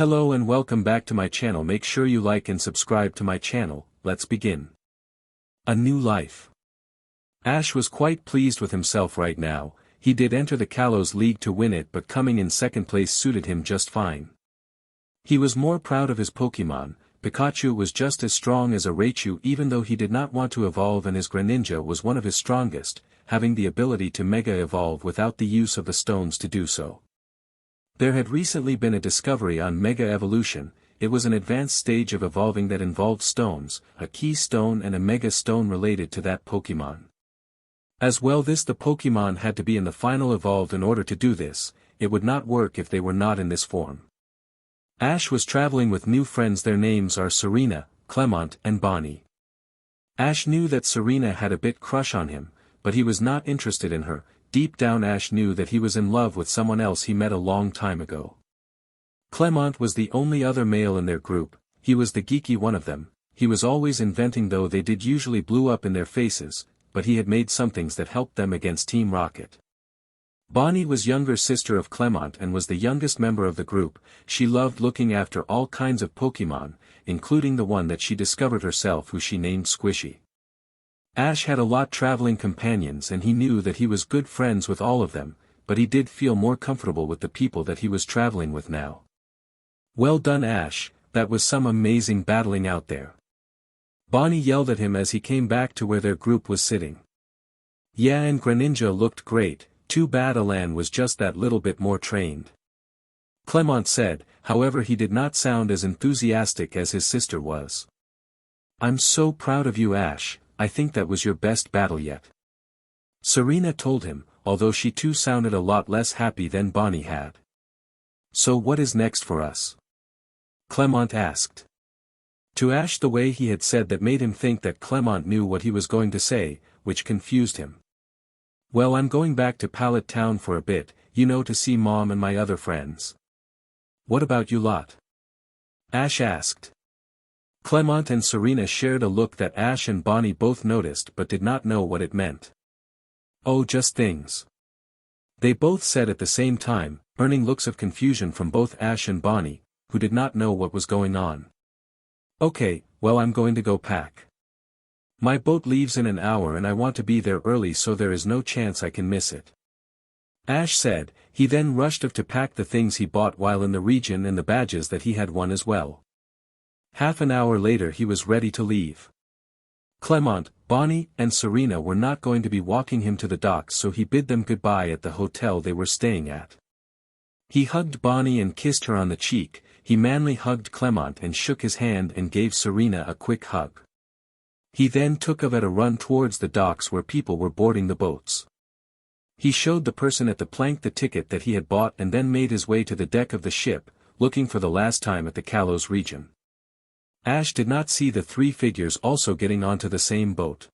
Hello and welcome back to my channel. Make sure you like and subscribe to my channel. Let's begin. A new life. Ash was quite pleased with himself right now. He did enter the Kalos League to win it, but coming in second place suited him just fine. He was more proud of his Pokemon. Pikachu was just as strong as a Raichu, even though he did not want to evolve, and his Greninja was one of his strongest, having the ability to Mega Evolve without the use of the stones to do so. There had recently been a discovery on Mega Evolution. It was an advanced stage of evolving that involved stones, a Key Stone and a Mega Stone related to that Pokemon. As well, the Pokemon had to be in the final evolved in order to do this. It would not work if they were not in this form. Ash was traveling with new friends. Their names are Serena, Clement and Bonnie. Ash knew that Serena had a bit crush on him, but he was not interested in her. Deep down Ash knew that he was in love with someone else he met a long time ago. Clement was the only other male in their group. He was the geeky one of them. He was always inventing, though they did usually blew up in their faces, but he had made somethings that helped them against Team Rocket. Bonnie was younger sister of Clement and was the youngest member of the group. She loved looking after all kinds of Pokemon, including the one that she discovered herself, who she named Squishy. Ash had a lot traveling companions and he knew that he was good friends with all of them, but he did feel more comfortable with the people that he was traveling with now. Well done, Ash, that was some amazing battling out there. Bonnie yelled at him as he came back to where their group was sitting. Yeah, and Greninja looked great, too bad Alan was just that little bit more trained. Clement said, however he did not sound as enthusiastic as his sister was. I'm so proud of you, Ash. I think that was your best battle yet. Serena told him, although she too sounded a lot less happy than Bonnie had. So what is next for us? Clement asked. To Ash, the way he had said that made him think that Clement knew what he was going to say, which confused him. Well, I'm going back to Pallet Town for a bit, to see Mom and my other friends. What about you lot? Ash asked. Clement and Serena shared a look that Ash and Bonnie both noticed but did not know what it meant. Oh, just things. They both said at the same time, earning looks of confusion from both Ash and Bonnie, who did not know what was going on. Okay, well, I'm going to go pack. My boat leaves in an hour and I want to be there early, so there is no chance I can miss it. Ash said. He then rushed off to pack the things he bought while in the region and the badges that he had won as well. Half an hour later he was ready to leave. Clement, Bonnie, and Serena were not going to be walking him to the docks, so he bid them goodbye at the hotel they were staying at. He hugged Bonnie and kissed her on the cheek. He manly hugged Clement and shook his hand and gave Serena a quick hug. He then took off at a run towards the docks where people were boarding the boats. He showed the person at the plank the ticket that he had bought and then made his way to the deck of the ship, looking for the last time at the Kalos region. Ash did not see the three figures also getting onto the same boat.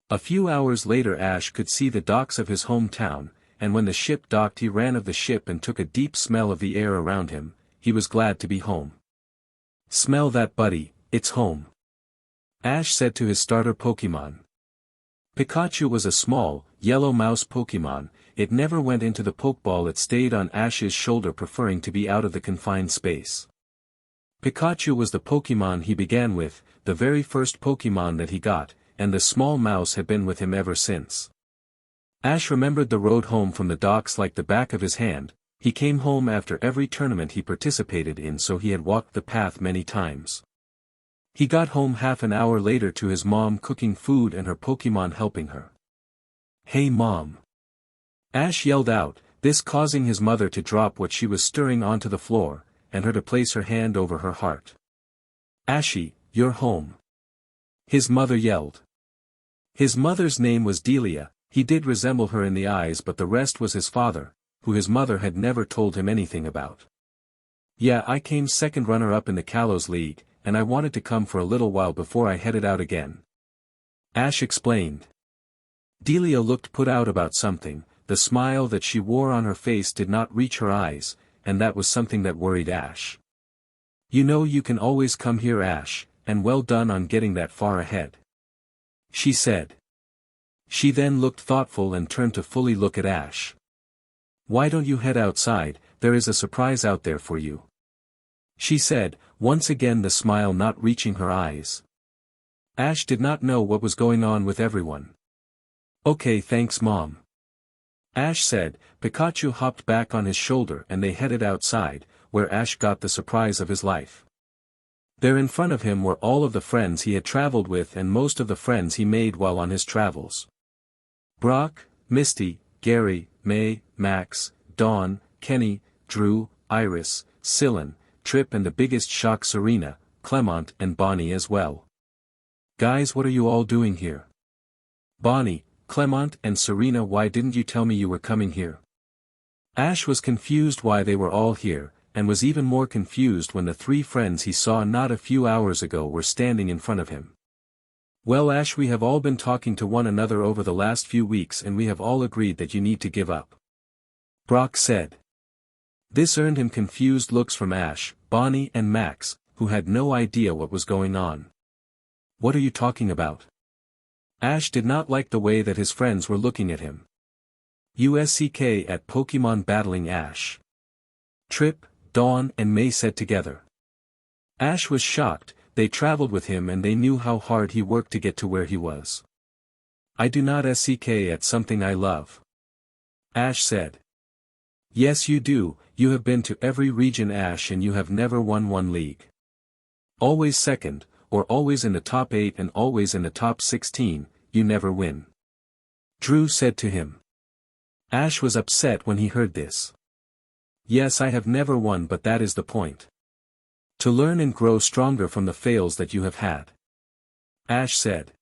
A few hours later Ash could see the docks of his hometown, and when the ship docked he ran of the ship and took a deep smell of the air around him. He was glad to be home. Smell that, buddy, it's home. Ash said to his starter Pokemon. Pikachu was a small, yellow mouse Pokemon. It never went into the Pokeball, it stayed on Ash's shoulder, preferring to be out of the confined space. Pikachu was the Pokemon he began with, the very first Pokemon that he got, and the small mouse had been with him ever since. Ash remembered the road home from the docks like the back of his hand. He came home after every tournament he participated in, so he had walked the path many times. He got home half an hour later to his mom cooking food and her Pokemon helping her. Hey Mom! Ash yelled out, this causing his mother to drop what she was stirring onto the floor, and her to place her hand over her heart. Ashy, you're home! His mother yelled. His mother's name was Delia. He did resemble her in the eyes, but the rest was his father, who his mother had never told him anything about. Yeah, I came second runner-up in the Kalos League, and I wanted to come for a little while before I headed out again. Ash explained. Delia looked put out about something. The smile that she wore on her face did not reach her eyes, and that was something that worried Ash. You can always come here, Ash, and well done on getting that far ahead. She said. She then looked thoughtful and turned to fully look at Ash. Why don't you head outside? There is a surprise out there for you. she said, once again the smile not reaching her eyes. Ash did not know what was going on with everyone. Okay, thanks Mom. Ash said. Pikachu hopped back on his shoulder and they headed outside, where Ash got the surprise of his life. There in front of him were all of the friends he had traveled with and most of the friends he made while on his travels. Brock, Misty, Gary, May, Max, Dawn, Kenny, Drew, Iris, Syllan, Trip and the biggest shock Serena, Clement and Bonnie as well. Guys, what are you all doing here? Bonnie, Clement and Serena, why didn't you tell me you were coming here? Ash was confused why they were all here, and was even more confused when the three friends he saw not a few hours ago were standing in front of him. Well Ash, we have all been talking to one another over the last few weeks and we have all agreed that you need to give up. Brock said. This earned him confused looks from Ash, Bonnie and Max, who had no idea what was going on. What are you talking about? Ash did not like the way that his friends were looking at him. USCK at Pokemon battling Ash. Trip, Dawn and May said together. Ash was shocked, they traveled with him and they knew how hard he worked to get to where he was. I do not SCK at something I love. Ash said. Yes you do, you have been to every region Ash and you have never won one league. Always second, or always in the top 8 and always in the top 16, you never win. Drew said to him. Ash was upset when he heard this. Yes, I have never won, but that is the point. To learn and grow stronger from the fails that you have had. Ash said.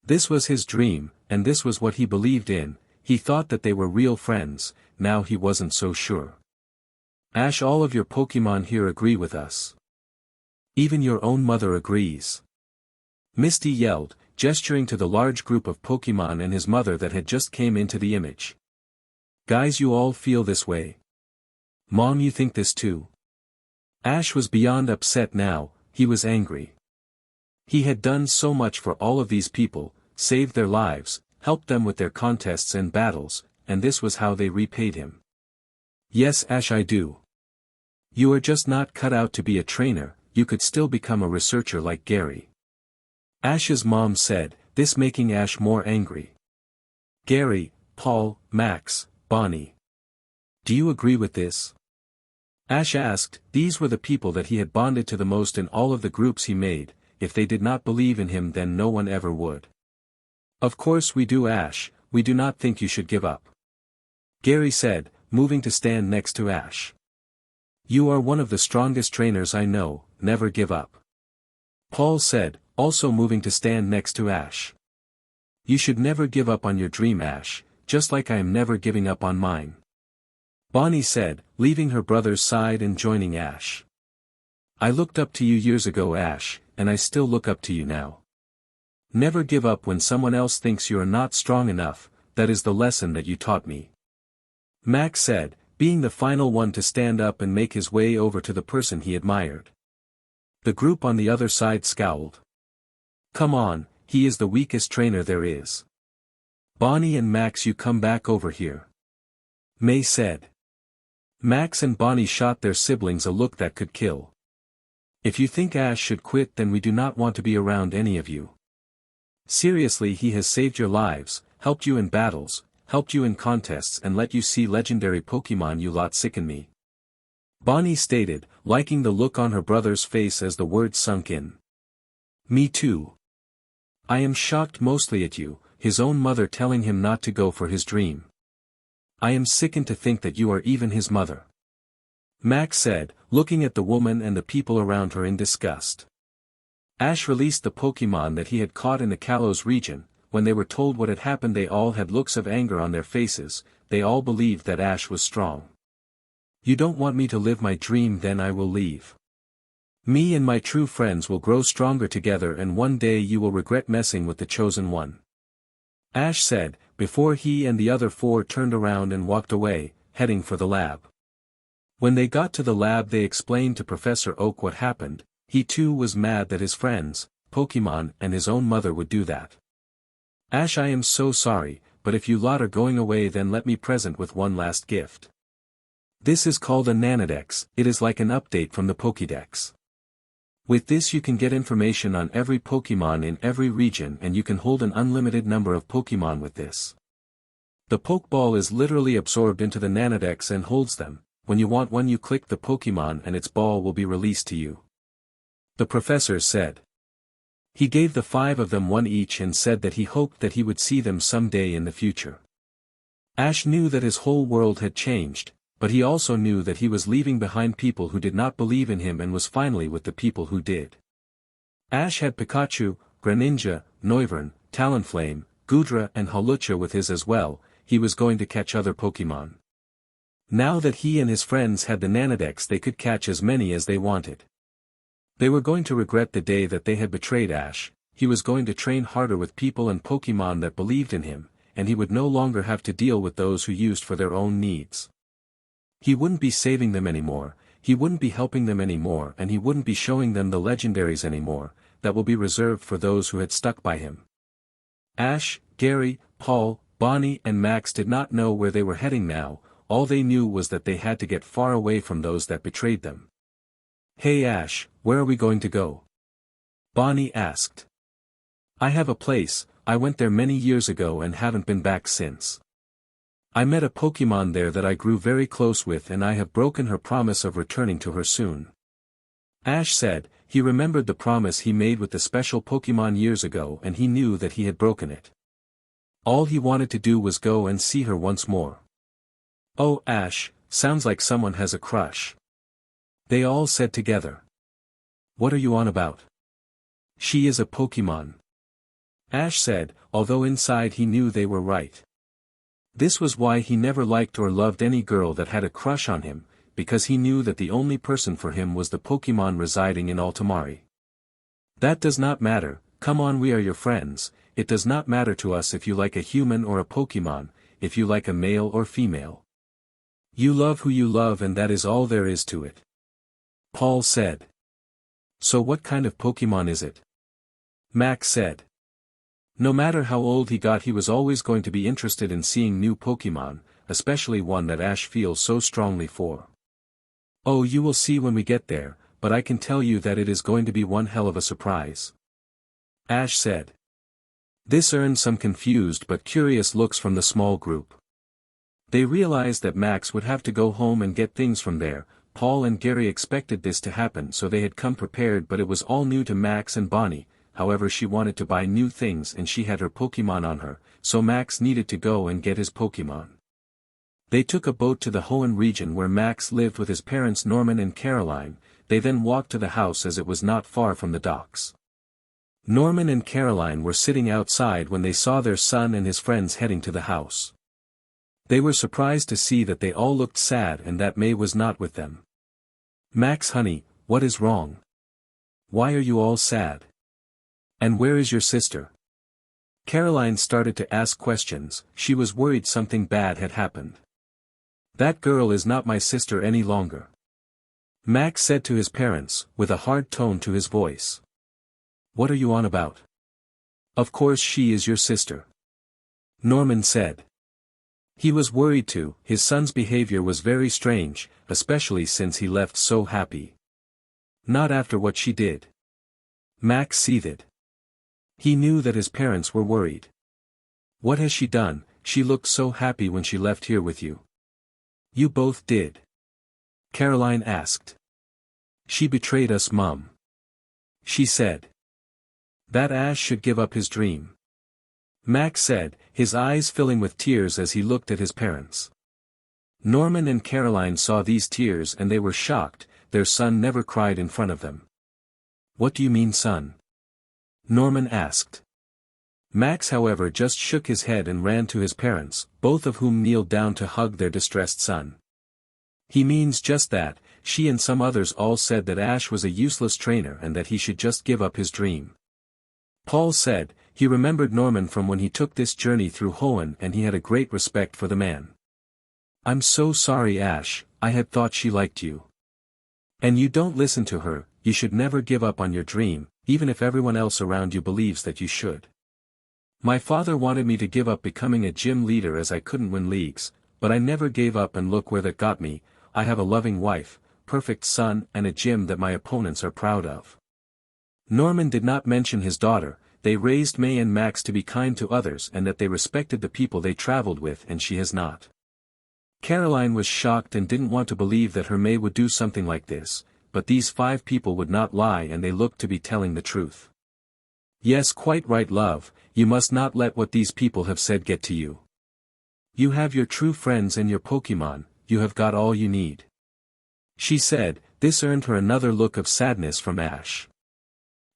This was his dream, and this was what he believed in. He thought that they were real friends, now he wasn't so sure. Ash, all of your Pokemon here agree with us. Even your own mother agrees. Misty yelled, gesturing to the large group of Pokemon and his mother that had just came into the image. Guys, you all feel this way? Mom, you think this too? Ash was beyond upset now, he was angry. He had done so much for all of these people, saved their lives, helped them with their contests and battles, and this was how they repaid him. Yes Ash, I do. You are just not cut out to be a trainer, you could still become a researcher like Gary. Ash's mom said, this making Ash more angry. Gary, Paul, Max, Bonnie. Do you agree with this? Ash asked. These were the people that he had bonded to the most in all of the groups he made. If they did not believe in him then no one ever would. Of course we do Ash, we do not think you should give up. Gary said, moving to stand next to Ash. You are one of the strongest trainers I know, never give up. Paul said, also moving to stand next to Ash. You should never give up on your dream Ash, just like I am never giving up on mine. Bonnie said, leaving her brother's side and joining Ash. I looked up to you years ago Ash, and I still look up to you now. Never give up when someone else thinks you are not strong enough, that is the lesson that you taught me. Max said, being the final one to stand up and make his way over to the person he admired. The group on the other side scowled. Come on, he is the weakest trainer there is. Bonnie and Max, you come back over here. May said. Max and Bonnie shot their siblings a look that could kill. If you think Ash should quit then we do not want to be around any of you. Seriously, he has saved your lives, helped you in battles, helped you in contests and let you see legendary Pokemon. You lot sicken me. Bonnie stated, liking the look on her brother's face as the words sunk in. Me too. I am shocked mostly at you, his own mother telling him not to go for his dream. I am sickened to think that you are even his mother. Max said, looking at the woman and the people around her in disgust. Ash released the Pokemon that he had caught in the Kalos region. When they were told what had happened they all had looks of anger on their faces, they all believed that Ash was strong. You don't want me to live my dream, then I will leave. Me and my true friends will grow stronger together and one day you will regret messing with the chosen one. Ash said, before he and the other four turned around and walked away, heading for the lab. When they got to the lab they explained to Professor Oak what happened. He too was mad that his friends, Pokemon and his own mother would do that. Ash, I am so sorry, but if you lot are going away then let me present with one last gift. This is called a Nanodex. It is like an update from the Pokédex. With this you can get information on every Pokémon in every region and you can hold an unlimited number of Pokémon with this. The Pokeball is literally absorbed into the Nanodex and holds them. When you want one you click the Pokémon and its ball will be released to you. The professor said. He gave the 5 of them one each and said that he hoped that he would see them someday in the future. Ash knew that his whole world had changed, but he also knew that he was leaving behind people who did not believe in him and was finally with the people who did. Ash had Pikachu, Greninja, Noivern, Talonflame, Goodra and Hawlucha with his as well. He was going to catch other Pokémon. Now that he and his friends had the Nanodex they could catch as many as they wanted. They were going to regret the day that they had betrayed Ash. He was going to train harder with people and Pokémon that believed in him, and he would no longer have to deal with those who used for their own needs. He wouldn't be saving them anymore, he wouldn't be helping them anymore and he wouldn't be showing them the legendaries anymore, that will be reserved for those who had stuck by him. Ash, Gary, Paul, Bonnie and Max did not know where they were heading now, all they knew was that they had to get far away from those that betrayed them. Hey Ash, where are we going to go? Bonnie asked. I have a place, I went there many years ago and haven't been back since. I met a Pokémon there that I grew very close with and I have broken her promise of returning to her soon. Ash said, he remembered the promise he made with the special Pokémon years ago and he knew that he had broken it. All he wanted to do was go and see her once more. Oh Ash, sounds like someone has a crush. They all said together. What are you on about? She is a Pokémon. Ash said, although inside he knew they were right. This was why he never liked or loved any girl that had a crush on him, because he knew that the only person for him was the Pokémon residing in Altomare. That does not matter, come on, we are your friends, it does not matter to us if you like a human or a Pokémon, if you like a male or female. You love who you love and that is all there is to it. Paul said. So what kind of Pokémon is it? Max said. No matter how old he got he was always going to be interested in seeing new Pokémon, especially one that Ash feels so strongly for. Oh, you will see when we get there, but I can tell you that it is going to be one hell of a surprise. Ash said. This earned some confused but curious looks from the small group. They realized that Max would have to go home and get things from there. Paul and Gary expected this to happen so they had come prepared, but it was all new to Max and Bonnie. However, she wanted to buy new things and she had her Pokémon on her, so Max needed to go and get his Pokémon. They took a boat to the Hoenn region where Max lived with his parents Norman and Caroline. They then walked to the house as it was not far from the docks. Norman and Caroline were sitting outside when they saw their son and his friends heading to the house. They were surprised to see that they all looked sad and that May was not with them. Max, honey, what is wrong? Why are you all sad? And where is your sister? Caroline started to ask questions. She was worried something bad had happened. That girl is not my sister any longer. Max said to his parents, with a hard tone to his voice. What are you on about? Of course she is your sister. Norman said. He was worried too, his son's behavior was very strange, especially since he left so happy. Not after what she did. Max seethed. He knew that his parents were worried. What has she done? She looked so happy when she left here with you. You both did. Caroline asked. She betrayed us, Mum. She said. That Ash should give up his dream. Max said, his eyes filling with tears as he looked at his parents. Norman and Caroline saw these tears and they were shocked, their son never cried in front of them. What do you mean, son? Norman asked. Max, however, just shook his head and ran to his parents, both of whom kneeled down to hug their distressed son. He means just that, she and some others all said that Ash was a useless trainer and that he should just give up his dream. Paul said, he remembered Norman from when he took this journey through Hoenn and he had a great respect for the man. I'm so sorry, Ash, I had thought she liked you. And you don't listen to her, you should never give up on your dream, even if everyone else around you believes that you should. My father wanted me to give up becoming a gym leader as I couldn't win leagues, but I never gave up and look where that got me. I have a loving wife, perfect son and a gym that my opponents are proud of. Norman did not mention his daughter. They raised May and Max to be kind to others and that they respected the people they traveled with, and she has not. Caroline was shocked and didn't want to believe that her May would do something like this, but these 5 people would not lie and they looked to be telling the truth. Yes, quite right, love, you must not let what these people have said get to you. You have your true friends and your Pokemon, you have got all you need. She said. This earned her another look of sadness from Ash.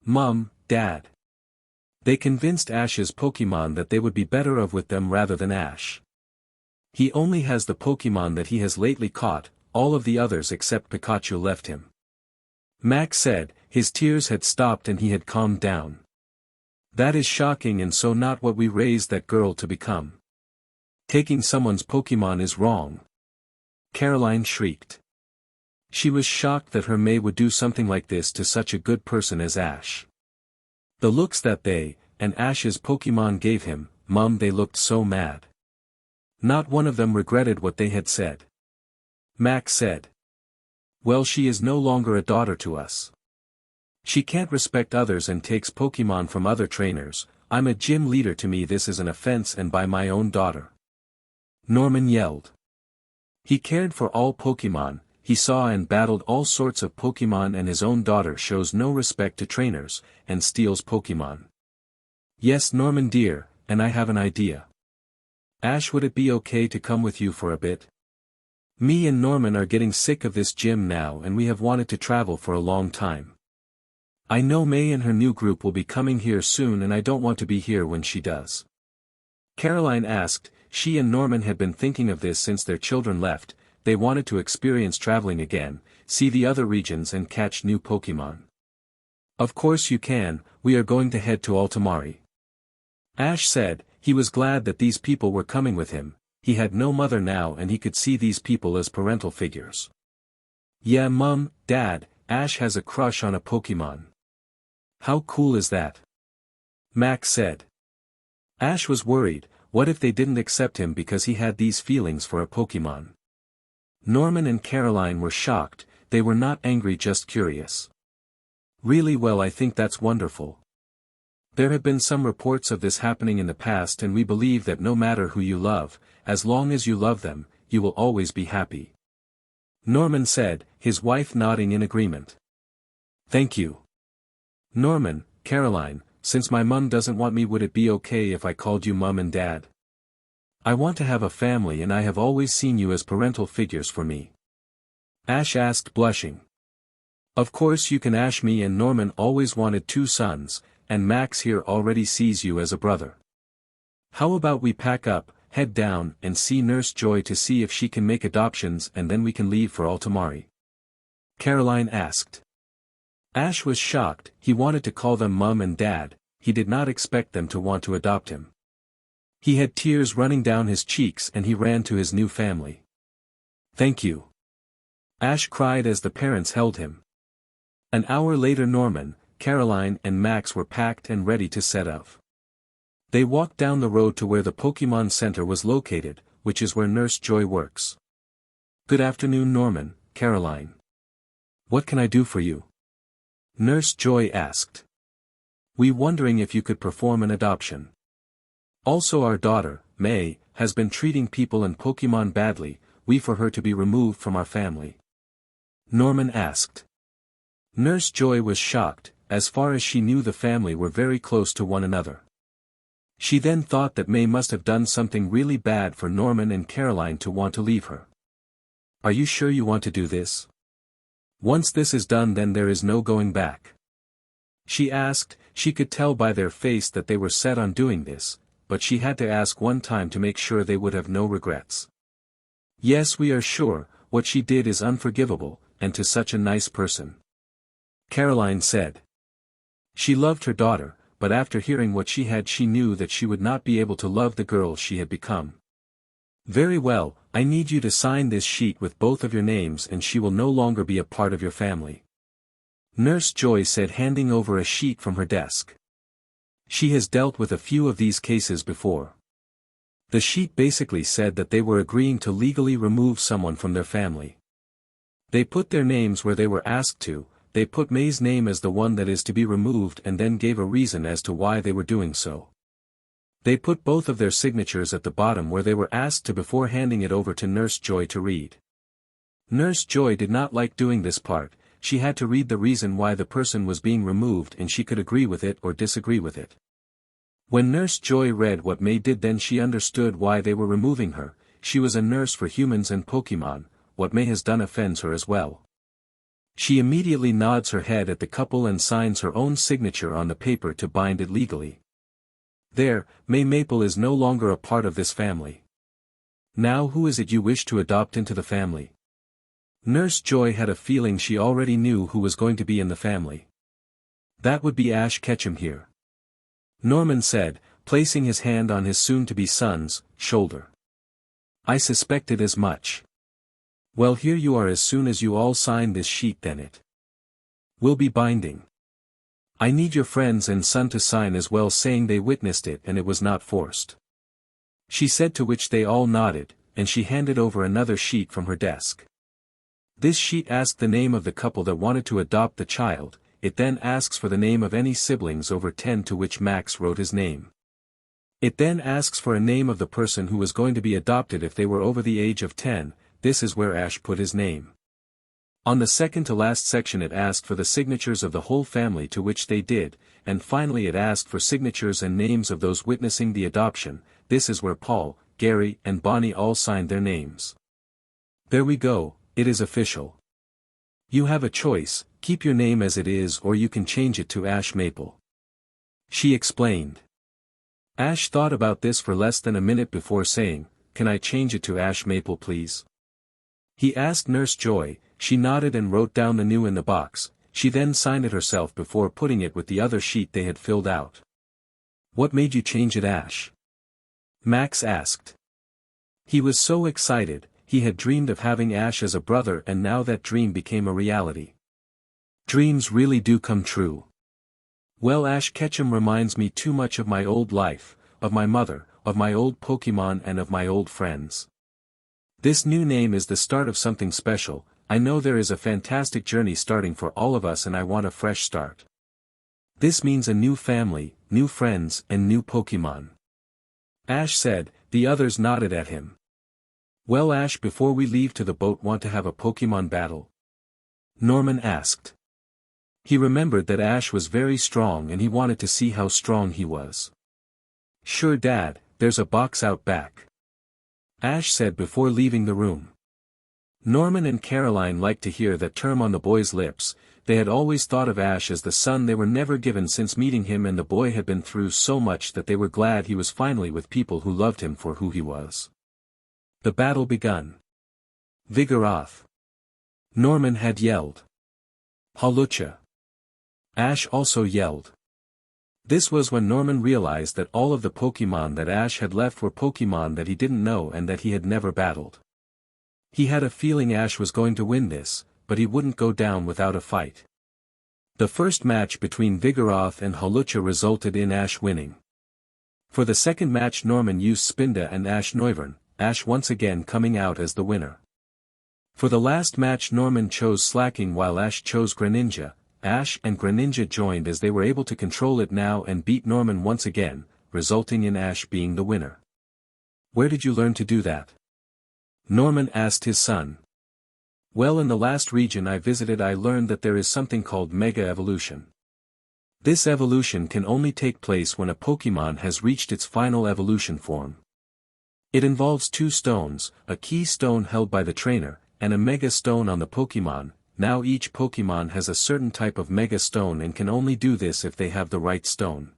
Mom, Dad. They convinced Ash's Pokemon that they would be better off with them rather than Ash. He only has the Pokemon that he has lately caught, all of the others except Pikachu left him. Max said. His tears had stopped and he had calmed down. That is shocking and so not what we raised that girl to become. Taking someone's Pokemon is wrong. Caroline shrieked. She was shocked that her May would do something like this to such a good person as Ash. The looks that they, and Ash's Pokemon gave him, Mum, they looked so mad. Not one of them regretted what they had said. Max said. Well, she is no longer a daughter to us. She can't respect others and takes Pokemon from other trainers. I'm a gym leader, to me this is an offense, and by my own daughter. Norman yelled. He cared for all Pokemon, he saw and battled all sorts of Pokemon, and his own daughter shows no respect to trainers, and steals Pokemon. Yes, Norman dear, and I have an idea. Ash, would it be okay to come with you for a bit? Me and Norman are getting sick of this gym now and we have wanted to travel for a long time. I know May and her new group will be coming here soon and I don't want to be here when she does. Caroline asked. She and Norman had been thinking of this since their children left. They wanted to experience traveling again, see the other regions and catch new Pokemon. Of course you can, we are going to head to Altomare. Ash said. He was glad that these people were coming with him. He had no mother now and he could see these people as parental figures. Yeah, Mum, Dad, Ash has a crush on a Pokemon. How cool is that? Max said. Ash was worried. What if they didn't accept him because he had these feelings for a Pokemon? Norman and Caroline were shocked. They were not angry, just curious. Really? Well, I think that's wonderful. There have been some reports of this happening in the past and we believe that no matter who you love, as long as you love them, you will always be happy. Norman said, his wife nodding in agreement. Thank you. Norman, Caroline, since my mum doesn't want me, would it be okay if I called you Mum and Dad? I want to have a family and I have always seen you as parental figures for me. Ash asked, blushing. Of course you can, Ash. Me and Norman always wanted 2 sons, and Max here already sees you as a brother. How about we pack up, head down, and see Nurse Joy to see if she can make adoptions and then we can leave for Altomare? Caroline asked. Ash was shocked. He wanted to call them Mum and Dad, he did not expect them to want to adopt him. He had tears running down his cheeks and he ran to his new family. Thank you. Ash cried as the parents held him. An hour later Norman, Caroline and Max were packed and ready to set off. They walked down the road to where the Pokemon Center was located, which is where Nurse Joy works. Good afternoon, Norman, Caroline. What can I do for you? Nurse Joy asked. We wondering if you could perform an adoption. Also our daughter, May, has been treating people and Pokemon badly, we for her to be removed from our family. Norman asked. Nurse Joy was shocked. As far as she knew the family were very close to one another. She then thought that May must have done something really bad for Norman and Caroline to want to leave her. Are you sure you want to do this? Once this is done then there is no going back. She asked. She could tell by their face that they were set on doing this, but she had to ask one time to make sure they would have no regrets. Yes, we are sure, what she did is unforgivable, and to such a nice person. Caroline said. She loved her daughter, but after hearing what she had she knew that she would not be able to love the girl she had become. Very well, I need you to sign this sheet with both of your names and she will no longer be a part of your family. Nurse Joy said, handing over a sheet from her desk. She has dealt with a few of these cases before. The sheet basically said that they were agreeing to legally remove someone from their family. They put their names where they were asked to, they put May's name as the one that is to be removed and then gave a reason as to why they were doing so. They put both of their signatures at the bottom where they were asked to before handing it over to Nurse Joy to read. Nurse Joy did not like doing this part. She had to read the reason why the person was being removed and she could agree with it or disagree with it. When Nurse Joy read what May did, then she understood why they were removing her. She was a nurse for humans and Pokemon. What May has done offends her as well. She immediately nods her head at the couple and signs her own signature on the paper to bind it legally. There, May Maple is no longer a part of this family. Now who is it you wish to adopt into the family? Nurse Joy had a feeling she already knew who was going to be in the family. That would be Ash Ketchum here. Norman said, placing his hand on his soon-to-be son's shoulder. I suspected as much. Well, here you are. As soon as you all sign this sheet, then it will be binding. I need your friends and son to sign as well, saying they witnessed it and it was not forced. She said, to which they all nodded, and she handed over another sheet from her desk. This sheet asked the name of the couple that wanted to adopt the child. It then asks for the name of any siblings over 10, to which Max wrote his name. It then asks for a name of the person who was going to be adopted if they were over the age of 10, this is where Ash put his name. On the second to last section it asked for the signatures of the whole family, to which they did, and finally it asked for signatures and names of those witnessing the adoption. This is where Paul, Gary and Bonnie all signed their names. There we go, it is official. You have a choice, keep your name as it is or you can change it to Ash Maple. She explained. Ash thought about this for less than a minute before saying, can I change it to Ash Maple please? He asked Nurse Joy. She nodded and wrote down the new in the box. She then signed it herself before putting it with the other sheet they had filled out. What made you change it, Ash? Max asked. He was so excited. He had dreamed of having Ash as a brother and now that dream became a reality. Dreams really do come true. Well, Ash Ketchum reminds me too much of my old life, of my mother, of my old Pokemon and of my old friends. This new name is the start of something special. I know there is a fantastic journey starting for all of us and I want a fresh start. This means a new family, new friends and new Pokemon. Ash said. The others nodded at him. Well, Ash, before we leave to the boat, want to have a Pokemon battle? Norman asked. He remembered that Ash was very strong and he wanted to see how strong he was. Sure, Dad, there's a box out back. Ash said before leaving the room. Norman and Caroline liked to hear that term on the boy's lips. They had always thought of Ash as the son they were never given since meeting him, and the boy had been through so much that they were glad he was finally with people who loved him for who he was. The battle begun. Vigoroth. Norman had yelled. Hawlucha. Ash also yelled. This was when Norman realized that all of the Pokemon that Ash had left were Pokemon that he didn't know and that he had never battled. He had a feeling Ash was going to win this, but he wouldn't go down without a fight. The first match between Vigoroth and Hawlucha resulted in Ash winning. For the second match Norman used Spinda and Ash Noivern, Ash once again coming out as the winner. For the last match Norman chose Slacking while Ash chose Greninja. Ash and Greninja joined as they were able to control it now and beat Norman once again, resulting in Ash being the winner. Where did you learn to do that? Norman asked his son. Well, in the last region I visited I learned that there is something called Mega Evolution. This evolution can only take place when a Pokemon has reached its final evolution form. It involves two stones, a key stone held by the trainer, and a Mega Stone on the Pokemon. Now each Pokemon has a certain type of Mega Stone and can only do this if they have the right stone.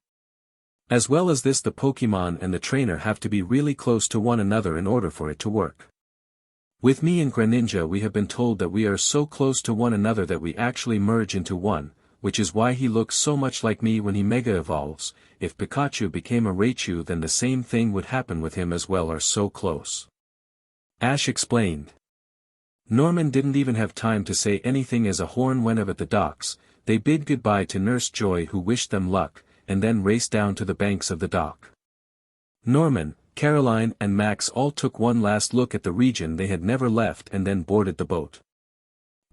As well as this, the Pokemon and the trainer have to be really close to one another in order for it to work. With me and Greninja we have been told that we are so close to one another that we actually merge into one, which is why he looks so much like me when he Mega Evolves. If Pikachu became a Raichu then the same thing would happen with him as well, are so close. Ash explained. Norman didn't even have time to say anything as a horn went off at the docks. They bid goodbye to Nurse Joy who wished them luck, and then raced down to the banks of the dock. Norman, Caroline and Max all took one last look at the region they had never left and then boarded the boat.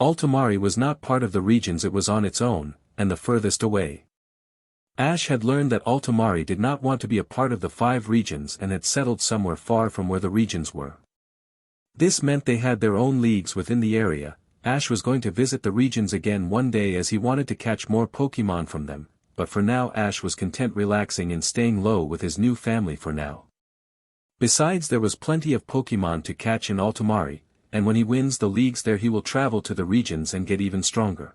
Altomare was not part of the regions, it was on its own, and the furthest away. Ash had learned that Altomare did not want to be a part of the 5 regions and had settled somewhere far from where the regions were. This meant they had their own leagues within the area. Ash was going to visit the regions again one day as he wanted to catch more Pokemon from them, but for now Ash was content relaxing and staying low with his new family for now. Besides, there was plenty of Pokemon to catch in Altomare, and when he wins the leagues there he will travel to the regions and get even stronger.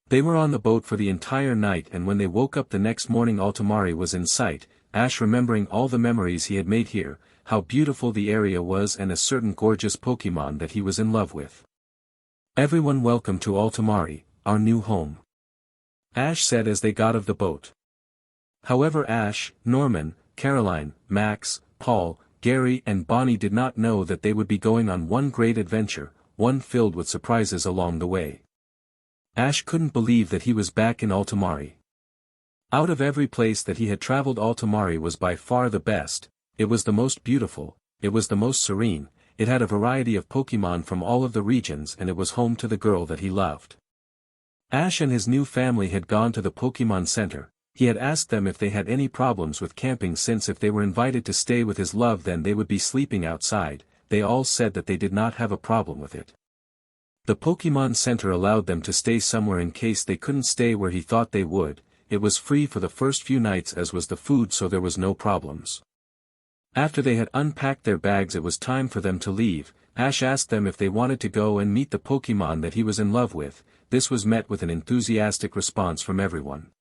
They were on the boat for the entire night, and when they woke up the next morning Altomare was in sight, Ash remembering all the memories he had made here, how beautiful the area was and a certain gorgeous Pokemon that he was in love with. "Everyone welcome to Altomare, our new home," Ash said as they got off the boat. However, Ash, Norman, Caroline, Max, Paul, Gary and Bonnie did not know that they would be going on one great adventure, one filled with surprises along the way. Ash couldn't believe that he was back in Altomare. Out of every place that he had traveled, Altomare was by far the best. It was the most beautiful, it was the most serene, it had a variety of Pokemon from all of the regions, and it was home to the girl that he loved. Ash and his new family had gone to the Pokemon Center. He had asked them if they had any problems with camping, since if they were invited to stay with his love then they would be sleeping outside. They all said that they did not have a problem with it. The Pokemon Center allowed them to stay somewhere in case they couldn't stay where he thought they would. It was free for the first few nights as was the food, so there was no problems. After they had unpacked their bags it was time for them to leave. Ash asked them if they wanted to go and meet the Pokemon that he was in love with. This was met with an enthusiastic response from everyone.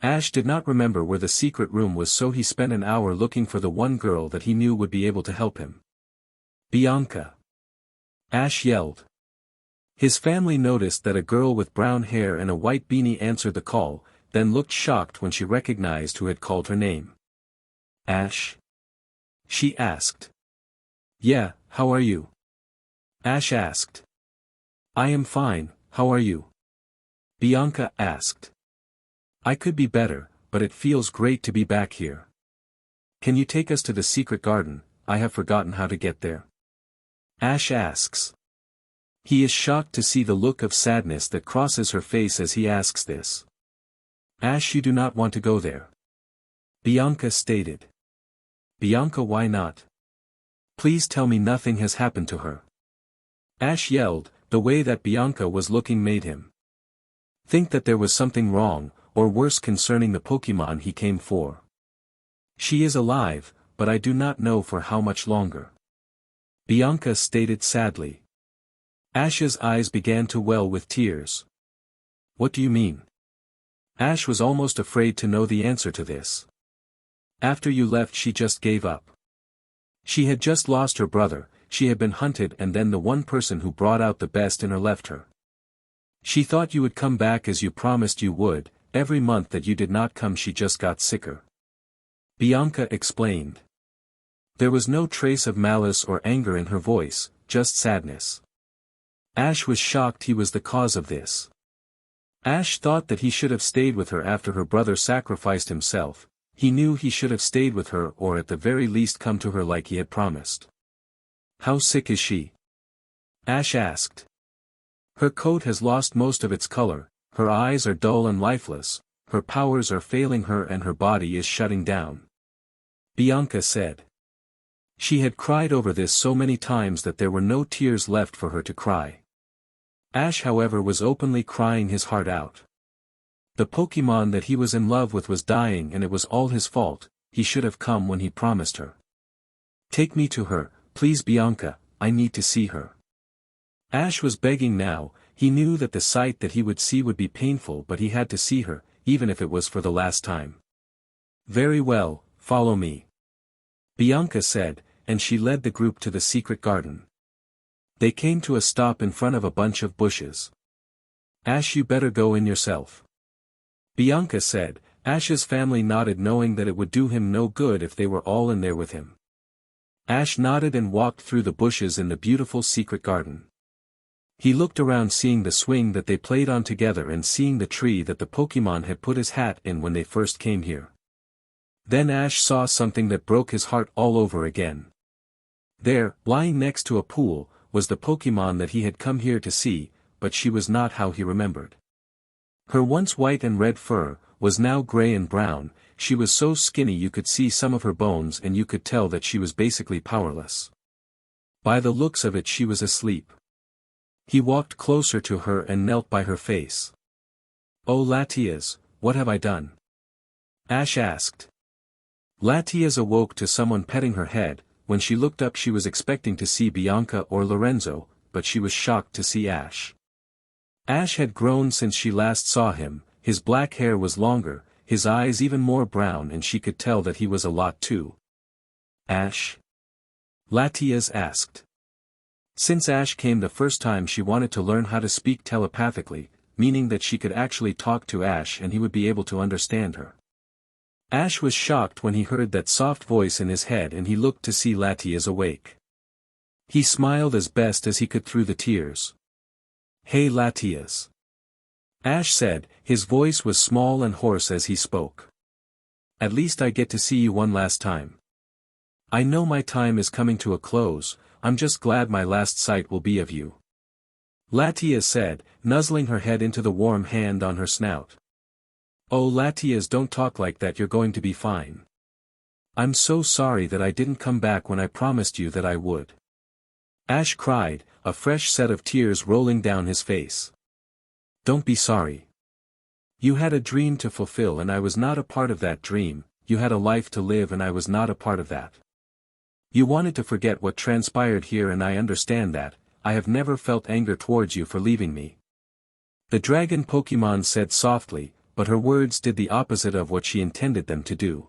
Ash did not remember where the secret room was, so he spent an hour looking for the one girl that he knew would be able to help him. "Bianca!" Ash yelled. His family noticed that a girl with brown hair and a white beanie answered the call, then looked shocked when she recognized who had called her name. "Ash?" she asked. "Yeah, how are you?" Ash asked. "I am fine, how are you?" Bianca asked. "I could be better, but it feels great to be back here. Can you take us to the secret garden? I have forgotten how to get there." Ash asks. He is shocked to see the look of sadness that crosses her face as he asks this. "Ash, you do not want to go there," Bianca stated. "Bianca, why not? Please tell me nothing has happened to her." Ash yelled. The way that Bianca was looking made him think that there was something wrong, or worse, concerning the Pokemon he came for. "She is alive, but I do not know for how much longer," Bianca stated sadly. Ash's eyes began to well with tears. "What do you mean?" Ash was almost afraid to know the answer to this. "After you left she just gave up. She had just lost her brother, she had been hunted, and then the one person who brought out the best in her left her. She thought you would come back as you promised you would. Every month that you did not come she just got sicker," Bianca explained. There was no trace of malice or anger in her voice, just sadness. Ash was shocked he was the cause of this. Ash thought that he should have stayed with her after her brother sacrificed himself. He knew he should have stayed with her, or at the very least come to her like he had promised. "How sick is she?" Ash asked. "Her coat has lost most of its color, her eyes are dull and lifeless, her powers are failing her and her body is shutting down," Bianca said. She had cried over this so many times that there were no tears left for her to cry. Ash, however, was openly crying his heart out. The Pokemon that he was in love with was dying, and it was all his fault. He should have come when he promised her. "Take me to her, please Bianca, I need to see her." Ash was begging now. He knew that the sight that he would see would be painful, but he had to see her, even if it was for the last time. "Very well, follow me," Bianca said, and she led the group to the secret garden. They came to a stop in front of a bunch of bushes. "Ash, you better go in yourself," Bianca said. Ash's family nodded, knowing that it would do him no good if they were all in there with him. Ash nodded and walked through the bushes in the beautiful secret garden. He looked around, seeing the swing that they played on together and seeing the tree that the Pokemon had put his hat in when they first came here. Then Ash saw something that broke his heart all over again. There, lying next to a pool, was the Pokemon that he had come here to see. but she was not how he remembered. Her once white and red fur was now gray and brown. She was so skinny you could see some of her bones and you could tell that she was basically powerless. By the looks of it she was asleep. He walked closer to her and knelt by her face. "Oh Latias, what have I done?" Ash asked. Latias awoke to someone petting her head. When she looked up she was expecting to see Bianca or Lorenzo, but she was shocked to see Ash. Ash had grown since she last saw him. His black hair was longer, his eyes even more brown, and she could tell that he was a lot too. "Ash?" Latias asked. Since Ash came the first time she wanted to learn how to speak telepathically, meaning that she could actually talk to Ash and he would be able to understand her. Ash was shocked when he heard that soft voice in his head and he looked to see Latias awake. He smiled as best as he could through the tears. "Hey Latias." Ash said, his voice was small and hoarse as he spoke. "At least I get to see you one last time. I know my time is coming to a close, I'm just glad my last sight will be of you." Latias said, nuzzling her head into the warm hand on her snout. "Oh Latias, don't talk like that, you're going to be fine. I'm so sorry that I didn't come back when I promised you that I would." Ash cried, a fresh set of tears rolling down his face. "Don't be sorry. You had a dream to fulfill and I was not a part of that dream, you had a life to live and I was not a part of that. You wanted to forget what transpired here and I understand that. I have never felt anger towards you for leaving me." The dragon Pokemon said softly, but her words did the opposite of what she intended them to do.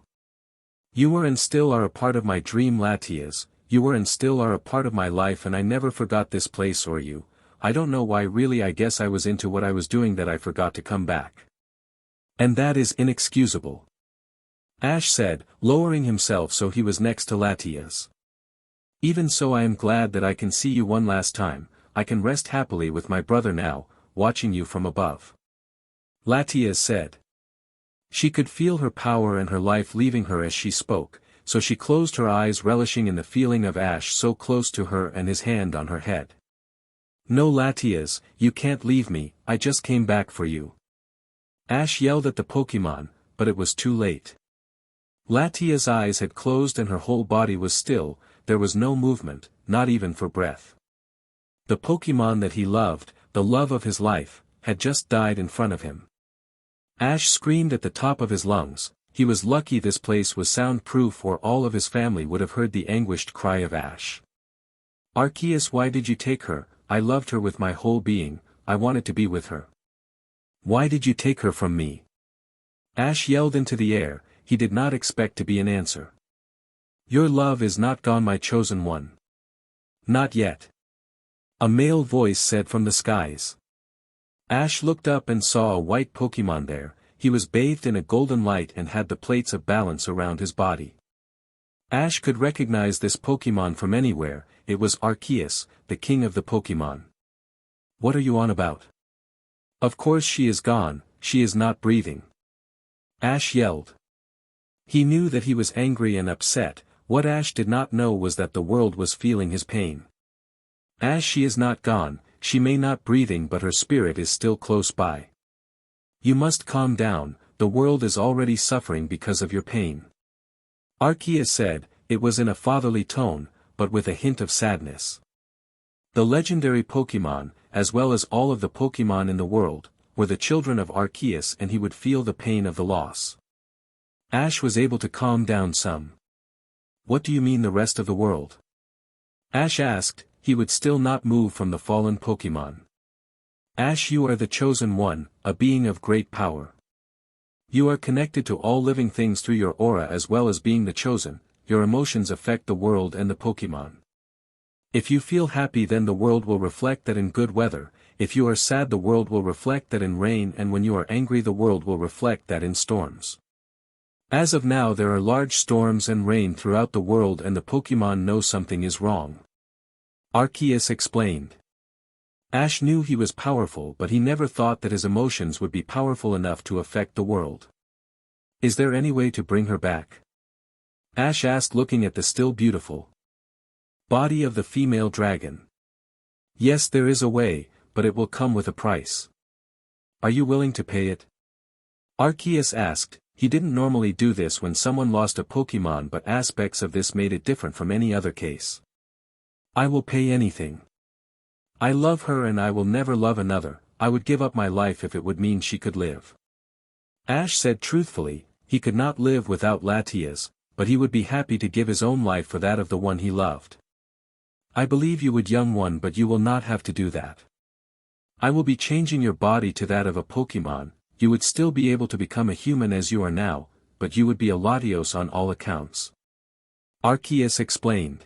"You were and still are a part of my dream Latias, you were and still are a part of my life and I never forgot this place or you. I don't know why really, I guess I was into what I was doing that I forgot to come back. And that is inexcusable." Ash said, lowering himself so he was next to Latias. "Even so I am glad that I can see you one last time, I can rest happily with my brother now, watching you from above." Latias said. She could feel her power and her life leaving her as she spoke, so she closed her eyes relishing in the feeling of Ash so close to her and his hand on her head. "No Latias, you can't leave me, I just came back for you." Ash yelled at the Pokemon, but it was too late. Latias' eyes had closed and her whole body was still, there was no movement, not even for breath. The Pokemon that he loved, the love of his life, had just died in front of him. Ash screamed at the top of his lungs. He was lucky this place was soundproof or all of his family would have heard the anguished cry of Ash. "Arceus, why did you take her? I loved her with my whole being, I wanted to be with her. Why did you take her from me?" Ash yelled into the air, he did not expect to be an answer. "Your love is not gone, my chosen one. Not yet." A male voice said from the skies. Ash looked up and saw a white Pokemon there. He was bathed in a golden light and had the plates of balance around his body. Ash could recognize this Pokemon from anywhere. It was Arceus, the king of the Pokemon. "What are you on about? Of course she is gone, she is not breathing." Ash yelled. He knew that he was angry and upset. What Ash did not know was that the world was feeling his pain. "Ash, she is not gone, she may not breathing, but her spirit is still close by. You must calm down, the world is already suffering because of your pain." Arceus said, it was in a fatherly tone, but with a hint of sadness. The legendary Pokemon, as well as all of the Pokemon in the world, were the children of Arceus and he would feel the pain of the loss. Ash was able to calm down some. "What do you mean the rest of the world?" Ash asked. He would still not move from the fallen Pokemon. "Ash, you are the chosen one, a being of great power. You are connected to all living things through your aura as well as being the chosen, your emotions affect the world and the Pokemon. If you feel happy then the world will reflect that in good weather, if you are sad the world will reflect that in rain, and when you are angry the world will reflect that in storms. As of now there are large storms and rain throughout the world and the Pokemon know something is wrong." Arceus explained. Ash knew he was powerful but he never thought that his emotions would be powerful enough to affect the world. "Is there any way to bring her back?" Ash asked looking at the still beautiful body of the female dragon. "Yes, there is a way, but it will come with a price. Are you willing to pay it? Arceus asked. He didn't normally do this when someone lost a Pokémon, but aspects of this made it different from any other case. I will pay anything. I love her and I will never love another. I would give up my life if it would mean she could live. Ash said truthfully, he could not live without Latias, but he would be happy to give his own life for that of the one he loved. I believe you would, young one, but you will not have to do that. I will be changing your body to that of a Pokémon. You would still be able to become a human as you are now, but you would be a Latios on all accounts. Arceus explained.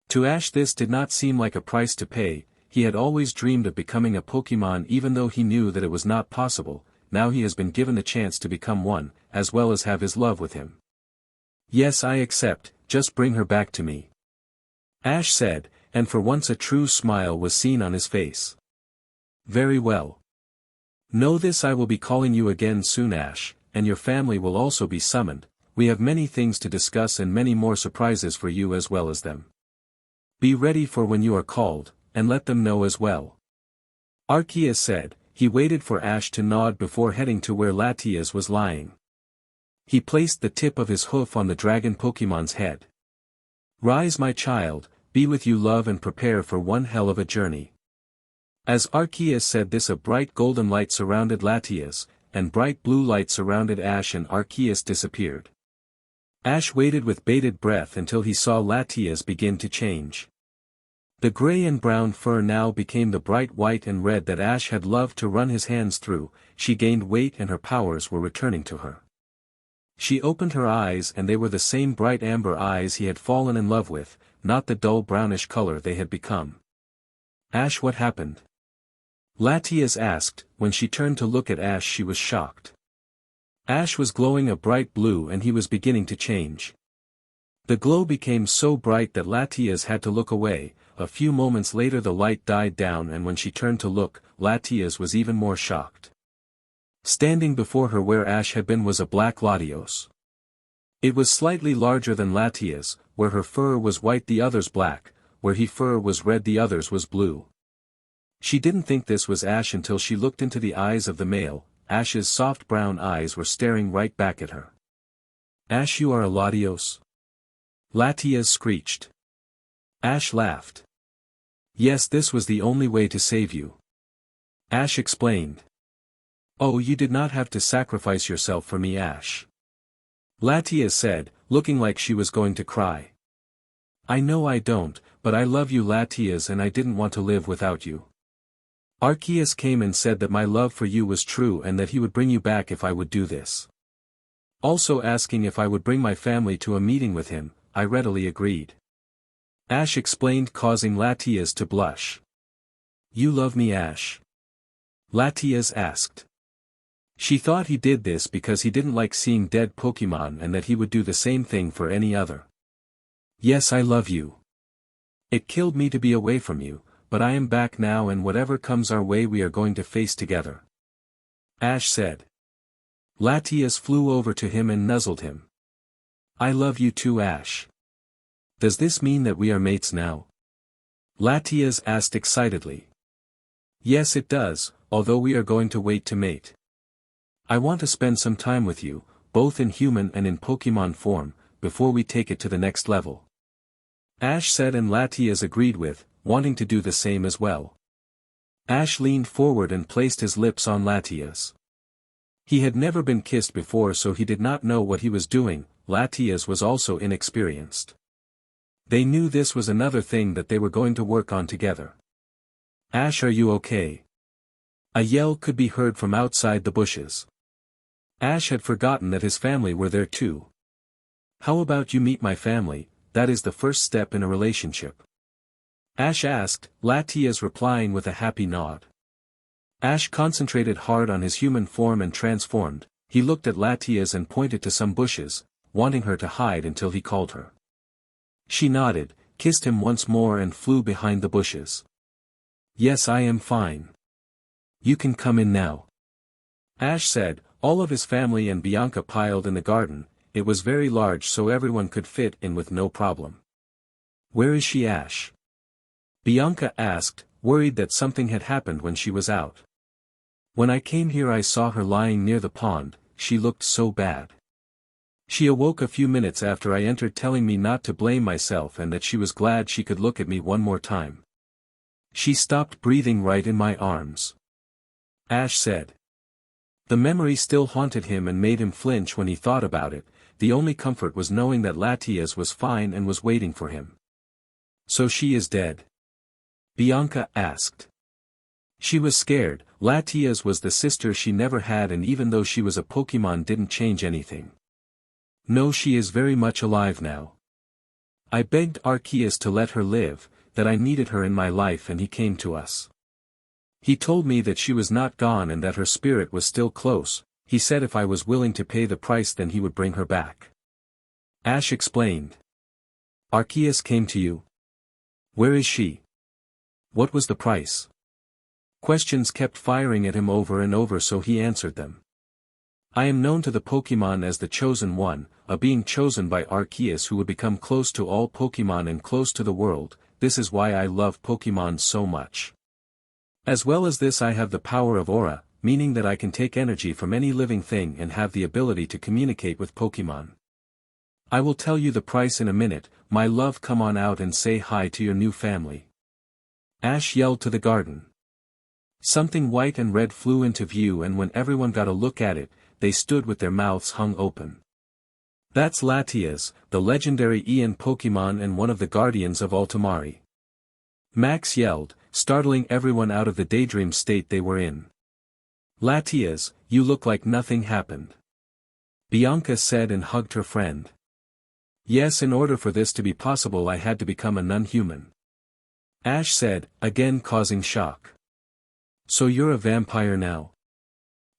To Ash this did not seem like a price to pay. He had always dreamed of becoming a Pokémon even though he knew that it was not possible. Now he has been given the chance to become one, as well as have his love with him. Yes, I accept, just bring her back to me. Ash said, and for once a true smile was seen on his face. Very well. Know this, I will be calling you again soon, Ash, and your family will also be summoned. We have many things to discuss and many more surprises for you as well as them. Be ready for when you are called, and let them know as well. Arceus said. He waited for Ash to nod before heading to where Latias was lying. He placed the tip of his hoof on the dragon Pokémon's head. Rise, my child, be with you love, and prepare for one hell of a journey. As Arceus said this, a bright golden light surrounded Latias, and bright blue light surrounded Ash, and Arceus disappeared. Ash waited with bated breath until he saw Latias begin to change. The gray and brown fur now became the bright white and red that Ash had loved to run his hands through. She gained weight and her powers were returning to her. She opened her eyes and they were the same bright amber eyes he had fallen in love with, not the dull brownish color they had become. Ash, what happened? Latias asked. When she turned to look at Ash she was shocked. Ash was glowing a bright blue and he was beginning to change. The glow became so bright that Latias had to look away. A few moments later the light died down, and when she turned to look, Latias was even more shocked. Standing before her where Ash had been was a black Latios. It was slightly larger than Latias, where her fur was white the others black, where his fur was red the others was blue. She didn't think this was Ash until she looked into the eyes of the male. Ash's soft brown eyes were staring right back at her. Ash, you are a Latios? Latias screeched. Ash laughed. Yes, this was the only way to save you. Ash explained. Oh, you did not have to sacrifice yourself for me, Ash. Latias said, looking like she was going to cry. I know I don't, but I love you, Latias, and I didn't want to live without you. Arceus came and said that my love for you was true and that he would bring you back if I would do this. Also asking if I would bring my family to a meeting with him, I readily agreed. Ash explained, causing Latias to blush. You love me, Ash? Latias asked. She thought he did this because he didn't like seeing dead Pokémon and that he would do the same thing for any other. Yes, I love you. It killed me to be away from you, but I am back now and whatever comes our way we are going to face together. Ash said. Latias flew over to him and nuzzled him. I love you too, Ash. Does this mean that we are mates now? Latias asked excitedly. Yes, it does, although we are going to wait to mate. I want to spend some time with you, both in human and in Pokémon form, before we take it to the next level. Ash said, and Latias agreed with, wanting to do the same as well. Ash leaned forward and placed his lips on Latias. He had never been kissed before, so he did not know what he was doing. Latias was also inexperienced. They knew this was another thing that they were going to work on together. Ash, are you okay? A yell could be heard from outside the bushes. Ash had forgotten that his family were there too. How about you meet my family? That is the first step in a relationship. Ash asked, Latias replying with a happy nod. Ash concentrated hard on his human form and transformed. He looked at Latias and pointed to some bushes, wanting her to hide until he called her. She nodded, kissed him once more and flew behind the bushes. Yes, I am fine. You can come in now. Ash said. All of his family and Bianca piled in the garden. It was very large so everyone could fit in with no problem. Where is she, Ash? Bianca asked, worried that something had happened when she was out. When I came here I saw her lying near the pond, she looked so bad. She awoke a few minutes after I entered telling me not to blame myself and that she was glad she could look at me one more time. She stopped breathing right in my arms. Ash said. The memory still haunted him and made him flinch when he thought about it. The only comfort was knowing that Latias was fine and was waiting for him. So she is dead? Bianca asked. She was scared. Latias was the sister she never had, and even though she was a Pokemon didn't change anything. No, she is very much alive now. I begged Arceus to let her live, that I needed her in my life, and he came to us. He told me that she was not gone and that her spirit was still close. He said if I was willing to pay the price then he would bring her back. Ash explained. Arceus came to you? Where is she? What was the price? Questions kept firing at him over and over, so he answered them. I am known to the Pokemon as the Chosen One, a being chosen by Arceus who would become close to all Pokemon and close to the world. This is why I love Pokemon so much. As well as this, I have the power of Aura, meaning that I can take energy from any living thing and have the ability to communicate with Pokemon. I will tell you the price in a minute. My love, come on out and say hi to your new family. Ash yelled to the garden. Something white and red flew into view, and when everyone got a look at it, they stood with their mouths hung open. That's Latias, the legendary Ian Pokemon and one of the guardians of Altomare. Max yelled, startling everyone out of the daydream state they were in. Latias, you look like nothing happened. Bianca said and hugged her friend. Yes, in order for this to be possible I had to become a non-human. Ash said, again causing shock. So you're a vampire now?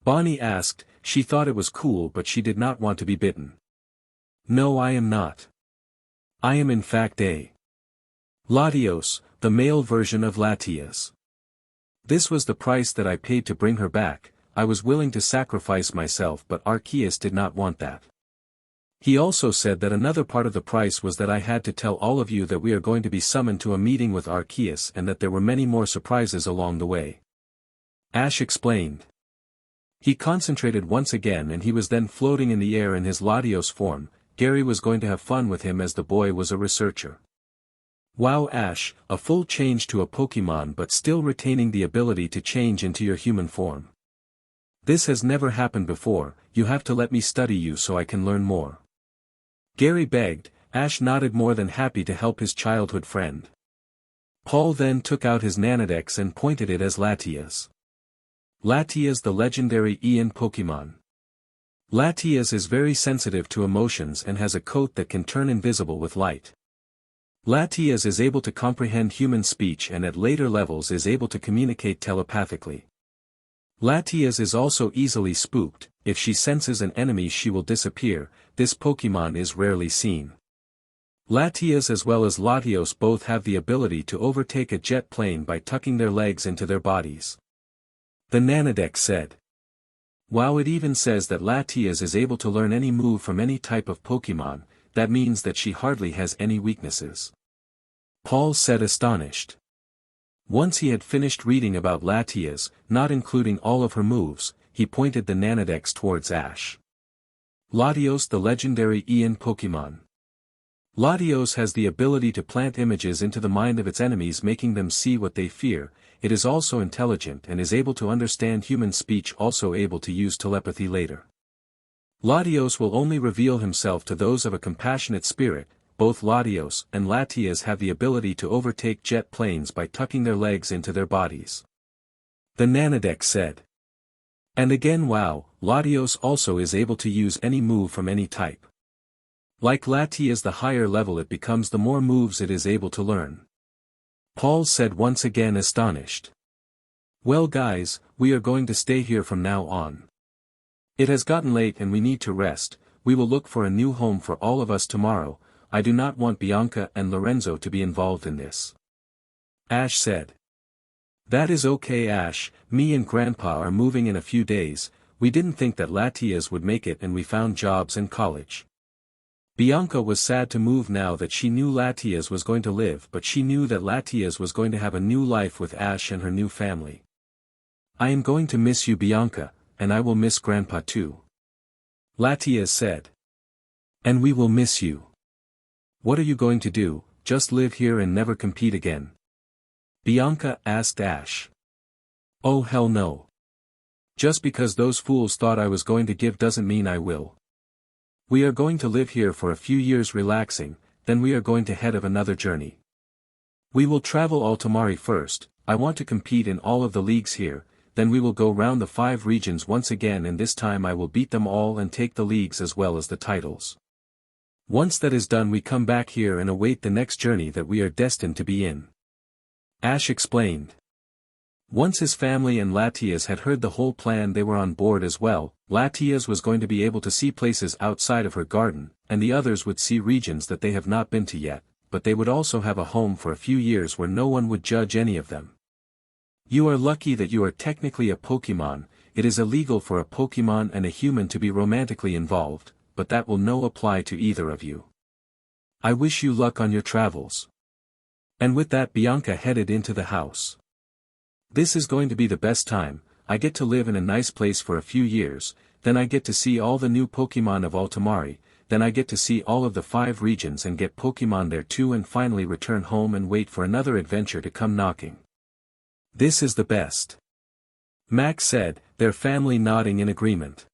Bonnie asked. She thought it was cool but she did not want to be bitten. No, I am not. I am in fact a Latios, the male version of Latias. This was the price that I paid to bring her back. I was willing to sacrifice myself, but Arceus did not want that. He also said that another part of the price was that I had to tell all of you that we are going to be summoned to a meeting with Arceus and that there were many more surprises along the way. Ash explained. He concentrated once again and he was then floating in the air in his Latios form. Gary was going to have fun with him as the boy was a researcher. Wow, Ash, a full change to a Pokemon but still retaining the ability to change into your human form. This has never happened before. You have to let me study you so I can learn more. Gary begged. Ash nodded, more than happy to help his childhood friend. Paul then took out his Nanodex and pointed it as Latias. Latias, the legendary Ian Pokemon. Latias is very sensitive to emotions and has a coat that can turn invisible with light. Latias is able to comprehend human speech and at later levels is able to communicate telepathically. Latias is also easily spooked. If she senses an enemy she will disappear. This Pokemon is rarely seen. Latias as well as Latios both have the ability to overtake a jet plane by tucking their legs into their bodies. The Nanodex said. Wow, it even says that Latias is able to learn any move from any type of Pokemon. That means that she hardly has any weaknesses. Paul said, astonished. Once he had finished reading about Latias, not including all of her moves, he pointed the Nanodex towards Ash. Latios, the legendary Ian Pokemon. Latios has the ability to plant images into the mind of its enemies, making them see what they fear. It is also intelligent and is able to understand human speech, also able to use telepathy later. Latios will only reveal himself to those of a compassionate spirit. Both Latios and Latias have the ability to overtake jet planes by tucking their legs into their bodies. The Nanodex said. And again, wow, Latios also is able to use any move from any type. Like Latias, the higher level it becomes, the more moves it is able to learn. Paul said, once again astonished. Well guys, we are going to stay here from now on. It has gotten late and we need to rest. We will look for a new home for all of us tomorrow. I do not want Bianca and Lorenzo to be involved in this. Ash said. That is okay, Ash. Me and Grandpa are moving in a few days. We didn't think that Latias would make it and we found jobs and college. Bianca was sad to move now that she knew Latias was going to live, but she knew that Latias was going to have a new life with Ash and her new family. I am going to miss you, Bianca, and I will miss Grandpa too. Latias said. And we will miss you. What are you going to do, just live here and never compete again? Bianca asked Ash. Oh hell no. Just because those fools thought I was going to give doesn't mean I will. We are going to live here for a few years relaxing, then we are going to head of another journey. We will travel Altomare first. I want to compete in all of the leagues here, then we will go round the 5 regions once again, and this time I will beat them all and take the leagues as well as the titles. Once that is done we come back here and await the next journey that we are destined to be in. Ash explained. Once his family and Latias had heard the whole plan, they were on board as well. Latias was going to be able to see places outside of her garden, and the others would see regions that they have not been to yet, but they would also have a home for a few years where no one would judge any of them. You are lucky that you are technically a Pokemon. It is illegal for a Pokemon and a human to be romantically involved, but that will no apply to either of you. I wish you luck on your travels. And with that Bianca headed into the house. This is going to be the best time. I get to live in a nice place for a few years, then I get to see all the new Pokemon of Altomare, then I get to see all of the 5 regions and get Pokemon there too, and finally return home and wait for another adventure to come knocking. This is the best. Max said, their family nodding in agreement.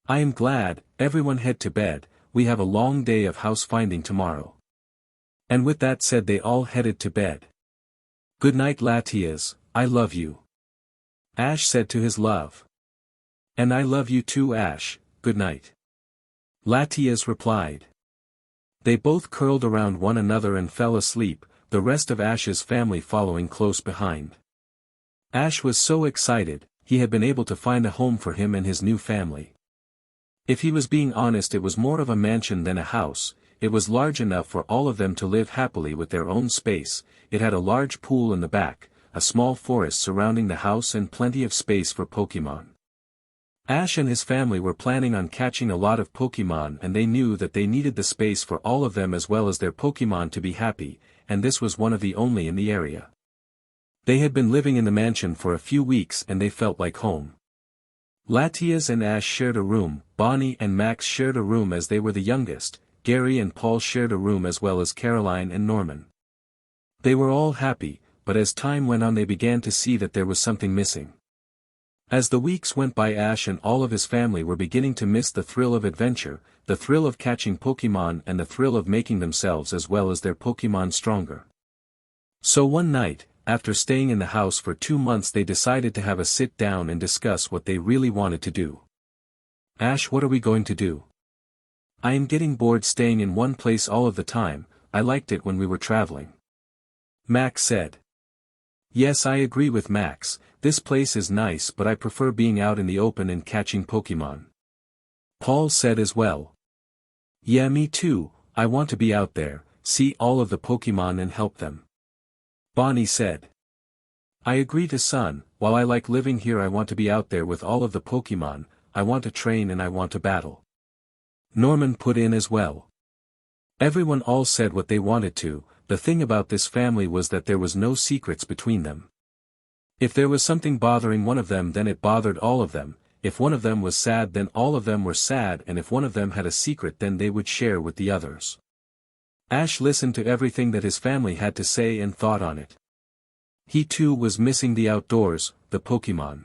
I am glad. Everyone head to bed, we have a long day of house finding tomorrow. And with that said they all headed to bed. Good night Latias, I love you. Ash said to his love. And I love you too Ash, good night. Latias replied. They both curled around one another and fell asleep, the rest of Ash's family following close behind. Ash was so excited, he had been able to find a home for him and his new family. If he was being honest, it was more of a mansion than a house. It was large enough for all of them to live happily with their own space. It had a large pool in the back, a small forest surrounding the house, and plenty of space for Pokemon. Ash and his family were planning on catching a lot of Pokemon, and they knew that they needed the space for all of them as well as their Pokemon to be happy, and this was one of the only in the area. They had been living in the mansion for a few weeks and they felt like home. Latias and Ash shared a room, Bonnie and Max shared a room as they were the youngest, Gary and Paul shared a room as well as Caroline and Norman. They were all happy, but as time went on they began to see that there was something missing. As the weeks went by, Ash and all of his family were beginning to miss the thrill of adventure, the thrill of catching Pokemon and the thrill of making themselves as well as their Pokemon stronger. So one night, after staying in the house for 2 months, they decided to have a sit down and discuss what they really wanted to do. Ash, what are we going to do? I am getting bored staying in one place all of the time. I liked it when we were traveling. Max said. Yes, I agree with Max, this place is nice, but I prefer being out in the open and catching Pokemon. Paul said as well. Yeah, me too, I want to be out there, see all of the Pokemon and help them. Bonnie said. I agree to Sun, while I like living here I want to be out there with all of the Pokemon, I want to train and I want to battle. Norman put in as well. Everyone all said what they wanted to. The thing about this family was that there was no secrets between them. If there was something bothering one of them, then it bothered all of them. If one of them was sad, then all of them were sad, and if one of them had a secret, then they would share with the others. Ash listened to everything that his family had to say and thought on it. He too was missing the outdoors, the Pokemon.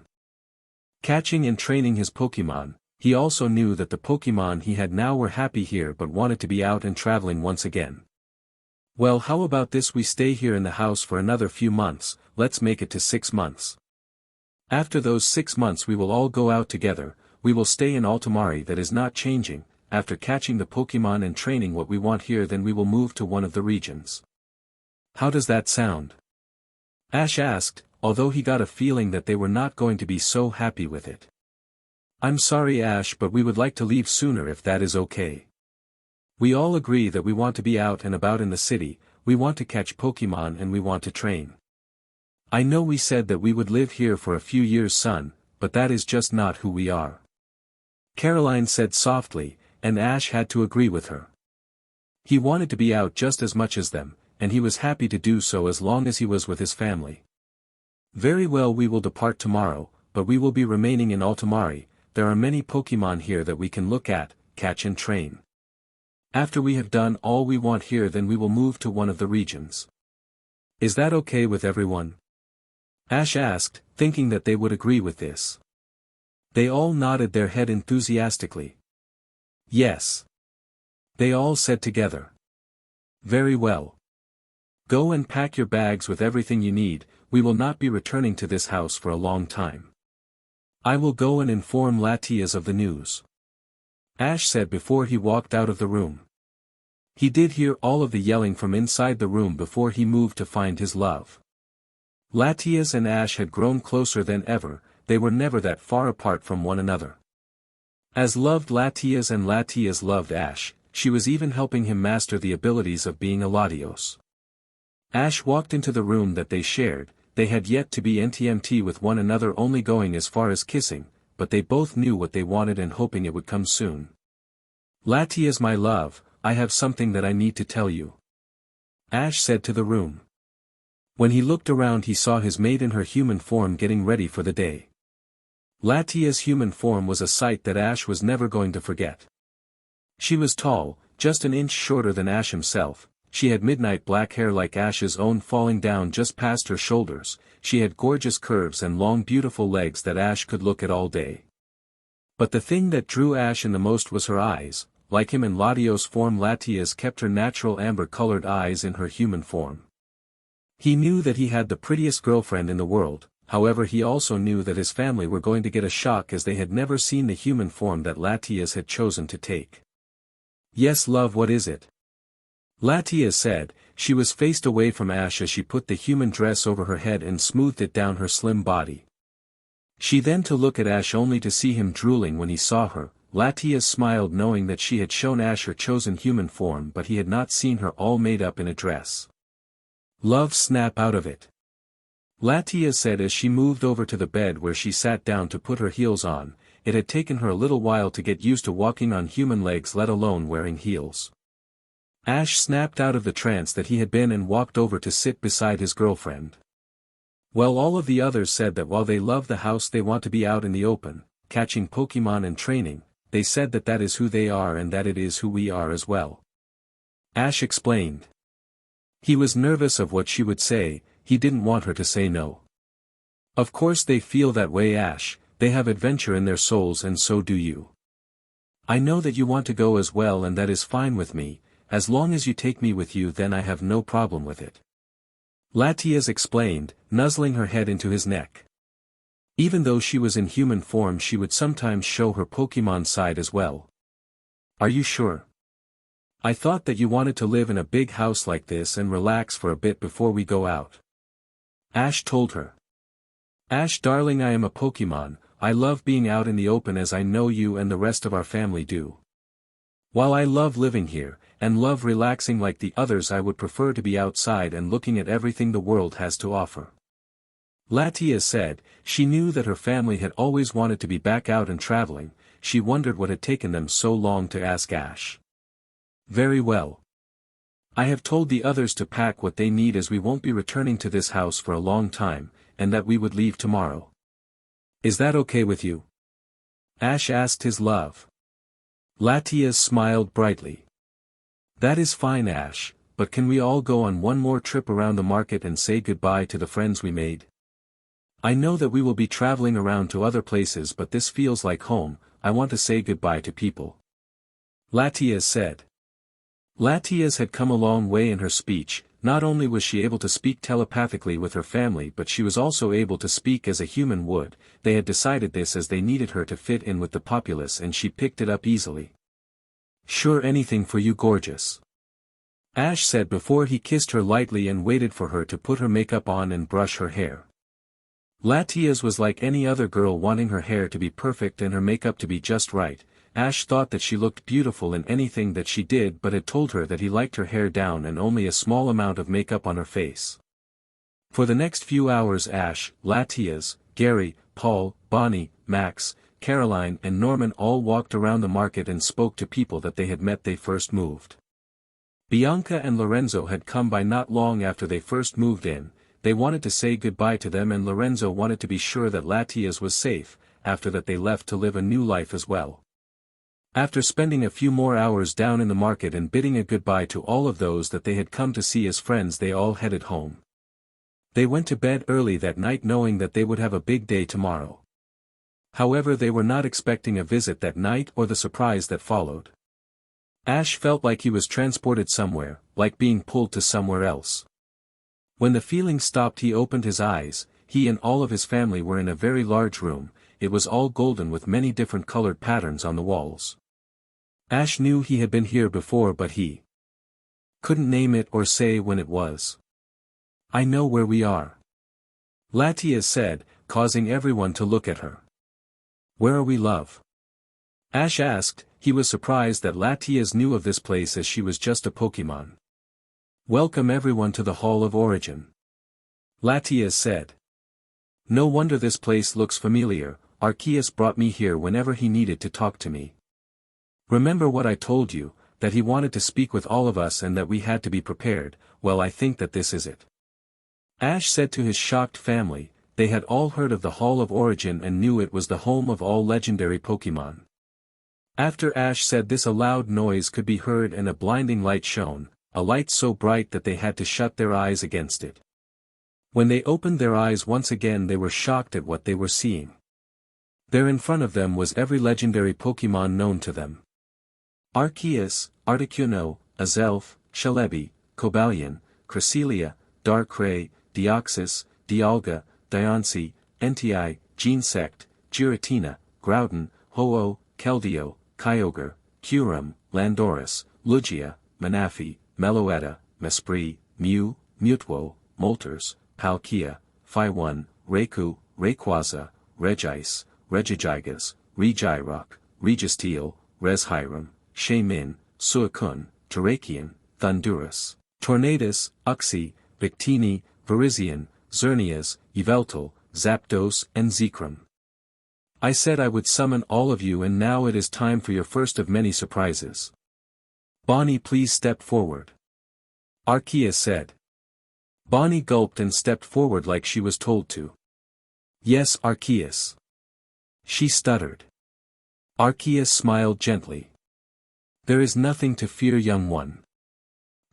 Catching and training his Pokemon, he also knew that the Pokemon he had now were happy here but wanted to be out and traveling once again. Well, how about this, we stay here in the house for another few months, let's make it to 6 months. After those 6 months we will all go out together, we will stay in Altomare, that is not changing. After catching the Pokemon and training what we want here, then we will move to one of the regions. How does that sound? Ash asked, although he got a feeling that they were not going to be so happy with it. I'm sorry Ash, but we would like to leave sooner if that is okay. We all agree that we want to be out and about in the city, we want to catch Pokemon and we want to train. I know we said that we would live here for a few years, son, but that is just not who we are. Caroline said softly, and Ash had to agree with her. He wanted to be out just as much as them, and he was happy to do so as long as he was with his family. Very well, we will depart tomorrow, but we will be remaining in Altomare. There are many Pokemon here that we can look at, catch and train. After we have done all we want here, then we will move to one of the regions. Is that okay with everyone? Ash asked, thinking that they would agree with this. They all nodded their head enthusiastically. Yes. They all said together. Very well. Go and pack your bags with everything you need. We will not be returning to this house for a long time. I will go and inform Latias of the news. Ash said before he walked out of the room. He did hear all of the yelling from inside the room before he moved to find his love. Latias and Ash had grown closer than ever. They were never that far apart from one another. As loved Latias and Latias loved Ash, she was even helping him master the abilities of being a Latios. Ash walked into the room that they shared. They had yet to be NTMT with one another, only going as far as kissing, but they both knew what they wanted and hoping it would come soon. Latias, my love, I have something that I need to tell you. Ash said to the room. When he looked around, he saw his mate in her human form getting ready for the day. Latia's human form was a sight that Ash was never going to forget. She was tall, just an inch shorter than Ash himself. She had midnight black hair like Ash's own falling down just past her shoulders. She had gorgeous curves and long beautiful legs that Ash could look at all day. But the thing that drew Ash in the most was her eyes. Like him in Latios form, Latias kept her natural amber-colored eyes in her human form. He knew that he had the prettiest girlfriend in the world, however he also knew that his family were going to get a shock as they had never seen the human form that Latias had chosen to take. Yes, love, what is it? Latias said. She was faced away from Ash as she put the human dress over her head and smoothed it down her slim body. She then to look at Ash only to see him drooling when he saw her. Latias smiled knowing that she had shown Ash her chosen human form, but he had not seen her all made up in a dress. Love, snap out of it. Latias said as she moved over to the bed where she sat down to put her heels on. It had taken her a little while to get used to walking on human legs, let alone wearing heels. Ash snapped out of the trance that he had been and walked over to sit beside his girlfriend. Well, all of the others said that while they love the house, they want to be out in the open, catching Pokemon and training. They said that that is who they are and that it is who we are as well. Ash explained. He was nervous of what she would say. He didn't want her to say no. Of course they feel that way, Ash. They have adventure in their souls and so do you. I know that you want to go as well and that is fine with me. As long as you take me with you, then I have no problem with it. Latias explained, nuzzling her head into his neck. Even though she was in human form, she would sometimes show her Pokemon side as well. Are you sure? I thought that you wanted to live in a big house like this and relax for a bit before we go out. Ash told her. Ash darling, I am a Pokemon. I love being out in the open as I know you and the rest of our family do. While I love living here, and love relaxing like the others, I would prefer to be outside and looking at everything the world has to offer. Latias said. She knew that her family had always wanted to be back out and traveling. She wondered what had taken them so long to ask Ash. Very well. I have told the others to pack what they need as we won't be returning to this house for a long time, and that we would leave tomorrow. Is that okay with you? Ash asked his love. Latias smiled brightly. That is fine, Ash, but can we all go on one more trip around the market and say goodbye to the friends we made? I know that we will be traveling around to other places, but this feels like home. I want to say goodbye to people. Latias said. Latias had come a long way in her speech. Not only was she able to speak telepathically with her family, but she was also able to speak as a human would. They had decided this as they needed her to fit in with the populace, and she picked it up easily. Sure, anything for you, gorgeous. Ash said before he kissed her lightly and waited for her to put her makeup on and brush her hair. Latias was like any other girl, wanting her hair to be perfect and her makeup to be just right. Ash thought that she looked beautiful in anything that she did, but had told her that he liked her hair down and only a small amount of makeup on her face. For the next few hours Ash, Latias, Gary, Paul, Bonnie, Max, Caroline and Norman all walked around the market and spoke to people that they had met they first moved. Bianca and Lorenzo had come by not long after they first moved in. They wanted to say goodbye to them, and Lorenzo wanted to be sure that Latias was safe. After that they left to live a new life as well. After spending a few more hours down in the market and bidding a goodbye to all of those that they had come to see as friends, they all headed home. They went to bed early that night knowing that they would have a big day tomorrow. However, they were not expecting a visit that night or the surprise that followed. Ash felt like he was transported somewhere, like being pulled to somewhere else. When the feeling stopped, he opened his eyes. He and all of his family were in a very large room. It was all golden with many different colored patterns on the walls. Ash knew he had been here before, but he couldn't name it or say when it was. "I know where we are," Latias said, causing everyone to look at her. "Where are we, love?" Ash asked. He was surprised that Latias knew of this place, as she was just a Pokemon. "Welcome everyone to the Hall of Origin," Latias said. "No wonder this place looks familiar. Arceus brought me here whenever he needed to talk to me. Remember what I told you, that he wanted to speak with all of us and that we had to be prepared? Well, I think that this is it." Ash said to his shocked family. They had all heard of the Hall of Origin and knew it was the home of all legendary Pokemon. After Ash said this, a loud noise could be heard and a blinding light shone, a light so bright that they had to shut their eyes against it. When they opened their eyes once again, they were shocked at what they were seeing. There in front of them was every legendary Pokemon known to them. Arceus, Articuno, Azelf, Celebi, Cobalion, Cresselia, Darkrai, Deoxys, Dialga, Diancie, Entei, Genesect, Giratina, Groudon, Ho-Oh, Keldeo, Kyogre, Kyurem, Landorus, Lugia, Manaphy, Meloetta, Mesprit, Mew, Mutwo, Moltres, Palkia, Phyone, Raikou, Rayquaza, Regice, Regigigas, Regirock, Registeel, Reshiram, Shaymin, Suicune, Terrakion, Thundurus, Tornadus, Uxie, Victini, Virizion, Xerneas, Yveltal, Zapdos and Zekrom. I said I would summon all of you, and now it is time for your first of many surprises. Bonnie, please step forward, Arceus said. Bonnie gulped and stepped forward like she was told to. "Yes, Arceus," she stuttered. Arceus smiled gently. "There is nothing to fear, young one.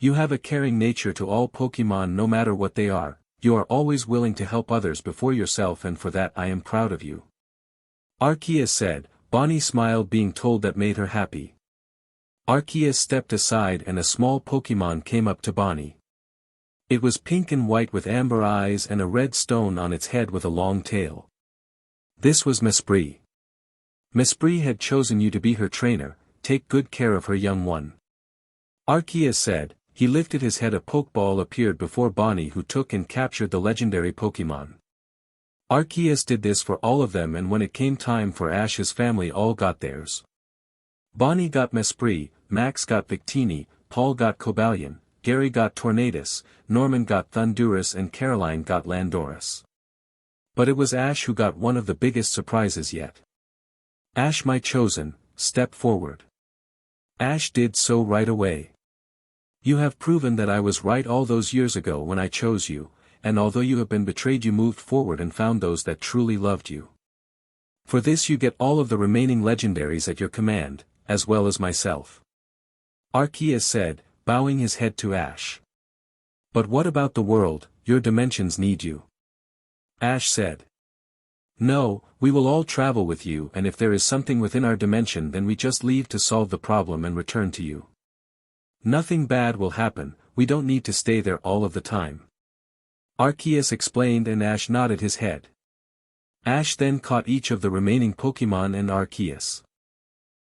You have a caring nature to all Pokemon, no matter what they are. You are always willing to help others before yourself, and for that I am proud of you," Arceus said. Bonnie smiled, being told that made her happy. Arceus stepped aside and a small Pokemon came up to Bonnie. It was pink and white with amber eyes and a red stone on its head with a long tail. This was Mesprit. Mesprit had chosen you to be her trainer. Take good care of her, young one, Arceus said. He lifted his head. A Pokeball appeared before Bonnie, who took and captured the legendary Pokemon. Arceus did this for all of them, and when it came time for Ash's family, all got theirs. Bonnie got Mesprit, Max got Victini, Paul got Cobalion, Gary got Tornadus, Norman got Thundurus and Caroline got Landorus. But it was Ash who got one of the biggest surprises yet. "Ash, my chosen, step forward." Ash did so right away. "You have proven that I was right all those years ago when I chose you, and although you have been betrayed, you moved forward and found those that truly loved you. For this you get all of the remaining legendaries at your command, as well as myself," Arceus said, bowing his head to Ash. "But what about the world? Your dimensions need you," Ash said. "No, we will all travel with you, and if there is something within our dimension, then we just leave to solve the problem and return to you. Nothing bad will happen. We don't need to stay there all of the time," Arceus explained, and Ash nodded his head. Ash then caught each of the remaining Pokemon and Arceus.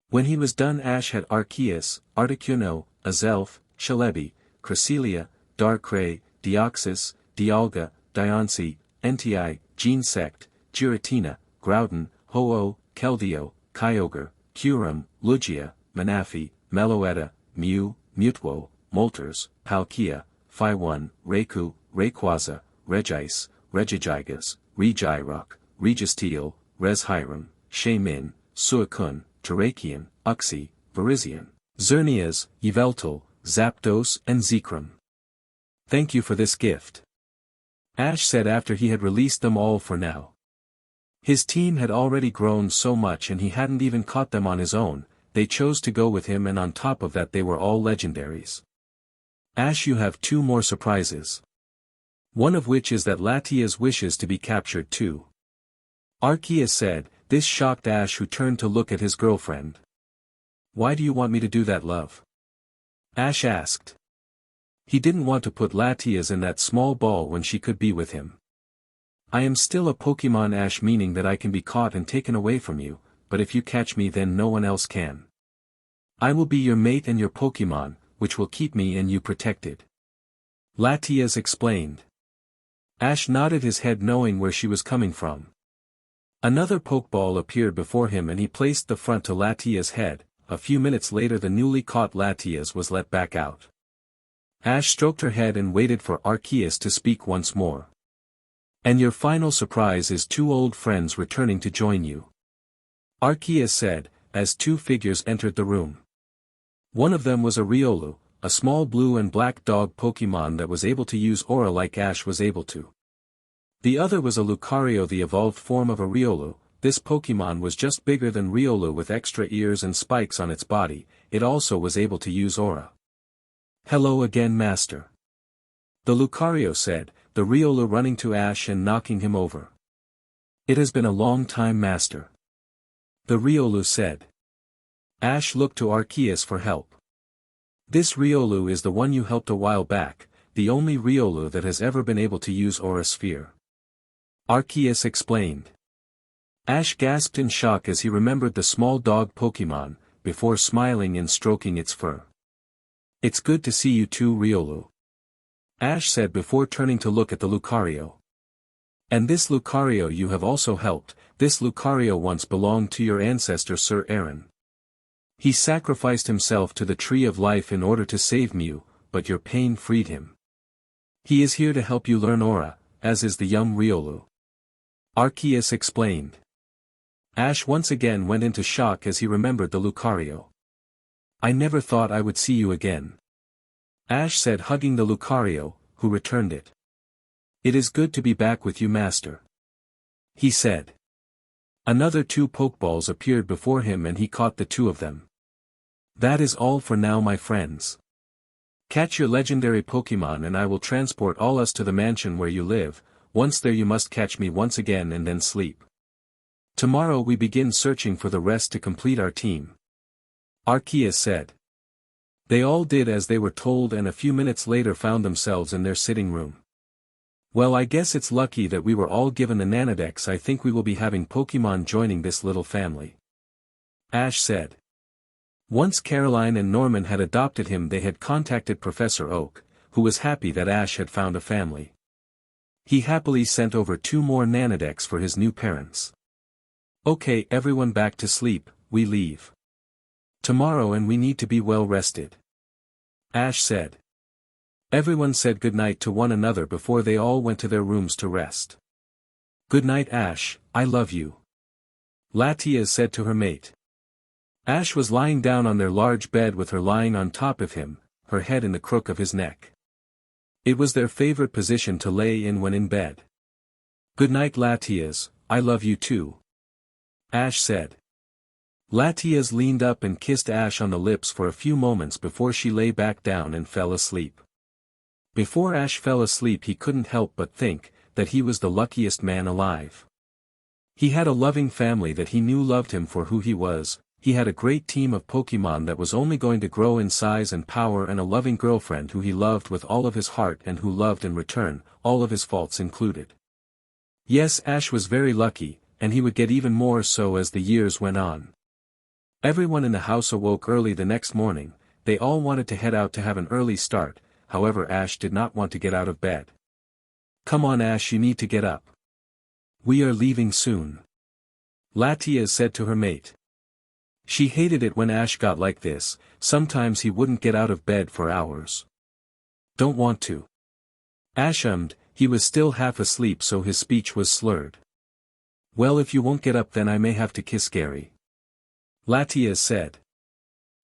When he was done, Ash had Arceus, Articuno, Azelf, Celebi, Cresselia, Darkrai, Deoxys, Dialga, Diancie, Entei, Genesect, Giratina, Groudon, Ho-Oh, Keldeo, Kyogre, Kyurem, Lugia, Manaphy, Meloetta, Mew, Mutwo, Moltres, Palkia, Phyone, Raikou, Rayquaza, Regice, Regigigas, Regirock, Registeel, Reshiram, Shaymin, Suicune, Terrakion, Uxie, Virizion, Xerneas, Yveltal, Zapdos and Zekrom. Thank you for this gift. Ash said after he had released them all for now. His team had already grown so much and he hadn't even caught them on his own, they chose to go with him and on top of that they were all legendaries. Ash, you have 2 more surprises. One of which is that Latias wishes to be captured too. Arceus said, this shocked Ash, who turned to look at his girlfriend. Why do you want me to do that, love? Ash asked. He didn't want to put Latias in that small ball when she could be with him. I am still a Pokemon, Ash, meaning that I can be caught and taken away from you, but if you catch me then no one else can. I will be your mate and your Pokemon, which will keep me and you protected. Latias explained. Ash nodded his head knowing where she was coming from. Another Pokeball appeared before him and he placed the front to Latias' head. A few minutes later the newly caught Latias was let back out. Ash stroked her head and waited for Arceus to speak once more. And your final surprise is 2 old friends returning to join you. Arceus said, as 2 figures entered the room. One of them was a Riolu, a small blue and black dog Pokemon that was able to use Aura like Ash was able to. The other was a Lucario, the evolved form of a Riolu. This Pokemon was just bigger than Riolu with extra ears and spikes on its body. It also was able to use Aura. Hello again, Master. The Lucario said, the Riolu running to Ash and knocking him over. It has been a long time, Master. The Riolu said. Ash looked to Arceus for help. This Riolu is the one you helped a while back, the only Riolu that has ever been able to use Aura Sphere. Arceus explained. Ash gasped in shock as he remembered the small dog Pokemon, before smiling and stroking its fur. It's good to see you too, Riolu. Ash said before turning to look at the Lucario. And this Lucario you have also helped. This Lucario once belonged to your ancestor Sir Aaron. He sacrificed himself to the Tree of Life in order to save Mew, but your pain freed him. He is here to help you learn Aura, as is the young Riolu. Arceus explained. Ash once again went into shock as he remembered the Lucario. I never thought I would see you again. Ash said, hugging the Lucario, who returned it. It is good to be back with you, Master. He said. Another 2 Pokeballs appeared before him and he caught the 2 of them. That is all for now, my friends. Catch your legendary Pokemon and I will transport all us to the mansion where you live. Once there you must catch me once again and then sleep. Tomorrow we begin searching for the rest to complete our team. Arceus said. They all did as they were told and a few minutes later found themselves in their sitting room. Well, I guess it's lucky that we were all given a Nanodex. I think we will be having Pokemon joining this little family. Ash said. Once Caroline and Norman had adopted him, they had contacted Professor Oak, who was happy that Ash had found a family. He happily sent over 2 more Nanodex for his new parents. Okay, everyone back to sleep, we leave. Tomorrow and we need to be well rested. Ash said. Everyone said goodnight to one another before they all went to their rooms to rest. Good night, Ash, I love you. Latias said to her mate. Ash was lying down on their large bed with her lying on top of him, her head in the crook of his neck. It was their favorite position to lay in when in bed. Good night, Latias, I love you too. Ash said. Latias leaned up and kissed Ash on the lips for a few moments before she lay back down and fell asleep. Before Ash fell asleep he couldn't help but think that he was the luckiest man alive. He had a loving family that he knew loved him for who he was, he had a great team of Pokemon that was only going to grow in size and power and a loving girlfriend who he loved with all of his heart and who loved in return, all of his faults included. Yes, Ash was very lucky, and he would get even more so as the years went on. Everyone in the house awoke early the next morning. They all wanted to head out to have an early start, however Ash did not want to get out of bed. Come on, Ash, you need to get up. We are leaving soon. Latias said to her mate. She hated it when Ash got like this, sometimes he wouldn't get out of bed for hours. Don't want to. Ash ummed, he was still half asleep so his speech was slurred. Well, if you won't get up then I may have to kiss Gary. Latias said.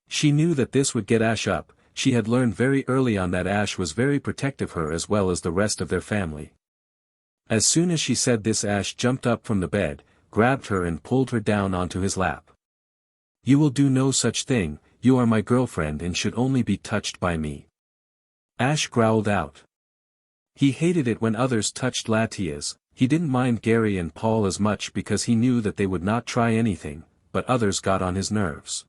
She knew that this would get Ash up. she had learned very early on that Ash was very protective of her as well as the rest of their family. As soon as she said this, Ash jumped up from the bed, grabbed her and pulled her down onto his lap. "You will do no such thing, you are my girlfriend and should only be touched by me." Ash growled out. He hated it when others touched Latias. He didn't mind Gary and Paul as much because he knew that they would not try anything, but others got on his nerves.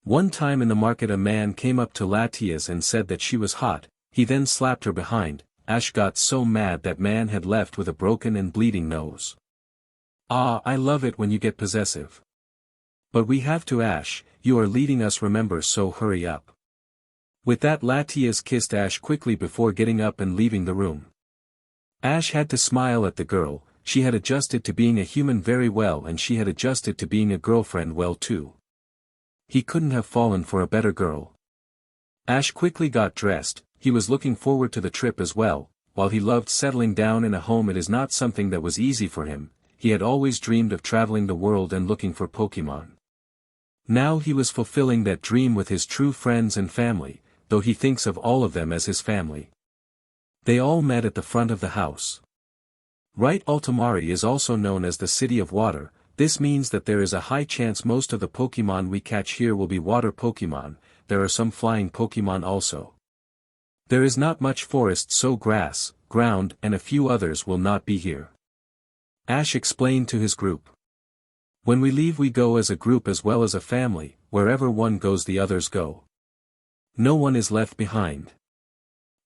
One time in the market a man came up to Latias and said that she was hot, he then slapped her behind. Ash got so mad that man had left with a broken and bleeding nose. "Ah, I love it when you get possessive. But we have to, Ash, you are leading us, remember, so hurry up." With that Latias kissed Ash quickly before getting up and leaving the room. Ash had to smile at the girl. She had adjusted to being a human very well and she had adjusted to being a girlfriend well too. He couldn't have fallen for a better girl. Ash quickly got dressed. He was looking forward to the trip as well. While he loved settling down in a home, it is not something that was easy for him. He had always dreamed of traveling the world and looking for Pokemon. Now he was fulfilling that dream with his true friends and family, though he thinks of all of them as his family. They all met at the front of the house. Right, Altomare is also known as the City of Water. This means that there is a high chance most of the Pokemon we catch here will be water Pokemon. There are some flying Pokemon also. There is not much forest, so grass, ground and a few others will not be here. Ash explained to his group. When we leave we go as a group as well as a family, wherever one goes the others go. No one is left behind.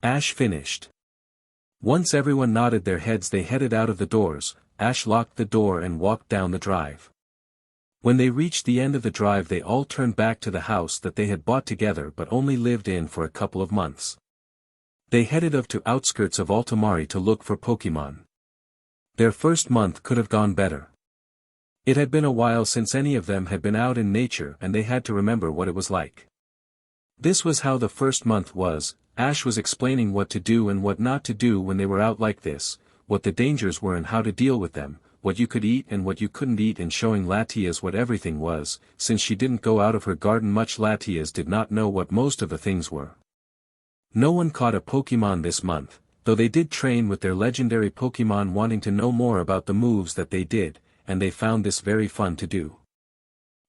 Ash finished. Once everyone nodded their heads they headed out of the doors. Ash locked the door and walked down the drive. When they reached the end of the drive they all turned back to the house that they had bought together but only lived in for a couple of months. They headed up to outskirts of Altomare to look for Pokemon. Their first month could have gone better. It had been a while since any of them had been out in nature and they had to remember what it was like. This was how the first month was. Ash was explaining what to do and what not to do when they were out like this, what the dangers were and how to deal with them, what you could eat and what you couldn't eat, and showing Latias what everything was. Since she didn't go out of her garden much, Latias did not know what most of the things were. No one caught a Pokemon this month, though they did train with their legendary Pokemon, wanting to know more about the moves that they did, and they found this very fun to do.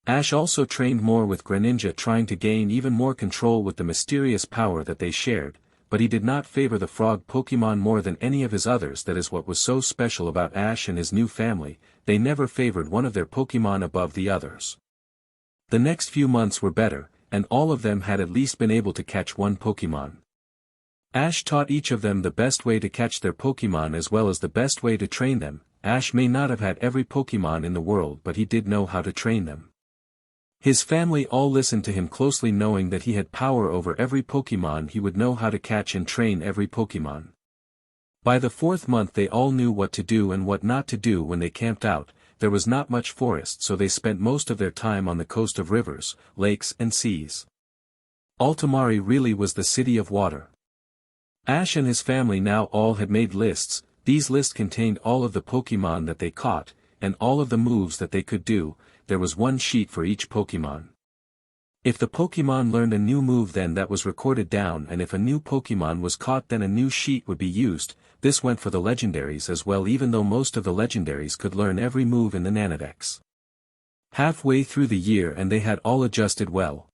Ash also trained more with Greninja, trying to gain even more control with the mysterious power that they shared, but he did not favor the frog Pokemon more than any of his others. That is what was so special about Ash and his new family, they never favored one of their Pokemon above the others. The next few months were better, and all of them had at least been able to catch one Pokemon. Ash taught each of them the best way to catch their Pokemon as well as the best way to train them. Ash may not have had every Pokemon in the world, but he did know how to train them. His family all listened to him closely, knowing that he had power over every Pokemon. He would know how to catch and train every Pokemon. By the fourth month they all knew what to do and what not to do when they camped out. There was not much forest, so they spent most of their time on the coast of rivers, lakes and seas. Altomare really was the City of Water. Ash and his family now all had made lists. These lists contained all of the Pokemon that they caught, and all of the moves that they could do. There was one sheet for each Pokemon. If the Pokemon learned a new move, then that was recorded down, and if a new Pokemon was caught, then a new sheet would be used. This went for the legendaries as well, even though most of the legendaries could learn every move in the Nanodex. Halfway through the year and they had all adjusted well.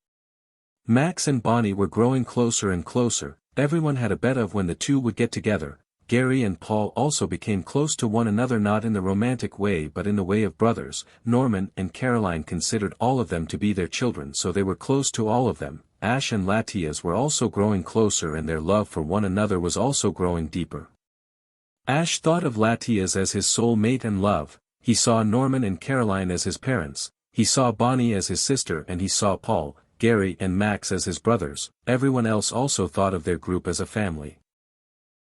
Max and Bonnie were growing closer and closer. Everyone had a bet of when the two would get together. Gary and Paul also became close to one another, not in the romantic way but in the way of brothers. Norman and Caroline considered all of them to be their children, so they were close to all of them. Ash and Latias were also growing closer and their love for one another was also growing deeper. Ash thought of Latias as his soul mate and love. He saw Norman and Caroline as his parents, he saw Bonnie as his sister, and he saw Paul, Gary and Max as his brothers. Everyone else also thought of their group as a family.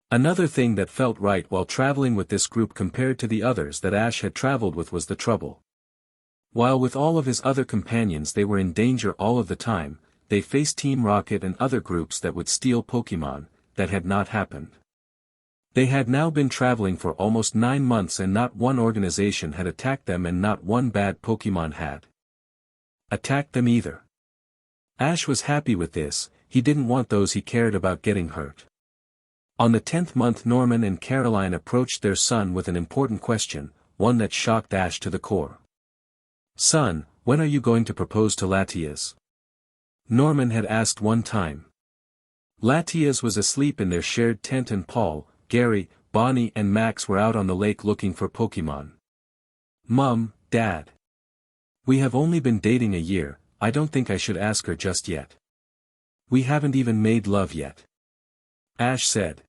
Another thing that felt right while traveling with this group compared to the others that Ash had traveled with was the trouble. While with all of his other companions they were in danger all of the time, they faced Team Rocket and other groups that would steal Pokemon. That had not happened. They had now been traveling for almost 9 months and not one organization had attacked them, and not one bad Pokemon had attacked them either. Ash was happy with this. he didn't want those he cared about getting hurt. On the 10th month Norman and Caroline approached their son with an important question, one that shocked Ash to the core. "Son, when are you going to propose to Latias?" Norman had asked one time. Latias was asleep in their shared tent and Paul, Gary, Bonnie and Max were out on the lake looking for Pokemon. "Mom, Dad. We have only been dating a year, I don't think I should ask her just yet. We haven't even made love yet," Ash said.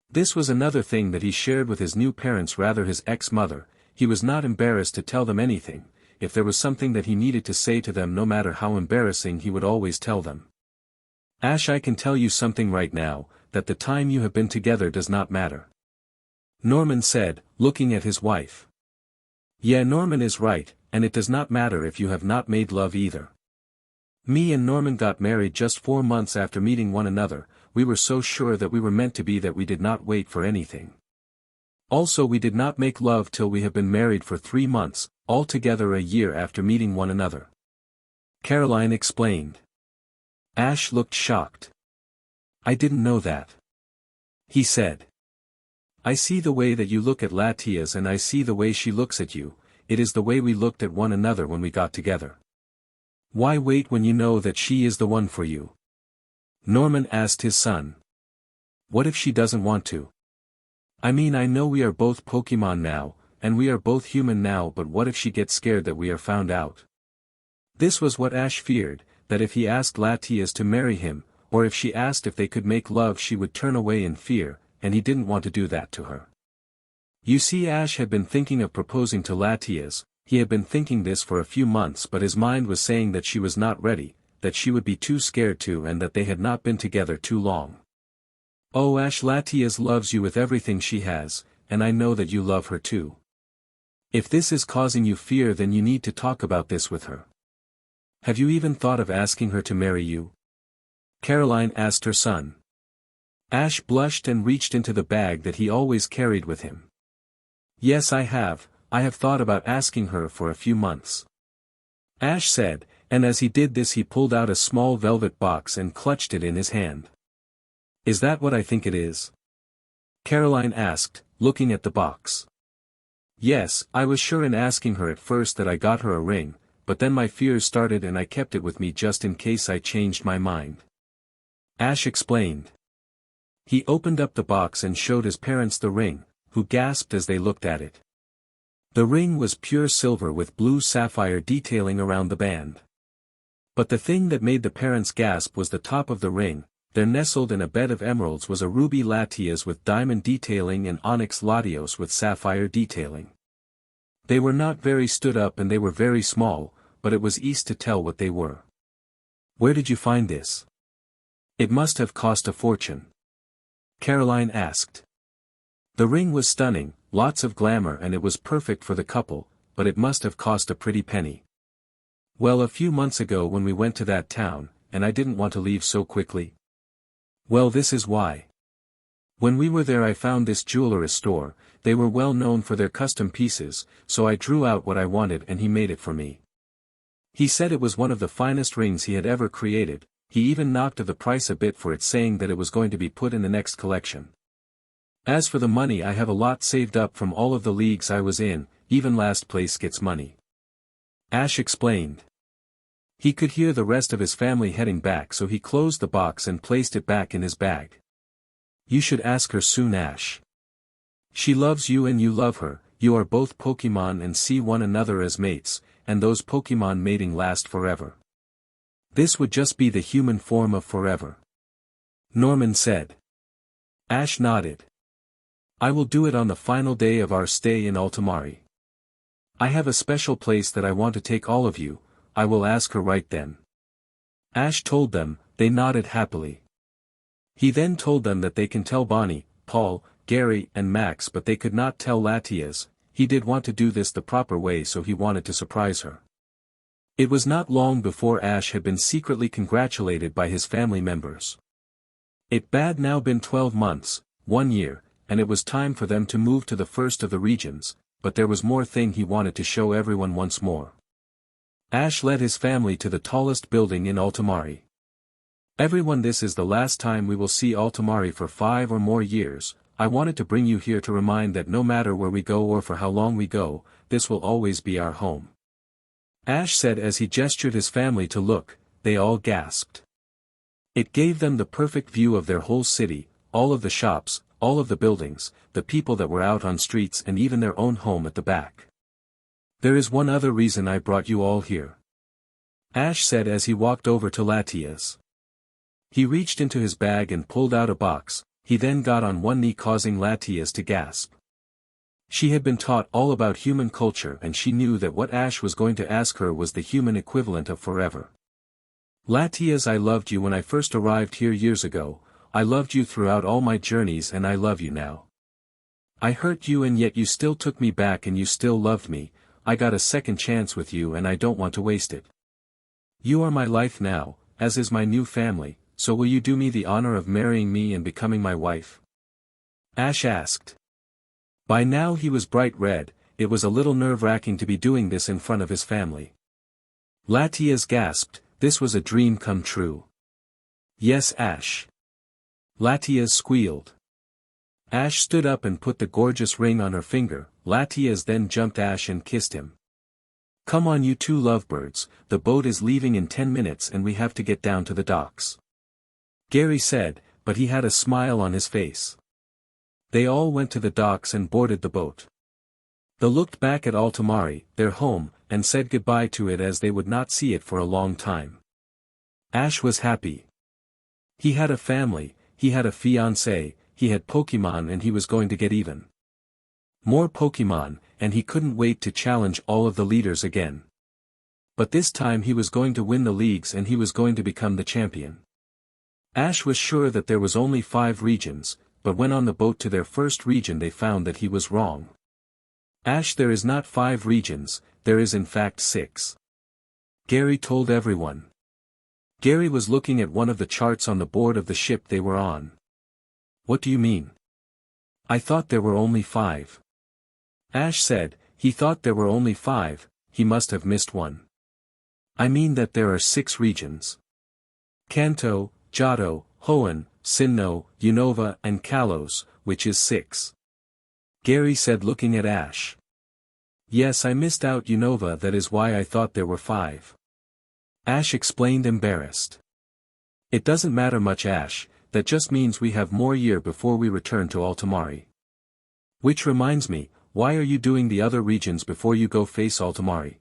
This was another thing that he shared with his new parents, rather his ex-mother. He was not embarrassed to tell them anything. If there was something that he needed to say to them, no matter how embarrassing, he would always tell them. "Ash, I can tell you something right now, that the time you have been together does not matter," Norman said, looking at his wife. "Yeah, Norman is right, and it does not matter if you have not made love either. Me and Norman got married just 4 months after meeting one another. We were so sure that we were meant to be that we did not wait for anything. Also, we did not make love till we have been married for 3 months, altogether a year after meeting one another," Caroline explained. Ash looked shocked. "I didn't know that," he said. "I see the way that you look at Latias and I see the way she looks at you. It is the way we looked at one another when we got together. Why wait when you know that she is the one for you?" Norman asked his son. "What if she doesn't want to? I mean, I know we are both Pokemon now, and we are both human now, but what if she gets scared that we are found out?" This was what Ash feared, that if he asked Latias to marry him, or if she asked if they could make love, she would turn away in fear, and he didn't want to do that to her. You see, Ash had been thinking of proposing to Latias. He had been thinking this for a few months, but his mind was saying that she was not ready, that she would be too scared to, and that they had not been together too long. "Oh Ash, Latias loves you with everything she has, and I know that you love her too. If this is causing you fear, then you need to talk about this with her. Have you even thought of asking her to marry you?" Caroline asked her son. Ash blushed and reached into the bag that he always carried with him. "Yes, I have thought about asking her for a few months," Ash said, and as he did this he pulled out a small velvet box and clutched it in his hand. "Is that what I think it is?" Caroline asked, looking at the box. "Yes, I was sure in asking her at first that I got her a ring, but then my fears started and I kept it with me just in case I changed my mind," Ash explained. He opened up the box and showed his parents the ring, who gasped as they looked at it. The ring was pure silver with blue sapphire detailing around the band. But the thing that made the parents gasp was the top of the ring. There nestled in a bed of emeralds was a ruby Latias with diamond detailing and onyx Latios with sapphire detailing. They were not very stood up and they were very small, but it was easy to tell what they were. "Where did you find this? It must have cost a fortune," Caroline asked. The ring was stunning, lots of glamour, and it was perfect for the couple, but it must have cost a pretty penny. "Well, a few months ago when we went to that town, and I didn't want to leave so quickly. Well, this is why. When we were there I found this jewelry store. They were well known for their custom pieces, so I drew out what I wanted and he made it for me. He said it was one of the finest rings he had ever created. He even knocked the price a bit for it, saying that it was going to be put in the next collection. As for the money, I have a lot saved up from all of the leagues I was in, even last place gets money," Ash explained. He could hear the rest of his family heading back, so he closed the box and placed it back in his bag. "You should ask her soon, Ash. She loves you and you love her, you are both Pokemon and see one another as mates, and those Pokemon mating last forever. This would just be the human form of forever," Norman said. Ash nodded. "I will do it on the final day of our stay in Altomare. I have a special place that I want to take all of you. I will ask her right then." Ash told them. They nodded happily. He then told them that they can tell Bonnie, Paul, Gary and Max, but they could not tell Latias. He did want to do this the proper way, so he wanted to surprise her. It was not long before Ash had been secretly congratulated by his family members. It had now been 12 months, 1 year, and it was time for them to move to the first of the regions, but there was more thing he wanted to show everyone once more. Ash led his family to the tallest building in Altomare. Everyone, this is the last time we will see Altomare for 5 or more years. I wanted to bring you here to remind that no matter where we go or for how long we go, this will always be our home. Ash said as he gestured his family to look. They all gasped. It gave them the perfect view of their whole city, all of the shops, all of the buildings, the people that were out on streets and even their own home at the back. There is one other reason I brought you all here. Ash said as he walked over to Latias. He reached into his bag and pulled out a box. He then got on one knee, causing Latias to gasp. She had been taught all about human culture and she knew that what Ash was going to ask her was the human equivalent of forever. Latias, I loved you when I first arrived here years ago, I loved you throughout all my journeys and I love you now. I hurt you and yet you still took me back and you still loved me. I got a second chance with you and I don't want to waste it. You are my life now, as is my new family, so will you do me the honor of marrying me and becoming my wife? Ash asked. By now he was bright red. It was a little nerve-wracking to be doing this in front of his family. Latias gasped, this was a dream come true. Yes, Ash. Latias squealed. Ash stood up and put the gorgeous ring on her finger. Latias then jumped Ash and kissed him. Come on you two lovebirds, the boat is leaving in 10 minutes and we have to get down to the docks. Gary said, but he had a smile on his face. They all went to the docks and boarded the boat. They looked back at Altomare, their home, and said goodbye to it as they would not see it for a long time. Ash was happy. He had a family, he had a fiancé, he had Pokemon and he was going to get even more Pokemon, and he couldn't wait to challenge all of the leaders again. But this time he was going to win the leagues and he was going to become the champion. Ash was sure that there was only 5 regions, but when on the boat to their first region they found that he was wrong. Ash, there is not 5 regions, there is in fact 6. Gary told everyone. Gary was looking at one of the charts on the board of the ship they were on. What do you mean? I thought there were only 5. Ash said, he thought there were only 5, he must have missed one. I mean that there are 6 regions. Kanto, Johto, Hoenn, Sinnoh, Unova and Kalos, which is 6. Gary said looking at Ash. Yes, I missed out Unova, that is why I thought there were 5. Ash explained, embarrassed. It doesn't matter much, Ash, that just means we have more year before we return to Altomare. Which reminds me, why are you doing the other regions before you go face Altomare?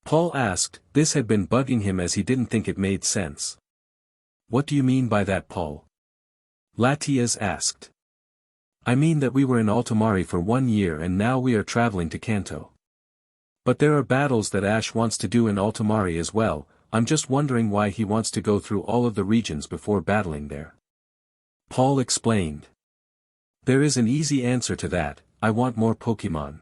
Paul asked. This had been bugging him as he didn't think it made sense. What do you mean by that, Paul? Latias asked. I mean that we were in Altomare for 1 year and now we are traveling to Kanto. But there are battles that Ash wants to do in Altomare as well. I'm just wondering why he wants to go through all of the regions before battling there. Paul explained. There is an easy answer to that, I want more Pokemon.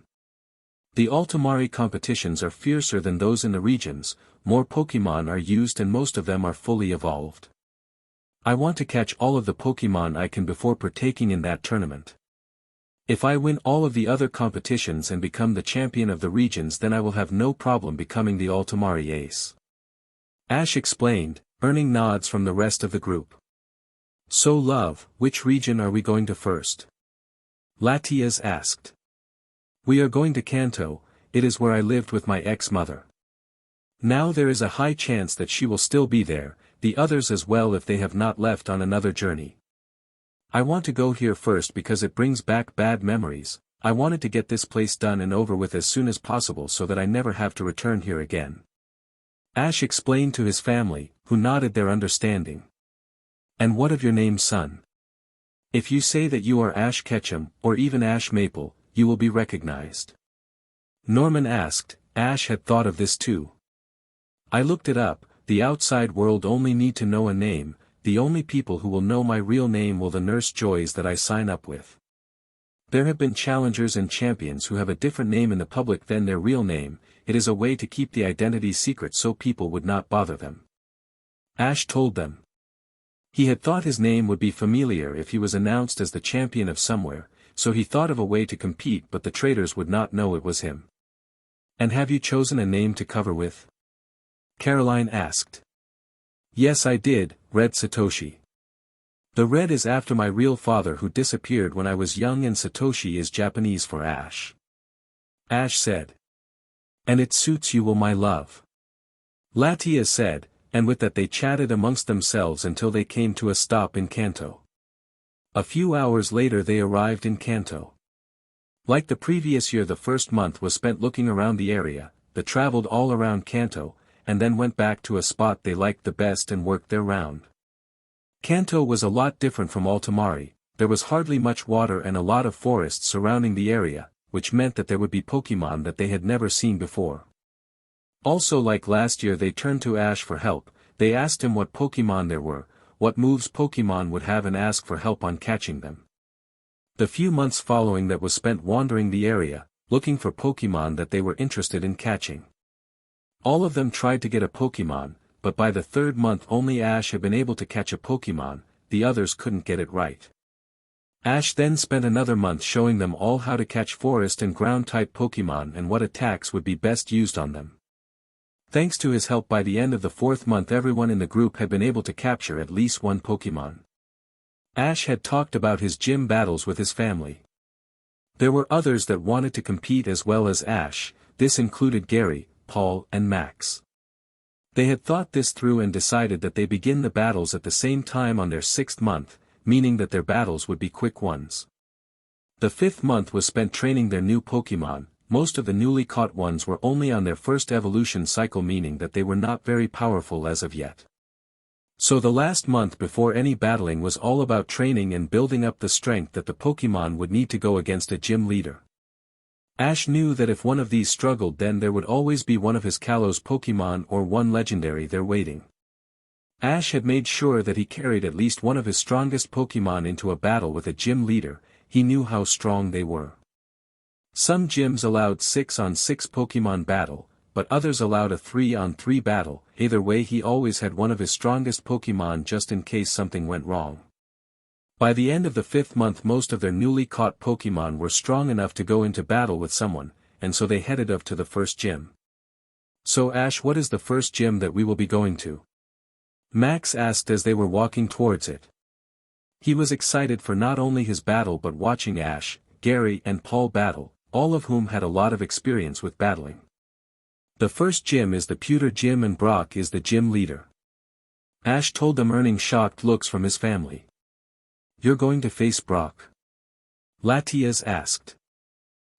The Altomare competitions are fiercer than those in the regions, more Pokemon are used and most of them are fully evolved. I want to catch all of the Pokemon I can before partaking in that tournament. If I win all of the other competitions and become the champion of the regions, then I will have no problem becoming the Altomare ace. Ash explained, earning nods from the rest of the group. So love, which region are we going to first? Latias asked. We are going to Kanto, it is where I lived with my ex-mother. Now there is a high chance that she will still be there, the others as well if they have not left on another journey. I want to go here first because it brings back bad memories. I wanted to get this place done and over with as soon as possible so that I never have to return here again. Ash explained to his family, who nodded their understanding. And what of your name, son? If you say that you are Ash Ketchum, or even Ash Maple, you will be recognized. Norman asked. Ash had thought of this too. I looked it up, the outside world only need to know a name, the only people who will know my real name will the Nurse Joys that I sign up with. There have been challengers and champions who have a different name in the public than their real name, it is a way to keep the identity secret so people would not bother them. Ash told them. He had thought his name would be familiar if he was announced as the champion of somewhere, so he thought of a way to compete but the traders would not know it was him. And have you chosen a name to cover with? Caroline asked. Yes, I did, Red Satoshi. The red is after my real father who disappeared when I was young, and Satoshi is Japanese for Ash. Ash said. And it suits you well, my love. Latias said, and with that they chatted amongst themselves until they came to a stop in Kanto. A few hours later they arrived in Kanto. Like the previous year, the first month was spent looking around the area. They traveled all around Kanto, and then went back to a spot they liked the best and worked their round. Kanto was a lot different from Altomare. There was hardly much water and a lot of forests surrounding the area, which meant that there would be Pokemon that they had never seen before. Also, like last year, they turned to Ash for help. They asked him what Pokemon there were, what moves Pokemon would have, and asked for help on catching them. The few months following that was spent wandering the area, looking for Pokemon that they were interested in catching. All of them tried to get a Pokemon, but by the third month only Ash had been able to catch a Pokemon, the others couldn't get it right. Ash then spent another month showing them all how to catch forest and ground-type Pokemon and what attacks would be best used on them. Thanks to his help, by the end of the fourth month everyone in the group had been able to capture at least one Pokemon. Ash had talked about his gym battles with his family. There were others that wanted to compete as well as Ash. This included Gary, Paul, and Max. They had thought this through and decided that they begin the battles at the same time on their sixth month, meaning that their battles would be quick ones. The fifth month was spent training their new Pokemon. Most of the newly caught ones were only on their first evolution cycle, meaning that they were not very powerful as of yet. So the last month before any battling was all about training and building up the strength that the Pokemon would need to go against a gym leader. Ash knew that if one of these struggled, then there would always be one of his Kalos Pokemon or one legendary there waiting. Ash had made sure that he carried at least one of his strongest Pokemon into a battle with a gym leader. He knew how strong they were. Some gyms allowed 6-on-6 Pokemon battle, but others allowed a 3-on-3 battle. Either way, he always had one of his strongest Pokemon just in case something went wrong. By the end of the fifth month most of their newly caught Pokemon were strong enough to go into battle with someone, and so they headed up to the first gym. So Ash, what is the first gym that we will be going to? Max asked as they were walking towards it. He was excited for not only his battle but watching Ash, Gary and Paul battle, all of whom had a lot of experience with battling. The first gym is the Pewter Gym and Brock is the gym leader. Ash told them, earning shocked looks from his family. You're going to face Brock? Latias asked.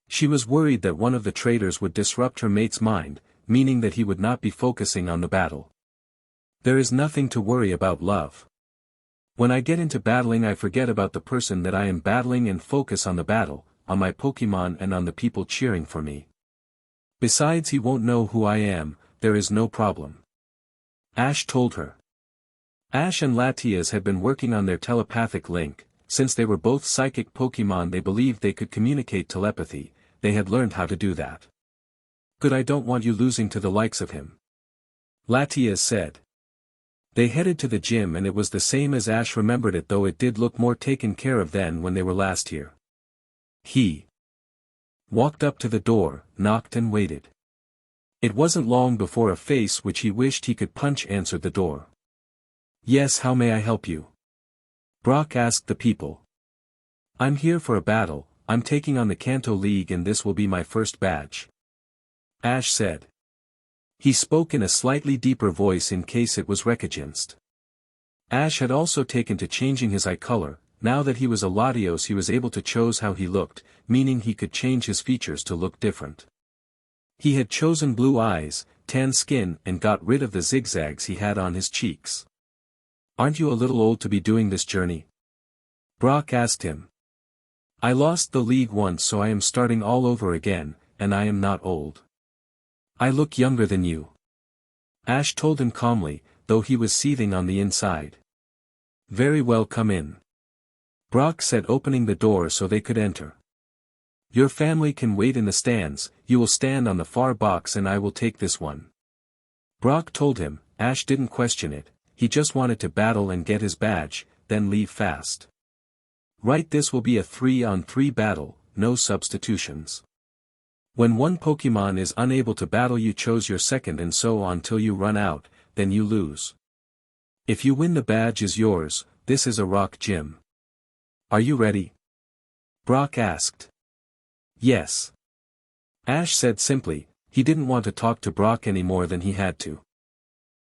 She was worried that one of the traitors would disrupt her mate's mind, meaning that he would not be focusing on the battle. There is nothing to worry about, love. When I get into battling I forget about the person that I am battling and focus on the battle, on my Pokemon and on the people cheering for me. Besides, he won't know who I am, there is no problem. Ash told her. Ash and Latias had been working on their telepathic link. Since they were both psychic Pokemon, they believed they could communicate telepathy. They had learned how to do that. Good, I don't want you losing to the likes of him. Latias said. They headed to the gym and it was the same as Ash remembered it, though it did look more taken care of than when they were last here. He walked up to the door, knocked and waited. It wasn't long before a face which he wished he could punch answered the door. Yes, how may I help you? Brock asked the people. I'm here for a battle. I'm taking on the Kanto League and this will be my first badge. Ash said. He spoke in a slightly deeper voice in case it was recognized. Ash had also taken to changing his eye color. Now that he was a Latios he was able to choose how he looked, meaning he could change his features to look different. He had chosen blue eyes, tan skin and got rid of the zigzags he had on his cheeks. Aren't you a little old to be doing this journey? Brock asked him. I lost the league once, so I am starting all over again, and I am not old. I look younger than you. Ash told him calmly, though he was seething on the inside. Very well, come in. Brock said, opening the door so they could enter. Your family can wait in the stands. You will stand on the far box and I will take this one. Brock told him. Ash didn't question it. He just wanted to battle and get his badge, then leave fast. Right, this will be a 3-on-3 battle, no substitutions. When one Pokemon is unable to battle you choose your second and so on till you run out, then you lose. If you win the badge is yours, this is a rock gym. Are you ready? Brock asked. Yes. Ash said simply, he didn't want to talk to Brock any more than he had to.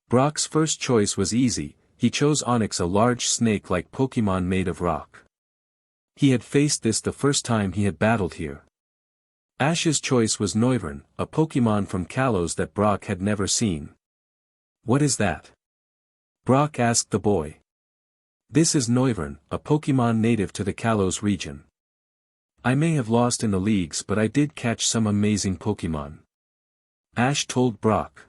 Brock's first choice was easy, he chose Onyx, a large snake-like Pokemon made of rock. He had faced this the first time he had battled here. Ash's choice was Noivern, a Pokemon from Kalos that Brock had never seen. What is that? Brock asked the boy. This is Noivern, a Pokemon native to the Kalos region. I may have lost in the leagues, but I did catch some amazing Pokemon. Ash told Brock.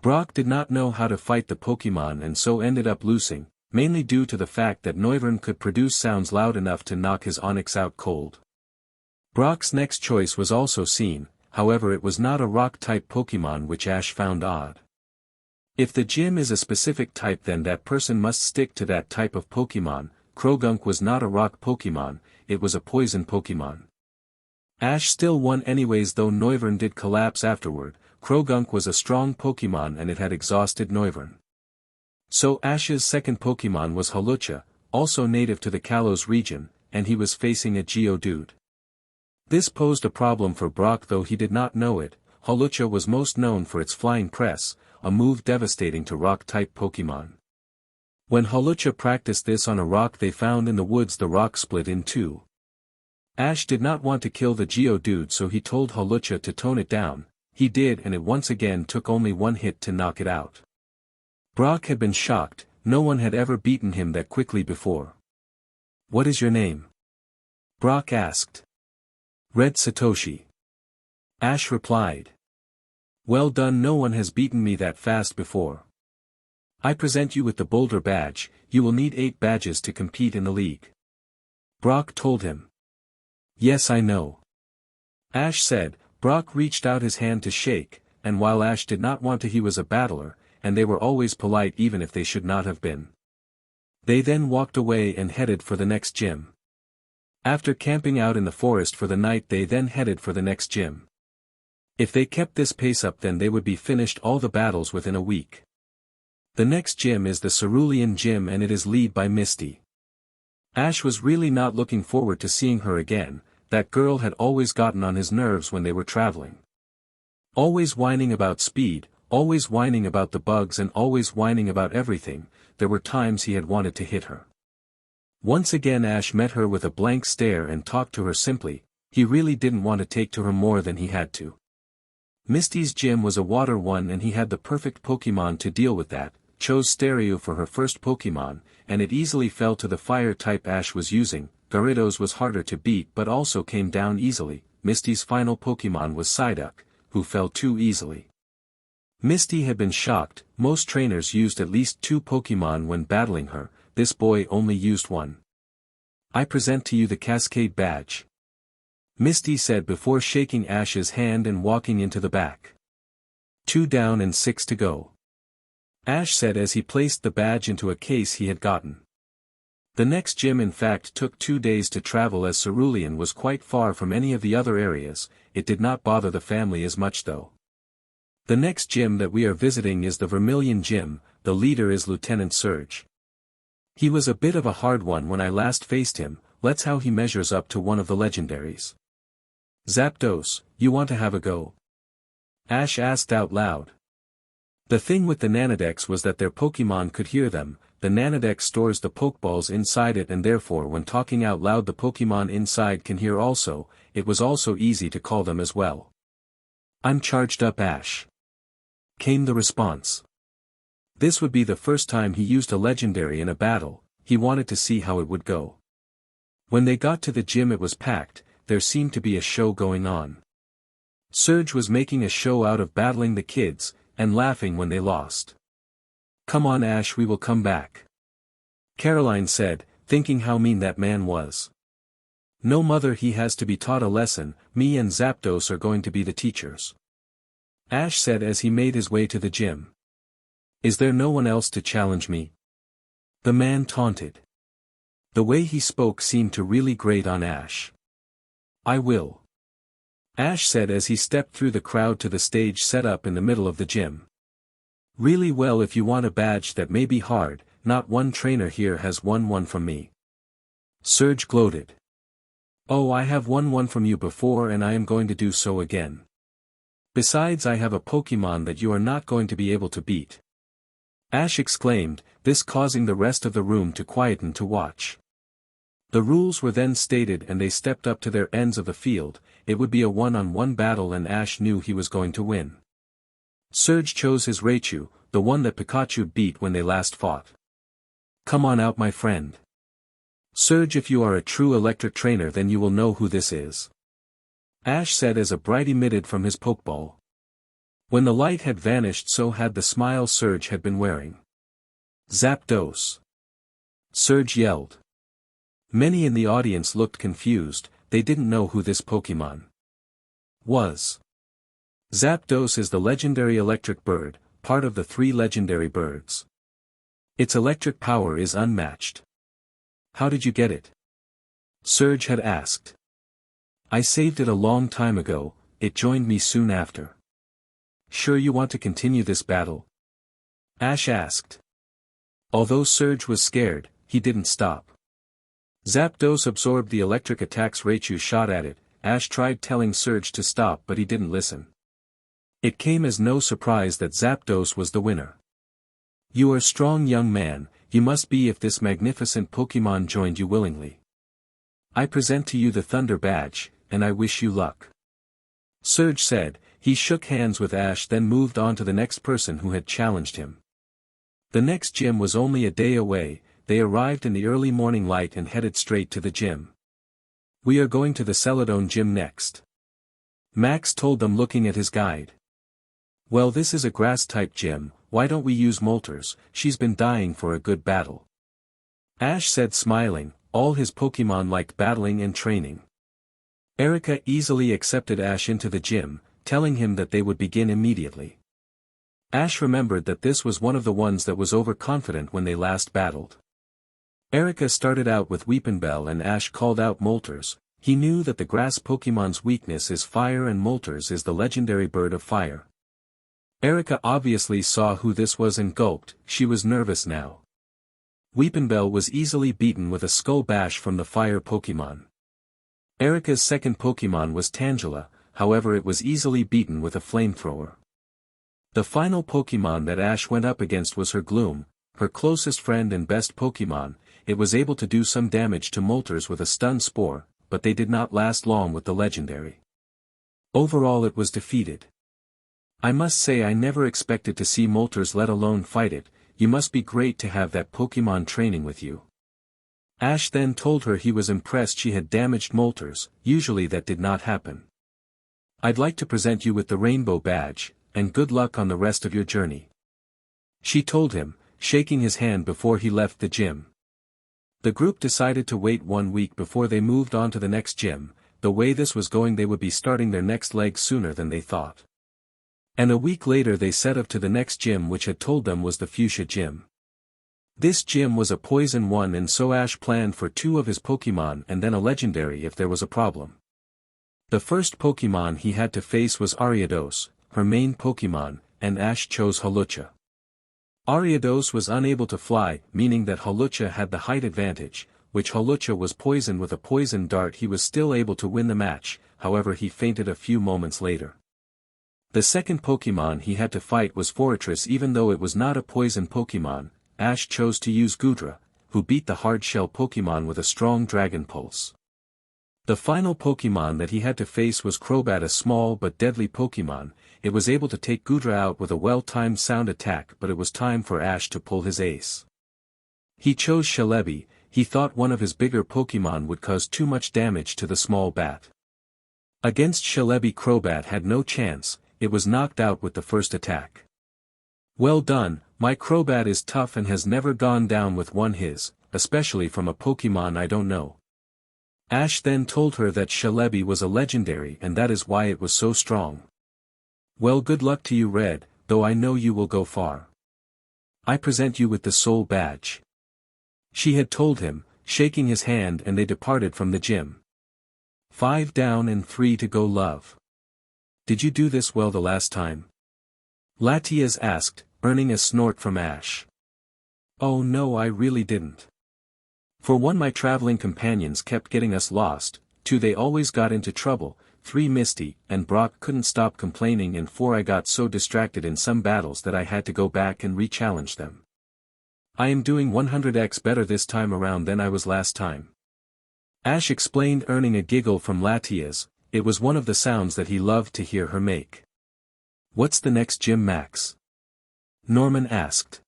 Brock did not know how to fight the Pokemon and so ended up losing, mainly due to the fact that Noivern could produce sounds loud enough to knock his Onyx out cold. Brock's next choice was also seen, however it was not a rock-type Pokemon, which Ash found odd. If the gym is a specific type, then that person must stick to that type of Pokemon. Croagunk was not a rock Pokemon, it was a poison Pokemon. Ash still won anyways, though Noivern did collapse afterward. Croagunk was a strong Pokemon and it had exhausted Noivern. So Ash's second Pokemon was Hawlucha, also native to the Kalos region, and he was facing a Geodude. This posed a problem for Brock, though he did not know it. Hawlucha was most known for its Flying Press, a move devastating to rock-type Pokemon. When Hawlucha practiced this on a rock they found in the woods, the rock split in two. Ash did not want to kill the Geodude, so he told Hawlucha to tone it down. He did, and it once again took only one hit to knock it out. Brock had been shocked, no one had ever beaten him that quickly before. What is your name? Brock asked. Red Satoshi. Ash replied. Well done, no one has beaten me that fast before. I present you with the Boulder badge, you will need 8 badges to compete in the league. Brock told him. Yes, I know. Ash said. Brock reached out his hand to shake, and while Ash did not want to, he was a battler, and they were always polite even if they should not have been. They then walked away and headed for the next gym. After camping out in the forest for the night, they then headed for the next gym. If they kept this pace up, then they would be finished all the battles within a week. The next gym is the Cerulean Gym and it is led by Misty. Ash was really not looking forward to seeing her again. That girl had always gotten on his nerves when they were traveling. Always whining about speed, always whining about the bugs, and always whining about everything. There were times he had wanted to hit her. Once again Ash met her with a blank stare and talked to her simply. He really didn't want to take to her more than he had to. Misty's gym was a water one and he had the perfect Pokemon to deal with that, chose Staryu for her first Pokemon, and it easily fell to the fire type Ash was using. Gyarados was harder to beat but also came down easily. Misty's final Pokemon was Psyduck, who fell too easily. Misty had been shocked, most trainers used at least 2 Pokemon when battling her, this boy only used 1. I present to you the Cascade badge. Misty said before shaking Ash's hand and walking into the back. 2 down and 6 to go. Ash said as he placed the badge into a case he had gotten. The next gym in fact took 2 days to travel, as Cerulean was quite far from any of the other areas. It did not bother the family as much though. The next gym that we are visiting is the Vermilion Gym. The leader is Lieutenant Surge. He was a bit of a hard one when I last faced him. Let's how he measures up to one of the legendaries. Zapdos, you want to have a go? Ash asked out loud. The thing with the Nanodex was that their Pokemon could hear them. The Nanodex stores the Pokeballs inside it and therefore when talking out loud the Pokemon inside can hear also. It was also easy to call them as well. I'm charged up, Ash. Came the response. This would be the first time he used a legendary in a battle. He wanted to see how it would go. When they got to the gym it was packed. There seemed to be a show going on. Surge was making a show out of battling the kids, and laughing when they lost. Come on Ash, we will come back. Caroline said, thinking how mean that man was. No mother, he has to be taught a lesson. Me and Zapdos are going to be the teachers. Ash said as he made his way to the gym. Is there no one else to challenge me? The man taunted. The way he spoke seemed to really grate on Ash. I will. Ash said as he stepped through the crowd to the stage set up in the middle of the gym. Really well, if you want a badge that may be hard, not one trainer here has won one from me. Surge gloated. Oh, I have won one from you before and I am going to do so again. Besides, I have a Pokemon that you are not going to be able to beat. Ash exclaimed, this causing the rest of the room to quieten to watch. The rules were then stated and they stepped up to their ends of the field. It would be a one-on-one battle and Ash knew he was going to win. Surge chose his Raichu, the one that Pikachu beat when they last fought. Come on out, my friend. Surge, if you are a true electric trainer then you will know who this is. Ash said as a bright emitted from his Pokeball. When the light had vanished, so had the smile Surge had been wearing. Zapdos! Surge yelled. Many in the audience looked confused, they didn't know who this Pokemon was. Zapdos is the legendary electric bird, part of the 3 legendary birds. Its electric power is unmatched. How did you get it? Surge had asked. I saved it a long time ago, it joined me soon after. Sure you want to continue this battle? Ash asked. Although Surge was scared, he didn't stop. Zapdos absorbed the electric attacks Raichu shot at it. Ash tried telling Surge to stop but he didn't listen. It came as no surprise that Zapdos was the winner. You are a strong young man, you must be if this magnificent Pokemon joined you willingly. I present to you the Thunder Badge, and I wish you luck. Surge said. He shook hands with Ash then moved on to the next person who had challenged him. The next gym was only a day away. They arrived in the early morning light and headed straight to the gym. We are going to the Celadon gym next. Max told them looking at his guide. Well, this is a grass-type gym, why don't we use Moltres, she's been dying for a good battle. Ash said smiling, all his Pokemon liked battling and training. Erika easily accepted Ash into the gym, telling him that they would begin immediately. Ash remembered that this was one of the ones that was overconfident when they last battled. Erika started out with Weepinbell and Ash called out Moltres. He knew that the grass Pokemon's weakness is fire and Moltres is the legendary bird of fire. Erika obviously saw who this was and gulped, she was nervous now. Weepinbell was easily beaten with a Skull Bash from the fire Pokemon. Erika's second Pokemon was Tangela, however it was easily beaten with a Flamethrower. The final Pokemon that Ash went up against was her Gloom, her closest friend and best Pokemon. It was able to do some damage to Moltres with a Stun Spore, but they did not last long with the legendary. Overall it was defeated. I must say I never expected to see Moltres let alone fight it. You must be great to have that Pokemon training with you. Ash then told her he was impressed she had damaged Moltres, usually that did not happen. I'd like to present you with the Rainbow Badge, and good luck on the rest of your journey. She told him, shaking his hand before he left the gym. The group decided to wait 1 week before they moved on to the next gym. The way this was going they would be starting their next leg sooner than they thought. And a week later they set off to the next gym which had told them was the Fuchsia Gym. This gym was a poison one and so Ash planned for 2 of his Pokemon and then a legendary if there was a problem. The first Pokemon he had to face was Ariados, her main Pokemon, and Ash chose Hawlucha. Ariados was unable to fly, meaning that Hawlucha had the height advantage, which Hawlucha was poisoned with a poison dart. He was still able to win the match, however he fainted a few moments later. The second Pokemon he had to fight was Forretress. Even though it was not a poison Pokemon, Ash chose to use Goodra, who beat the hard-shell Pokemon with a strong Dragon Pulse. The final Pokemon that he had to face was Crobat, a small but deadly Pokemon. It was able to take Goodra out with a well-timed sound attack, but it was time for Ash to pull his ace. He chose Celebi. He thought one of his bigger Pokemon would cause too much damage to the small bat. Against Celebi, Crobat had no chance, it was knocked out with the first attack. Well done, my Crobat is tough and has never gone down with one hit, especially from a Pokemon I don't know. Ash then told her that Celebi was a legendary and that is why it was so strong. Well, good luck to you, Red, though I know you will go far. I present you with the Soul Badge. She had told him, shaking his hand, and they departed from the gym. 5 down and 3 to go, love. Did you do this well the last time? Latias asked, earning a snort from Ash. "Oh no, I really didn't. For one, my traveling companions kept getting us lost, 2, they always got into trouble, 3, Misty and Brock couldn't stop complaining, and 4, I got so distracted in some battles that I had to go back and re-challenge them. I am doing 100x better this time around than I was last time." Ash explained, earning a giggle from Latias. It was one of the sounds that he loved to hear her make. "What's the next gym, Max?" Norman asked.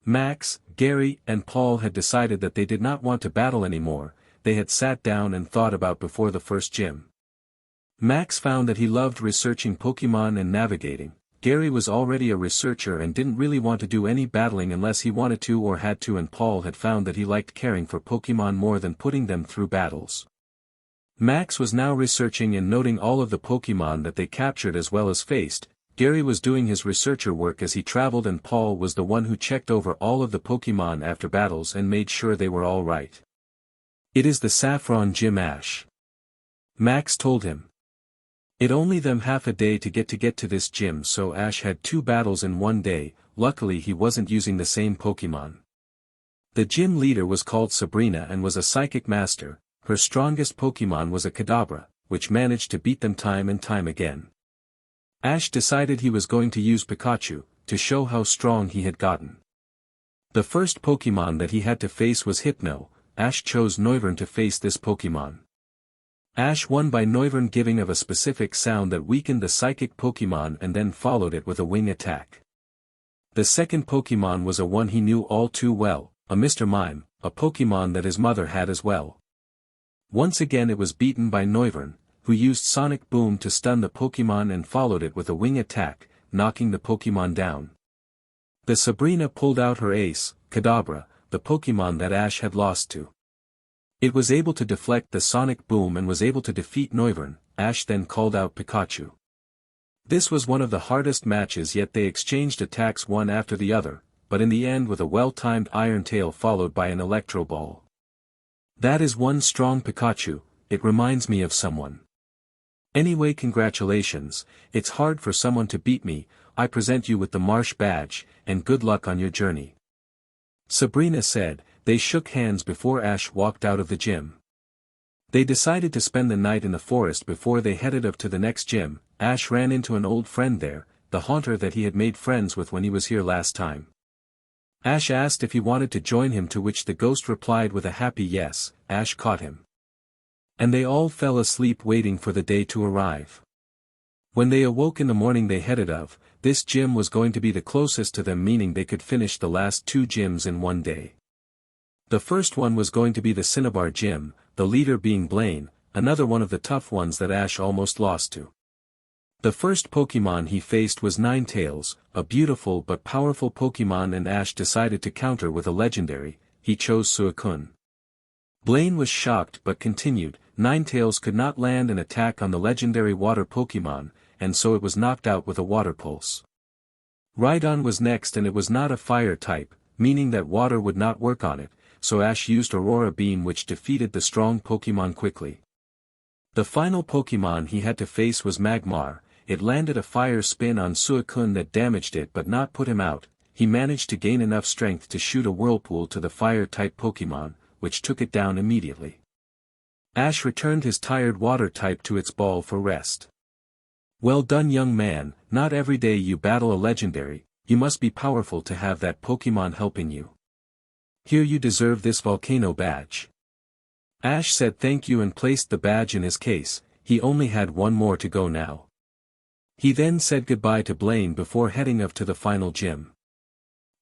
Max, Gary, and Paul had decided that they did not want to battle anymore. They had sat down and thought about before the first gym. Max found that he loved researching Pokemon and navigating. Gary was already a researcher and didn't really want to do any battling unless he wanted to or had to, and Paul had found that he liked caring for Pokemon more than putting them through battles. Max was now researching and noting all of the Pokemon that they captured as well as faced. Gary was doing his researcher work as he traveled, and Paul was the one who checked over all of the Pokemon after battles and made sure they were all right. "It is the Saffron Gym, Ash," Max told him. "It only them half a day to get to this gym, so Ash had 2 battles in one day. Luckily he wasn't using the same Pokemon." The gym leader was called Sabrina and was a psychic master. Her strongest Pokemon was a Kadabra, which managed to beat them time and time again. Ash decided he was going to use Pikachu, to show how strong he had gotten. The first Pokemon that he had to face was Hypno. Ash chose Noivern to face this Pokemon. Ash won by Noivern giving of a specific sound that weakened the psychic Pokemon and then followed it with a wing attack. The second Pokemon was a one he knew all too well, a Mr. Mime, a Pokemon that his mother had as well. Once again it was beaten by Noivern, who used Sonic Boom to stun the Pokemon and followed it with a wing attack, knocking the Pokemon down. The Sabrina pulled out her ace, Kadabra, the Pokemon that Ash had lost to. It was able to deflect the Sonic Boom and was able to defeat Noivern. Ash then called out Pikachu. This was one of the hardest matches, yet they exchanged attacks one after the other, but in the end with a well-timed Iron Tail followed by an Electro Ball. "That is one strong Pikachu, it reminds me of someone. Anyway, congratulations, it's hard for someone to beat me. I present you with the Marsh Badge, and good luck on your journey," Sabrina said. They shook hands before Ash walked out of the gym. They decided to spend the night in the forest before they headed up to the next gym. Ash ran into an old friend there, the Haunter that he had made friends with when he was here last time. Ash asked if he wanted to join him, to which the ghost replied with a happy yes. Ash caught him. And they all fell asleep waiting for the day to arrive. When they awoke in the morning they headed of, this gym was going to be the closest to them, meaning they could finish the last 2 gyms in one day. The first one was going to be the Cinnabar gym, the leader being Blaine, another one of the tough ones that Ash almost lost to. The first Pokemon he faced was Ninetales, a beautiful but powerful Pokemon, and Ash decided to counter with a legendary. He chose Suicune. Blaine was shocked but continued. Ninetales could not land an attack on the legendary water Pokemon, and so it was knocked out with a water pulse. Rhydon was next, and it was not a fire type, meaning that water would not work on it, so Ash used Aurora Beam, which defeated the strong Pokemon quickly. The final Pokemon he had to face was Magmar. It landed a fire spin on Suicune that damaged it but not put him out. He managed to gain enough strength to shoot a whirlpool to the fire-type Pokemon, which took it down immediately. Ash returned his tired water type to its ball for rest. "Well done, young man. Not every day you battle a legendary. You must be powerful to have that Pokemon helping you. Here, you deserve this volcano badge." Ash said thank you and placed the badge in his case. He only had one more to go now. He then said goodbye to Blaine before heading up to the final gym.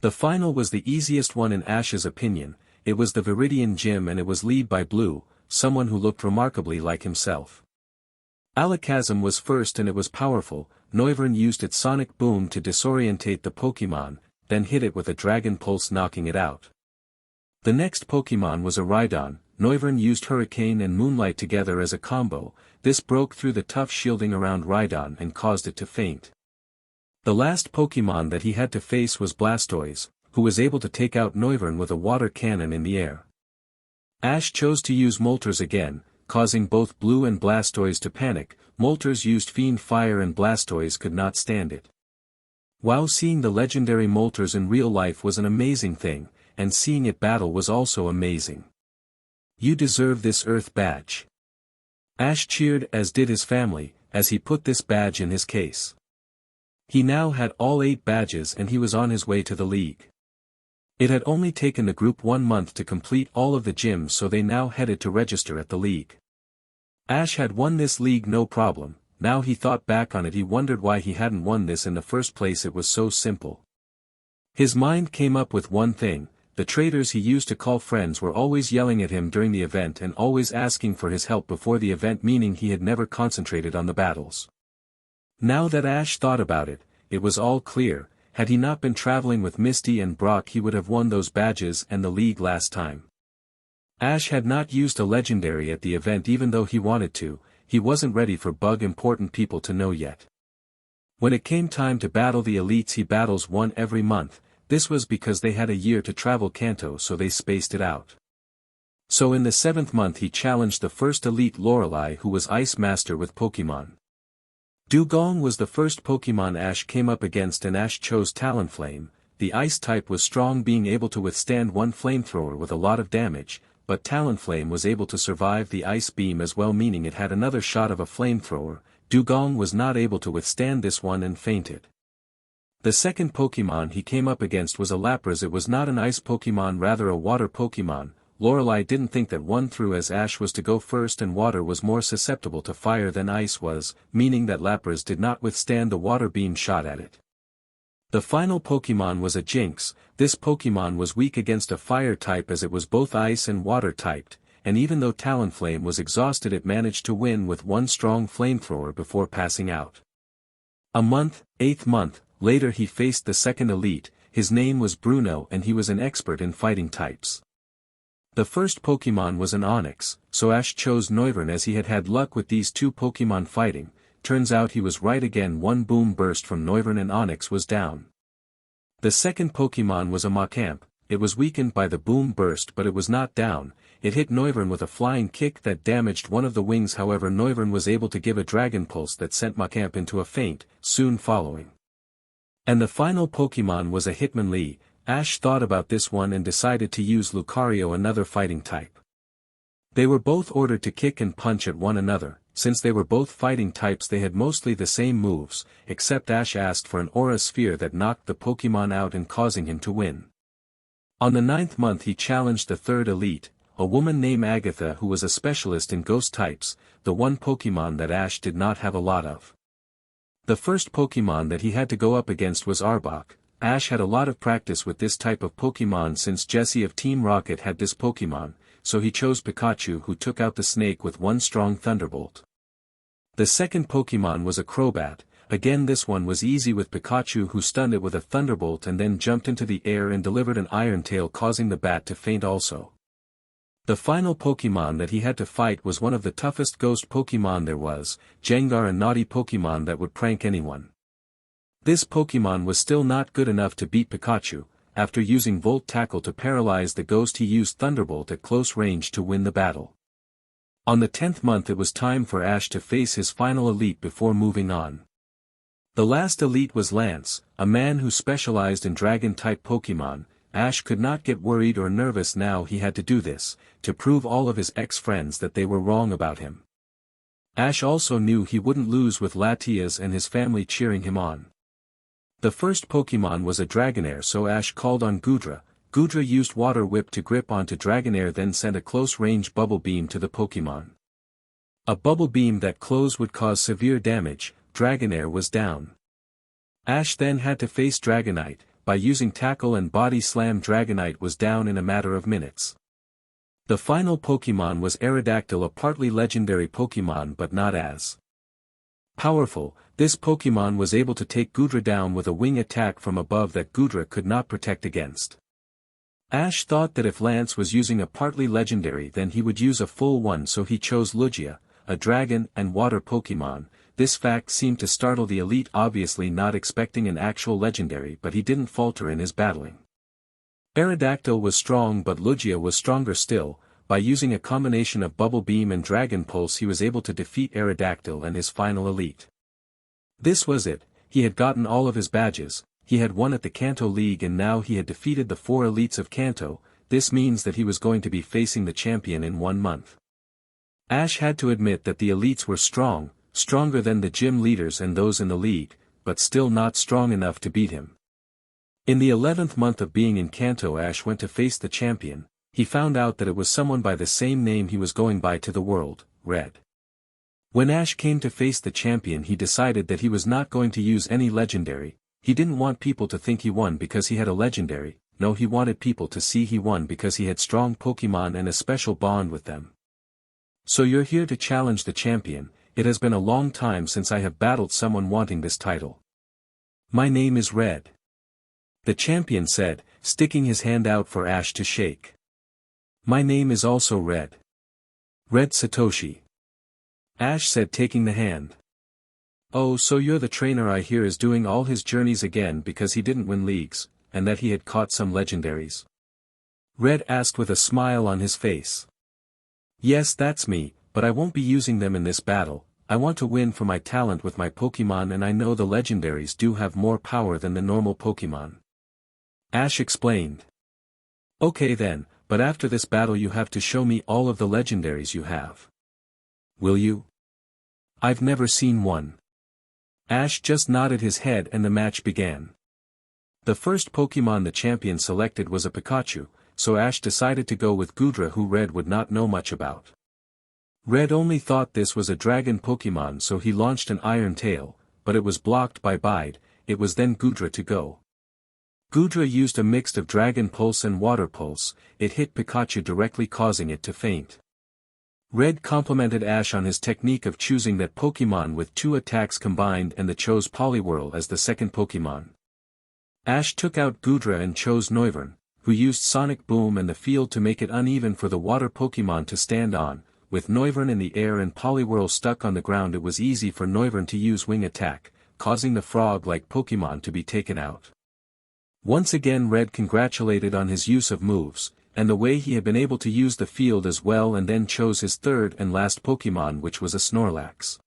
The final was the easiest one in Ash's opinion. It was the Viridian gym, and it was led by Blue, someone who looked remarkably like himself. Alakazam was first, and it was powerful. Noivern used its Sonic Boom to disorientate the Pokemon, then hit it with a Dragon Pulse, knocking it out. The next Pokemon was a Rhydon. Noivern used Hurricane and Moonlight together as a combo. This broke through the tough shielding around Rhydon and caused it to faint. The last Pokemon that he had to face was Blastoise, who was able to take out Noivern with a water cannon in the air. Ash chose to use Moltres again, causing both Blue and Blastoise to panic. Moltres used Fiend Fire and Blastoise could not stand it. While seeing the legendary molters in real life was an amazing thing, and seeing it battle was also amazing. You deserve this Earth badge. Ash cheered, as did his family, as he put this badge in his case. He now had all 8 badges and he was on his way to the league. It had only taken the group 1 month to complete all of the gyms, so they now headed to register at the league. Ash had won this league no problem. Now he thought back on it, he wondered why he hadn't won this in the first place. It was so simple. His mind came up with one thing: the traders he used to call friends were always yelling at him during the event and always asking for his help before the event, meaning he had never concentrated on the battles. Now that Ash thought about it, it was all clear. Had he not been traveling with Misty and Brock, he would have won those badges and the league last time. Ash had not used a legendary at the event even though he wanted to. He wasn't ready for important people to know yet. When it came time to battle the elites, he battles one every month. This was because they had a year to travel Kanto, so they spaced it out. So in the 7th month he challenged the first elite, Lorelei, who was Ice Master with Pokemon. Dugong was the first Pokemon Ash came up against, and Ash chose Talonflame. The Ice type was strong, being able to withstand one flamethrower with a lot of damage, but Talonflame was able to survive the Ice Beam as well, meaning it had another shot of a flamethrower. Dugong was not able to withstand this one and fainted. The second Pokemon he came up against was a Lapras. It was not an Ice Pokemon, rather a Water Pokemon. Lorelei didn't think that one through, as Ash was to go first and Water was more susceptible to fire than Ice was, meaning that Lapras did not withstand the Water Beam shot at it. The final Pokemon was a Jinx. This Pokemon was weak against a Fire type as it was both Ice and Water typed, and even though Talonflame was exhausted, it managed to win with one strong flamethrower before passing out. A month, 8th month, later he faced the second elite. His name was Bruno and he was an expert in fighting types. The first Pokemon was an Onix, so Ash chose Noivern as he had had luck with these two Pokemon fighting. Turns out he was right again. One boom burst from Noivern and Onix was down. The second Pokemon was a Machamp. It was weakened by the boom burst, but it was not down. It hit Noivern with a flying kick that damaged one of the wings. However, Noivern was able to give a Dragon Pulse that sent Machamp into a faint, soon following. And the final Pokemon was a Hitmonlee. Ash thought about this one and decided to use Lucario, another fighting type. They were both ordered to kick and punch at one another. Since they were both fighting types, they had mostly the same moves, except Ash asked for an Aura Sphere that knocked the Pokemon out and causing him to win. On the 9th month he challenged the third elite, a woman named Agatha who was a specialist in ghost types, the one Pokemon that Ash did not have a lot of. The first Pokemon that he had to go up against was Arbok. Ash had a lot of practice with this type of Pokemon since Jessie of Team Rocket had this Pokemon, so he chose Pikachu, who took out the snake with one strong Thunderbolt. The second Pokemon was a Crobat. Again, this one was easy with Pikachu, who stunned it with a Thunderbolt and then jumped into the air and delivered an Iron Tail, causing the bat to faint also. The final Pokemon that he had to fight was one of the toughest ghost Pokemon there was, Gengar, a naughty Pokemon that would prank anyone. This Pokemon was still not good enough to beat Pikachu. After using Volt Tackle to paralyze the ghost, he used Thunderbolt at close range to win the battle. On the 10th month it was time for Ash to face his final elite before moving on. The last elite was Lance, a man who specialized in Dragon-type Pokemon. Ash could not get worried or nervous now. He had to do this, to prove all of his ex-friends that they were wrong about him. Ash also knew he wouldn't lose with Latias and his family cheering him on. The first Pokemon was a Dragonair, so Ash called on Goodra. Goodra used Water Whip to grip onto Dragonair, then sent a close-range Bubble Beam to the Pokemon. A Bubble Beam that closed would cause severe damage. Dragonair was down. Ash then had to face Dragonite. By using Tackle and Body Slam, Dragonite was down in a matter of minutes. The final Pokemon was Aerodactyl, a partly legendary Pokemon but not as powerful. This Pokemon was able to take Goodra down with a wing attack from above that Goodra could not protect against. Ash thought that if Lance was using a partly legendary then he would use a full one, so he chose Lugia, a dragon and water Pokemon. This fact seemed to startle the elite, obviously not expecting an actual legendary, but he didn't falter in his battling. Aerodactyl was strong, but Lugia was stronger still. By using a combination of Bubble Beam and Dragon Pulse he was able to defeat Aerodactyl and his final elite. This was it. He had gotten all of his badges. he had won at the Kanto League and now he had defeated the 4 elites of Kanto. This means that he was going to be facing the champion in 1 month. Ash had to admit that the elites were strong, stronger than the gym leaders and those in the league, but still not strong enough to beat him. In the 11th month of being in Kanto, Ash went to face the champion. He found out that it was someone by the same name he was going by to the world, Red. When Ash came to face the champion, he decided that he was not going to use any legendary. He didn't want people to think he won because he had a legendary. No, he wanted people to see he won because he had strong Pokemon and a special bond with them. So you're here to challenge the champion. It has been a long time since I have battled someone wanting this title. My name is Red. The champion said, sticking his hand out for Ash to shake. My name is also Red. Red Satoshi. Ash said, taking the hand. Oh, so you're the trainer I hear is doing all his journeys again because he didn't win leagues, and that he had caught some legendaries? Red asked with a smile on his face. Yes, that's me, but I won't be using them in this battle. I want to win for my talent with my Pokemon, and I know the legendaries do have more power than the normal Pokemon. Ash explained. Okay then, but after this battle you have to show me all of the legendaries you have. Will you? I've never seen one. Ash just nodded his head and the match began. The first Pokemon the champion selected was a Pikachu, so Ash decided to go with Goodra, who Red would not know much about. Red only thought this was a dragon Pokemon, so he launched an Iron Tail, but it was blocked by Bide. It was then Goodra to go. Goodra used a mix of Dragon Pulse and Water Pulse. It hit Pikachu directly, causing it to faint. Red complimented Ash on his technique of choosing that Pokemon with 2 attacks combined and chose Poliwhirl as the second Pokemon. Ash took out Goodra and chose Noivern, who used Sonic Boom and the field to make it uneven for the water Pokemon to stand on. With Noivern in the air and Poliwhirl stuck on the ground, it was easy for Noivern to use Wing Attack, causing the frog-like Pokemon to be taken out. Once again Red congratulated on his use of moves, and the way he had been able to use the field as well, and then chose his third and last Pokemon, which was a Snorlax.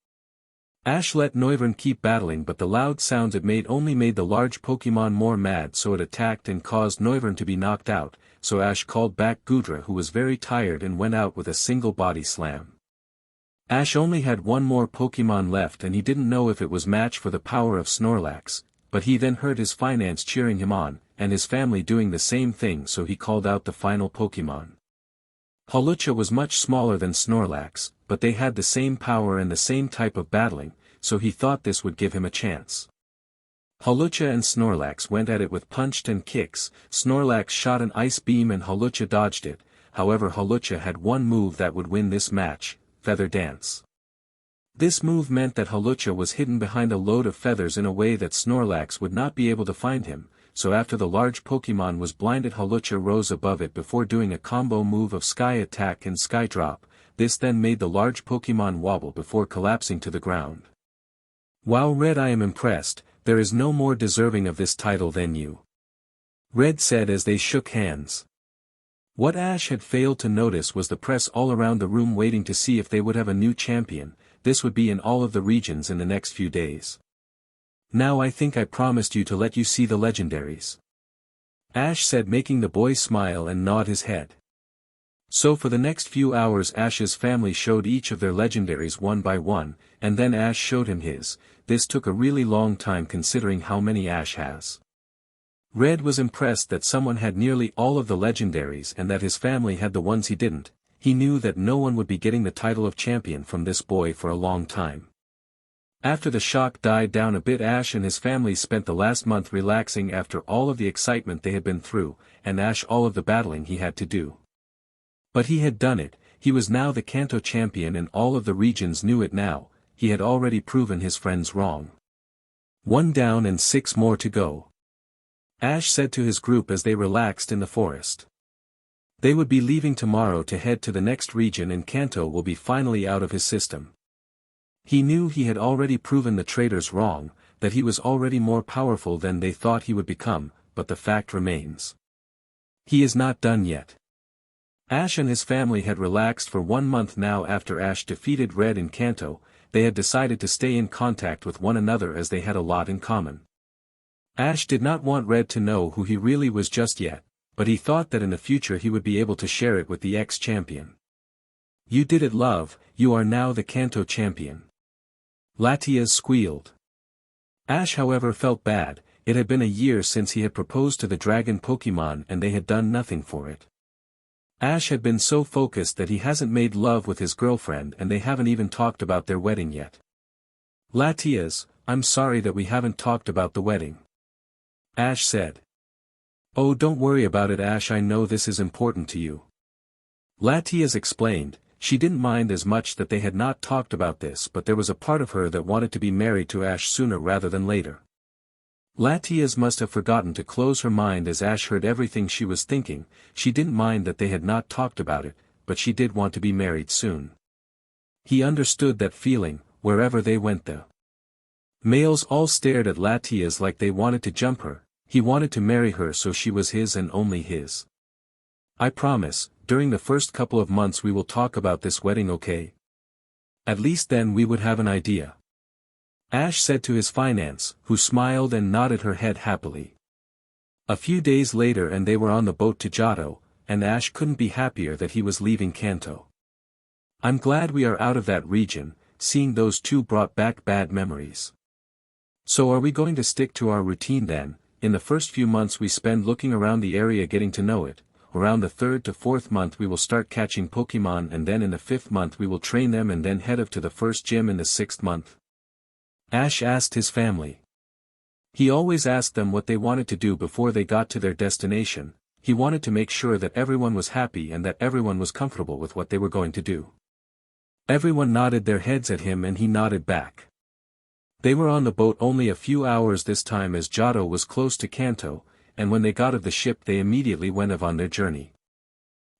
Ash let Noivern keep battling, but the loud sounds it made only made the large Pokemon more mad, so it attacked and caused Noivern to be knocked out, so Ash called back Goodra, who was very tired, and went out with a single body slam. Ash only had one more Pokemon left and he didn't know if it was match for the power of Snorlax, but he then heard his finance cheering him on, and his family doing the same thing, so he called out the final Pokemon. Hawlucha was much smaller than Snorlax, but they had the same power and the same type of battling, so he thought this would give him a chance. Hawlucha and Snorlax went at it with punched and kicks. Snorlax shot an ice beam and Hawlucha dodged it. However, Hawlucha had one move that would win this match, Feather Dance. This move meant that Hawlucha was hidden behind a load of feathers in a way that Snorlax would not be able to find him, so after the large Pokemon was blinded, Hawlucha rose above it before doing a combo move of Sky Attack and Sky Drop. This then made the large Pokemon wobble before collapsing to the ground. Wow, Red, I am impressed. There is no more deserving of this title than you. Red said as they shook hands. What Ash had failed to notice was the press all around the room waiting to see if they would have a new champion. This would be in all of the regions in the next few days. Now I think I promised you to let you see the legendaries. Ash said, making the boy smile and nod his head. So for the next few hours Ash's family showed each of their legendaries one by one, and then Ash showed him his. This took a really long time considering how many Ash has. Red was impressed that someone had nearly all of the legendaries and that his family had the ones he didn't. He knew that no one would be getting the title of champion from this boy for a long time. After the shock died down a bit, Ash and his family spent the last month relaxing after all of the excitement they had been through, and Ash all of the battling he had to do. But he had done it. He was now the Kanto champion and all of the regions knew it now. He had already proven his friends wrong. 1 down and 6 more to go. Ash said to his group as they relaxed in the forest. They would be leaving tomorrow to head to the next region, and Kanto will be finally out of his system. He knew he had already proven the traitors wrong, that he was already more powerful than they thought he would become, but the fact remains. He is not done yet. Ash and his family had relaxed for 1 month now after Ash defeated Red in Kanto. They had decided to stay in contact with one another as they had a lot in common. Ash did not want Red to know who he really was just yet, but he thought that in the future he would be able to share it with the ex-champion. "You did it, love, you are now the Kanto champion." Latias squealed. Ash however felt bad. It had been a year since he had proposed to the dragon Pokemon and they had done nothing for it. Ash had been so focused that he hasn't made love with his girlfriend and they haven't even talked about their wedding yet. "Latias, I'm sorry that we haven't talked about the wedding," Ash said. "Oh, don't worry about it, Ash, I know this is important to you." Latias explained. She didn't mind as much that they had not talked about this, but there was a part of her that wanted to be married to Ash sooner rather than later. Latias must have forgotten to close her mind as Ash heard everything she was thinking. She didn't mind that they had not talked about it, but she did want to be married soon. He understood that feeling. Wherever they went, the males all stared at Latias like they wanted to jump her. He wanted to marry her, so she was his and only his. "I promise, during the first couple of months we will talk about this wedding, okay? At least then we would have an idea," Ash said to his finance, who smiled and nodded her head happily. A few days later and they were on the boat to Johto, and Ash couldn't be happier that he was leaving Kanto. "I'm glad we are out of that region," seeing those two brought back bad memories. "So are we going to stick to our routine then? In the first few months we spend looking around the area getting to know it. Around the 3rd to 4th month we will start catching Pokemon, and then in the 5th month we will train them and then head up to the first gym in the 6th month. Ash asked his family. He always asked them what they wanted to do before they got to their destination. He wanted to make sure that everyone was happy and that everyone was comfortable with what they were going to do. Everyone nodded their heads at him and he nodded back. They were on the boat only a few hours this time as Johto was close to Kanto, and when they got off the ship they immediately went on their journey.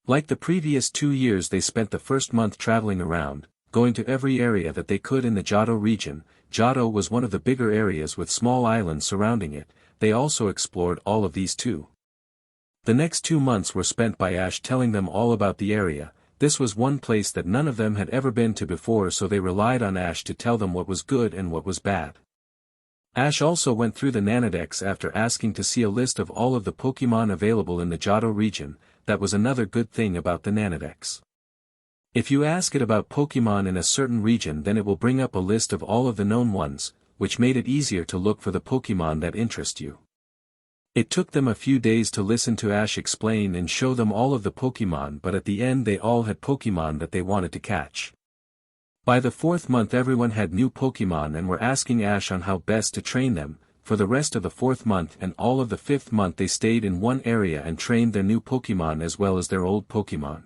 Like the previous 2 years they spent the first month traveling around, going to every area that they could in the Johto region. Johto was one of the bigger areas with small islands surrounding it. They also explored all of these too. The next 2 months were spent by Ash telling them all about the area. This was one place that none of them had ever been to before, so they relied on Ash to tell them what was good and what was bad. Ash also went through the Nanodex after asking to see a list of all of the Pokemon available in the Johto region. That was another good thing about the Nanodex. If you ask it about Pokemon in a certain region, then it will bring up a list of all of the known ones, which made it easier to look for the Pokemon that interest you. It took them a few days to listen to Ash explain and show them all of the Pokemon, but at the end they all had Pokemon that they wanted to catch. By the 4th month everyone had new Pokemon and were asking Ash on how best to train them. For the rest of the 4th month and all of the 5th month they stayed in one area and trained their new Pokemon as well as their old Pokemon.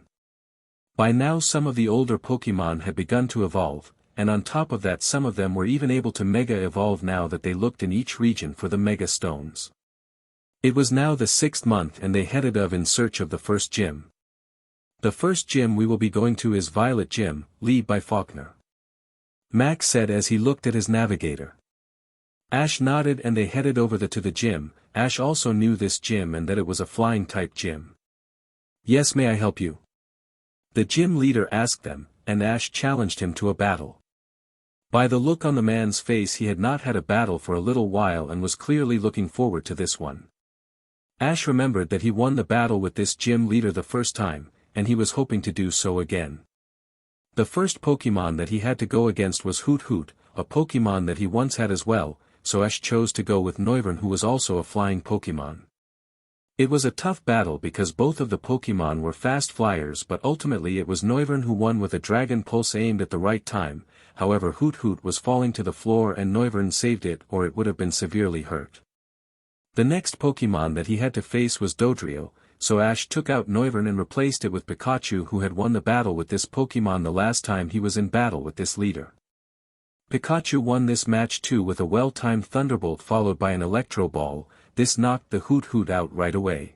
By now some of the older Pokemon had begun to evolve, and on top of that some of them were even able to Mega Evolve now that they looked in each region for the Mega Stones. It was now the 6th month and they headed in search of the first gym. The first gym we will be going to is Violet Gym, led by Faulkner, Max said as he looked at his navigator. Ash nodded and they headed over to the gym. Ash also knew this gym and that it was a flying type gym. "Yes, may I help you?" the gym leader asked them, and Ash challenged him to a battle. By the look on the man's face he had not had a battle for a little while and was clearly looking forward to this one. Ash remembered that he won the battle with this gym leader the first time, and he was hoping to do so again. The first Pokemon that he had to go against was Hoot Hoot, a Pokemon that he once had as well, so Ash chose to go with Noivern, who was also a flying Pokemon. It was a tough battle because both of the Pokemon were fast flyers, but ultimately it was Noivern who won with a Dragon Pulse aimed at the right time. However, Hoot Hoot was falling to the floor and Noivern saved it, or it would have been severely hurt. The next Pokemon that he had to face was Dodrio, so Ash took out Noivern and replaced it with Pikachu, who had won the battle with this Pokemon the last time he was in battle with this leader. Pikachu won this match too with a well-timed Thunderbolt followed by an Electro Ball. This knocked the Hoot Hoot out right away.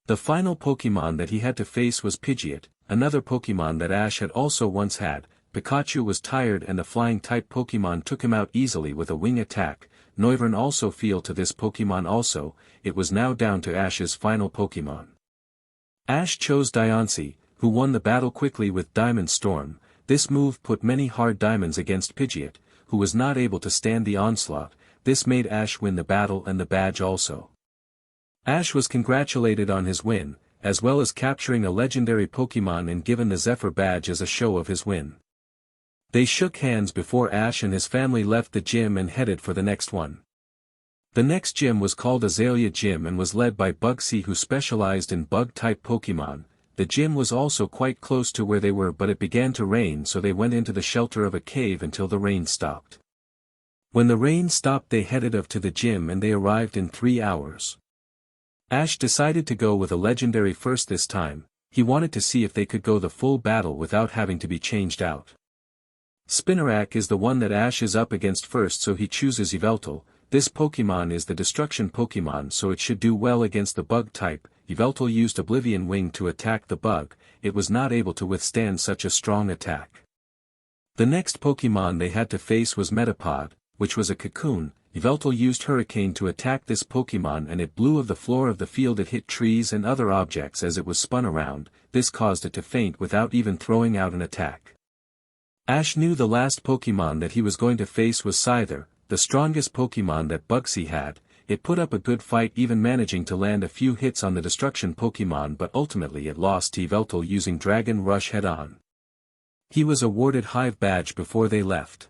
The final Pokemon that he had to face was Pidgeot, another Pokemon that Ash had also once had. Pikachu was tired and the flying-type Pokemon took him out easily with a wing attack. Noivern also fell to this Pokemon also. It was now down to Ash's final Pokemon. Ash chose Diancie, who won the battle quickly with Diamond Storm. This move put many hard diamonds against Pidgeot, who was not able to stand the onslaught. this made Ash win the battle and the badge also. Ash was congratulated on his win, as well as capturing a legendary Pokemon and given the Zephyr badge as a show of his win. They shook hands before Ash and his family left the gym and headed for the next one. The next gym was called Azalea Gym and was led by Bugsy, who specialized in bug-type Pokemon. The gym was also quite close to where they were, but it began to rain, so they went into the shelter of a cave until the rain stopped. When the rain stopped, they headed up to the gym and they arrived in 3 hours. Ash decided to go with a legendary first this time. He wanted to see if they could go the full battle without having to be changed out. Spinarak is the one that Ash is up against first, so he chooses Yveltal. This Pokemon is the destruction Pokemon, so it should do well against the bug type. Yveltal used Oblivion Wing to attack the bug. It was not able to withstand such a strong attack. The next Pokemon they had to face was Metapod, which was a cocoon. Yveltal used Hurricane to attack this Pokemon and it blew off the floor of the field. It hit trees and other objects as it was spun around. This caused it to faint without even throwing out an attack. Ash knew the last Pokemon that he was going to face was Scyther, the strongest Pokemon that Bugsy had. It put up a good fight, even managing to land a few hits on the destruction Pokemon, but ultimately it lost to Yveltal using Dragon Rush head-on. He was awarded Hive Badge before they left.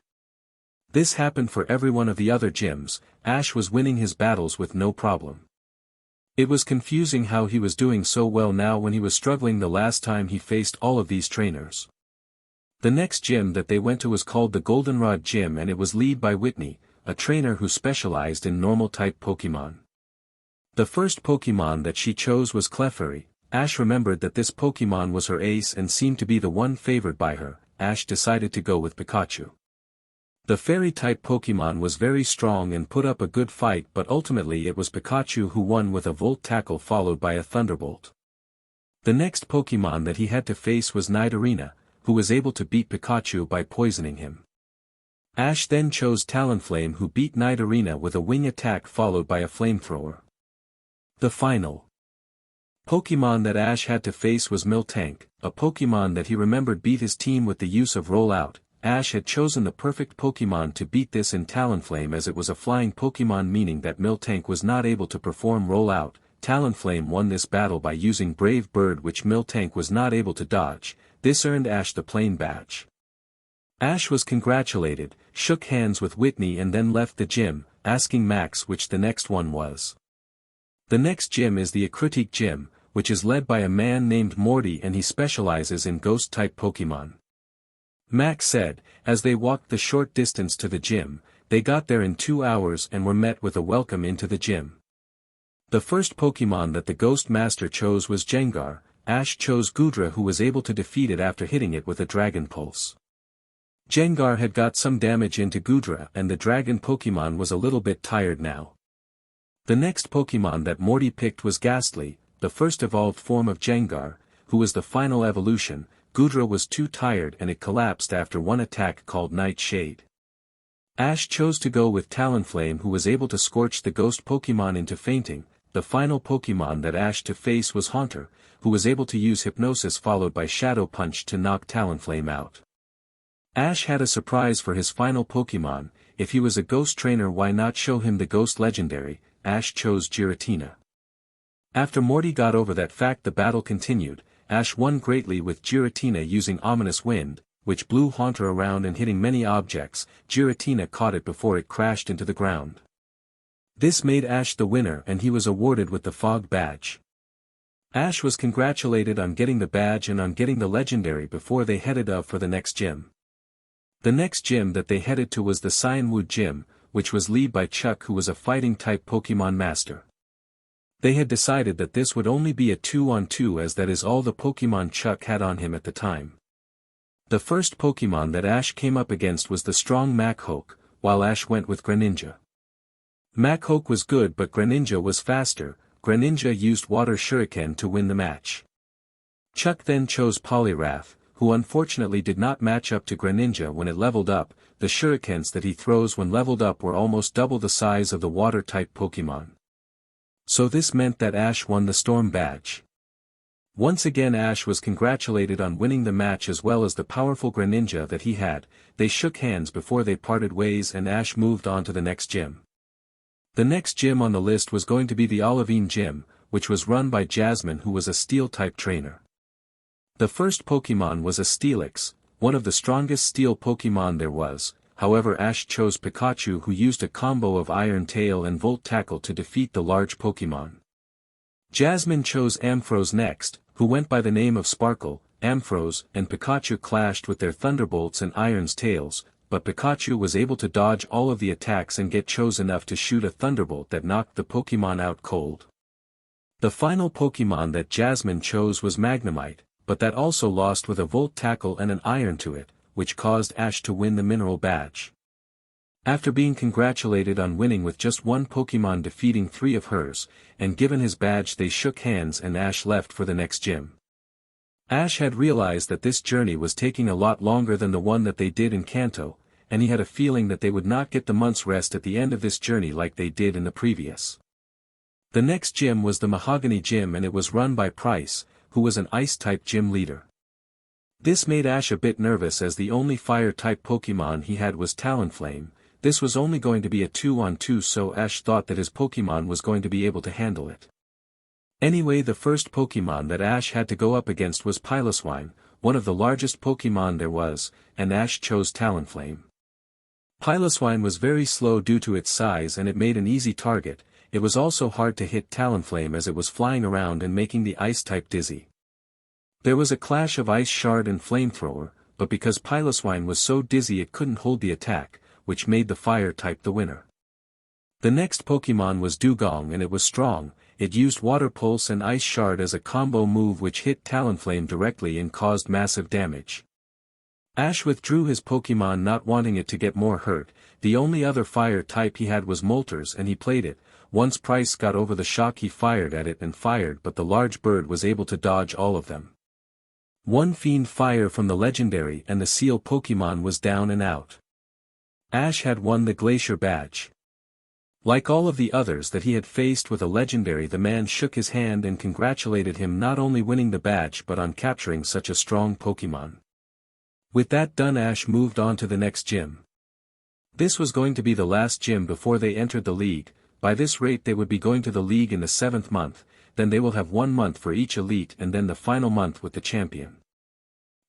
This happened for every one of the other gyms. Ash was winning his battles with no problem. It was confusing how he was doing so well now when he was struggling the last time he faced all of these trainers. The next gym that they went to was called the Goldenrod Gym and it was led by Whitney, a trainer who specialized in normal-type Pokemon. The first Pokemon that she chose was Clefairy. Ash remembered that this Pokemon was her ace and seemed to be the one favored by her. Ash decided to go with Pikachu. The Fairy-type Pokemon was very strong and put up a good fight, but ultimately it was Pikachu who won with a Volt Tackle followed by a Thunderbolt. The next Pokemon that he had to face was Nidorina, who was able to beat Pikachu by poisoning him. Ash then chose Talonflame, who beat Nidorina with a wing attack followed by a flamethrower. The final Pokemon that Ash had to face was Miltank, a Pokemon that he remembered beat his team with the use of Rollout. Ash had chosen the perfect Pokemon to beat this in Talonflame, as it was a flying Pokemon, meaning that Miltank was not able to perform Rollout. Talonflame won this battle by using Brave Bird, which Miltank was not able to dodge. This earned Ash the Plain Badge. Ash was congratulated, shook hands with Whitney and then left the gym, asking Max which the next one was. The next gym is the Acritique Gym, which is led by a man named Morty and he specializes in ghost-type Pokemon. Max said, as they walked the short distance to the gym, they got there in 2 hours and were met with a welcome into the gym. The first Pokemon that the Ghost Master chose was Gengar. Ash chose Goodra, who was able to defeat it after hitting it with a Dragon Pulse. Gengar had got some damage into Goodra and the Dragon Pokemon was a little bit tired now. The next Pokemon that Morty picked was Ghastly, the first evolved form of Gengar, who was the final evolution. Goodra was too tired and it collapsed after one attack called Nightshade. Ash chose to go with Talonflame, who was able to scorch the ghost Pokemon into fainting. The final Pokemon that Ash to face was Haunter, who was able to use Hypnosis followed by Shadow Punch to knock Talonflame out. Ash had a surprise for his final Pokemon. If he was a ghost trainer, why not show him the ghost legendary? Ash chose Giratina. After Morty got over that fact, the battle continued. Ash won greatly with Giratina using Ominous Wind, which blew Haunter around and hitting many objects. Giratina caught it before it crashed into the ground. This made Ash the winner and he was awarded with the Fog Badge. Ash was congratulated on getting the badge and on getting the legendary before they headed up for the next gym. The next gym that they headed to was the Cyanwood Gym, which was led by Chuck, who was a fighting-type Pokemon master. They had decided that this would only be a 2-on-2, as that is all the Pokemon Chuck had on him at the time. The first Pokemon that Ash came up against was the strong Machoke, while Ash went with Greninja. Machoke was good, but Greninja was faster. Greninja used Water Shuriken to win the match. Chuck then chose Poliwrath, who unfortunately did not match up to Greninja when it leveled up. The shurikens that he throws when leveled up were almost double the size of the water-type Pokemon. So this meant that Ash won the Storm Badge. Once again Ash was congratulated on winning the match as well as the powerful Greninja that he had. They shook hands before they parted ways and Ash moved on to the next gym. The next gym on the list was going to be the Olivine Gym, which was run by Jasmine, who was a Steel-type trainer. The first Pokemon was a Steelix, one of the strongest Steel Pokemon there was. However, Ash chose Pikachu, who used a combo of Iron Tail and Volt Tackle to defeat the large Pokemon. Jasmine chose Ampharos next, who went by the name of Sparkle. Ampharos and Pikachu clashed with their Thunderbolts and Iron's Tails, but Pikachu was able to dodge all of the attacks and get chose enough to shoot a Thunderbolt that knocked the Pokemon out cold. The final Pokemon that Jasmine chose was Magnemite, but that also lost with a Volt Tackle and an Iron to it, which caused Ash to win the Mineral Badge. After being congratulated on winning with just one Pokemon defeating 3 of hers, and given his badge, they shook hands and Ash left for the next gym. Ash had realized that this journey was taking a lot longer than the one that they did in Kanto, and he had a feeling that they would not get the month's rest at the end of this journey like they did in the previous. The next gym was the Mahogany Gym, and it was run by Price, who was an Ice-type gym leader. This made Ash a bit nervous, as the only Fire-type Pokemon he had was Talonflame. This was only going to be a 2-on-2, so Ash thought that his Pokemon was going to be able to handle it. Anyway, the first Pokemon that Ash had to go up against was Piloswine, one of the largest Pokemon there was, and Ash chose Talonflame. Piloswine was very slow due to its size, and it made an easy target. It was also hard to hit Talonflame as it was flying around and making the Ice-type dizzy. There was a clash of Ice Shard and Flamethrower, but because Piloswine was so dizzy it couldn't hold the attack, which made the Fire-type the winner. The next Pokemon was Dugong, and it was strong. It used Water Pulse and Ice Shard as a combo move which hit Talonflame directly and caused massive damage. Ash withdrew his Pokemon, not wanting it to get more hurt. The only other Fire type he had was Moltres, and he played it. Once Price got over the shock, he fired at it and fired, but the large bird was able to dodge all of them. One Fiend Fire from the legendary and the Seal Pokemon was down and out. Ash had won the Glacier Badge. Like all of the others that he had faced with a legendary, the man shook his hand and congratulated him, not only winning the badge but on capturing such a strong Pokemon. With that done, Ash moved on to the next gym. This was going to be the last gym before they entered the league. By this rate they would be going to the league in the 7th month, then they will have 1 month for each elite and then the final month with the champion.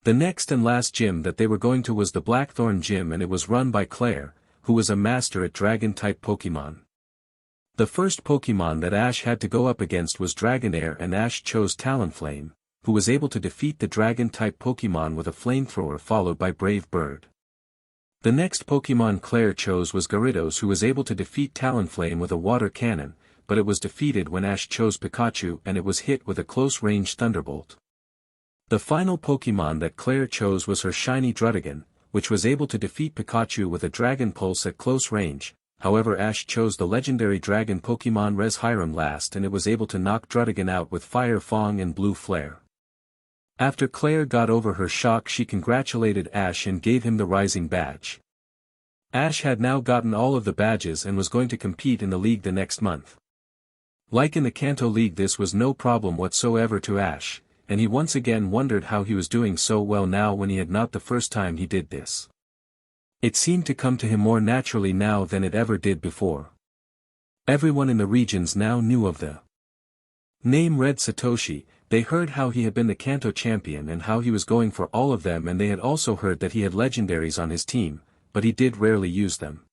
The next and last gym that they were going to was the Blackthorn Gym, and it was run by Claire, who was a master at Dragon-type Pokemon. The first Pokemon that Ash had to go up against was Dragonair, and Ash chose Talonflame, who was able to defeat the Dragon-type Pokemon with a Flamethrower followed by Brave Bird. The next Pokemon Claire chose was Gyarados, who was able to defeat Talonflame with a Water Cannon, but it was defeated when Ash chose Pikachu and it was hit with a close-range Thunderbolt. The final Pokemon that Claire chose was her shiny Druddigon, which was able to defeat Pikachu with a Dragon Pulse at close range. However, Ash chose the legendary dragon Pokemon Reshiram last, and it was able to knock Druddigon out with Fire Fang and Blue Flare. After Claire got over her shock, she congratulated Ash and gave him the Rising Badge. Ash had now gotten all of the badges and was going to compete in the league the next month. Like in the Kanto League, this was no problem whatsoever to Ash, and he once again wondered how he was doing so well now when he had not the first time he did this. It seemed to come to him more naturally now than it ever did before. Everyone in the regions now knew of the name Red Satoshi. They heard how he had been the Kanto champion and how he was going for all of them, and they had also heard that he had legendaries on his team, but he did rarely use them.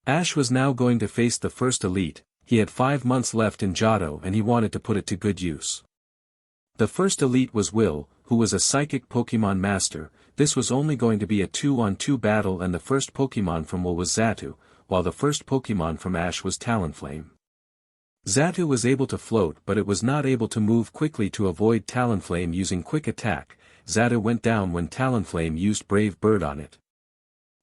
Ash was now going to face the first elite. He had 5 months left in Johto and he wanted to put it to good use. The first elite was Will, who was a psychic Pokemon master. This was only going to be a 2-on-2 battle, and the first Pokemon from Will was Xatu, while the first Pokemon from Ash was Talonflame. Xatu was able to float, but it was not able to move quickly to avoid Talonflame using Quick Attack. Xatu went down when Talonflame used Brave Bird on it.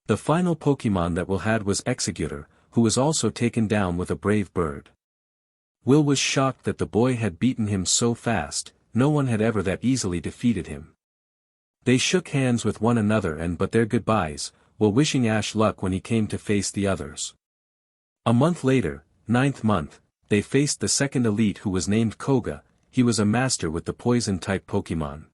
The final Pokemon that Will had was Executor, who was also taken down with a Brave Bird. Will was shocked that the boy had beaten him so fast. No one had ever that easily defeated him. They shook hands with one another and but their goodbyes, while wishing Ash luck when he came to face the others. A month later, 9th month, they faced the second elite, who was named Koga. He was a master with the Poison-type Pokemon.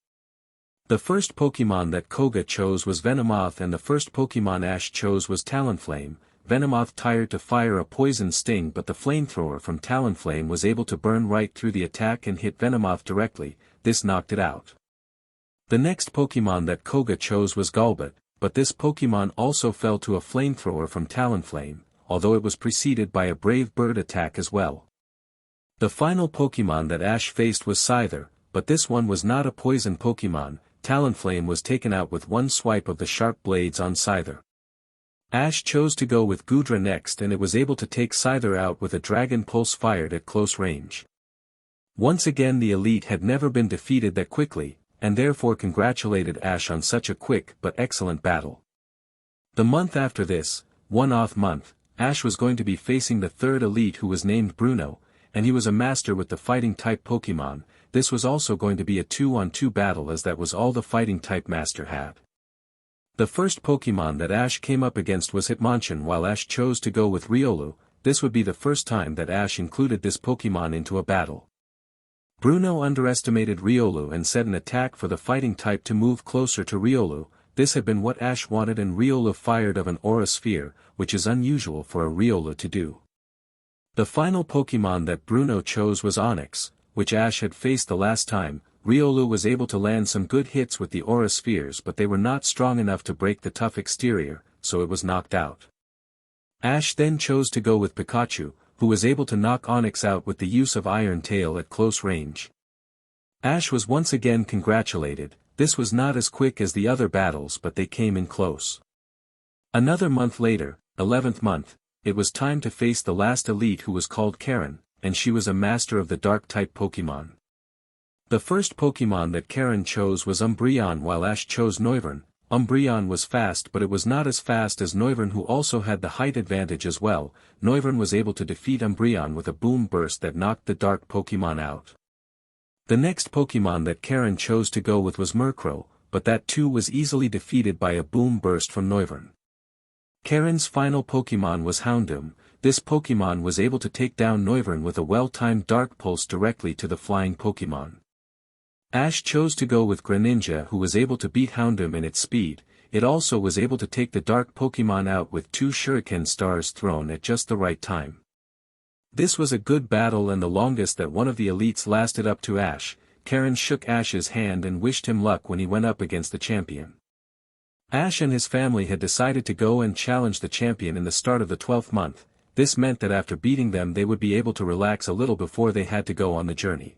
The first Pokemon that Koga chose was Venomoth, and the first Pokemon Ash chose was Talonflame. Venomoth tried to fire a poison sting, but the flamethrower from Talonflame was able to burn right through the attack and hit Venomoth directly. This knocked it out. The next Pokemon that Koga chose was Golbat, but this Pokemon also fell to a flamethrower from Talonflame, although it was preceded by a Brave Bird attack as well. The final Pokemon that Ash faced was Scyther, but this one was not a poison Pokemon. Talonflame was taken out with one swipe of the sharp blades on Scyther. Ash chose to go with Goodra next, and it was able to take Scyther out with a Dragon Pulse fired at close range. Once again the Elite had never been defeated that quickly, and therefore congratulated Ash on such a quick but excellent battle. The month after this, 1th month, Ash was going to be facing the third Elite, who was named Bruno, and he was a master with the fighting-type Pokemon. This was also going to be a 2-on-2 battle, as that was all the fighting-type master had. The first Pokemon that Ash came up against was Hitmonchan, while Ash chose to go with Riolu. This would be the first time that Ash included this Pokemon into a battle. Bruno underestimated Riolu and set an attack for the fighting type to move closer to Riolu. This had been what Ash wanted, and Riolu fired of an Aura Sphere, which is unusual for a Riolu to do. The final Pokemon that Bruno chose was Onix, which Ash had faced the last time. Riolu was able to land some good hits with the Aura Spheres, but they were not strong enough to break the tough exterior, so it was knocked out. Ash then chose to go with Pikachu, who was able to knock Onix out with the use of Iron Tail at close range. Ash was once again congratulated. This was not as quick as the other battles, but they came in close. Another month later, 11th month, it was time to face the last Elite, who was called Karen, and she was a master of the Dark-type Pokemon. The first Pokemon that Karen chose was Umbreon, while Ash chose Noivern. Umbreon was fast, but it was not as fast as Noivern, who also had the height advantage as well. Noivern was able to defeat Umbreon with a Boom Burst that knocked the dark Pokemon out. The next Pokemon that Karen chose to go with was Murkrow, but that too was easily defeated by a Boom Burst from Noivern. Karen's final Pokemon was Houndoom. This Pokemon was able to take down Noivern with a well-timed Dark Pulse directly to the flying Pokemon. Ash chose to go with Greninja, who was able to beat Houndoom in its speed. It also was able to take the dark Pokemon out with 2 Shuriken Stars thrown at just the right time. This was a good battle and the longest that one of the Elites lasted up to Ash. Karen shook Ash's hand and wished him luck when he went up against the champion. Ash and his family had decided to go and challenge the champion in the start of the 12th month. This meant that after beating them they would be able to relax a little before they had to go on the journey.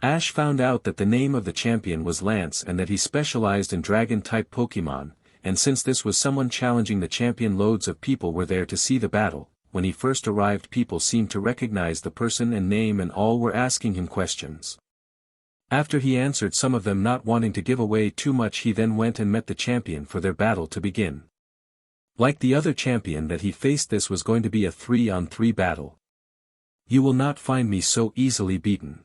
Ash found out that the name of the champion was Lance and that he specialized in Dragon-type Pokemon, and since this was someone challenging the champion, loads of people were there to see the battle. When he first arrived, people seemed to recognize the person and name, and all were asking him questions. After he answered some of them, not wanting to give away too much, he then went and met the champion for their battle to begin. Like the other champion that he faced, this was going to be a 3-on-3 battle. "You will not find me so easily beaten.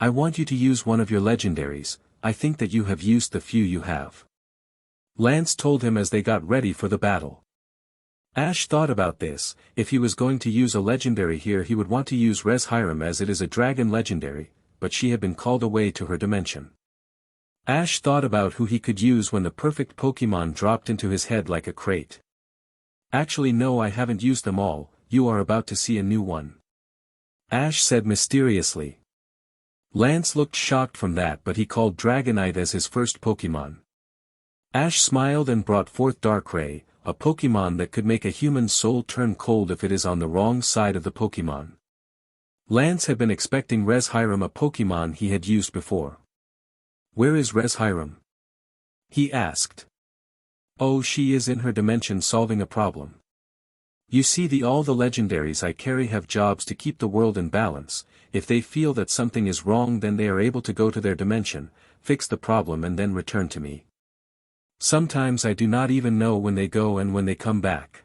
I want you to use one of your legendaries. I think that you have used the few you have," Lance told him as they got ready for the battle. Ash thought about this. If he was going to use a legendary here, he would want to use Reshiram, as it is a dragon legendary, but she had been called away to her dimension. Ash thought about who he could use when the perfect Pokemon dropped into his head like a crate. "Actually no, I haven't used them all. You are about to see a new one," Ash said mysteriously. Lance looked shocked from that, but he called Dragonite as his first Pokemon. Ash smiled and brought forth Darkrai, a Pokemon that could make a human soul turn cold if it is on the wrong side of the Pokemon. Lance had been expecting Reshiram, a Pokemon he had used before. "Where is Reshiram?" he asked. "Oh, she is in her dimension solving a problem. You see, all the legendaries I carry have jobs to keep the world in balance. If they feel that something is wrong, then they are able to go to their dimension, fix the problem, and then return to me. Sometimes I do not even know when they go and when they come back,"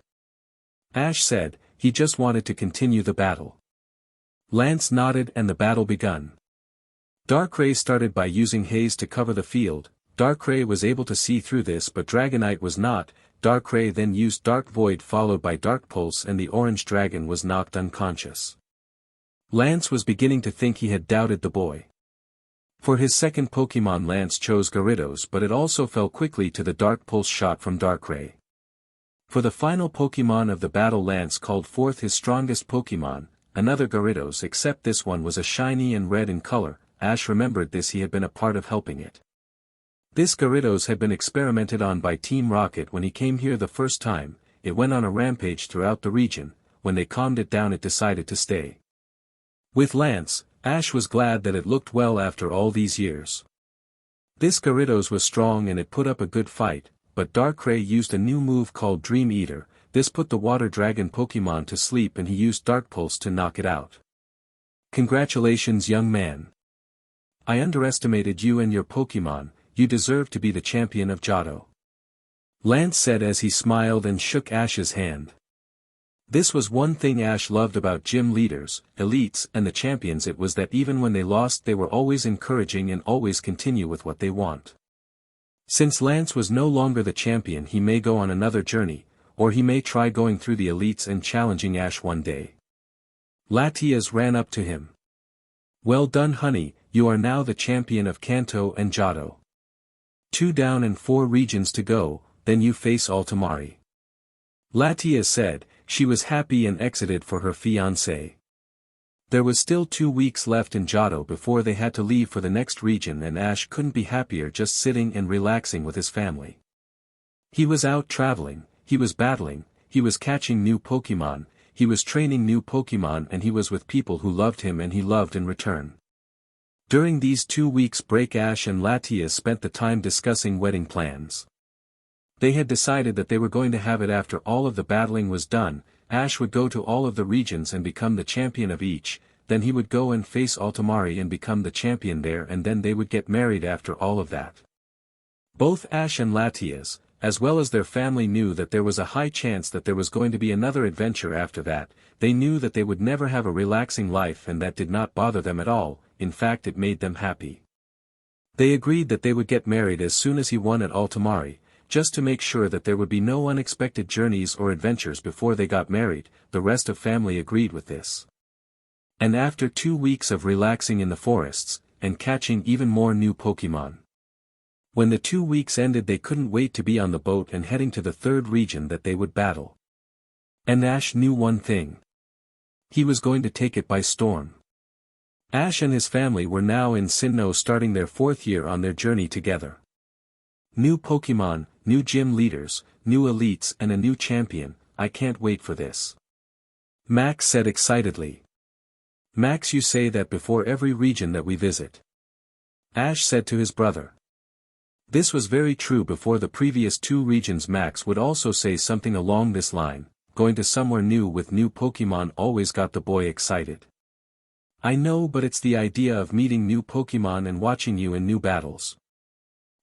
Ash said. He just wanted to continue the battle. Lance nodded and the battle begun. Darkrai started by using haze to cover the field. Darkrai was able to see through this, but Dragonite was not. Darkrai then used Dark Void followed by Dark Pulse, and the orange dragon was knocked unconscious. Lance was beginning to think he had doubted the boy. For his second Pokemon, Lance chose Gyarados, but it also fell quickly to the Dark Pulse shot from Darkrai. For the final Pokemon of the battle, Lance called forth his strongest Pokemon, another Gyarados, except this one was a shiny and red in color. Ash remembered this, he had been a part of helping it. This Gyarados had been experimented on by Team Rocket when he came here the first time. It went on a rampage throughout the region. When they calmed it down, it decided to stay. With Lance, Ash was glad that it looked well after all these years. This Gyarados was strong and it put up a good fight, but Darkrai used a new move called Dream Eater. This put the Water Dragon Pokemon to sleep and he used Dark Pulse to knock it out. Congratulations, young man. I underestimated you and your Pokemon. You deserve to be the champion of Johto. Lance said as he smiled and shook Ash's hand. This was one thing Ash loved about gym leaders, elites and the champions. It was that even when they lost they were always encouraging and always continue with what they want. Since Lance was no longer the champion, he may go on another journey, or he may try going through the elites and challenging Ash one day. Latias ran up to him. Well done, honey, you are now the champion of Kanto and Johto. 2 down and 4 regions to go, then you face Altomare. Latias said. She was happy and exited for her fiancé. There was still 2 weeks left in Johto before they had to leave for the next region, and Ash couldn't be happier just sitting and relaxing with his family. He was out traveling, he was battling, he was catching new Pokemon, he was training new Pokemon, and he was with people who loved him and he loved in return. During these 2 weeks break, Ash and Latias spent the time discussing wedding plans. They had decided that they were going to have it after all of the battling was done. Ash would go to all of the regions and become the champion of each, then he would go and face Altomare and become the champion there, and then they would get married after all of that. Both Ash and Latias, as well as their family, knew that there was a high chance that there was going to be another adventure after that. They knew that they would never have a relaxing life, and that did not bother them at all. In fact, it made them happy. They agreed that they would get married as soon as he won at Altomare, just to make sure that there would be no unexpected journeys or adventures before they got married. The rest of family agreed with this. And after 2 weeks of relaxing in the forests, and catching even more new Pokemon. When the 2 weeks ended, they couldn't wait to be on the boat and heading to the 3rd region that they would battle. And Ash knew one thing. He was going to take it by storm. Ash and his family were now in Sinnoh, starting their 4th year on their journey together. New Pokemon, new gym leaders, new elites and a new champion. I can't wait for this. Max said excitedly. Max, you say that before every region that we visit. Ash said to his brother. This was very true before the previous 2 regions. Max would also say something along this line. Going to somewhere new with new Pokemon always got the boy excited. I know, but it's the idea of meeting new Pokemon and watching you in new battles.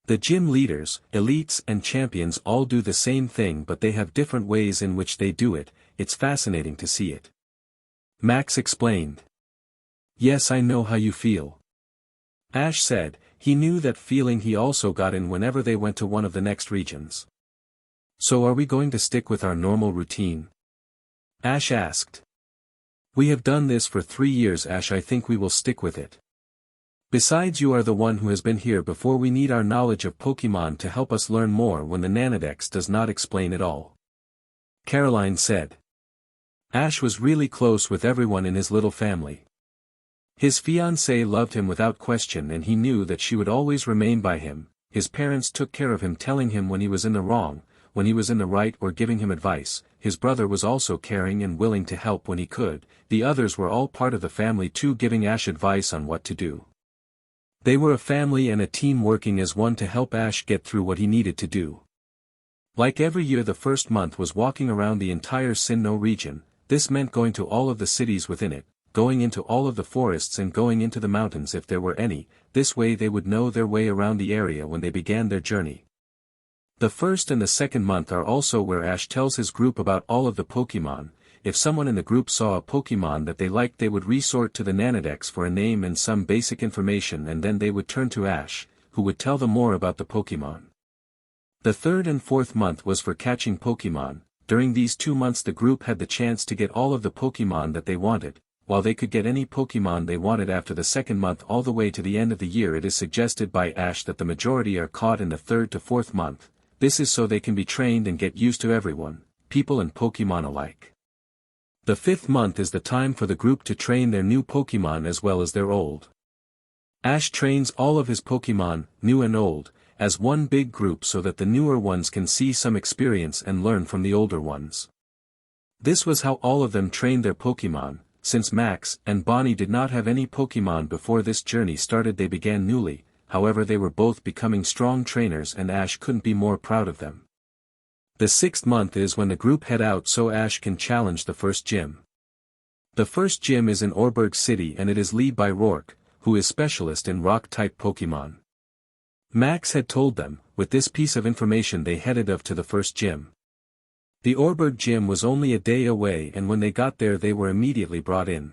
The gym leaders, elites and champions all do the same thing, but they have different ways in which they do it. It's fascinating to see it. Max explained. Yes, I know how you feel. Ash said. He knew that feeling he also got in whenever they went to one of the next regions. So are we going to stick with our normal routine? Ash asked. We have done this for 3 years, Ash. I think we will stick with it. Besides, you are the one who has been here before. We need our knowledge of Pokemon to help us learn more when the Nanodex does not explain it all. Caroline said. Ash was really close with everyone in his little family. His fiancée loved him without question, and he knew that she would always remain by him. His parents took care of him, telling him when he was in the wrong, when he was in the right, or giving him advice. His brother was also caring and willing to help when he could. The others were all part of the family too, giving Ash advice on what to do. They were a family and a team working as one to help Ash get through what he needed to do. Like every year, the first month was walking around the entire Sinnoh region. This meant going to all of the cities within it, going into all of the forests and going into the mountains if there were any. This way they would know their way around the area when they began their journey. The first and the second month are also where Ash tells his group about all of the Pokemon. If someone in the group saw a Pokemon that they liked, they would resort to the Nanodex for a name and some basic information, and then they would turn to Ash, who would tell them more about the Pokemon. The third and fourth month was for catching Pokemon. During these 2 months the group had the chance to get all of the Pokemon that they wanted. While they could get any Pokemon they wanted after the second month all the way to the end of the year, it is suggested by Ash that the majority are caught in the 3rd to 4th month. This is so they can be trained and get used to everyone. people and Pokemon alike. The 5th month is the time for the group to train their new Pokemon as well as their old. Ash trains all of his Pokemon, new and old, as one big group so that the newer ones can see some experience and learn from the older ones. This was how all of them trained their Pokemon. Since Max and Bonnie did not have any Pokemon before this journey started, they began newly. However, they were both becoming strong trainers and Ash couldn't be more proud of them. The 6th month is when the group head out so Ash can challenge the first gym. The first gym is in Orberg City and it is led by Rourke, who is specialist in rock-type Pokemon. Max had told them, with this piece of information they headed off to the first gym. The Orberg gym was only a day away and when they got there they were immediately brought in.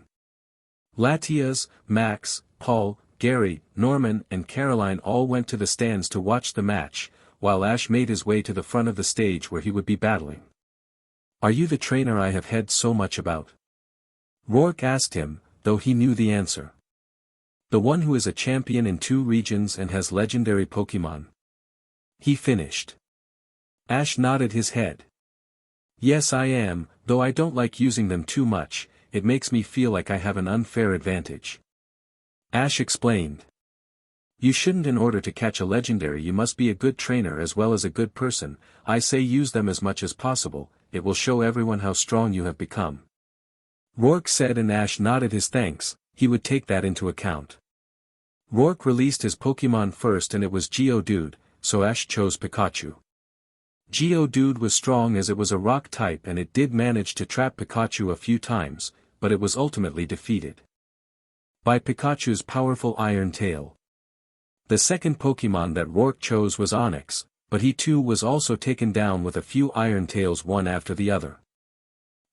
Latias, Max, Paul, Gary, Norman and Caroline all went to the stands to watch the match, while Ash made his way to the front of the stage where he would be battling. "Are you the trainer I have heard so much about?" Rourke asked him, though he knew the answer. "The one who is a champion in 2 regions and has legendary Pokemon?" He finished. Ash nodded his head. "Yes, I am, though I don't like using them too much, it makes me feel like I have an unfair advantage." Ash explained. "You shouldn't. In order to catch a legendary you must be a good trainer as well as a good person. I say use them as much as possible, it will show everyone how strong you have become." Rourke said and Ash nodded his thanks, he would take that into account. Rourke released his Pokemon first and it was Geodude, so Ash chose Pikachu. Geodude was strong as it was a rock type and it did manage to trap Pikachu a few times, but it was ultimately defeated by Pikachu's powerful Iron Tail. The second Pokemon that Rourke chose was Onix, but he too was also taken down with a few Iron Tails one after the other.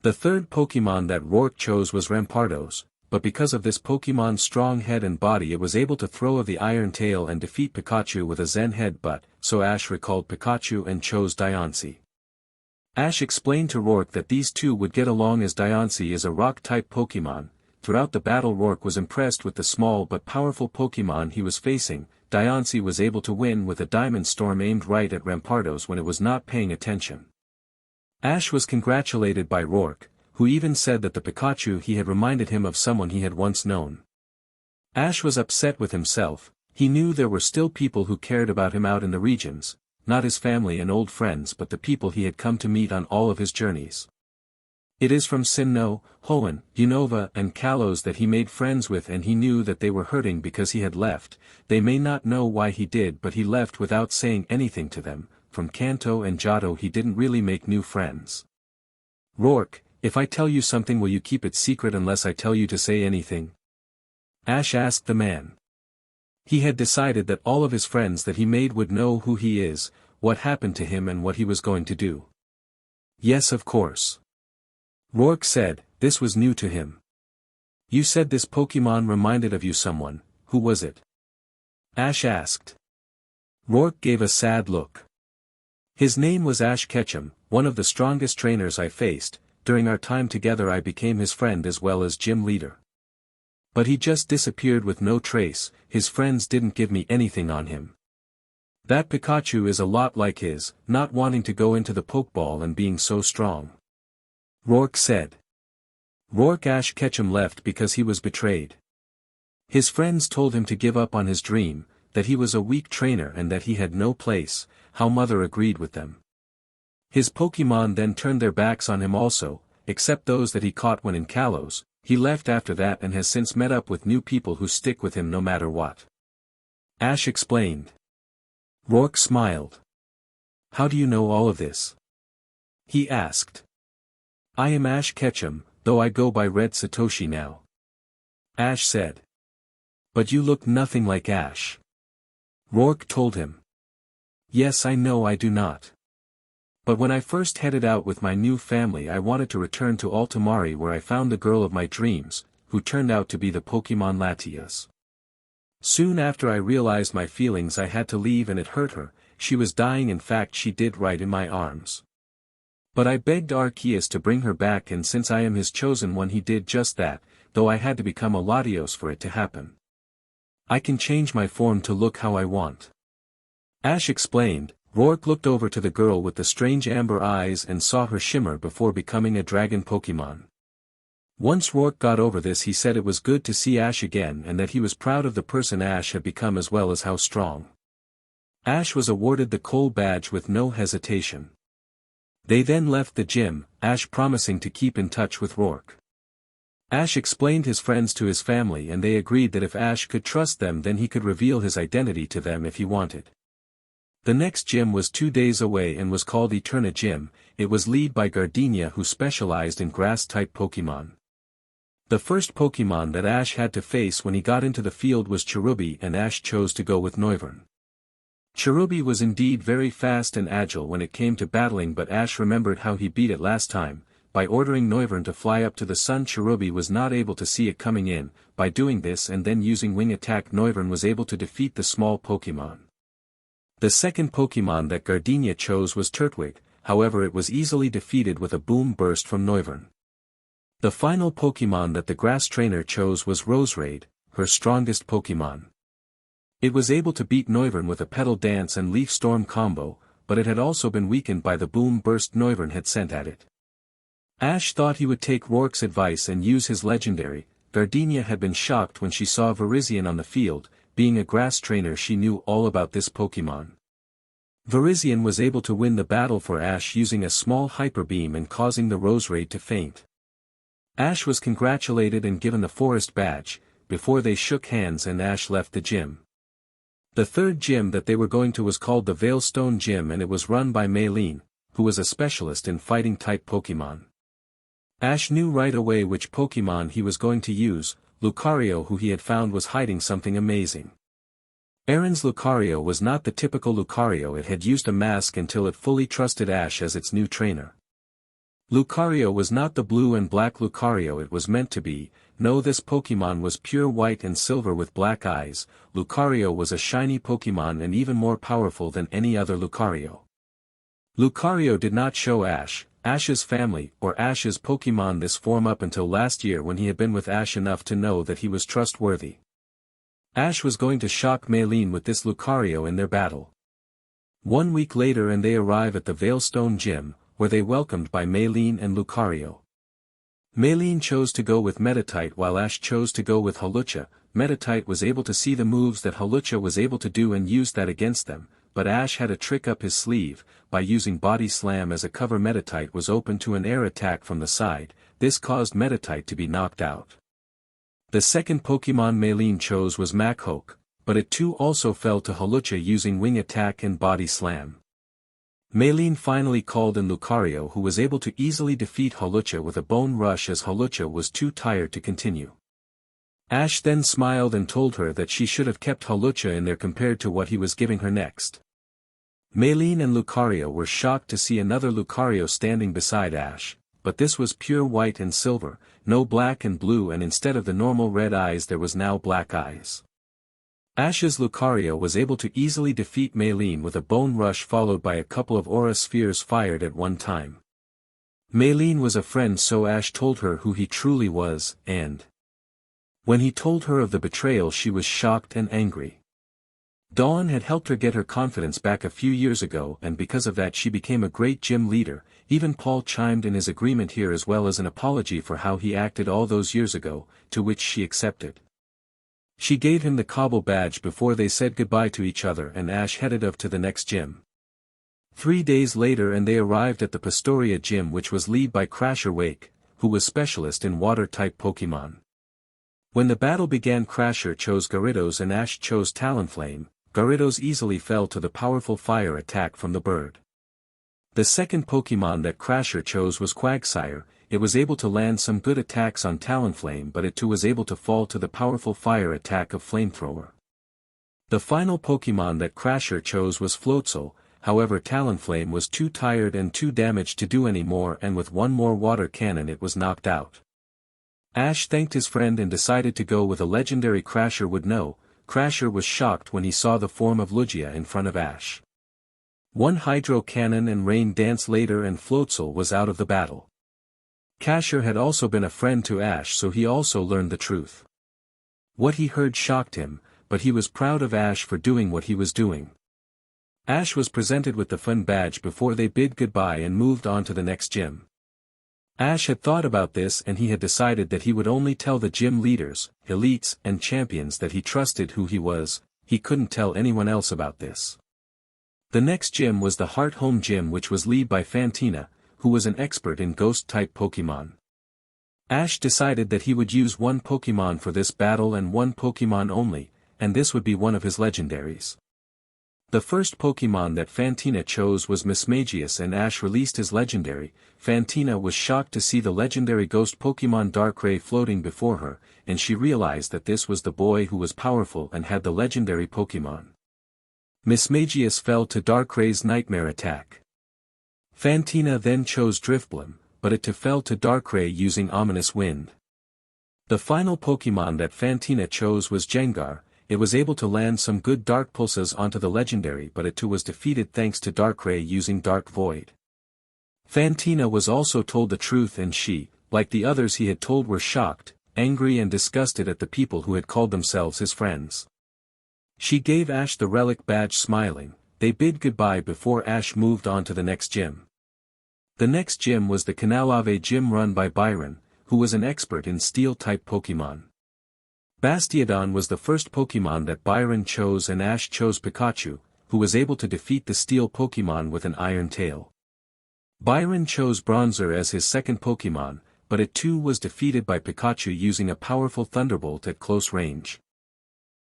The third Pokemon that Rourke chose was Rampardos, but because of this Pokemon's strong head and body it was able to throw the Iron Tail and defeat Pikachu with a Zen Headbutt, so Ash recalled Pikachu and chose Diancie. Ash explained to Rourke that these two would get along as Diancie is a rock-type Pokemon. Throughout the battle Rourke was impressed with the small but powerful Pokemon he was facing. Diancie was able to win with a Diamond Storm aimed right at Rampardos when it was not paying attention. Ash was congratulated by Rourke, who even said that the Pikachu he had reminded him of someone he had once known. Ash was upset with himself. He knew there were still people who cared about him out in the regions, not his family and old friends but the people he had come to meet on all of his journeys. It is from Sinnoh, Hoenn, Unova and Kalos that he made friends with and he knew that they were hurting because he had left. They may not know why he did but he left without saying anything to them. From Kanto and Johto he didn't really make new friends. "Rourke, if I tell you something will you keep it secret unless I tell you to say anything?" Ash asked the man. He had decided that all of his friends that he made would know who he is, what happened to him and what he was going to do. "Yes, of course." Rourke said, this was new to him. "You said this Pokemon reminded of you someone, who was it?" Ash asked. Rourke gave a sad look. "His name was Ash Ketchum, one of the strongest trainers I faced. During our time together I became his friend as well as gym leader. But he just disappeared with no trace, his friends didn't give me anything on him. That Pikachu is a lot like his, not wanting to go into the Pokeball and being so strong," Rourke said. Rourke Ash Ketchum left because he was betrayed. His friends told him to give up on his dream, that he was a weak trainer and that he had no place. How Mother agreed with them. His Pokemon then turned their backs on him also, except those that he caught when in Kalos. He left after that and has since met up with new people who stick with him no matter what. Ash explained. Rourke smiled. "How do you know all of this?" he asked. "I am Ash Ketchum, though I go by Red Satoshi now," Ash said. "But you look nothing like Ash," Rourke told him. "Yes, I know I do not. But when I first headed out with my new family I wanted to return to Altomare where I found the girl of my dreams, who turned out to be the Pokemon Latias. Soon after I realized my feelings I had to leave and it hurt her, she was dying, in fact she did right in my arms. But I begged Arceus to bring her back and since I am his chosen one he did just that, though I had to become a Latios for it to happen. I can change my form to look how I want." Ash explained. Rourke looked over to the girl with the strange amber eyes and saw her shimmer before becoming a dragon Pokemon. Once Rourke got over this, he said it was good to see Ash again and that he was proud of the person Ash had become as well as how strong. Ash was awarded the Coal Badge with no hesitation. They then left the gym, Ash promising to keep in touch with Rourke. Ash explained his friends to his family and they agreed that if Ash could trust them then he could reveal his identity to them if he wanted. The next gym was 2 days away and was called Eterna Gym. It was led by Gardenia, who specialized in grass-type Pokemon. The first Pokemon that Ash had to face when he got into the field was Cherubi, and Ash chose to go with Noivern. Cherubi was indeed very fast and agile when it came to battling, but Ash remembered how he beat it last time. By ordering Noivern to fly up to the sun, Cherubi was not able to see it coming in. By doing this and then using Wing Attack, Noivern was able to defeat the small Pokemon. The second Pokemon that Gardenia chose was Turtwig, however it was easily defeated with a Boom Burst from Noivern. The final Pokemon that the grass trainer chose was Roserade, her strongest Pokemon. It was able to beat Noivern with a Petal Dance and Leaf Storm combo, but it had also been weakened by the Boom Burst Noivern had sent at it. Ash thought he would take Rourke's advice and use his legendary. Gardenia had been shocked when she saw Virizion on the field. Being a grass trainer, she knew all about this Pokemon. Virizion was able to win the battle for Ash using a small Hyper Beam and causing the Roserade to faint. Ash was congratulated and given the Forest Badge. Before they shook hands and Ash left the gym. The third gym that they were going to was called the Veilstone Gym, and it was run by Maylene, who was a specialist in fighting-type Pokemon. Ash knew right away which Pokemon he was going to use. Lucario, who he had found, was hiding something amazing. Aaron's Lucario was not the typical Lucario. It had used a mask until it fully trusted Ash as its new trainer. Lucario was not the blue and black Lucario it was meant to be. No, this Pokemon was pure white and silver with black eyes. Lucario was a shiny Pokemon and even more powerful than any other Lucario. Lucario did not show Ash's family, or Ash's Pokemon this form up until last year, when he had been with Ash enough to know that he was trustworthy. Ash was going to shock Maylene with this Lucario in their battle. 1 week later and they arrive at the Veilstone Gym, where they welcomed by Maylene and Lucario. Maylene chose to go with Meditite while Ash chose to go with Hawlucha. Meditite was able to see the moves that Hawlucha was able to do and used that against them, but Ash had a trick up his sleeve. By using Body Slam as a cover, Meditite was open to an air attack from the side. This caused Meditite to be knocked out. The second Pokemon Maylene chose was Machoke, but it too also fell to Hawlucha using Wing Attack and Body Slam. Maylene finally called in Lucario, who was able to easily defeat Hawlucha with a Bone Rush as Hawlucha was too tired to continue. Ash then smiled and told her that she should have kept Hawlucha in there compared to what he was giving her next. Maylene and Lucario were shocked to see another Lucario standing beside Ash, but this was pure white and silver, no black and blue, and instead of the normal red eyes there was now black eyes. Ash's Lucario was able to easily defeat Maylene with a Bone Rush followed by a couple of Aura Spheres fired at one time. Maylene was a friend, so Ash told her who he truly was, and when he told her of the betrayal she was shocked and angry. Dawn had helped her get her confidence back a few years ago, and because of that she became a great gym leader. Even Paul chimed in his agreement here, as well as an apology for how he acted all those years ago, to which she accepted. She gave him the Cobble Badge before they said goodbye to each other, and Ash headed off to the next gym. 3 days later and they arrived at the Pastoria Gym, which was led by Crasher Wake, who was specialist in water-type Pokemon. When the battle began, Crasher chose Gyarados and Ash chose Talonflame. Gyarados easily fell to the powerful fire attack from the bird. The second Pokemon that Crasher chose was Quagsire. It was able to land some good attacks on Talonflame, but it too was able to fall to the powerful fire attack of Flamethrower. The final Pokemon that Crasher chose was Floatzel. However, Talonflame was too tired and too damaged to do any more, and with one more water cannon it was knocked out. Ash thanked his friend and decided to go with a legendary Crasher would know. Crasher was shocked when he saw the form of Lugia in front of Ash. One Hydro Cannon and Rain Dance later and Floatzel was out of the battle. Crasher had also been a friend to Ash, so he also learned the truth. What he heard shocked him, but he was proud of Ash for doing what he was doing. Ash was presented with the fun badge before they bid goodbye and moved on to the next gym. Ash had thought about this and he had decided that he would only tell the gym leaders, elites and champions that he trusted who he was. He couldn't tell anyone else about this. The next gym was the Heart Home Gym, which was led by Fantina, who was an expert in ghost-type Pokemon. Ash decided that he would use one Pokemon for this battle and one Pokemon only, and this would be one of his legendaries. The first Pokemon that Fantina chose was Mismagius, and Ash released his legendary. Fantina was shocked to see the legendary ghost Pokemon Darkrai floating before her, and she realized that this was the boy who was powerful and had the legendary Pokemon. Mismagius fell to Darkrai's nightmare attack. Fantina then chose Drifblim, but it fell to Darkrai using Ominous Wind. The final Pokemon that Fantina chose was Gengar. It was able to land some good Dark Pulses onto the legendary, but it too was defeated thanks to Darkrai using Dark Void. Fantina was also told the truth, and she, like the others he had told, were shocked, angry and disgusted at the people who had called themselves his friends. She gave Ash the relic badge smiling. They bid goodbye before Ash moved on to the next gym. The next gym was the Canalave Gym run by Byron, who was an expert in Steel-type Pokemon. Bastiodon was the first Pokemon that Byron chose, and Ash chose Pikachu, who was able to defeat the Steel Pokemon with an Iron Tail. Byron chose Bronzor as his second Pokemon, but it too was defeated by Pikachu using a powerful Thunderbolt at close range.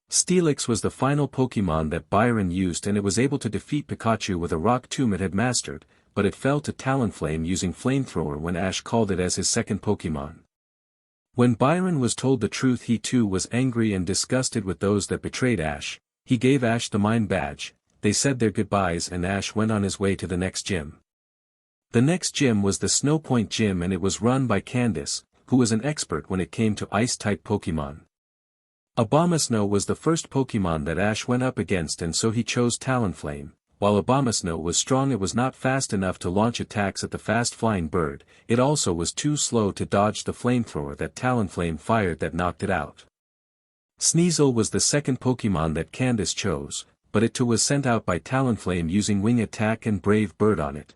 Steelix was the final Pokemon that Byron used, and it was able to defeat Pikachu with a Rock Tomb it had mastered, but it fell to Talonflame using Flamethrower when Ash called it as his second Pokemon. When Byron was told the truth, he too was angry and disgusted with those that betrayed Ash. He gave Ash the Mind Badge. They said their goodbyes and Ash went on his way to the next gym. The next gym was the Snowpoint Gym, and it was run by Candace, who was an expert when it came to Ice-type Pokemon. Abomasnow was the first Pokemon that Ash went up against, and so he chose Talonflame. While Abomasnow was strong, it was not fast enough to launch attacks at the fast-flying bird. It also was too slow to dodge the flamethrower that Talonflame fired that knocked it out. Sneasel was the second Pokemon that Candace chose, but it too was sent out by Talonflame using Wing Attack and Brave Bird on it.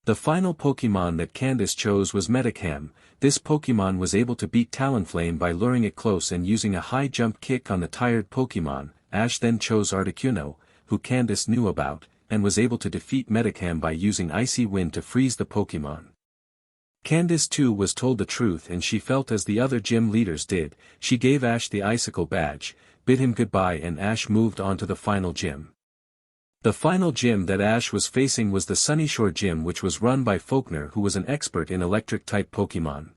The final Pokemon that Candace chose was Metacam. This Pokemon was able to beat Talonflame by luring it close and using a high jump kick on the tired Pokemon. Ash then chose Articuno, who Candace knew about, and was able to defeat Metacam by using Icy Wind to freeze the Pokemon. Candace too was told the truth, and she felt as the other gym leaders did. She gave Ash the Icicle Badge, bid him goodbye, and Ash moved on to the final gym. The final gym that Ash was facing was the Sunnyshore Gym, which was run by Faulkner, who was an expert in Electric-type Pokemon.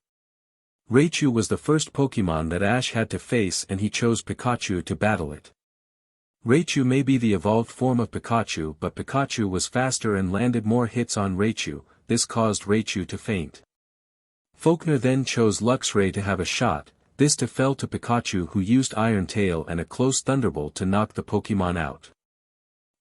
Raichu was the first Pokemon that Ash had to face, and he chose Pikachu to battle it. Raichu may be the evolved form of Pikachu, but Pikachu was faster and landed more hits on Raichu. This caused Raichu to faint. Faulkner then chose Luxray to have a shot. This fell to Pikachu, who used Iron Tail and a close Thunderbolt to knock the Pokemon out.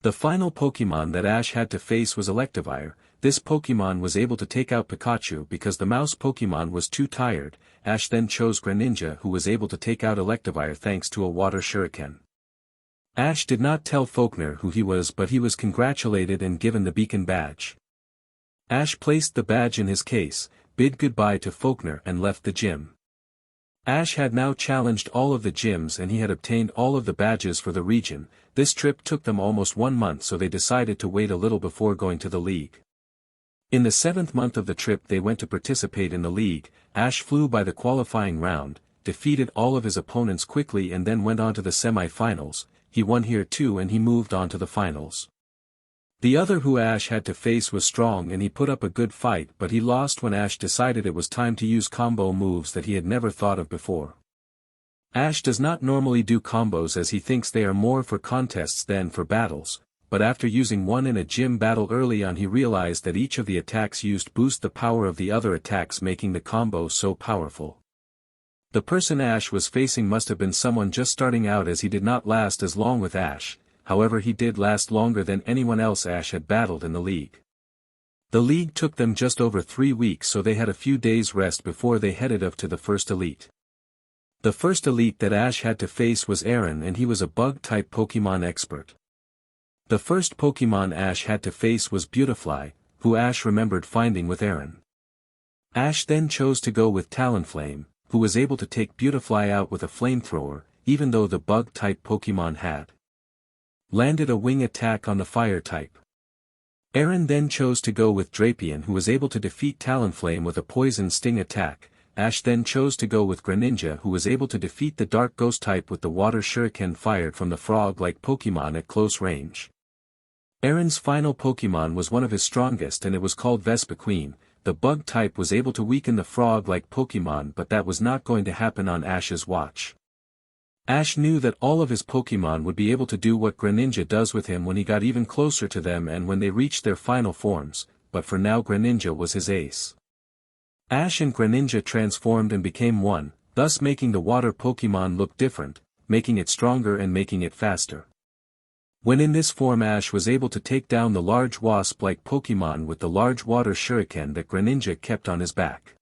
The final Pokemon that Ash had to face was Electivire. This Pokemon was able to take out Pikachu because the mouse Pokemon was too tired. Ash then chose Greninja, who was able to take out Electivire thanks to a Water Shuriken. Ash did not tell Faulkner who he was, but he was congratulated and given the Beacon Badge. Ash placed the badge in his case, bid goodbye to Faulkner and left the gym. Ash had now challenged all of the gyms and he had obtained all of the badges for the region. This trip took them almost 1 month, so they decided to wait a little before going to the league. In the 7th month of the trip they went to participate in the league. Ash flew by the qualifying round, defeated all of his opponents quickly and then went on to the semi-finals. He won here too and he moved on to the finals. The other who Ash had to face was strong and he put up a good fight, but he lost when Ash decided it was time to use combo moves that he had never thought of before. Ash does not normally do combos as he thinks they are more for contests than for battles, but after using one in a gym battle early on he realized that each of the attacks used boost the power of the other attacks, making the combo so powerful. The person Ash was facing must have been someone just starting out, as he did not last as long with Ash. However, he did last longer than anyone else Ash had battled in the league. The league took them just over 3 weeks, so they had a few days rest before they headed up to the first elite. The first elite that Ash had to face was Aaron, and he was a bug-type Pokemon expert. The first Pokemon Ash had to face was Beautifly, who Ash remembered finding with Aaron. Ash then chose to go with Talonflame, who was able to take Beautifly out with a flamethrower, even though the bug-type Pokemon had landed a wing attack on the fire-type. Aaron then chose to go with Drapion, who was able to defeat Talonflame with a poison sting attack. Ash then chose to go with Greninja, who was able to defeat the dark ghost type with the water shuriken fired from the frog-like Pokemon at close range. Aaron's final Pokemon was one of his strongest, and it was called Vespiquen. The bug type was able to weaken the frog-like Pokemon, but that was not going to happen on Ash's watch. Ash knew that all of his Pokemon would be able to do what Greninja does with him when he got even closer to them and when they reached their final forms, but for now Greninja was his ace. Ash and Greninja transformed and became one, thus making the water Pokemon look different, making it stronger and making it faster. When in this form, Ash was able to take down the large wasp-like Pokemon with the large water shuriken that Greninja kept on his back.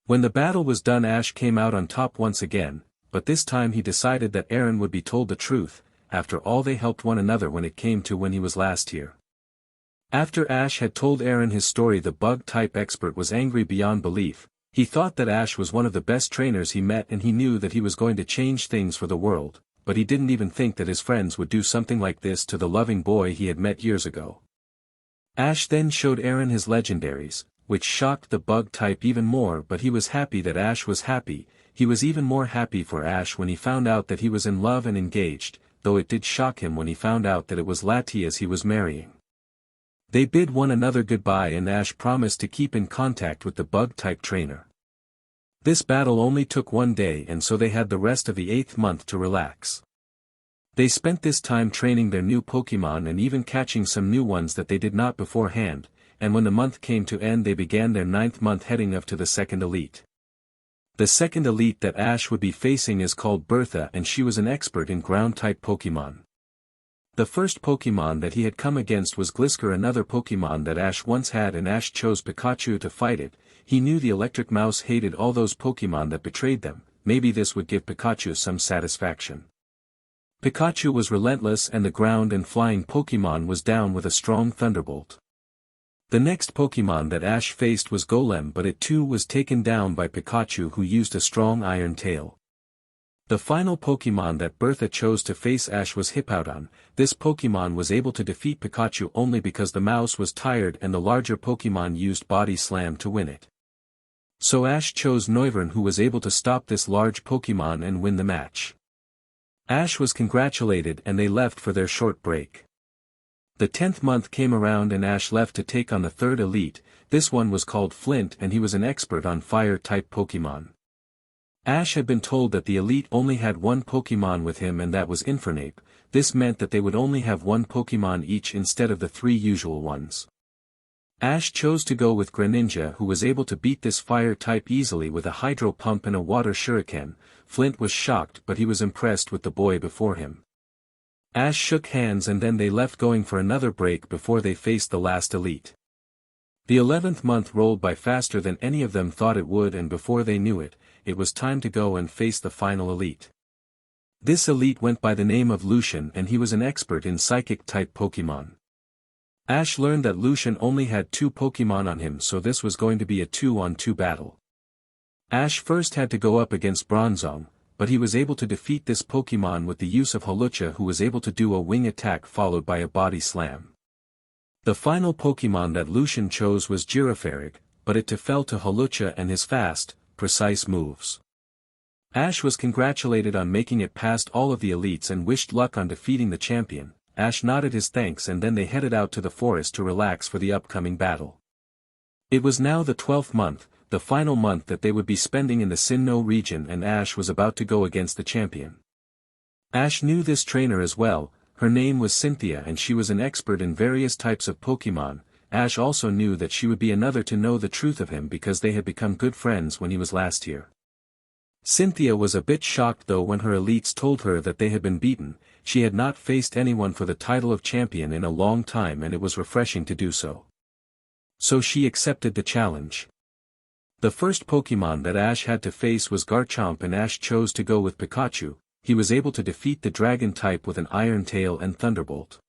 When the battle was done, Ash came out on top once again, but this time he decided that Aaron would be told the truth. After all, they helped one another when it came to when he was last here. After Ash had told Aaron his story, the bug-type expert was angry beyond belief. He thought that Ash was one of the best trainers he met, and he knew that he was going to change things for the world, but he didn't even think that his friends would do something like this to the loving boy he had met years ago. Ash then showed Aaron his legendaries, which shocked the bug-type even more, but he was happy that Ash was happy. He was even more happy for Ash when he found out that he was in love and engaged, though it did shock him when he found out that it was Latias he was marrying. They bid one another goodbye, and Ash promised to keep in contact with the bug-type trainer. This battle only took 1 day, and so they had the rest of the 8th month to relax. They spent this time training their new Pokemon and even catching some new ones that they did not beforehand, and when the month came to end they began their 9th month heading up to the second elite. The second elite that Ash would be facing is called Bertha, and she was an expert in ground-type Pokemon. The first Pokemon that he had come against was Glisker, another Pokemon that Ash once had, and Ash chose Pikachu to fight it. He knew the electric mouse hated all those Pokemon that betrayed them. Maybe this would give Pikachu some satisfaction. Pikachu was relentless, and the ground and flying Pokemon was down with a strong thunderbolt. The next Pokemon that Ash faced was Golem, but it too was taken down by Pikachu, who used a strong iron tail. The final Pokemon that Bertha chose to face Ash was Hippowdon. This Pokemon was able to defeat Pikachu only because the mouse was tired and the larger Pokemon used Body Slam to win it. So Ash chose Noivern, who was able to stop this large Pokemon and win the match. Ash was congratulated and they left for their short break. The 10th month came around and Ash left to take on the third elite. This one was called Flint, and he was an expert on fire-type Pokemon. Ash had been told that the elite only had one Pokemon with him, and that was Infernape. This meant that they would only have one Pokemon each instead of the 3 usual ones. Ash chose to go with Greninja, who was able to beat this fire type easily with a Hydro Pump and a Water Shuriken. Flint was shocked, but he was impressed with the boy before him. Ash shook hands and then they left, going for another break before they faced the last elite. The 11th month rolled by faster than any of them thought it would, and before they knew it, it was time to go and face the final elite. This elite went by the name of Lucian, and he was an expert in Psychic-type Pokemon. Ash learned that Lucian only had 2 Pokemon on him, so this was going to be a 2-on-2 battle. Ash first had to go up against Bronzong, but he was able to defeat this Pokemon with the use of Hawlucha, who was able to do a wing attack followed by a body slam. The final Pokemon that Lucian chose was Girafarig, but it fell to Hawlucha and his fast, precise moves. Ash was congratulated on making it past all of the elites and wished luck on defeating the champion. Ash nodded his thanks and then they headed out to the forest to relax for the upcoming battle. It was now the 12th month, the final month that they would be spending in the Sinnoh region, and Ash was about to go against the champion. Ash knew this trainer as well. Her name was Cynthia and she was an expert in various types of Pokemon. Ash also knew that she would be another to know the truth of him because they had become good friends when he was last here. Cynthia was a bit shocked though when her elites told her that they had been beaten. She had not faced anyone for the title of champion in a long time, and it was refreshing to do so. So she accepted the challenge. The first Pokemon that Ash had to face was Garchomp, and Ash chose to go with Pikachu. He was able to defeat the dragon type with an Iron Tail and Thunderbolt.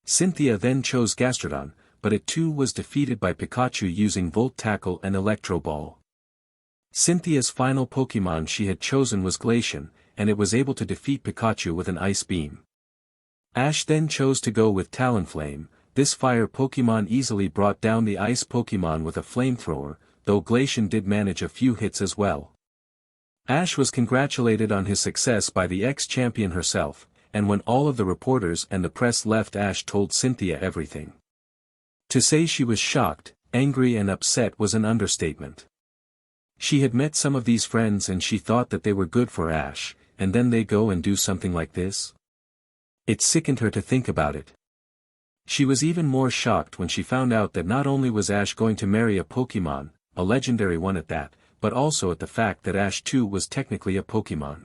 Cynthia then chose Gastrodon, but it too was defeated by Pikachu using Volt Tackle and Electro Ball. Cynthia's final Pokémon she had chosen was Glaceon, and it was able to defeat Pikachu with an Ice Beam. Ash then chose to go with Talonflame. This fire Pokémon easily brought down the ice Pokémon with a flamethrower, though Glaceon did manage a few hits as well. Ash was congratulated on his success by the ex-champion herself, and when all of the reporters and the press left, Ash told Cynthia everything. To say she was shocked, angry and upset was an understatement. She had met some of these friends and she thought that they were good for Ash, and then they go and do something like this? It sickened her to think about it. She was even more shocked when she found out that not only was Ash going to marry a Pokémon, a legendary one at that, but also at the fact that Ash too was technically a Pokémon.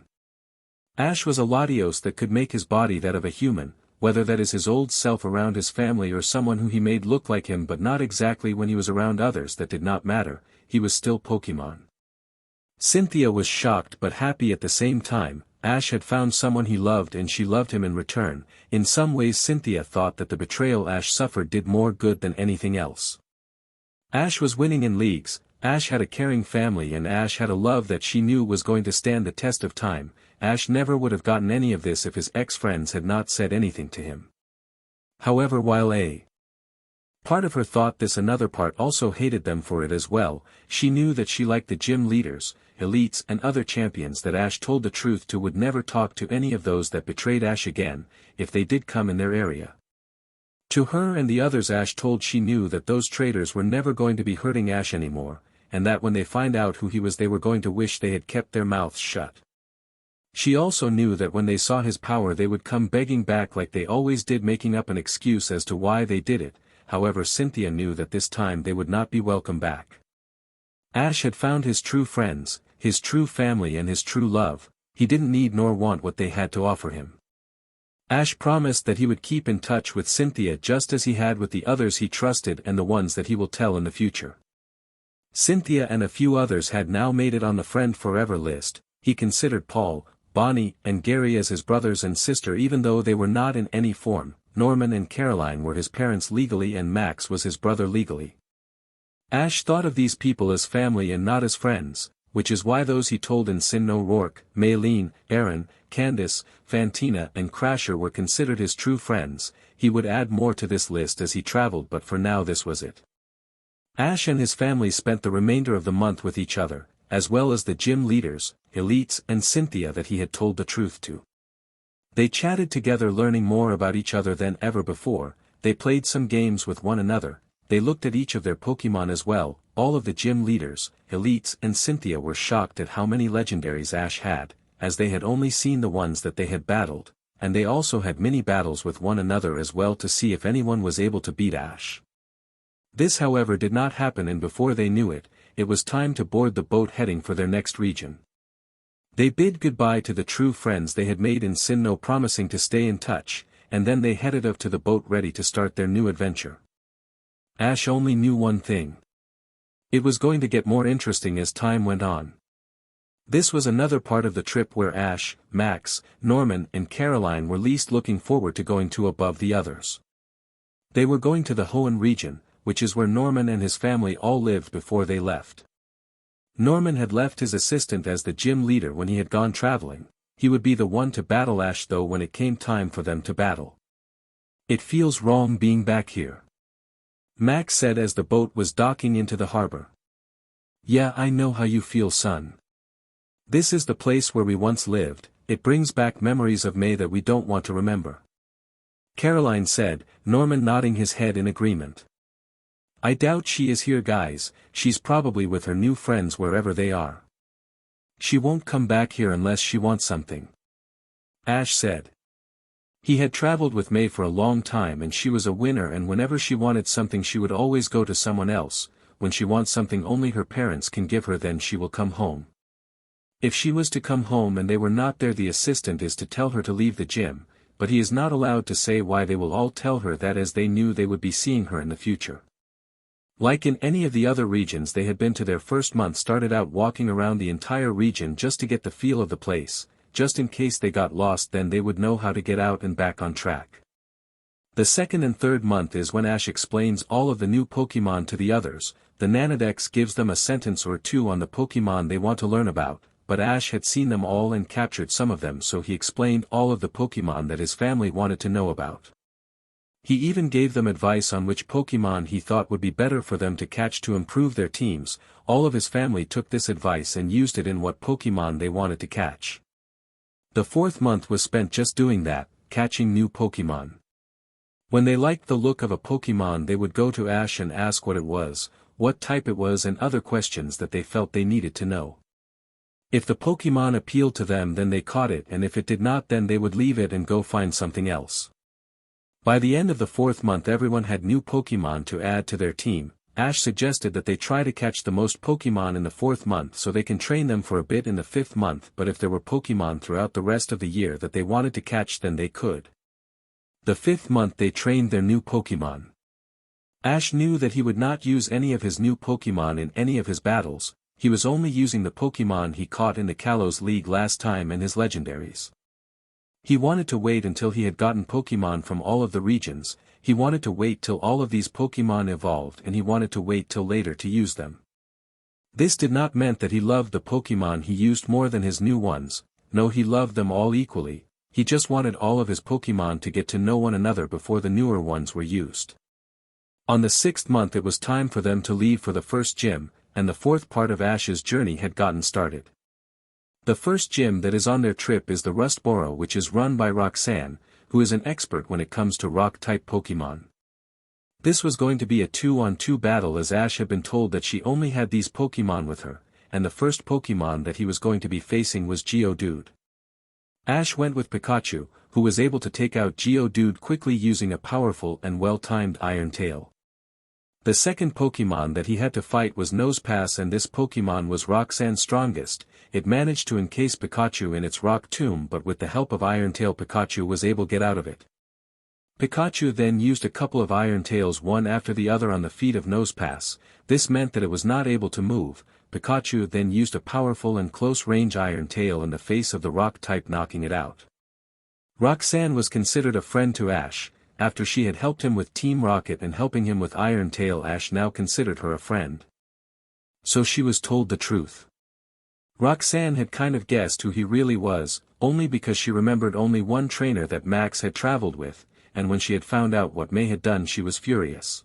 Ash was a Latios that could make his body that of a human, whether that is his old self around his family or someone who he made look like him, but not exactly when he was around others. That did not matter, he was still Pokémon. Cynthia was shocked but happy at the same time. Ash had found someone he loved and she loved him in return. In some ways Cynthia thought that the betrayal Ash suffered did more good than anything else. Ash was winning in leagues, Ash had a caring family, and Ash had a love that she knew was going to stand the test of time. Ash never would have gotten any of this if his ex-friends had not said anything to him. However, while a part of her thought this, another part also hated them for it as well. She knew that she liked the gym leaders, elites and other champions that Ash told the truth to would never talk to any of those that betrayed Ash again, if they did come in their area. To her and the others Ash told she knew that those traitors were never going to be hurting Ash anymore, and that when they find out who he was they were going to wish they had kept their mouths shut. She also knew that when they saw his power they would come begging back like they always did, making up an excuse as to why they did it. However, Cynthia knew that this time they would not be welcome back. Ash had found his true friends, his true family and his true love. He didn't need nor want what they had to offer him. Ash promised that he would keep in touch with Cynthia just as he had with the others he trusted and the ones that he will tell in the future. Cynthia and a few others had now made it on the friend forever list. He considered Paul, Bonnie and Gary as his brothers and sister even though they were not in any form. Norman and Caroline were his parents legally and Max was his brother legally. Ash thought of these people as family and not as friends, which is why those he told in Sinnoh, Rourke, Maylene, Aaron, Candace, Fantina and Crasher were considered his true friends. He would add more to this list as he traveled, but for now this was it. Ash and his family spent the remainder of the month with each other, as well as the gym leaders, elites and Cynthia that he had told the truth to. They chatted together, learning more about each other than ever before. They played some games with one another. They looked at each of their Pokémon as well. All of the gym leaders, elites and Cynthia were shocked at how many legendaries Ash had, as they had only seen the ones that they had battled, and they also had mini battles with one another as well to see if anyone was able to beat Ash. This however did not happen, and before they knew it, it was time to board the boat heading for their next region. They bid goodbye to the true friends they had made in Sinnoh, promising to stay in touch, and then they headed up to the boat ready to start their new adventure. Ash only knew one thing. It was going to get more interesting as time went on. This was another part of the trip where Ash, Max, Norman and Caroline were least looking forward to going to above the others. They were going to the Hoenn region, which is where Norman and his family all lived before they left. Norman had left his assistant as the gym leader when he had gone traveling. He would be the one to battle Ash though when it came time for them to battle. "It feels wrong being back here," Max said as the boat was docking into the harbor. "Yeah, I know how you feel, son. This is the place where we once lived. It brings back memories of May that we don't want to remember," Caroline said, Norman nodding his head in agreement. "I doubt she is here, guys. She's probably with her new friends wherever they are. She won't come back here unless she wants something," Ash said. He had traveled with May for a long time and she was a winner, and whenever she wanted something she would always go to someone else. When she wants something only her parents can give her, then she will come home. If she was to come home and they were not there, the assistant is to tell her to leave the gym, but he is not allowed to say why. They will all tell her that as they knew they would be seeing her in the future. Like in any of the other regions they had been to, their first month started out walking around the entire region just to get the feel of the place, just in case they got lost, then they would know how to get out and back on track. The second and third month is when Ash explains all of the new Pokemon to the others. The Nanodex gives them a sentence or two on the Pokemon they want to learn about, but Ash had seen them all and captured some of them, so he explained all of the Pokemon that his family wanted to know about. He even gave them advice on which Pokemon he thought would be better for them to catch to improve their teams. All of his family took this advice and used it in what Pokemon they wanted to catch. The fourth month was spent just doing that, catching new Pokemon. When they liked the look of a Pokemon, they would go to Ash and ask what it was, what type it was, and other questions that they felt they needed to know. If the Pokemon appealed to them, then they caught it, and if it did not, then they would leave it and go find something else. By the end of the fourth month, everyone had new Pokemon to add to their team. Ash suggested that they try to catch the most Pokemon in the fourth month so they can train them for a bit in the fifth month, but if there were Pokemon throughout the rest of the year that they wanted to catch, then they could. The fifth month they trained their new Pokemon. Ash knew that he would not use any of his new Pokemon in any of his battles. He was only using the Pokemon he caught in the Kalos League last time and his legendaries. He wanted to wait until he had gotten Pokemon from all of the regions. He wanted to wait till all of these Pokemon evolved, and he wanted to wait till later to use them. This did not mean that he loved the Pokemon he used more than his new ones. No, he loved them all equally. He just wanted all of his Pokemon to get to know one another before the newer ones were used. On the sixth month it was time for them to leave for the first gym, and the fourth part of Ash's journey had gotten started. The first gym that is on their trip is the Rust Borough, which is run by Roxanne, who is an expert when it comes to rock-type Pokemon. This was going to be a 2-on-2 battle, as Ash had been told that she only had these Pokemon with her, and the first Pokemon that he was going to be facing was Geodude. Ash went with Pikachu, who was able to take out Geodude quickly using a powerful and well-timed Iron Tail. The second Pokemon that he had to fight was Nosepass, and this Pokemon was Roxanne's strongest. It managed to encase Pikachu in its rock tomb, but with the help of Iron Tail Pikachu was able to get out of it. Pikachu then used a couple of Iron Tails one after the other on the feet of Nosepass. This meant that it was not able to move. Pikachu then used a powerful and close-range Iron Tail in the face of the rock type, knocking it out. Roxanne was considered a friend to Ash. After she had helped him with Team Rocket and helping him with Iron Tail, Ash now considered her a friend. So she was told the truth. Roxanne had kind of guessed who he really was, only because she remembered only one trainer that Max had traveled with, and when she had found out what May had done, she was furious.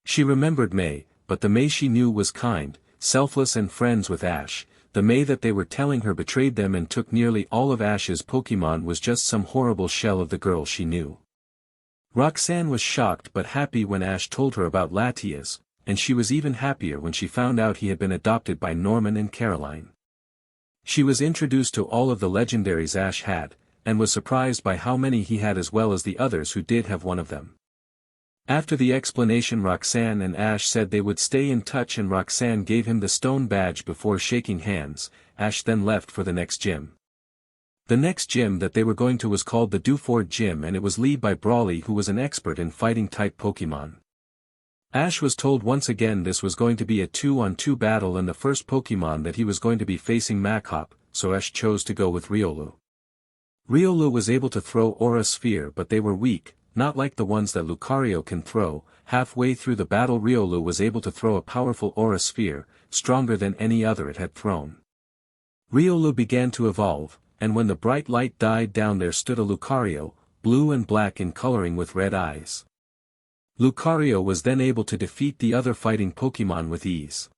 She remembered May, but the May she knew was kind, selfless and friends with Ash. The May that they were telling her betrayed them and took nearly all of Ash's Pokemon was just some horrible shell of the girl she knew. Roxanne was shocked but happy when Ash told her about Latias, and she was even happier when she found out he had been adopted by Norman and Caroline. She was introduced to all of the legendaries Ash had, and was surprised by how many he had as well as the others who did have one of them. After the explanation, Roxanne and Ash said they would stay in touch, and Roxanne gave him the stone badge before shaking hands. Ash then left for the next gym. The next gym that they were going to was called the Dewford Gym, and it was led by Brawly, who was an expert in fighting-type Pokemon. Ash was told once again this was going to be a 2-on-2 battle, and the first Pokemon that he was going to be facing Machop, so Ash chose to go with Riolu. Riolu was able to throw Aura Sphere, but they were weak, not like the ones that Lucario can throw. Halfway through the battle, Riolu was able to throw a powerful Aura Sphere, stronger than any other it had thrown. Riolu began to evolve, and when the bright light died down, there stood a Lucario, blue and black in coloring with red eyes. Lucario was then able to defeat the other fighting Pokemon with ease.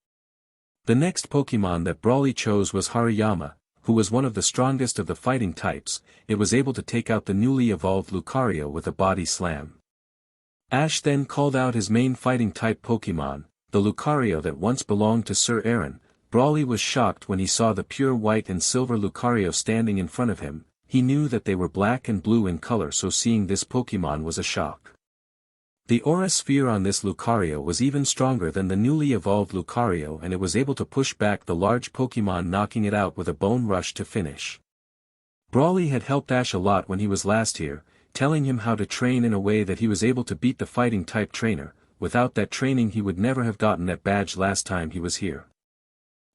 The next Pokemon that Brawly chose was Hariyama, who was one of the strongest of the fighting types. It was able to take out the newly evolved Lucario with a body slam. Ash then called out his main fighting type Pokemon, the Lucario that once belonged to Sir Aaron. Brawly was shocked when he saw the pure white and silver Lucario standing in front of him. He knew that they were black and blue in color, so seeing this Pokemon was a shock. The Aura Sphere on this Lucario was even stronger than the newly evolved Lucario, and it was able to push back the large Pokemon, knocking it out with a Bone Rush to finish. Brawly had helped Ash a lot when he was last here, telling him how to train in a way that he was able to beat the fighting type trainer. Without that training he would never have gotten that badge last time he was here.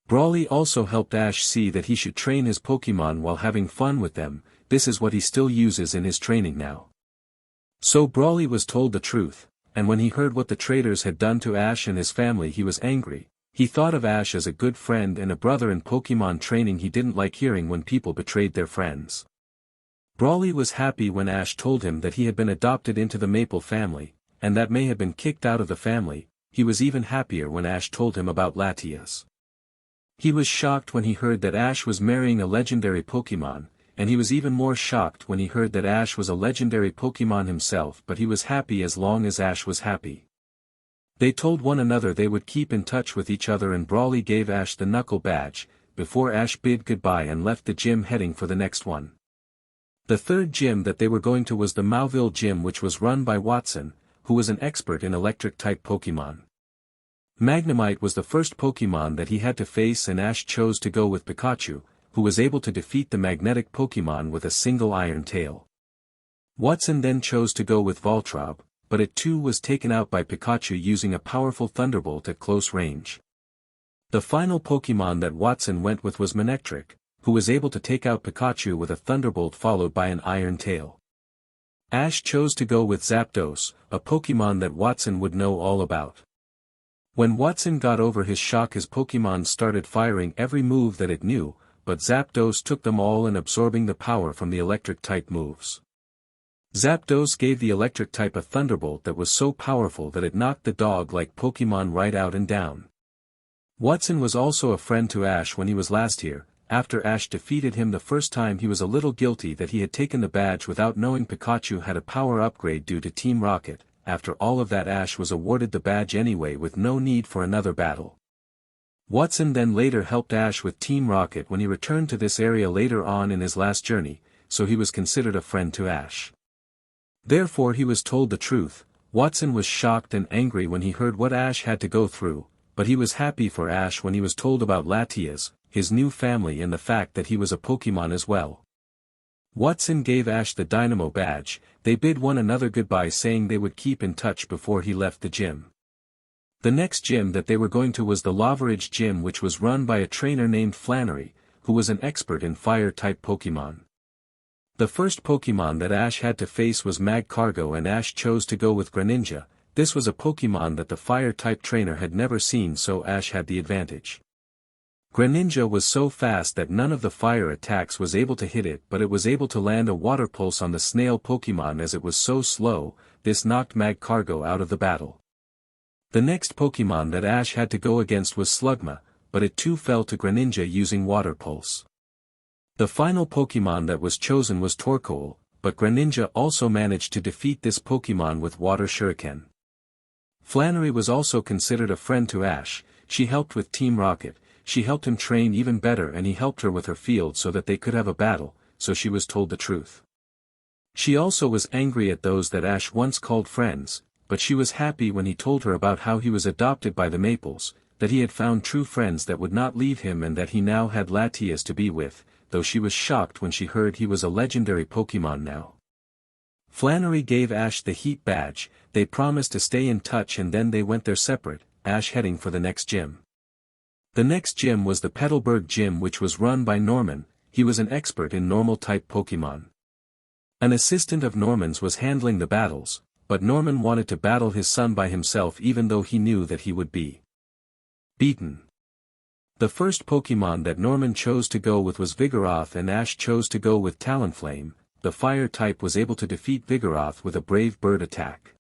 Brawly also helped Ash see that he should train his Pokemon while having fun with them. This is what he still uses in his training now. So Brawly was told the truth, and when he heard what the traitors had done to Ash and his family he was angry. He thought of Ash as a good friend and a brother in Pokemon training. He didn't like hearing when people betrayed their friends. Brawly was happy when Ash told him that he had been adopted into the Maple family, and that May had been kicked out of the family. He was even happier when Ash told him about Latias. He was shocked when he heard that Ash was marrying a legendary Pokemon, and he was even more shocked when he heard that Ash was a legendary Pokemon himself, but he was happy as long as Ash was happy. They told one another they would keep in touch with each other, and Brawly gave Ash the knuckle badge, before Ash bid goodbye and left the gym heading for the next one. The third gym that they were going to was the Mauville gym, which was run by Watson, who was an expert in electric-type Pokemon. Magnemite was the first Pokemon that he had to face, and Ash chose to go with Pikachu, who was able to defeat the magnetic Pokemon with a single iron tail. Watson then chose to go with Voltrob, but it too was taken out by Pikachu using a powerful Thunderbolt at close range. The final Pokemon that Watson went with was Manectric, who was able to take out Pikachu with a Thunderbolt followed by an Iron Tail. Ash chose to go with Zapdos, a Pokemon that Watson would know all about. When Watson got over his shock, his Pokemon started firing every move that it knew, but Zapdos took them all and absorbing the power from the electric-type moves. Zapdos gave the electric-type a Thunderbolt that was so powerful that it knocked the dog-like Pokemon right out and down. Watson was also a friend to Ash when he was last here. After Ash defeated him the first time, he was a little guilty that he had taken the badge without knowing Pikachu had a power upgrade due to Team Rocket. After all of that, Ash was awarded the badge anyway with no need for another battle. Watson then later helped Ash with Team Rocket when he returned to this area later on in his last journey, so he was considered a friend to Ash. Therefore he was told the truth. Watson was shocked and angry when he heard what Ash had to go through, but he was happy for Ash when he was told about Latias, his new family, and the fact that he was a Pokemon as well. Watson gave Ash the Dynamo badge. They bid one another goodbye, saying they would keep in touch before he left the gym. The next gym that they were going to was the Lavaridge gym, which was run by a trainer named Flannery, who was an expert in fire-type Pokemon. The first Pokemon that Ash had to face was Magcargo, and Ash chose to go with Greninja. This was a Pokemon that the fire-type trainer had never seen, so Ash had the advantage. Greninja was so fast that none of the fire attacks was able to hit it, but it was able to land a water pulse on the snail Pokemon as it was so slow. This knocked Magcargo out of the battle. The next Pokemon that Ash had to go against was Slugma, but it too fell to Greninja using water pulse. The final Pokemon that was chosen was Torkoal, but Greninja also managed to defeat this Pokemon with Water Shuriken. Flannery was also considered a friend to Ash. She helped with Team Rocket, she helped him train even better, and he helped her with her field so that they could have a battle, so she was told the truth. She also was angry at those that Ash once called friends, but she was happy when he told her about how he was adopted by the Maples, that he had found true friends that would not leave him, and that he now had Latias to be with, though she was shocked when she heard he was a legendary Pokemon now. Flannery gave Ash the Heat badge. They promised to stay in touch, and then they went their separate, Ash heading for the next gym. The next gym was the Petalburg gym, which was run by Norman. He was an expert in normal-type Pokemon. An assistant of Norman's was handling the battles, but Norman wanted to battle his son by himself even though he knew that he would be beaten. The first Pokemon that Norman chose to go with was Vigoroth, and Ash chose to go with Talonflame. The fire type was able to defeat Vigoroth with a Brave Bird attack.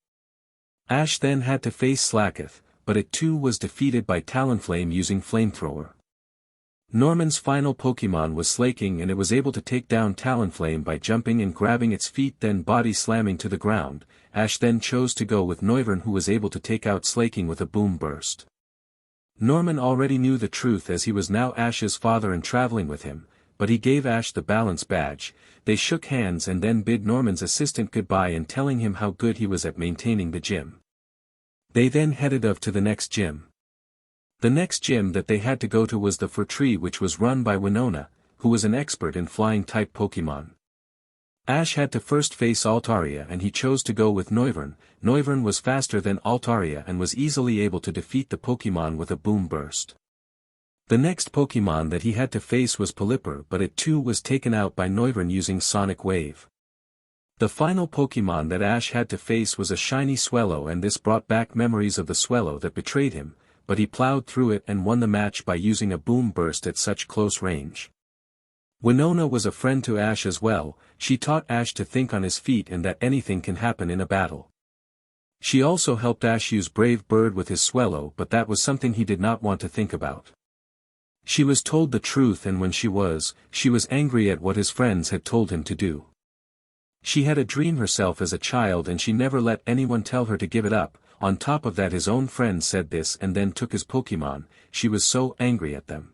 Ash then had to face Slakoth, but it too was defeated by Talonflame using Flamethrower. Norman's final Pokemon was Slaking, and it was able to take down Talonflame by jumping and grabbing its feet, then body slamming to the ground. Ash then chose to go with Noivern, who was able to take out Slaking with a Boom Burst. Norman already knew the truth as he was now Ash's father and traveling with him, but he gave Ash the Balance badge. They shook hands and then bid Norman's assistant goodbye and telling him how good he was at maintaining the gym. They then headed off to the next gym. The next gym that they had to go to was the Furtree, which was run by Winona, who was an expert in flying-type Pokemon. Ash had to first face Altaria, and he chose to go with Noivern. Noivern was faster than Altaria and was easily able to defeat the Pokemon with a Boom Burst. The next Pokemon that he had to face was Pelipper, but it too was taken out by Noivern using Sonic Wave. The final Pokemon that Ash had to face was a shiny Swellow, and this brought back memories of the Swellow that betrayed him, but he plowed through it and won the match by using a Boom Burst at such close range. Winona was a friend to Ash as well. She taught Ash to think on his feet and that anything can happen in a battle. She also helped Ash use Brave Bird with his Swellow, but that was something he did not want to think about. She was told the truth, and when she was angry at what his friends had told him to do. She had a dream herself as a child and she never let anyone tell her to give it up. On top of that, his own friends said this and then took his Pokemon. She was so angry at them.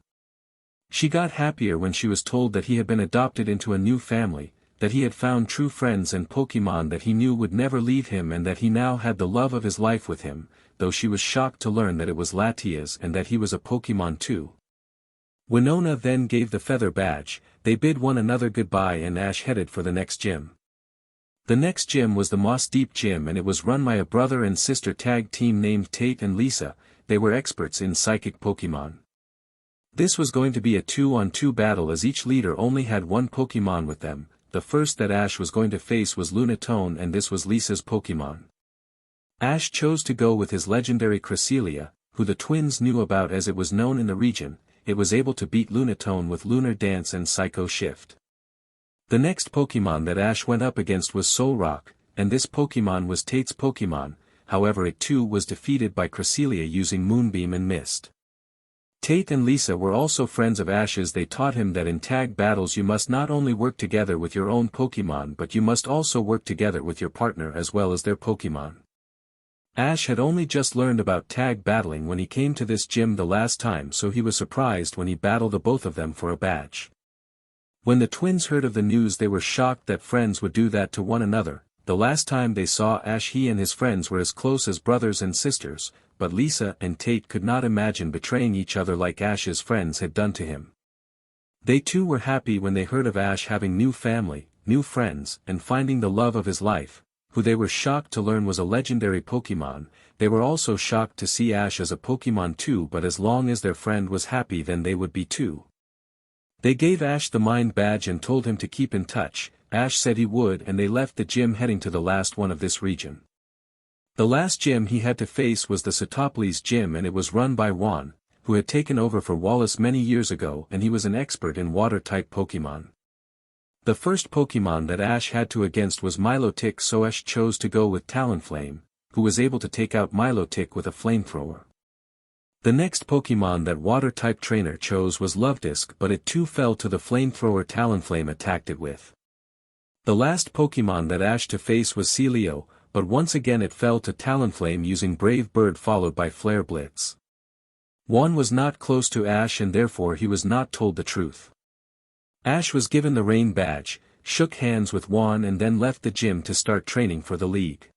She got happier when she was told that he had been adopted into a new family, that he had found true friends and Pokemon that he knew would never leave him, and that he now had the love of his life with him, though she was shocked to learn that it was Latias and that he was a Pokemon too. Winona then gave the feather badge. They bid one another goodbye and Ash headed for the next gym. The next gym was the Moss Deep Gym, and it was run by a brother and sister tag team named Tate and Lisa. They were experts in psychic Pokemon. This was going to be a 2-on-2 battle as each leader only had one Pokemon with them. The first that Ash was going to face was Lunatone, and this was Lisa's Pokemon. Ash chose to go with his legendary Cresselia, who the twins knew about as it was known in the region. It was able to beat Lunatone with Lunar Dance and Psycho Shift. The next Pokemon that Ash went up against was Solrock, and this Pokemon was Tate's Pokemon. However, it too was defeated by Cresselia using Moonbeam and Mist. Tate and Lisa were also friends of Ash's. They taught him that in tag battles you must not only work together with your own Pokemon, but you must also work together with your partner as well as their Pokemon. Ash had only just learned about tag battling when he came to this gym the last time, so he was surprised when he battled the both of them for a badge. When the twins heard of the news, they were shocked that friends would do that to one another. The last time they saw Ash, he and his friends were as close as brothers and sisters, but Lisa and Tate could not imagine betraying each other like Ash's friends had done to him. They too were happy when they heard of Ash having new family, new friends, and finding the love of his life, who they were shocked to learn was a legendary Pokemon. They were also shocked to see Ash as a Pokemon too, but as long as their friend was happy, then they would be too. They gave Ash the Mind Badge and told him to keep in touch. Ash said he would, and they left the gym heading to the last one of this region. The last gym he had to face was the Sotoples gym, and it was run by Juan, who had taken over for Wallace many years ago, and he was an expert in water-type Pokemon. The first Pokemon that Ash had to against was Milotic, so Ash chose to go with Talonflame, who was able to take out Milotic with a flamethrower. The next Pokemon that water-type trainer chose was Lovedisk, but it too fell to the flamethrower Talonflame attacked it with. The last Pokemon that Ash to face was Celio, but once again it fell to Talonflame using Brave Bird followed by Flare Blitz. Juan was not close to Ash and therefore he was not told the truth. Ash was given the Rain Badge, shook hands with Juan and then left the gym to start training for the league.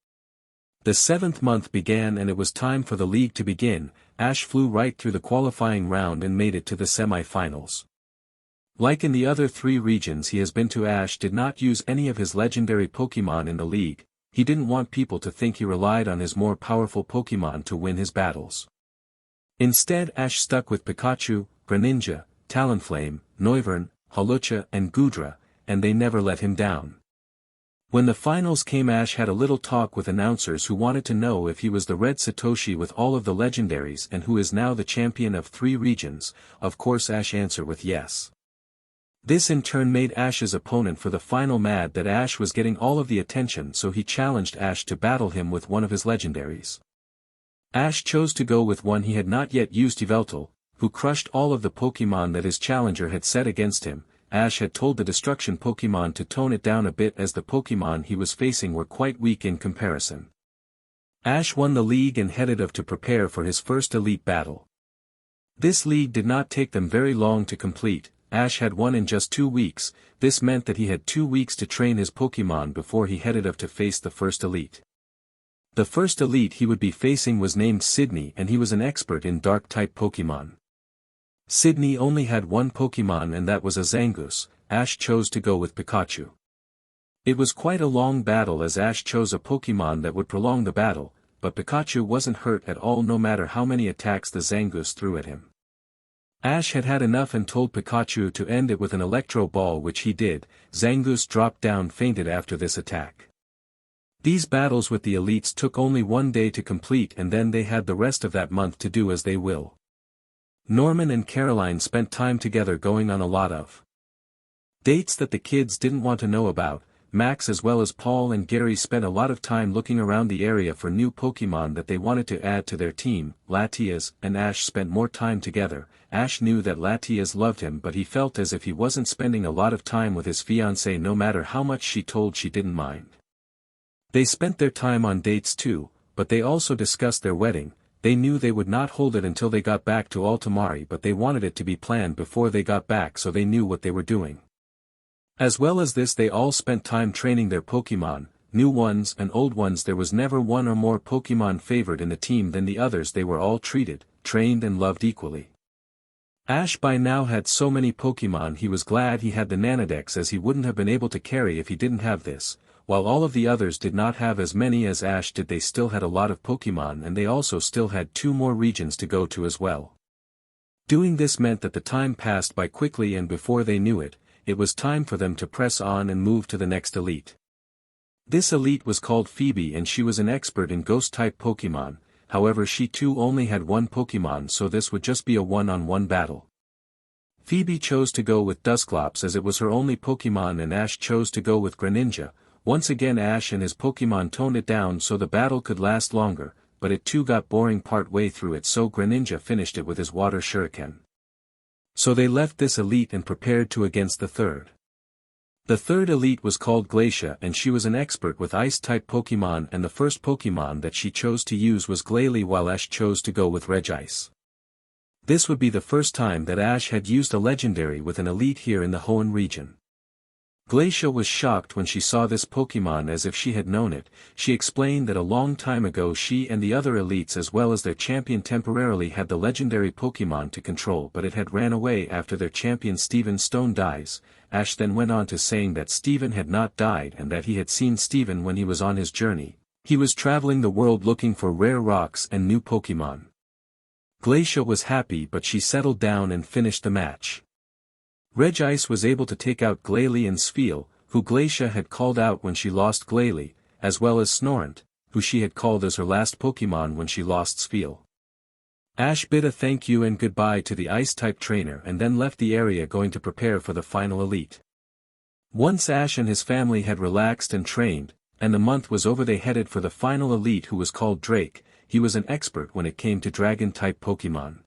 The 7th month began and it was time for the league to begin. Ash flew right through the qualifying round and made it to the semi-finals. Like in the other 3 regions he has been to, Ash did not use any of his legendary Pokemon in the league. He didn't want people to think he relied on his more powerful Pokemon to win his battles. Instead, Ash stuck with Pikachu, Greninja, Talonflame, Noivern, Hawlucha and Goodra, and they never let him down. When the finals came, Ash had a little talk with announcers who wanted to know if he was the Red Satoshi with all of the legendaries and who is now the champion of 3 regions. Of course Ash answered with yes. This in turn made Ash's opponent for the final mad that Ash was getting all of the attention, so he challenged Ash to battle him with one of his legendaries. Ash chose to go with one he had not yet used, Yveltal, who crushed all of the Pokemon that his challenger had set against him. Ash had told the Destruction Pokemon to tone it down a bit as the Pokemon he was facing were quite weak in comparison. Ash won the league and headed off to prepare for his first elite battle. This league did not take them very long to complete. Ash had won in just 2 weeks. This meant that he had 2 weeks to train his Pokemon before he headed off to face the first elite. The first elite he would be facing was named Sydney, and he was an expert in Dark-type Pokemon. Sydney only had one Pokemon and that was a Zangoose. Ash chose to go with Pikachu. It was quite a long battle as Ash chose a Pokemon that would prolong the battle, but Pikachu wasn't hurt at all no matter how many attacks the Zangoose threw at him. Ash had had enough and told Pikachu to end it with an electro ball, which he did. Zangoose dropped down fainted after this attack. These battles with the elites took only one day to complete, and then they had the rest of that month to do as they will. Norman and Caroline spent time together going on a lot of dates that the kids didn't want to know about. Max as well as Paul and Gary spent a lot of time looking around the area for new Pokemon that they wanted to add to their team. Latias and Ash spent more time together. Ash knew that Latias loved him, but he felt as if he wasn't spending a lot of time with his fiancée no matter how much she told she didn't mind. They spent their time on dates too, but they also discussed their wedding. They knew they would not hold it until they got back to Altomare, but they wanted it to be planned before they got back so they knew what they were doing. As well as this, they all spent time training their Pokemon, new ones and old ones. There was never one or more Pokemon favored in the team than the others. They were all treated, trained and loved equally. Ash by now had so many Pokemon he was glad he had the Nanodex, as he wouldn't have been able to carry if he didn't have this. While all of the others did not have as many as Ash did, they still had a lot of Pokemon, and they also still had 2 more regions to go to as well. Doing this meant that the time passed by quickly, and before they knew it, it was time for them to press on and move to the next elite. This elite was called Phoebe, and she was an expert in Ghost-type Pokemon. However, she too only had one Pokemon, so this would just be a one-on-one battle. Phoebe chose to go with Dusclops as it was her only Pokemon, and Ash chose to go with Greninja. Once again Ash and his Pokemon toned it down so the battle could last longer, but it too got boring part way through it, so Greninja finished it with his Water Shuriken. So they left this elite and prepared to against the third. The third elite was called Glacia, and she was an expert with Ice-type Pokemon, and the first Pokemon that she chose to use was Glalie, while Ash chose to go with Regice. This would be the first time that Ash had used a legendary with an elite here in the Hoenn region. Glacia was shocked when she saw this Pokemon, as if she had known it. She explained that a long time ago she and the other elites as well as their champion temporarily had the legendary Pokemon to control, but it had ran away after their champion Steven Stone dies. Ash then went on to saying that Steven had not died and that he had seen Steven when he was on his journey. He was traveling the world looking for rare rocks and new Pokemon. Glacia was happy, but she settled down and finished the match. Regice was able to take out Glalie and Spheal, who Glacia had called out when she lost Glalie, as well as Snorunt, who she had called as her last Pokemon when she lost Spheal. Ash bid a thank you and goodbye to the Ice-type trainer and then left the area, going to prepare for the final elite. Once Ash and his family had relaxed and trained, and the month was over, they headed for the final elite, who was called Drake. He was an expert when it came to Dragon-type Pokemon.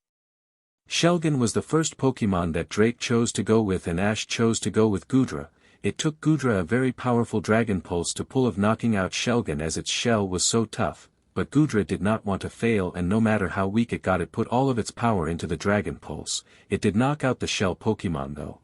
Shelgon was the first Pokemon that Drake chose to go with, and Ash chose to go with Goodra. It took Goodra a very powerful Dragon Pulse to pull of knocking out Shelgon, as its shell was so tough, but Goodra did not want to fail, and no matter how weak it got, it put all of its power into the Dragon Pulse. It did knock out the shell Pokemon though.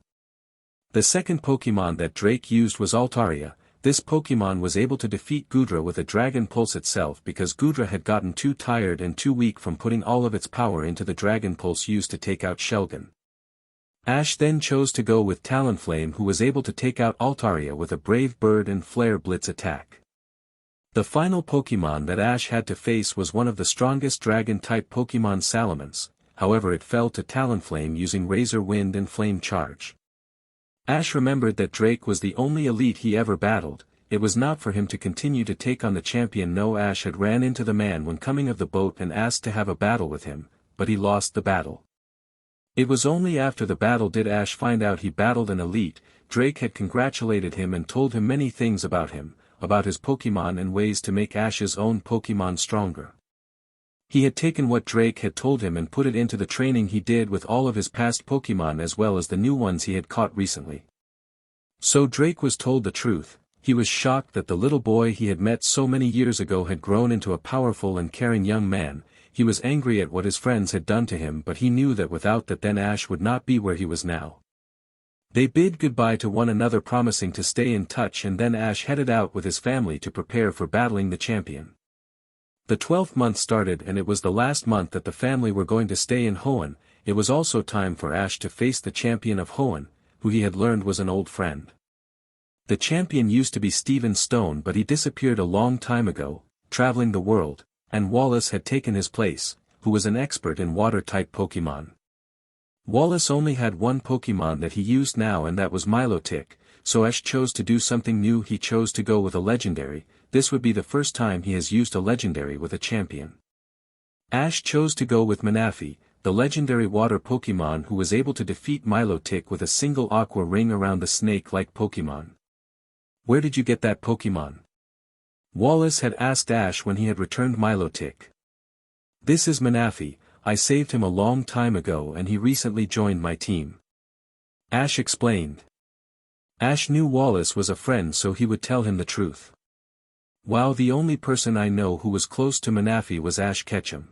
The second Pokemon that Drake used was Altaria. This Pokemon was able to defeat Goodra with a Dragon Pulse itself because Goodra had gotten too tired and too weak from putting all of its power into the Dragon Pulse used to take out Shelgon. Ash then chose to go with Talonflame, who was able to take out Altaria with a Brave Bird and Flare Blitz attack. The final Pokemon that Ash had to face was one of the strongest Dragon-type Pokemon, Salamence. However, it fell to Talonflame using Razor Wind and Flame Charge. Ash remembered that Drake was the only elite he ever battled. It was not for him to continue to take on the champion. No, Ash had ran into the man when coming of the boat and asked to have a battle with him, but he lost the battle. It was only after the battle did Ash find out he battled an elite. Drake had congratulated him and told him many things about him, about his Pokemon and ways to make Ash's own Pokemon stronger. He had taken what Drake had told him and put it into the training he did with all of his past Pokemon as well as the new ones he had caught recently. So Drake was told the truth. He was shocked that the little boy he had met so many years ago had grown into a powerful and caring young man. He was angry at what his friends had done to him, but he knew that without that then Ash would not be where he was now. They bid goodbye to one another, promising to stay in touch, and then Ash headed out with his family to prepare for battling the champion. The 12th month started, and it was the last month that the family were going to stay in Hoenn. It was also time for Ash to face the champion of Hoenn, who he had learned was an old friend. The champion used to be Steven Stone, but he disappeared a long time ago, traveling the world, and Wallace had taken his place, who was an expert in water-type Pokemon. Wallace only had one Pokemon that he used now, and that was Milotic, so Ash chose to do something new. He chose to go with a legendary. This would be the first time he has used a legendary with a champion. Ash chose to go with Manaphy, the legendary water Pokemon who was able to defeat Milotic with a single aqua ring around the snake-like Pokemon. Where did you get that Pokemon? Wallace had asked Ash when he had returned Milotic. This is Manaphy. I saved him a long time ago and he recently joined my team. Ash explained. Ash knew Wallace was a friend, so he would tell him the truth. Wow, the only person I know who was close to Manaphy was Ash Ketchum.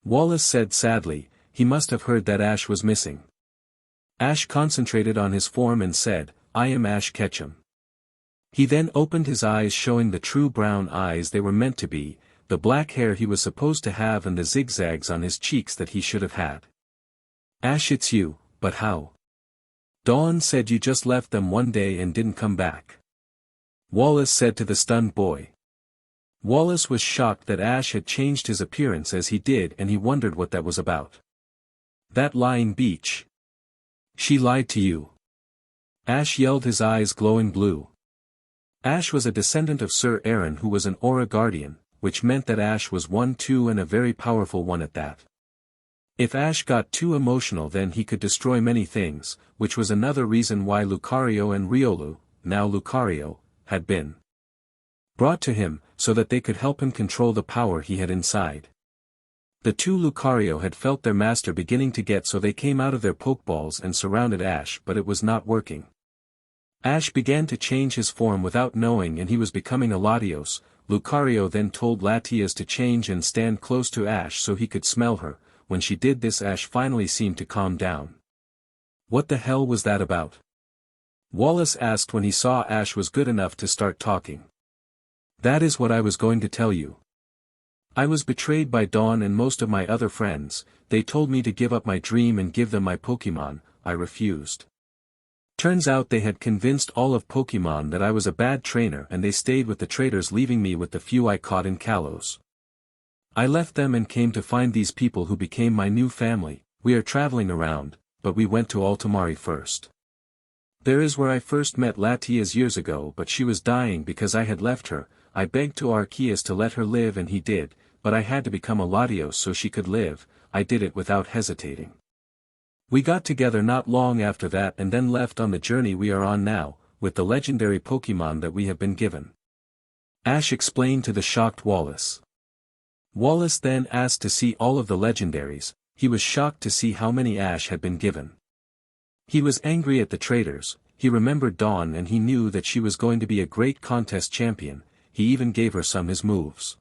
Wallace said sadly. He must have heard that Ash was missing. Ash concentrated on his form and said, I am Ash Ketchum. He then opened his eyes, showing the true brown eyes they were meant to be, the black hair he was supposed to have and the zigzags on his cheeks that he should have had. Ash, it's you, but how? Dawn said you just left them one day and didn't come back. Wallace said to the stunned boy. Wallace was shocked that Ash had changed his appearance as he did, and he wondered what that was about. That lying beach. She lied to you. Ash yelled, his eyes glowing blue. Ash was a descendant of Sir Aaron, who was an Aura Guardian, which meant that Ash was 1-2 and a very powerful one at that. If Ash got too emotional, then he could destroy many things, which was another reason why Lucario and Riolu, now Lucario, had been brought to him, so that they could help him control the power he had inside. The two Lucario had felt their master beginning to get, so they came out of their Pokeballs and surrounded Ash, but it was not working. Ash began to change his form without knowing, and he was becoming a Latios. Lucario then told Latias to change and stand close to Ash so he could smell her. When she did this, Ash finally seemed to calm down. What the hell was that about? Wallace asked when he saw Ash was good enough to start talking. That is what I was going to tell you. I was betrayed by Dawn and most of my other friends. They told me to give up my dream and give them my Pokemon. I refused. Turns out they had convinced all of Pokemon that I was a bad trainer, and they stayed with the traitors, leaving me with the few I caught in Kalos. I left them and came to find these people who became my new family. We are traveling around, but we went to Altomare first. There is where I first met Latias years ago, but she was dying because I had left her. I begged to Arceus to let her live and he did, but I had to become a Latios so she could live. I did it without hesitating. We got together not long after that and then left on the journey we are on now, with the legendary Pokemon that we have been given. Ash explained to the shocked Wallace. Wallace then asked to see all of the legendaries. He was shocked to see how many Ash had been given. He was angry at the traitors. He remembered Dawn and he knew that she was going to be a great contest champion. He even gave her some his moves.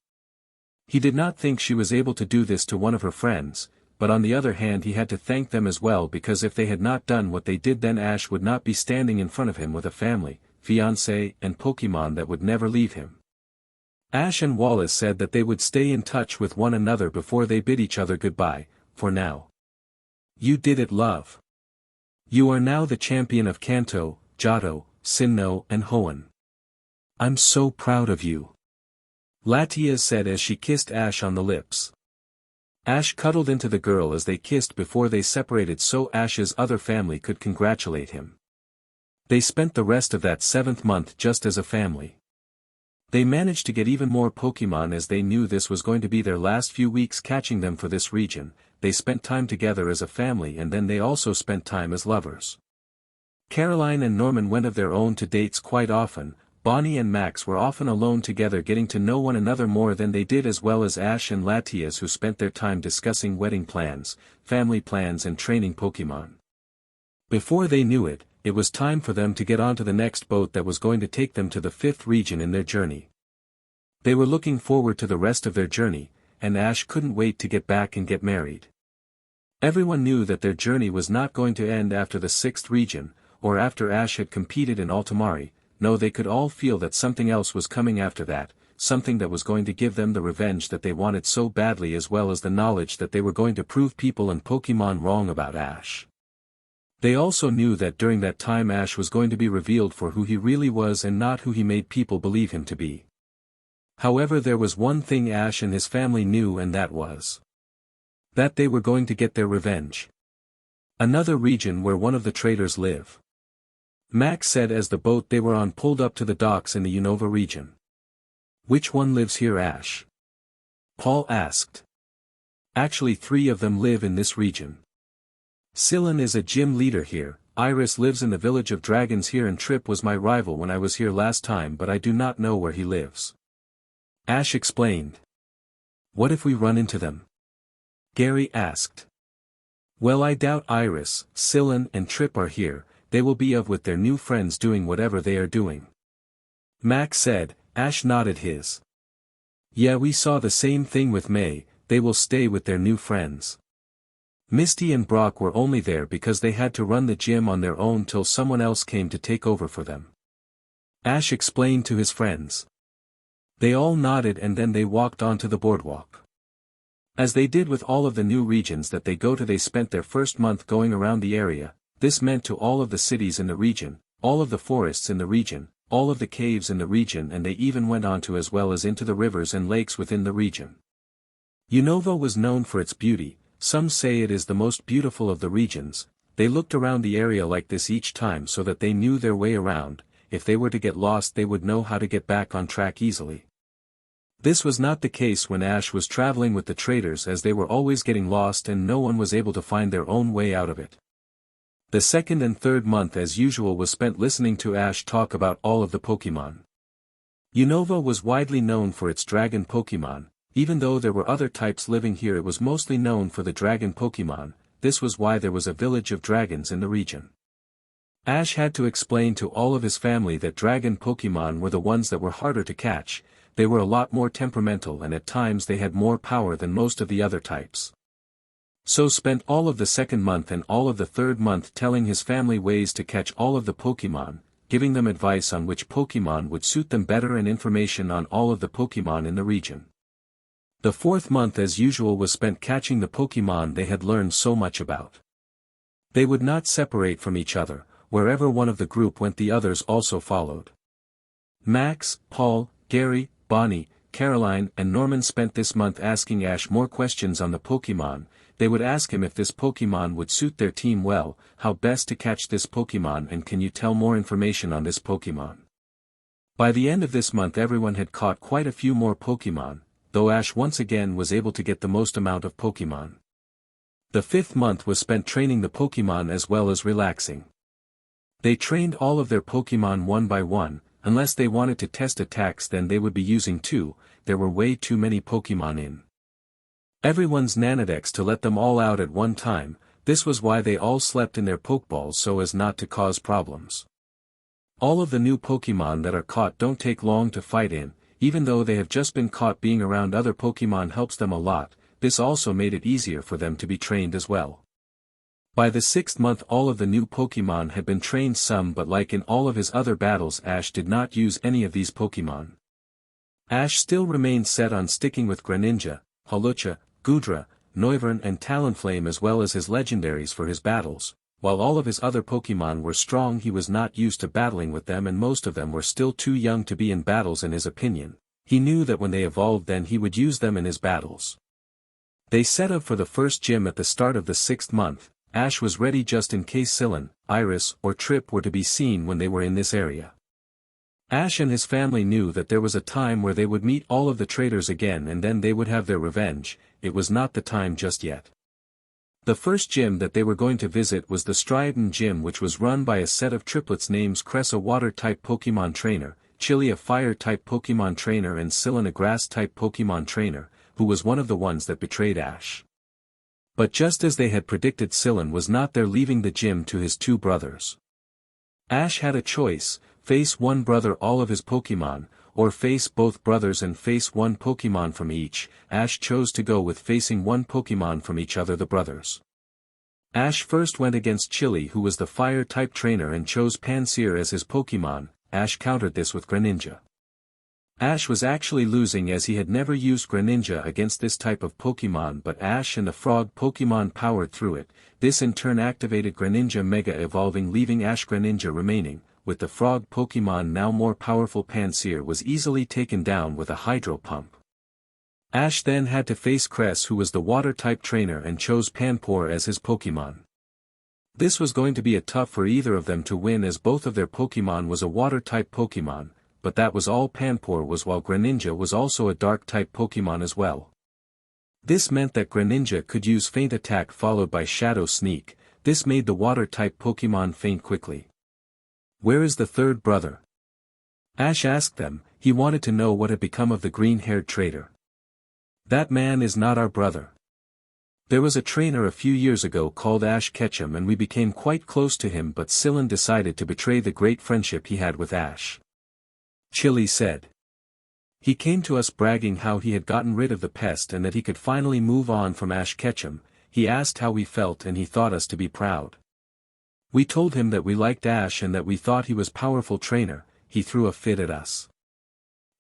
He did not think she was able to do this to one of her friends, but on the other hand he had to thank them as well, because if they had not done what they did, then Ash would not be standing in front of him with a family, fiancé, and Pokemon that would never leave him. Ash and Wallace said that they would stay in touch with one another before they bid each other goodbye, for now. You did it, love. You are now the champion of Kanto, Johto, Sinnoh and Hoenn. I'm so proud of you. Latias said as she kissed Ash on the lips. Ash cuddled into the girl as they kissed before they separated so Ash's other family could congratulate him. They spent the rest of that 7th month just as a family. They managed to get even more Pokemon as they knew this was going to be their last few weeks catching them for this region. They spent time together as a family and then they also spent time as lovers. Caroline and Norman went of their own to dates quite often. Bonnie and Max were often alone together, getting to know one another more than they did, as well as Ash and Latias, who spent their time discussing wedding plans, family plans and training Pokemon. Before they knew it, it was time for them to get onto the next boat that was going to take them to the 5th region in their journey. They were looking forward to the rest of their journey, and Ash couldn't wait to get back and get married. Everyone knew that their journey was not going to end after the 6th region, or after Ash had competed in Altomare. No, they could all feel that something else was coming after that, something that was going to give them the revenge that they wanted so badly, as well as the knowledge that they were going to prove people and Pokemon wrong about Ash. They also knew that during that time Ash was going to be revealed for who he really was and not who he made people believe him to be. However, there was one thing Ash and his family knew, and that was that they were going to get their revenge. Another region where one of the traders live. Max said as the boat they were on pulled up to the docks in the Unova region. Which one lives here, Ash? Paul asked. Actually 3 of them live in this region. Scylla is a gym leader here, Iris lives in the village of dragons here, and Trip was my rival when I was here last time, but I do not know where he lives. Ash explained. What if we run into them? Gary asked. Well, I doubt Iris, Scylla and Trip are here. They will be with their new friends doing whatever they are doing. Max said. Ash nodded his. Yeah, we saw the same thing with May, they will stay with their new friends. Misty and Brock were only there because they had to run the gym on their own till someone else came to take over for them. Ash explained to his friends. They all nodded and then they walked onto the boardwalk. As they did with all of the new regions that they go to, they spent their first month going around the area. This meant to all of the cities in the region, all of the forests in the region, all of the caves in the region, and they even went on to as well as into the rivers and lakes within the region. Unova was known for its beauty, some say it is the most beautiful of the regions. They looked around the area like this each time so that they knew their way around. If they were to get lost they would know how to get back on track easily. This was not the case when Ash was traveling with the traders, as they were always getting lost and no one was able to find their own way out of it. The second and third month as usual was spent listening to Ash talk about all of the Pokemon. Unova was widely known for its dragon Pokemon. Even though there were other types living here, it was mostly known for the dragon Pokemon. This was why there was a village of dragons in the region. Ash had to explain to all of his family that dragon Pokemon were the ones that were harder to catch. They were a lot more temperamental and at times they had more power than most of the other types. So spent all of the second month and all of the third month telling his family ways to catch all of the Pokemon, giving them advice on which Pokemon would suit them better and information on all of the Pokemon in the region. The fourth month as usual was spent catching the Pokemon they had learned so much about. They would not separate from each other, wherever one of the group went the others also followed. Max, Paul, Gary, Bonnie, Caroline and Norman spent this month asking Ash more questions on the Pokemon. They would ask him if this Pokemon would suit their team well, how best to catch this Pokemon, and can you tell more information on this Pokemon. By the end of this month everyone had caught quite a few more Pokemon, though Ash once again was able to get the most amount of Pokemon. The fifth month was spent training the Pokemon as well as relaxing. They trained all of their Pokemon one by one. Unless they wanted to test attacks then they would be using 2, there were way too many Pokemon in everyone's Nanodex to let them all out at one time. This was why they all slept in their Pokeballs so as not to cause problems. All of the new Pokemon that are caught don't take long to fight in, even though they have just been caught. Being around other Pokemon helps them a lot. This also made it easier for them to be trained as well. By the 6th month all of the new Pokemon had been trained some, but like in all of his other battles Ash did not use any of these Pokemon. Ash still remained set on sticking with Greninja, Hawlucha, Goodra, Noivern and Talonflame as well as his legendaries for his battles. While all of his other Pokemon were strong he was not used to battling with them and most of them were still too young to be in battles in his opinion. He knew that when they evolved then he would use them in his battles. They set up for the first gym at the start of the 6th month. Ash was ready just in case Scylla, Iris, or Trip were to be seen when they were in this area. Ash and his family knew that there was a time where they would meet all of the traders again and then they would have their revenge. It was not the time just yet. The first gym that they were going to visit was the Striaton Gym, which was run by a set of triplets named Cress, a water-type Pokemon trainer, Chili, a fire-type Pokemon trainer, and Scylla, a grass-type Pokemon trainer, who was one of the ones that betrayed Ash. But just as they had predicted, Scylla was not there, leaving the gym to his 2 brothers. Ash had a choice: face one brother all of his Pokemon, or face both brothers and face one Pokemon from each. Ash chose to go with facing one Pokemon from each other, the brothers. Ash first went against Chili, who was the fire-type trainer, and chose Pansear as his Pokemon. Ash countered this with Greninja. Ash was actually losing as he had never used Greninja against this type of Pokemon, but Ash and the frog Pokemon powered through it. This in turn activated Greninja Mega Evolving, leaving Ash Greninja remaining. With the frog Pokemon now more powerful, Pansear was easily taken down with a Hydro Pump. Ash then had to face Cress, who was the water-type trainer, and chose Panpour as his Pokemon. This was going to be a tough for either of them to win as both of their Pokemon was a water-type Pokemon, but that was all Panpour was while Greninja was also a dark-type Pokemon as well. This meant that Greninja could use Feint Attack followed by Shadow Sneak. This made the water-type Pokemon faint quickly. "Where is the third brother?" Ash asked them. He wanted to know what had become of the green-haired trader. "That man is not our brother. There was a trainer a few years ago called Ash Ketchum and we became quite close to him, but Sillin decided to betray the great friendship he had with Ash," Chili said. "He came to us bragging how he had gotten rid of the pest and that he could finally move on from Ash Ketchum. He asked how we felt and he thought us to be proud. We told him that we liked Ash and that we thought he was powerful trainer. He threw a fit at us.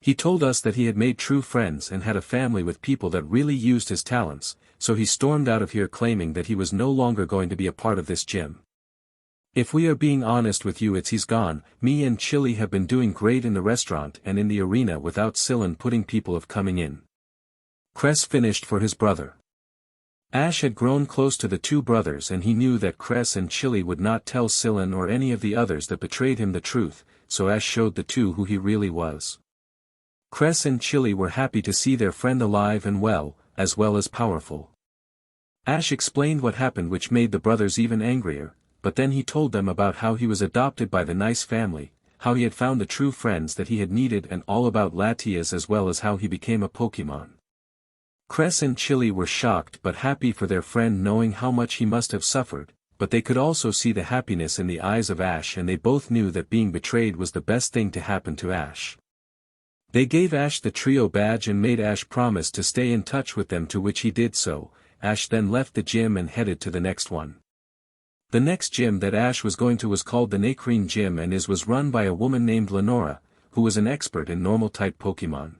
He told us that he had made true friends and had a family with people that really used his talents, so he stormed out of here claiming that he was no longer going to be a part of this gym. If we are being honest with you, he's gone. Me and Chili have been doing great in the restaurant and in the arena without Sillin putting people of coming in." Cress finished for his brother. Ash had grown close to the two brothers and he knew that Cress and Chili would not tell Sillin or any of the others that betrayed him the truth, so Ash showed the two who he really was. Cress and Chili were happy to see their friend alive and well as powerful. Ash explained what happened, which made the brothers even angrier, but then he told them about how he was adopted by the nice family, how he had found the true friends that he had needed and all about Latias as well as how he became a Pokemon. Cress and Chili were shocked but happy for their friend, knowing how much he must have suffered, but they could also see the happiness in the eyes of Ash and they both knew that being betrayed was the best thing to happen to Ash. They gave Ash the trio badge and made Ash promise to stay in touch with them, to which he did so. Ash then left the gym and headed to the next one. The next gym that Ash was going to was called the Nakreen Gym and was run by a woman named Lenora, who was an expert in normal-type Pokemon.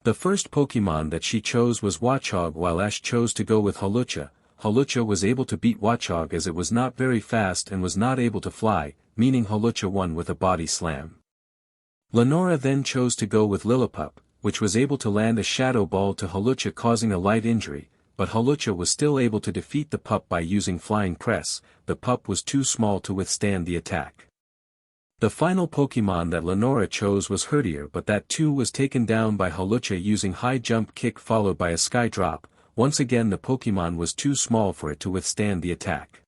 The first Pokemon that she chose was Watchog, while Ash chose to go with Hawlucha. Hawlucha was able to beat Watchog as it was not very fast and was not able to fly, meaning Hawlucha won with a body slam. Lenora then chose to go with Lillipup, which was able to land a Shadow Ball to Hawlucha causing a light injury, but Hawlucha was still able to defeat the pup by using Flying Press. The pup was too small to withstand the attack. The final Pokemon that Lenora chose was Herdier, but that too was taken down by Hawlucha using High Jump Kick followed by a Sky Drop. Once again the Pokemon was too small for it to withstand the attack.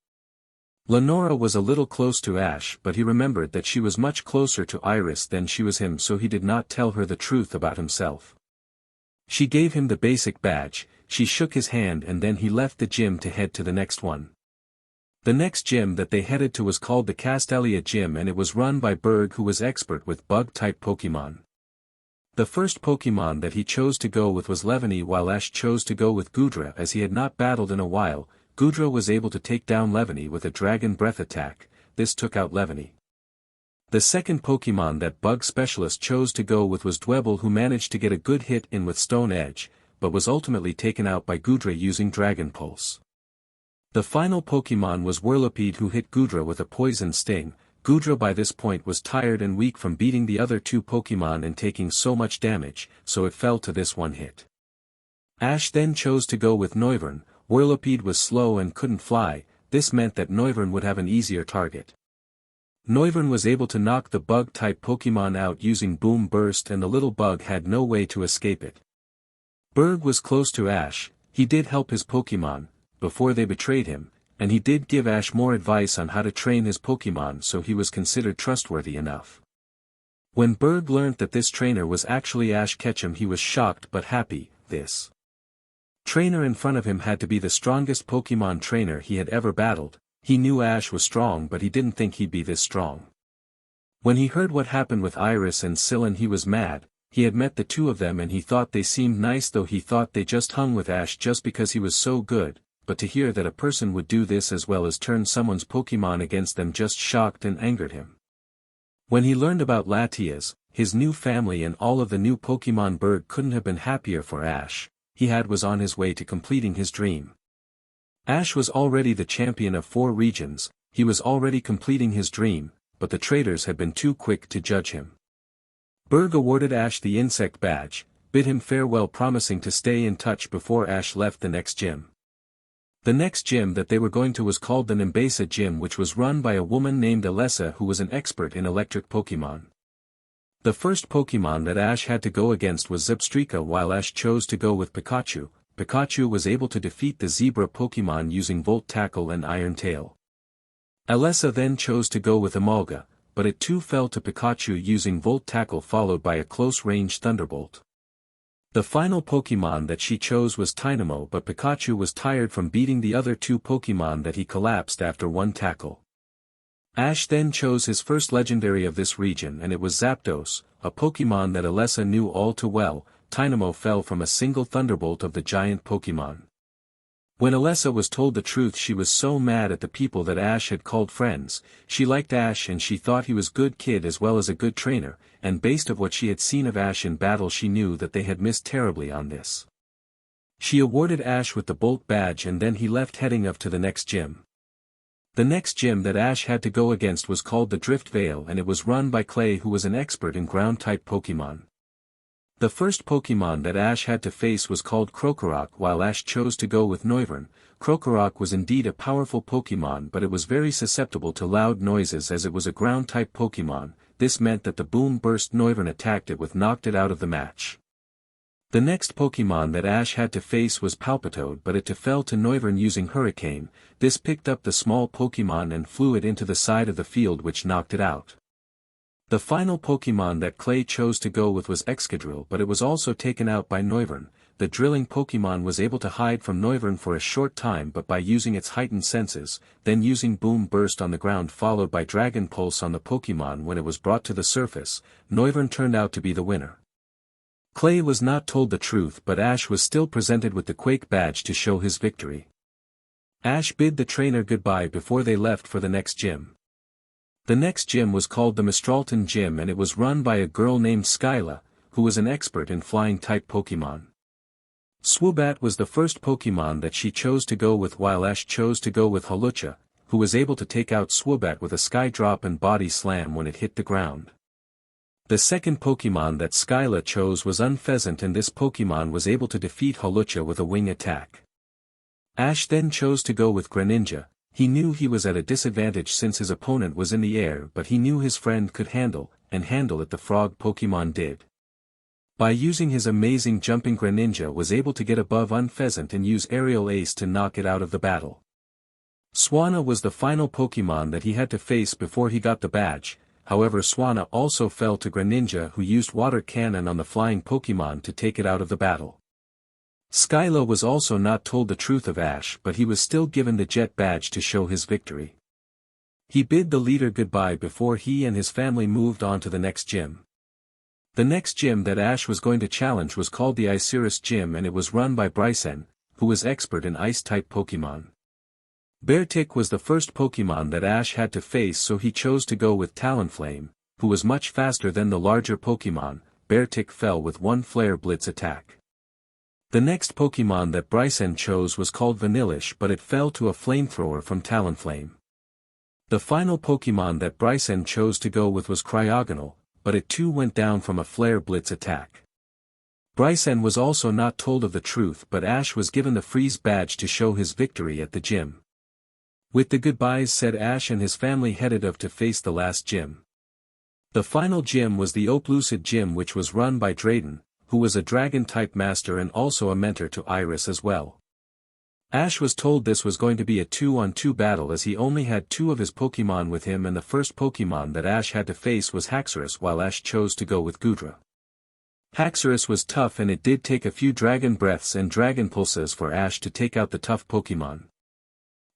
Lenora was a little close to Ash, but he remembered that she was much closer to Iris than she was him, so he did not tell her the truth about himself. She gave him the basic badge, she shook his hand and then he left the gym to head to the next one. The next gym that they headed to was called the Castalia Gym and it was run by Berg, who was expert with bug-type Pokemon. The first Pokemon that he chose to go with was Levany, while Ash chose to go with Goodra as he had not battled in a while. Goodra was able to take down Levany with a Dragon Breath attack. This took out Levany. The second Pokemon that Bug Specialist chose to go with was Dwebble, who managed to get a good hit in with Stone Edge, but was ultimately taken out by Goodra using Dragon Pulse. The final Pokemon was Whirlipede, who hit Goodra with a Poison Sting. Goodra by this point was tired and weak from beating the other two Pokemon and taking so much damage, so it fell to this one hit. Ash then chose to go with Noivern. Whirlipede was slow and couldn't fly, this meant that Noivern would have an easier target. Noivern was able to knock the bug-type Pokemon out using Boom Burst and the little bug had no way to escape it. Berg was close to Ash, he did help his Pokemon, before they betrayed him, and he did give Ash more advice on how to train his Pokemon, so he was considered trustworthy enough. When Berg learned that this trainer was actually Ash Ketchum, he was shocked but happy. This trainer in front of him had to be the strongest Pokemon trainer he had ever battled. He knew Ash was strong, but he didn't think he'd be this strong. When he heard what happened with Iris and Sillin, he was mad. He had met the two of them and he thought they seemed nice, though he thought they just hung with Ash just because he was so good, but to hear that a person would do this as well as turn someone's Pokemon against them just shocked and angered him. When he learned about Latias, his new family and all of the new Pokemon, Berg couldn't have been happier for Ash. He was on his way to completing his dream. Ash was already the champion of 4 regions, he was already completing his dream, but the traders had been too quick to judge him. Berg awarded Ash the insect badge, bid him farewell, promising to stay in touch before Ash left the next gym. The next gym that they were going to was called the Nimbasa Gym, which was run by a woman named Alessa who was an expert in electric Pokemon. The first Pokemon that Ash had to go against was Zebstrika, while Ash chose to go with Pikachu. Pikachu was able to defeat the Zebra Pokemon using Volt Tackle and Iron Tail. Alessa then chose to go with Emolga, but it too fell to Pikachu using Volt Tackle followed by a close-range Thunderbolt. The final Pokemon that she chose was Tynamo, but Pikachu was tired from beating the other two Pokemon that he collapsed after one tackle. Ash then chose his first legendary of this region, and it was Zapdos, a Pokemon that Alessa knew all too well. Tynamo fell from a single Thunderbolt of the giant Pokemon. When Alessa was told the truth, she was so mad at the people that Ash had called friends. She liked Ash and she thought he was a good kid as well as a good trainer, and based on what she had seen of Ash in battle she knew that they had missed terribly on this. She awarded Ash with the Bolt badge and then he left heading up to the next gym. The next gym that Ash had to go against was called the Drift Vale, and it was run by Clay, who was an expert in ground-type Pokemon. The first Pokemon that Ash had to face was called Krokorok, while Ash chose to go with Noivern. Krokorok was indeed a powerful Pokemon, but it was very susceptible to loud noises as it was a ground-type Pokemon. This meant that the Boom Burst Noivern attacked it with knocked it out of the match. The next Pokemon that Ash had to face was Palpitoad, but it fell to Noivern using Hurricane. This picked up the small Pokemon and flew it into the side of the field, which knocked it out. The final Pokemon that Clay chose to go with was Excadrill, but it was also taken out by Noivern. The drilling Pokemon was able to hide from Noivern for a short time, but by using its heightened senses, then using Boom Burst on the ground followed by Dragon Pulse on the Pokemon when it was brought to the surface, Noivern turned out to be the winner. Clay was not told the truth, but Ash was still presented with the Quake badge to show his victory. Ash bid the trainer goodbye before they left for the next gym. The next gym was called the Mistralton Gym, and it was run by a girl named Skyla, who was an expert in flying-type Pokemon. Swoobat was the first Pokemon that she chose to go with, while Ash chose to go with Hawlucha, who was able to take out Swoobat with a Sky Drop and Body Slam when it hit the ground. The second Pokemon that Skyla chose was Unpheasant, and this Pokemon was able to defeat Hawlucha with a wing attack. Ash then chose to go with Greninja. He knew he was at a disadvantage since his opponent was in the air, but he knew his friend could handle it. The frog Pokemon did. By using his amazing jumping, Greninja was able to get above Unpheasant and use Aerial Ace to knock it out of the battle. Swanna was the final Pokemon that he had to face before he got the badge. However, Swanna also fell to Greninja, who used Water Cannon on the flying Pokemon to take it out of the battle. Skyla was also not told the truth of Ash, but he was still given the Jet badge to show his victory. He bid the leader goodbye before he and his family moved on to the next gym. The next gym that Ash was going to challenge was called the Iciris Gym, and it was run by Brycen, who was expert in Ice-type Pokemon. Beartic was the first Pokemon that Ash had to face, so he chose to go with Talonflame, who was much faster than the larger Pokemon. Beartic fell with one Flare Blitz attack. The next Pokemon that Brycen chose was called Vanillish, but it fell to a Flamethrower from Talonflame. The final Pokemon that Brycen chose to go with was Cryogonal, but it too went down from a Flare Blitz attack. Brycen was also not told of the truth, but Ash was given the Freeze badge to show his victory at the gym. With the goodbyes said, Ash and his family headed up to face the last gym. The final gym was the Oplucid Gym, which was run by Drayden, who was a Dragon-type master and also a mentor to Iris as well. Ash was told this was going to be a 2-on-2 battle as he only had two of his Pokemon with him, and the first Pokemon that Ash had to face was Haxorus, while Ash chose to go with Goodra. Haxorus was tough, and it did take a few Dragon Breaths and Dragon Pulses for Ash to take out the tough Pokemon.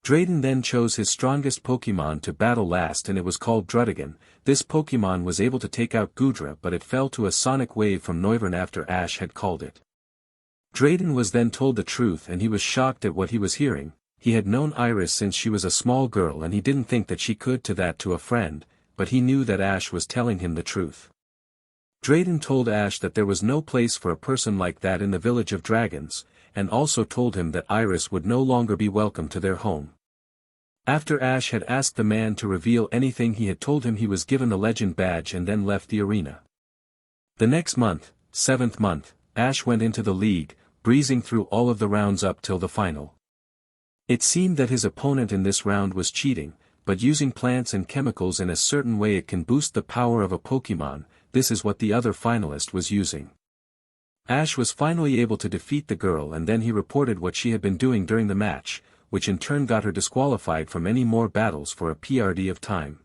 Drayden then chose his strongest Pokemon to battle last, and it was called Druddigon. This Pokemon was able to take out Goodra, but it fell to a Sonic Wave from Noivern after Ash had called it. Drayden was then told the truth, and he was shocked at what he was hearing. He had known Iris since she was a small girl, and he didn't think that she could do that to a friend, but he knew that Ash was telling him the truth. Drayden told Ash that there was no place for a person like that in the Village of Dragons, and also told him that Iris would no longer be welcome to their home. After Ash had asked the man to reveal anything, he had told him he was given the Legend badge and then left the arena. The next month, 7th month, Ash went into the league, breezing through all of the rounds up till the final. It seemed that his opponent in this round was cheating, but using plants and chemicals in a certain way it can boost the power of a Pokemon. This is what the other finalist was using. Ash was finally able to defeat the girl, and then he reported what she had been doing during the match, which in turn got her disqualified from any more battles for a PRD of time.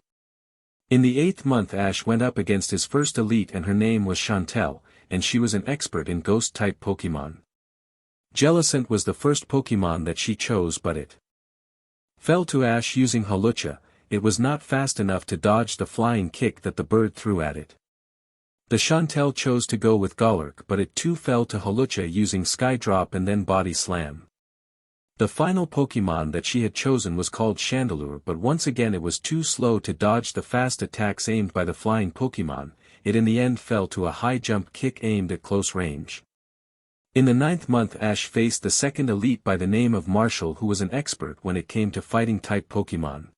In the 8th month Ash went up against his first elite, and her name was Chantel, and she was an expert in ghost-type Pokemon. Jellicent was the first Pokemon that she chose, but it fell to Ash using Hawlucha. It was not fast enough to dodge the flying kick that the bird threw at it. The Chantel chose to go with Golurk, but it too fell to Hawlucha using Skydrop and then Body Slam. The final Pokemon that she had chosen was called Chandelure, but once again it was too slow to dodge the fast attacks aimed by the flying Pokemon. It in the end fell to a high jump kick aimed at close range. In the 9th month Ash faced the second elite by the name of Marshall, who was an expert when it came to fighting type Pokemon.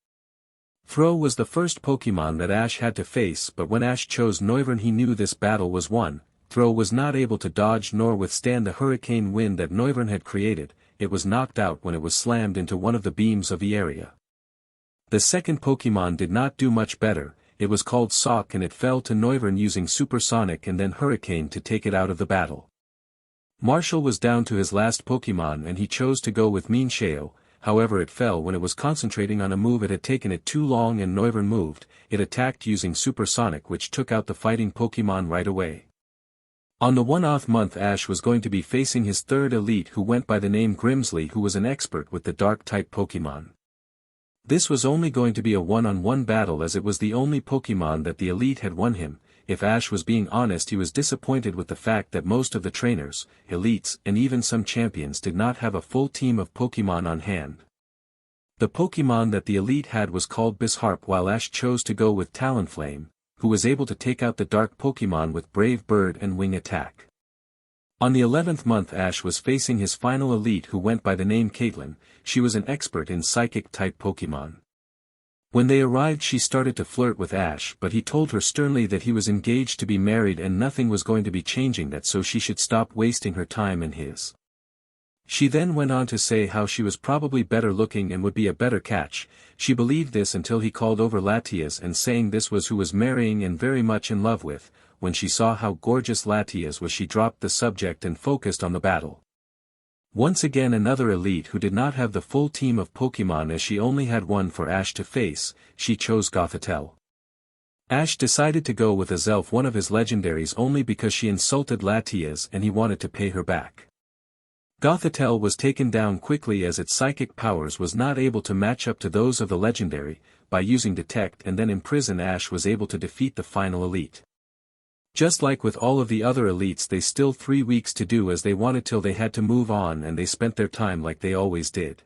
Throw was the first Pokemon that Ash had to face, but when Ash chose Noivern he knew this battle was won. Throw was not able to dodge nor withstand the hurricane wind that Noivern had created. It was knocked out when it was slammed into one of the beams of the area. The second Pokemon did not do much better. It was called Sawk, and it fell to Noivern using Supersonic and then Hurricane to take it out of the battle. Marshall was down to his last Pokemon and he chose to go with Minsheo. However, it fell when it was concentrating on a move. It had taken it too long and Noivern moved. It attacked using Supersonic, which took out the fighting Pokemon right away. On the 1th month Ash was going to be facing his third elite, who went by the name Grimsley, who was an expert with the Dark-type Pokemon. This was only going to be a one-on-one battle, as it was the only Pokemon that the elite had won him. If Ash was being honest, he was disappointed with the fact that most of the trainers, elites, and even some champions did not have a full team of Pokemon on hand. The Pokemon that the elite had was called Bisharp, while Ash chose to go with Talonflame, who was able to take out the dark Pokemon with Brave Bird and Wing Attack. On the 11th month Ash was facing his final elite, who went by the name Caitlin. She was an expert in Psychic-type Pokemon. When they arrived she started to flirt with Ash, but he told her sternly that he was engaged to be married and nothing was going to be changing that, so she should stop wasting her time and his. She then went on to say how she was probably better looking and would be a better catch. She believed this until he called over Latias and saying this was who was marrying and very much in love with. When she saw how gorgeous Latias was, she dropped the subject and focused on the battle. Once again another elite who did not have the full team of Pokemon, as she only had one for Ash to face. She chose Gothitelle. Ash decided to go with Azelf, one of his legendaries, only because she insulted Latias and he wanted to pay her back. Gothitelle was taken down quickly as its psychic powers was not able to match up to those of the legendary. By using Detect and then Imprison, Ash was able to defeat the final elite. Just like with all of the other elites, they still 3 weeks to do as they wanted till they had to move on, and they spent their time like they always did.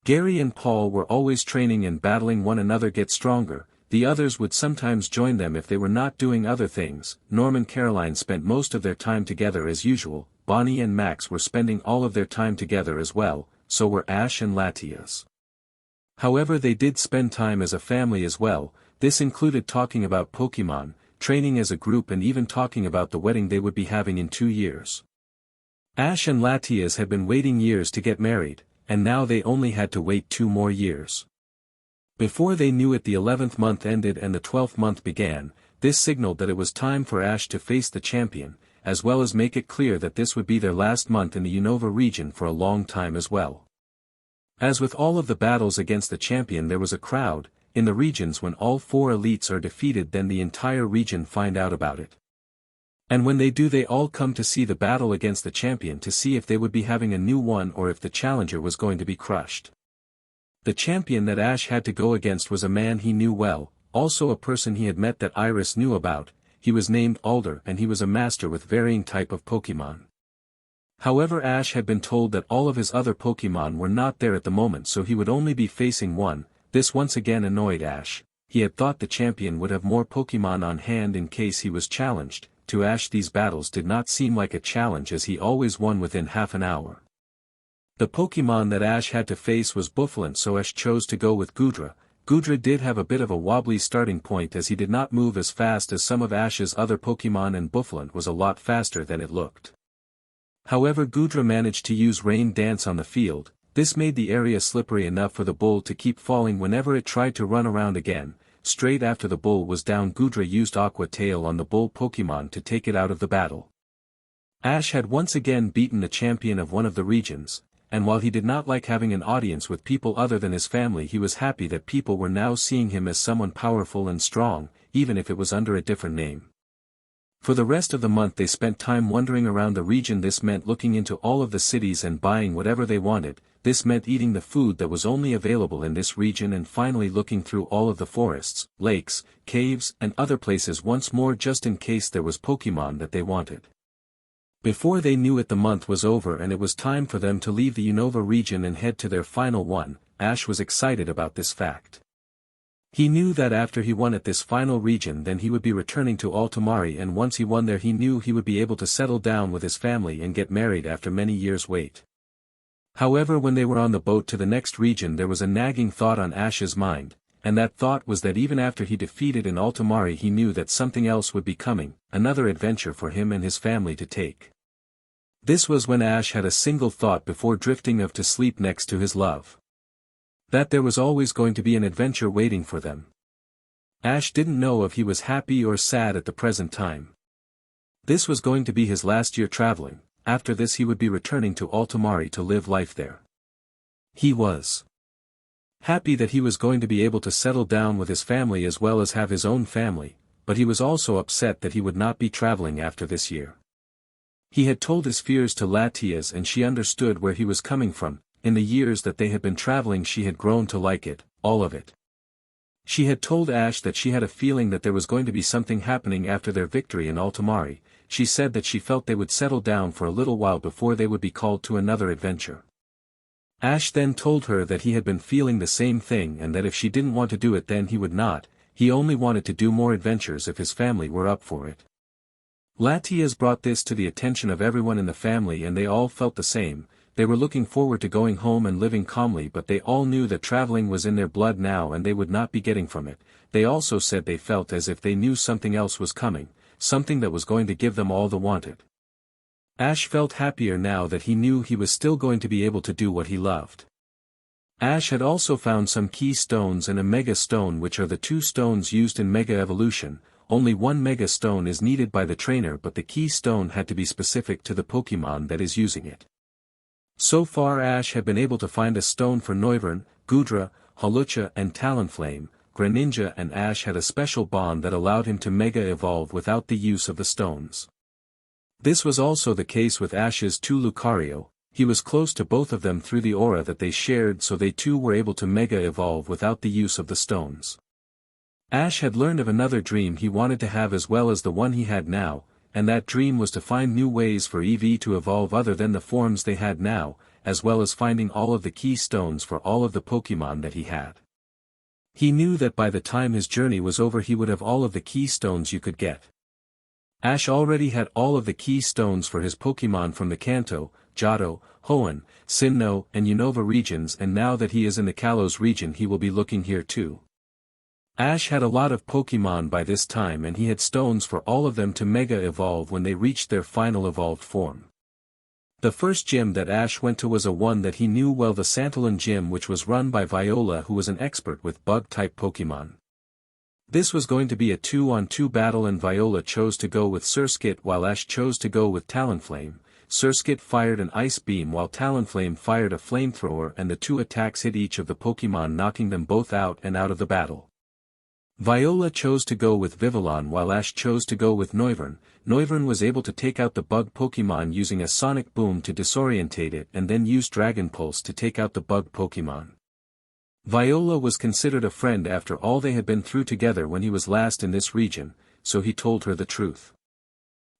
Gary and Paul were always training and battling one another get stronger. The others would sometimes join them if they were not doing other things. Norm and Caroline spent most of their time together as usual. Bonnie and Max were spending all of their time together as well, so were Ash and Latias. However, they did spend time as a family as well. This included talking about Pokemon, training as a group, and even talking about the wedding they would be having in 2 years. Ash and Latias had been waiting years to get married, and now they only had to wait 2 more years. Before they knew it, the 11th month ended and the 12th month began. This signaled that it was time for Ash to face the champion, as well as make it clear that this would be their last month in the Unova region for a long time as well. As with all of the battles against the champion, there was a crowd. In the regions, when all 4 elites are defeated, then the entire region find out about it. And when they do, they all come to see the battle against the champion to see if they would be having a new one or if the challenger was going to be crushed. The champion that Ash had to go against was a man he knew well, also a person he had met that Iris knew about. He was named Alder and he was a master with varying type of Pokemon. However, Ash had been told that all of his other Pokemon were not there at the moment, so he would only be facing one. This once again annoyed Ash. He had thought the champion would have more Pokemon on hand in case he was challenged. To Ash, these battles did not seem like a challenge, as he always won within half an hour. The Pokemon that Ash had to face was Bouffalant, so Ash chose to go with Goodra. Goodra did have a bit of a wobbly starting point as he did not move as fast as some of Ash's other Pokemon, and Bouffalant was a lot faster than it looked. However, Goodra managed to use Rain Dance on the field. This made the area slippery enough for the bull to keep falling whenever it tried to run around again. Straight after the bull was down, Gudra used Aqua Tail on the bull Pokemon to take it out of the battle. Ash had once again beaten the champion of one of the regions, and while he did not like having an audience with people other than his family, he was happy that people were now seeing him as someone powerful and strong, even if it was under a different name. For the rest of the month they spent time wandering around the region. This meant looking into all of the cities and buying whatever they wanted. This meant eating the food that was only available in this region, and finally looking through all of the forests, lakes, caves, and other places once more just in case there was Pokemon that they wanted. Before they knew it, the month was over and it was time for them to leave the Unova region and head to their final one. Ash was excited about this fact. He knew that after he won at this final region, then he would be returning to Altomare, and once he won there he knew he would be able to settle down with his family and get married after many years' wait. However, when they were on the boat to the next region, there was a nagging thought on Ash's mind, and that thought was that even after he defeated in Altomare he knew that something else would be coming, another adventure for him and his family to take. This was when Ash had a single thought before drifting off to sleep next to his love. That there was always going to be an adventure waiting for them. Ash didn't know if he was happy or sad at the present time. This was going to be his last year traveling. After this he would be returning to Altomare to live life there. He was happy that he was going to be able to settle down with his family as well as have his own family, but he was also upset that he would not be traveling after this year. He had told his fears to Latias and she understood where he was coming from. In the years that they had been traveling she had grown to like it, all of it. She had told Ash that she had a feeling that there was going to be something happening after their victory in Altomare. She said that she felt they would settle down for a little while before they would be called to another adventure. Ash then told her that he had been feeling the same thing and that if she didn't want to do it then he would not. He only wanted to do more adventures if his family were up for it. Latias brought this to the attention of everyone in the family and they all felt the same. They were looking forward to going home and living calmly, but they all knew that traveling was in their blood now and they would not be getting from it. They also said they felt as if they knew something else was coming, something that was going to give them all they wanted. Ash felt happier now that he knew he was still going to be able to do what he loved. Ash had also found some key stones and a mega stone, which are the two stones used in Mega Evolution. Only one mega stone is needed by the trainer, but the key stone had to be specific to the Pokemon that is using it. So far Ash had been able to find a stone for Noivern, Gudra, Hawlucha and Talonflame. Greninja and Ash had a special bond that allowed him to Mega Evolve without the use of the stones. This was also the case with Ash's two Lucario. He was close to both of them through the aura that they shared, so they too were able to Mega Evolve without the use of the stones. Ash had learned of another dream he wanted to have as well as the one he had now, and that dream was to find new ways for EV to evolve other than the forms they had now, as well as finding all of the key stones for all of the Pokemon that he had. He knew that by the time his journey was over he would have all of the key stones you could get. Ash already had all of the key stones for his Pokemon from the Kanto, Johto, Hoenn, Sinnoh and Unova regions, and now that he is in the Kalos region he will be looking here too. Ash had a lot of Pokemon by this time and he had stones for all of them to Mega Evolve when they reached their final evolved form. The first gym that Ash went to was a one that he knew well, the Santalon gym, which was run by Viola, who was an expert with bug-type Pokemon. This was going to be a 2-on-2 battle and Viola chose to go with Surskit while Ash chose to go with Talonflame. Surskit fired an ice beam while Talonflame fired a flamethrower, and the two attacks hit each of the Pokemon, knocking them both out and out of the battle. Viola chose to go with Vivillon while Ash chose to go with Noivern. Noivern was able to take out the bug Pokemon using a sonic boom to disorientate it and then use Dragon Pulse to take out the bug Pokemon. Viola was considered a friend after all they had been through together when he was last in this region, so he told her the truth.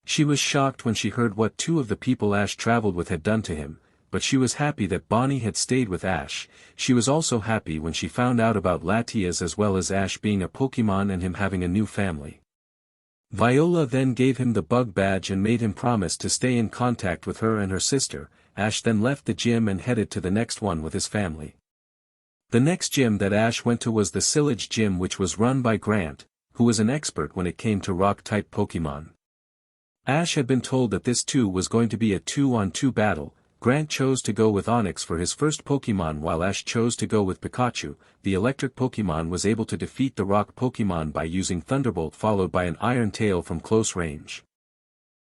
She was shocked when she heard what two of the people Ash traveled with had done to him, but she was happy that Bonnie had stayed with Ash. She was also happy when she found out about Latias as well as Ash being a Pokemon and him having a new family. Viola then gave him the bug badge and made him promise to stay in contact with her and her sister. Ash then left the gym and headed to the next one with his family. The next gym that Ash went to was the Sillage gym, which was run by Grant, who was an expert when it came to rock-type Pokemon. Ash had been told that this too was going to be a 2-on-2 battle. Grant chose to go with Onyx for his first Pokemon while Ash chose to go with Pikachu. The electric Pokemon was able to defeat the rock Pokemon by using Thunderbolt followed by an Iron Tail from close range.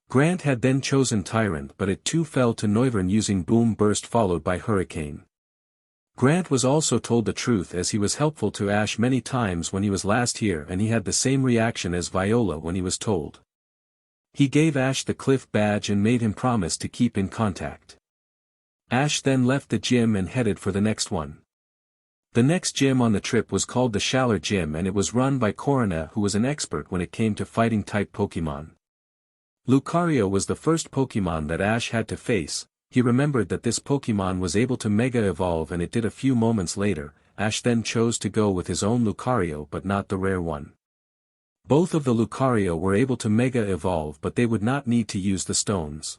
Grant had then chosen Tyrant but it too fell to Noivern using Boom Burst followed by Hurricane. Grant was also told the truth as he was helpful to Ash many times when he was last here and he had the same reaction as Viola when he was told. He gave Ash the Cliff Badge and made him promise to keep in contact. Ash then left the gym and headed for the next one. The next gym on the trip was called the Shaller Gym and it was run by Corona who was an expert when it came to fighting type Pokemon. Lucario was the first Pokemon that Ash had to face. He remembered that this Pokemon was able to Mega Evolve and it did a few moments later. Ash then chose to go with his own Lucario but not the rare one. Both of the Lucario were able to Mega Evolve but they would not need to use the stones.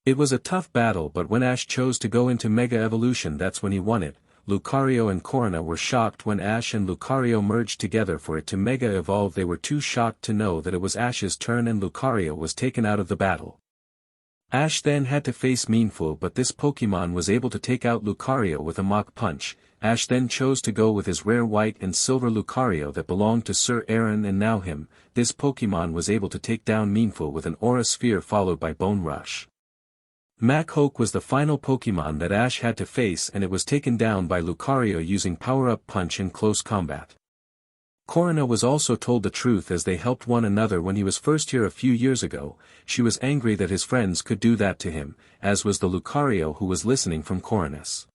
It was a tough battle but when Ash chose to go into Mega Evolution that's when he won it. Lucario and Corona were shocked when Ash and Lucario merged together for it to Mega Evolve. They were too shocked to know that it was Ash's turn and Lucario was taken out of the battle. Ash then had to face Meanful but this Pokemon was able to take out Lucario with a Mach Punch. Ash then chose to go with his rare white and silver Lucario that belonged to Sir Aaron and now him. This Pokemon was able to take down Meanful with an Aura Sphere followed by Bone Rush. Machoke was the final Pokemon that Ash had to face and it was taken down by Lucario using Power-Up Punch in close combat. Corona was also told the truth as they helped one another when he was first here a few years ago. She was angry that his friends could do that to him, as was the Lucario who was listening from Coronis.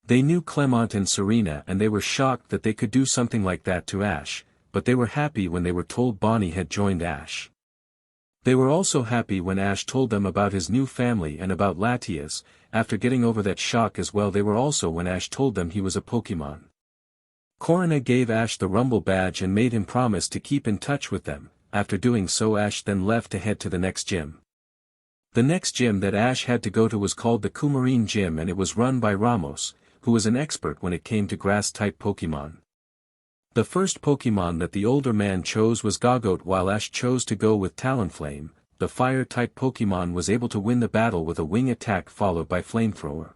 They knew Clement and Serena and they were shocked that they could do something like that to Ash, but they were happy when they were told Bonnie had joined Ash. They were also happy when Ash told them about his new family and about Latias. After getting over that shock as well they were also when Ash told them he was a Pokemon. Corona gave Ash the Rumble Badge and made him promise to keep in touch with them. After doing so Ash then left to head to the next gym. The next gym that Ash had to go to was called the Coumarine Gym and it was run by Ramos, who was an expert when it came to Grass-type Pokemon. The first Pokemon that the older man chose was Gogoat while Ash chose to go with Talonflame. The Fire-type Pokemon was able to win the battle with a wing attack followed by Flamethrower.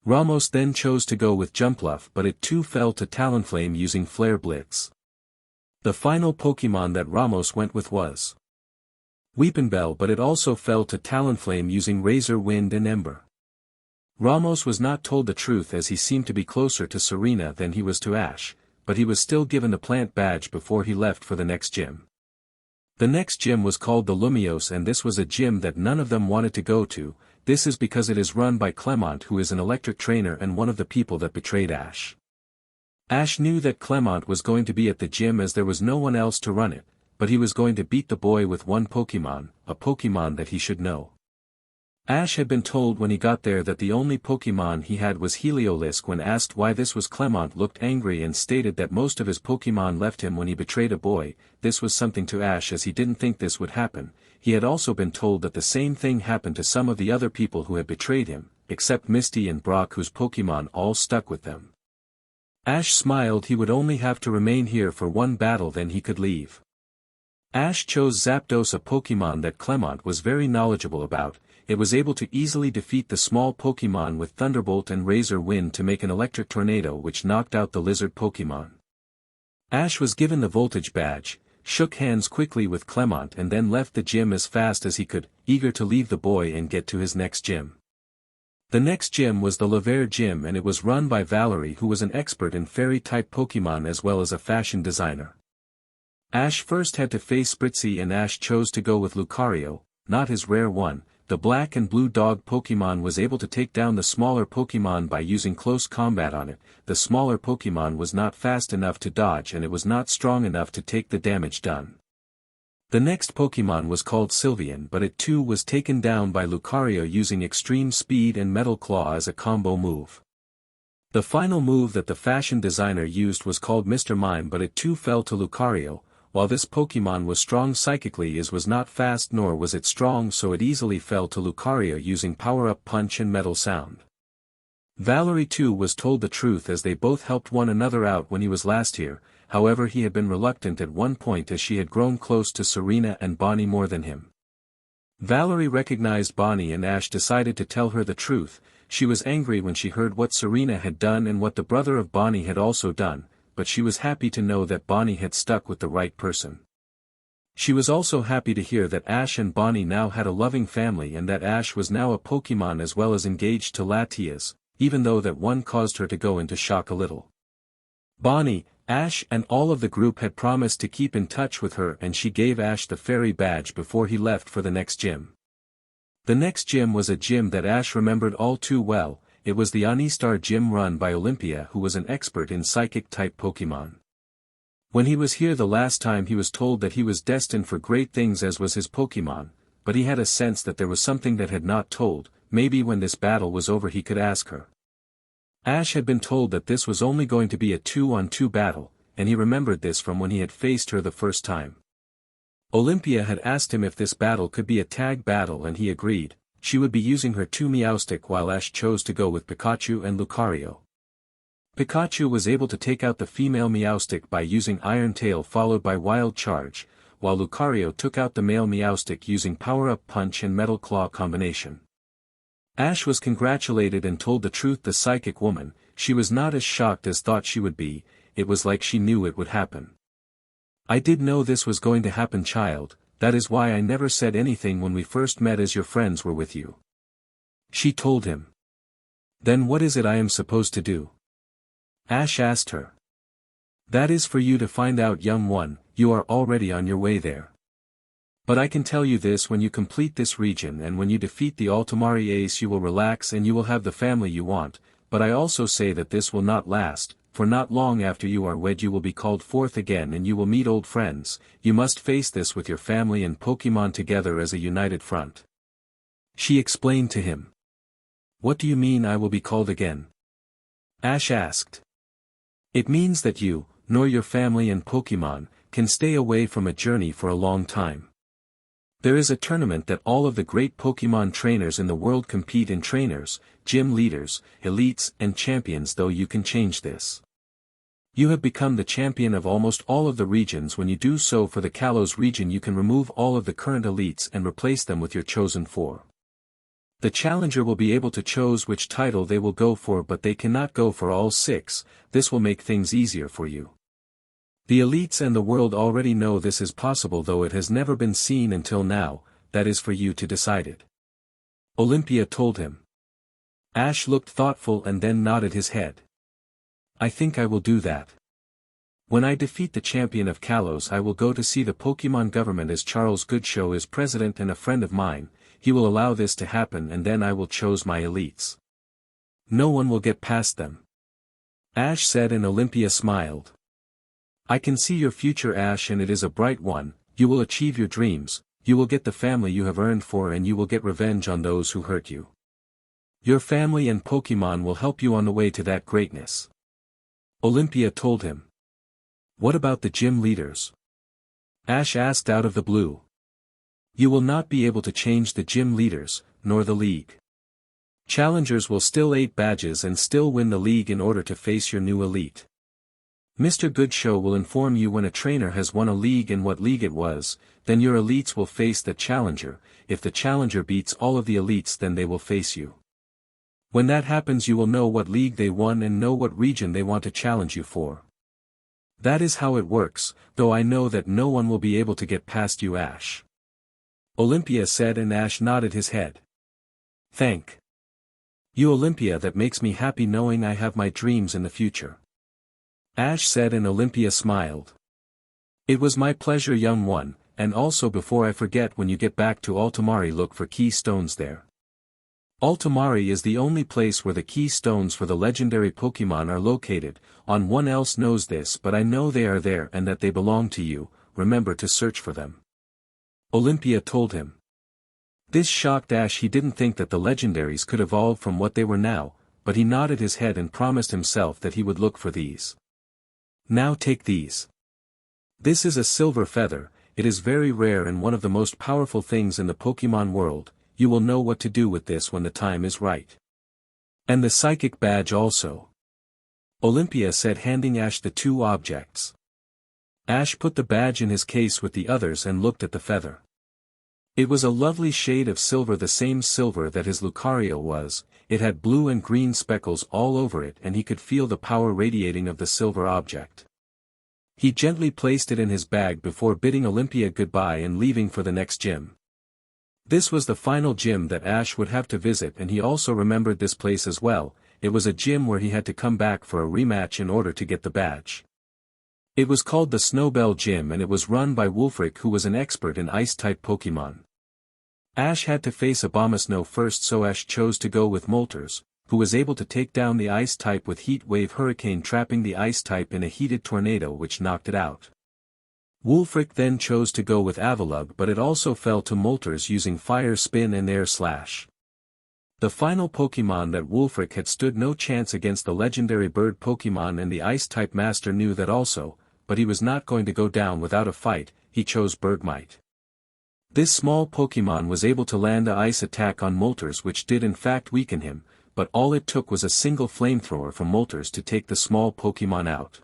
Ramos then chose to go with Jumpluff but it too fell to Talonflame using Flare Blitz. The final Pokemon that Ramos went with was Weepinbell but it also fell to Talonflame using Razor Wind and Ember. Ramos was not told the truth as he seemed to be closer to Serena than he was to Ash, but he was still given the plant badge before he left for the next gym. The next gym was called the Lumiose and this was a gym that none of them wanted to go to. This is because it is run by Clement who is an electric trainer and one of the people that betrayed Ash. Ash knew that Clement was going to be at the gym as there was no one else to run it, but he was going to beat the boy with one Pokemon, a Pokemon that he should know. Ash had been told when he got there that the only Pokemon he had was Heliolisk. When asked why this was, Clement looked angry and stated that most of his Pokemon left him when he betrayed a boy. This was something to Ash as he didn't think this would happen. He had also been told that the same thing happened to some of the other people who had betrayed him, except Misty and Brock whose Pokemon all stuck with them. Ash smiled. He would only have to remain here for one battle then he could leave. Ash chose Zapdos, a Pokemon that Clement was very knowledgeable about. It was able to easily defeat the small Pokemon with Thunderbolt and Razor Wind to make an electric tornado which knocked out the lizard Pokemon. Ash was given the Voltage Badge, shook hands quickly with Clement and then left the gym as fast as he could, eager to leave the boy and get to his next gym. The next gym was the Lavere Gym and it was run by Valerie who was an expert in Fairy-type Pokemon as well as a fashion designer. Ash first had to face Spritzy and Ash chose to go with Lucario, not his rare one. The black and blue dog Pokemon was able to take down the smaller Pokemon by using close combat on it. The smaller Pokemon was not fast enough to dodge and it was not strong enough to take the damage done. The next Pokemon was called Sylveon but it too was taken down by Lucario using extreme speed and Metal Claw as a combo move. The final move that the fashion designer used was called Mr. Mime but it too fell to Lucario. While this Pokemon was strong psychically it was not fast nor was it strong so it easily fell to Lucario using Power-Up Punch and Metal Sound. Valerie too was told the truth as they both helped one another out when he was last here, however he had been reluctant at one point as she had grown close to Serena and Bonnie more than him. Valerie recognized Bonnie and Ash decided to tell her the truth. She was angry when she heard what Serena had done and what the brother of Bonnie had also done, but she was happy to know that Bonnie had stuck with the right person. She was also happy to hear that Ash and Bonnie now had a loving family and that Ash was now a Pokemon as well as engaged to Latias, even though that one caused her to go into shock a little. Bonnie, Ash and all of the group had promised to keep in touch with her and she gave Ash the fairy badge before he left for the next gym. The next gym was a gym that Ash remembered all too well. It was the Anistar gym run by Olympia, who was an expert in psychic-type Pokemon. When he was here the last time he was told that he was destined for great things as was his Pokemon, but he had a sense that there was something that had not told. Maybe when this battle was over he could ask her. Ash had been told that this was only going to be a 2-on-2 battle, and he remembered this from when he had faced her the first time. Olympia had asked him if this battle could be a tag battle and he agreed. She would be using her 2 Meowstic while Ash chose to go with Pikachu and Lucario. Pikachu was able to take out the female Meowstic by using Iron Tail followed by Wild Charge, while Lucario took out the male Meowstic using Power-Up Punch and Metal Claw combination. Ash was congratulated and told the truth. The psychic woman, she was not as shocked as thought she would be. It was like she knew it would happen. I did know this was going to happen, child, that is why I never said anything when we first met as your friends were with you. She told him. Then what is it I am supposed to do? Ash asked her. That is for you to find out, young one, you are already on your way there. But I can tell you this: when you complete this region and when you defeat the Altomare ace you will relax and you will have the family you want, but I also say that this will not last, for not long after you are wed you will be called forth again and you will meet old friends. You must face this with your family and Pokemon together as a united front. She explained to him. What do you mean I will be called again? Ash asked. It means that you, nor your family and Pokemon, can stay away from a journey for a long time. There is a tournament that all of the great Pokemon trainers in the world compete in: trainers, gym leaders, elites and champions. Though you can change this. You have become the champion of almost all of the regions. When you do so for the Kalos region you can remove all of the current elites and replace them with your chosen 4. The challenger will be able to choose which title they will go for, but they cannot go for all 6, this will make things easier for you. The elites and the world already know this is possible, though it has never been seen until now. That is for you to decide it. Olympia told him. Ash looked thoughtful and then nodded his head. I think I will do that. When I defeat the champion of Kalos I will go to see the Pokemon government, as Charles Goodshow is president and a friend of mine. He will allow this to happen and then I will choose my elites. No one will get past them. Ash said, and Olympia smiled. I can see your future, Ash, and it is a bright one. You will achieve your dreams, you will get the family you have earned for, and you will get revenge on those who hurt you. Your family and Pokemon will help you on the way to that greatness. Olympia told him. What about the gym leaders? Ash asked out of the blue. You will not be able to change the gym leaders, nor the league. Challengers will still 8 badges and still win the league in order to face your new elite. Mr. Goodshow will inform you when a trainer has won a league and what league it was. Then your elites will face the challenger. If the challenger beats all of the elites then they will face you. When that happens you will know what league they won and know what region they want to challenge you for. That is how it works, though I know that no one will be able to get past you, Ash. Olympia said, and Ash nodded his head. Thank you, Olympia, that makes me happy knowing I have my dreams in the future. Ash said, and Olympia smiled. It was my pleasure, young one, and also before I forget, when you get back to Altomare look for key stones there. Altomare is the only place where the key stones for the legendary Pokemon are located. On one else knows this, but I know they are there and that they belong to you. Remember to search for them. Olympia told him. This shocked Ash. He didn't think that the legendaries could evolve from what they were now, but he nodded his head and promised himself that he would look for these. Now take these. This is a silver feather. It is very rare and one of the most powerful things in the Pokemon world. You will know what to do with this when the time is right. And the psychic badge also. Olympia said, handing Ash the 2 objects. Ash put the badge in his case with the others and looked at the feather. It was a lovely shade of silver, the same silver that his Lucario was. It had blue and green speckles all over it and he could feel the power radiating of the silver object. He gently placed it in his bag before bidding Olympia goodbye and leaving for the next gym. This was the final gym that Ash would have to visit, and he also remembered this place as well. It was a gym where he had to come back for a rematch in order to get the badge. It was called the Snowbell Gym and it was run by Wulfric, who was an expert in Ice-type Pokemon. Ash had to face Abomasnow first, so Ash chose to go with Moltres, who was able to take down the Ice-type with Heat Wave Hurricane, trapping the Ice-type in a heated tornado which knocked it out. Wulfric then chose to go with Avalugg, but it also fell to Moltres using Fire Spin and Air Slash. The final Pokemon that Wulfric had stood no chance against the legendary bird Pokemon, and the Ice-type master knew that also, but he was not going to go down without a fight. He chose Bergmite. This small Pokemon was able to land a ice attack on Moltres, which did in fact weaken him, but all it took was a single flamethrower from Moltres to take the small Pokemon out.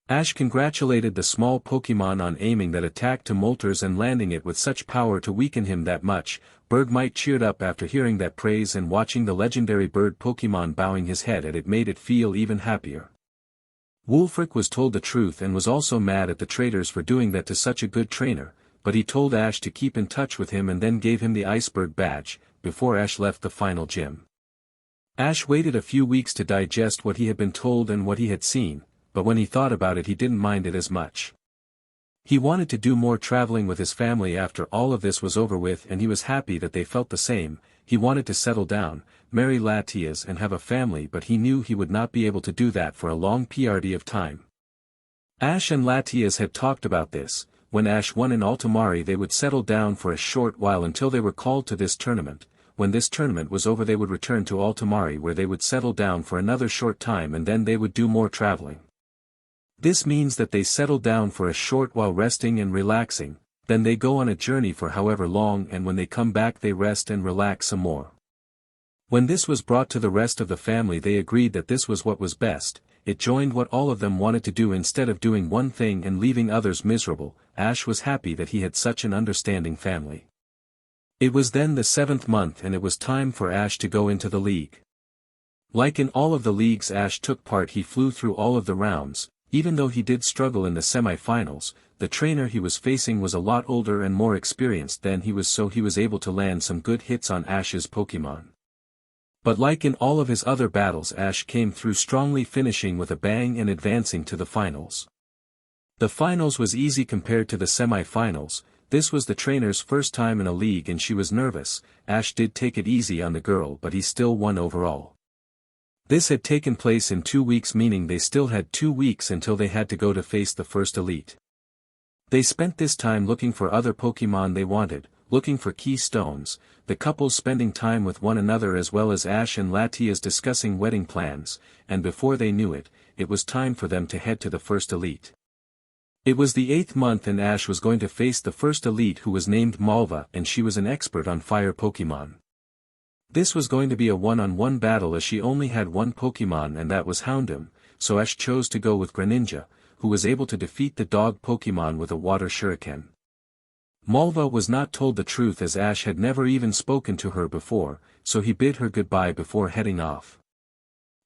Ash congratulated the small Pokemon on aiming that attack to Moltres and landing it with such power to weaken him that much. Bergmite cheered up after hearing that praise, and watching the legendary bird Pokemon bowing his head at it made it feel even happier. Wulfric was told the truth and was also mad at the traitors for doing that to such a good trainer, but he told Ash to keep in touch with him and then gave him the Iceberg badge, before Ash left the final gym. Ash waited a few weeks to digest what he had been told and what he had seen, but when he thought about it he didn't mind it as much. He wanted to do more traveling with his family after all of this was over with, and he was happy that they felt the same. He wanted to settle down, marry Latias and have a family, but he knew he would not be able to do that for a long period of time. Ash and Latias had talked about this. When Ash won in Altomare they would settle down for a short while until they were called to this tournament. When this tournament was over they would return to Altomare, where they would settle down for another short time and then they would do more traveling. This means that they settle down for a short while resting and relaxing, then they go on a journey for however long, and when they come back they rest and relax some more. When this was brought to the rest of the family they agreed that this was what was best. It joined what all of them wanted to do instead of doing one thing and leaving others miserable. Ash was happy that he had such an understanding family. It was then the 7th month and it was time for Ash to go into the league. Like in all of the leagues Ash took part, he flew through all of the rounds. Even though he did struggle in the semi-finals, the trainer he was facing was a lot older and more experienced than he was, so he was able to land some good hits on Ash's Pokemon. But like in all of his other battles, Ash came through strongly, finishing with a bang and advancing to the finals. The finals was easy compared to the semi-finals. This was the trainer's first time in a league and she was nervous. Ash did take it easy on the girl, but he still won overall. This had taken place in 2 weeks, meaning they still had 2 weeks until they had to go to face the first elite. They spent this time looking for other Pokemon they wanted, looking for key stones, the couples spending time with one another, as well as Ash and Latias discussing wedding plans, and before they knew it, it was time for them to head to the first elite. It was the 8th month and Ash was going to face the first elite, who was named Malva, and she was an expert on fire Pokemon. This was going to be a one-on-one battle as she only had one Pokemon and that was Houndoom, so Ash chose to go with Greninja, who was able to defeat the dog Pokemon with a water shuriken. Malva was not told the truth as Ash had never even spoken to her before, so he bid her goodbye before heading off.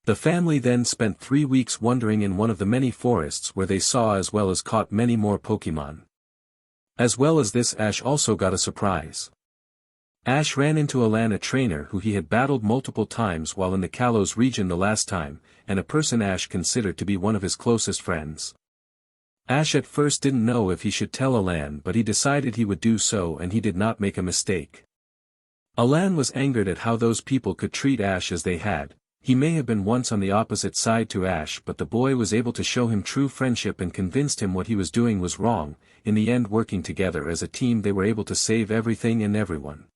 The family then spent 3 weeks wandering in one of the many forests where they saw as well as caught many more Pokemon. As well as this, Ash also got a surprise. Ash ran into Alan, a trainer who he had battled multiple times while in the Kalos region the last time, and a person Ash considered to be one of his closest friends. Ash at first didn't know if he should tell Alan, but he decided he would do so, and he did not make a mistake. Alan was angered at how those people could treat Ash as they had. He may have been once on the opposite side to Ash, but the boy was able to show him true friendship and convinced him what he was doing was wrong. In the end, working together as a team, they were able to save everything and everyone.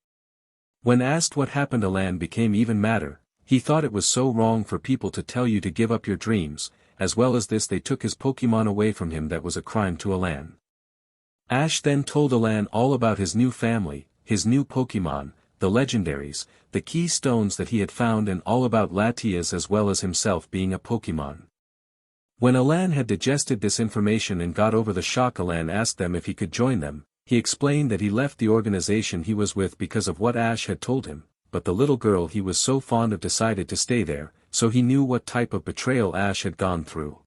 When asked what happened, Alan became even madder. He thought it was so wrong for people to tell you to give up your dreams. As well as this, they took his Pokemon away from him. That was a crime to Alan. Ash then told Alan all about his new family, his new Pokemon, the legendaries, the key stones that he had found, and all about Latias as well as himself being a Pokemon. When Alan had digested this information and got over the shock, Alan asked them if he could join them. He explained that he left the organization he was with because of what Ash had told him, but the little girl he was so fond of decided to stay there, so he knew what type of betrayal Ash had gone through.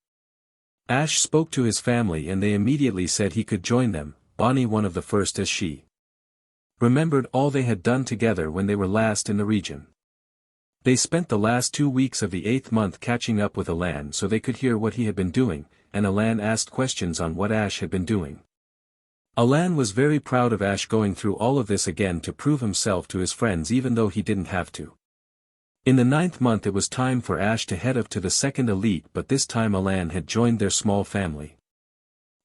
Ash spoke to his family and they immediately said he could join them, Bonnie one of the first as she remembered all they had done together when they were last in the region. They spent the last 2 weeks of the 8th month catching up with Alan so they could hear what he had been doing, and Alan asked questions on what Ash had been doing. Alan was very proud of Ash going through all of this again to prove himself to his friends even though he didn't have to. In the 9th month it was time for Ash to head up to the 2nd elite, but this time Alan had joined their small family.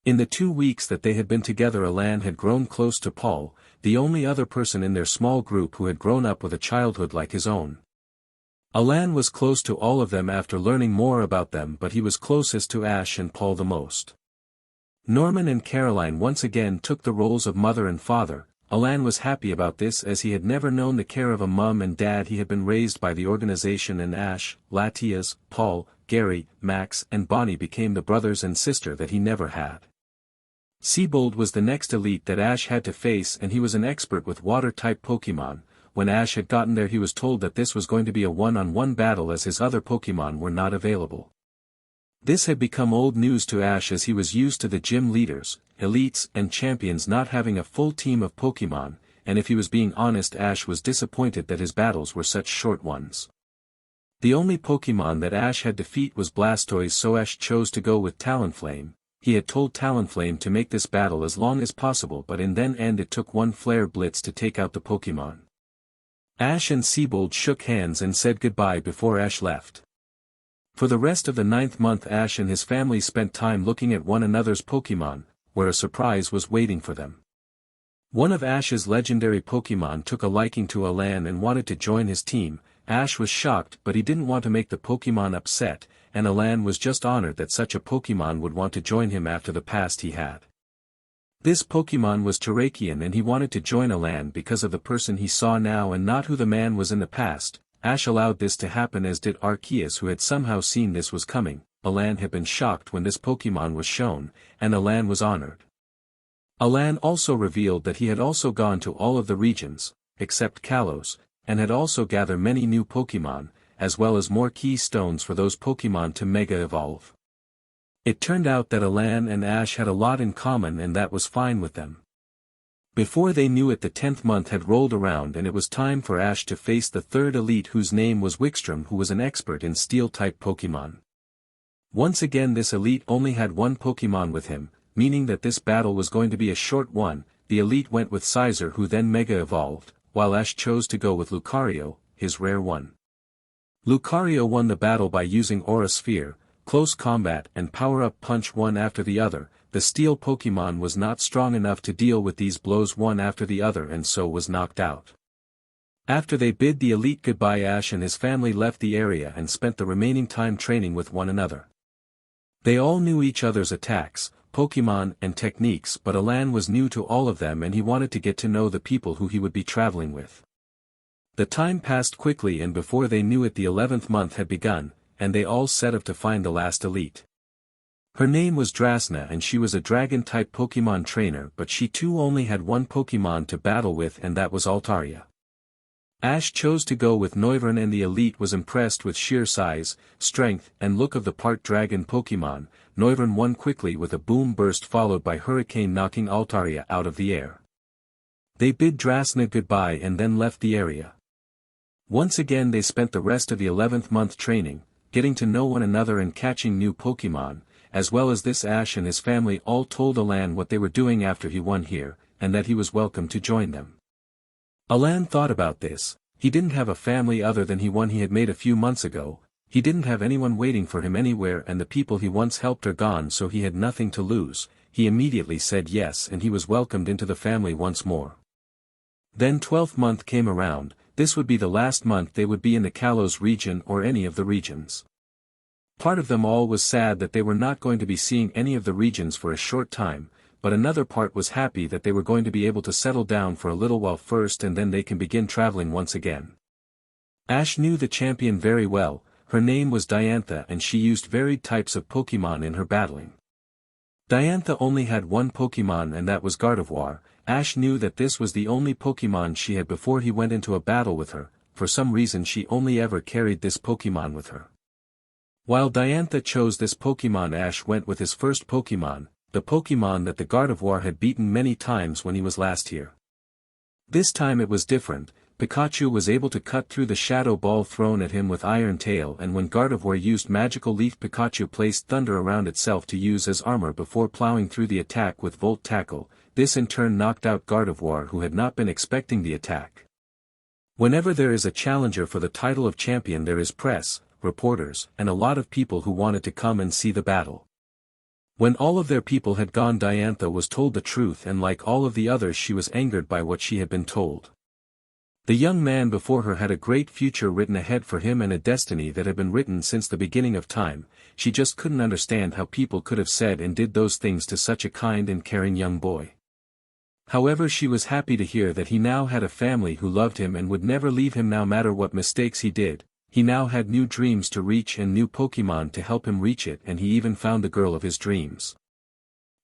In the 2 weeks that they had been together Alan had grown close to Paul, the only other person in their small group who had grown up with a childhood like his own. Alan was close to all of them after learning more about them, but he was closest to Ash and Paul the most. Norman and Caroline once again took the roles of mother and father. Alan was happy about this as he had never known the care of a mum and dad. He had been raised by the organization, and Ash, Latias, Paul, Gary, Max and Bonnie became the brothers and sister that he never had. Seabold was the next elite that Ash had to face, and he was an expert with water-type Pokemon. When Ash had gotten there he was told that this was going to be a one-on-one battle as his other Pokemon were not available. This had become old news to Ash as he was used to the gym leaders, elites and champions not having a full team of Pokemon, and if he was being honest Ash was disappointed that his battles were such short ones. The only Pokemon that Ash had defeat was Blastoise, so Ash chose to go with Talonflame. He had told Talonflame to make this battle as long as possible, but in the end it took one Flare Blitz to take out the Pokemon. Ash and Seabold shook hands and said goodbye before Ash left. For the rest of the 9th month Ash and his family spent time looking at one another's Pokemon, where a surprise was waiting for them. One of Ash's legendary Pokemon took a liking to Alan and wanted to join his team. Ash was shocked, but he didn't want to make the Pokemon upset, and Alan was just honored that such a Pokemon would want to join him after the past he had. This Pokemon was Terrakion, and he wanted to join Alan because of the person he saw now and not who the man was in the past. Ash allowed this to happen, as did Arceus, who had somehow seen this was coming. Alan had been shocked when this Pokemon was shown, and Alan was honored. Alan also revealed that he had also gone to all of the regions, except Kalos, and had also gathered many new Pokemon, as well as more key stones for those Pokemon to Mega Evolve. It turned out that Alan and Ash had a lot in common, and that was fine with them. Before they knew it the 10th month had rolled around and it was time for Ash to face the 3rd elite, whose name was Wickstrom, who was an expert in Steel-type Pokemon. Once again this elite only had one Pokemon with him, meaning that this battle was going to be a short one. The elite went with Scizor, who then Mega Evolved, while Ash chose to go with Lucario, his rare one. Lucario won the battle by using Aura Sphere, close combat and power-up punch one after the other. The Steel Pokemon was not strong enough to deal with these blows one after the other and so was knocked out. After they bid the elite goodbye, Ash and his family left the area and spent the remaining time training with one another. They all knew each other's attacks, Pokemon and techniques, but Alan was new to all of them and he wanted to get to know the people who he would be traveling with. The time passed quickly, and before they knew it the 11th month had begun, and they all set off to find the last elite. Her name was Drasna and she was a dragon-type Pokemon trainer, but she too only had one Pokemon to battle with, and that was Altaria. Ash chose to go with Noivern, and the elite was impressed with sheer size, strength, and look of the part dragon Pokemon. Noivern won quickly with a boom burst followed by Hurricane, knocking Altaria out of the air. They bid Drasna goodbye and then left the area. Once again they spent the rest of the 11th month training, getting to know one another and catching new Pokemon. As well as this, Ash and his family all told Alan what they were doing after he won here, and that he was welcome to join them. Alan thought about this. He didn't have a family other than he one he had made a few months ago. He didn't have anyone waiting for him anywhere, and the people he once helped are gone, so he had nothing to lose. He immediately said yes, and he was welcomed into the family once more. Then 12th month came around. This would be the last month they would be in the Kalos region or any of the regions. Part of them all was sad that they were not going to be seeing any of the regions for a short time, but another part was happy that they were going to be able to settle down for a little while first, and then they can begin traveling once again. Ash knew the champion very well. Her name was Diantha and she used varied types of Pokemon in her battling. Diantha only had one Pokemon, and that was Gardevoir, Ash knew that this was the only Pokemon she had before he went into a battle with her. For some reason she only ever carried this Pokemon with her. While Diantha chose this Pokemon, Ash went with his first Pokemon, the Pokemon that the Gardevoir had beaten many times when he was last here. This time it was different. Pikachu was able to cut through the shadow ball thrown at him with Iron Tail, and when Gardevoir used Magical Leaf, Pikachu placed Thunder around itself to use as armor before plowing through the attack with Volt Tackle. This in turn knocked out Gardevoir, who had not been expecting the attack. Whenever there is a challenger for the title of champion, there is press, reporters, and a lot of people who wanted to come and see the battle. When all of their people had gone, Diantha was told the truth, and like all of the others she was angered by what she had been told. The young man before her had a great future written ahead for him and a destiny that had been written since the beginning of time. She just couldn't understand how people could have said and did those things to such a kind and caring young boy. However, she was happy to hear that he now had a family who loved him and would never leave him no matter what mistakes he did. He now had new dreams to reach and new Pokemon to help him reach it, and he even found the girl of his dreams.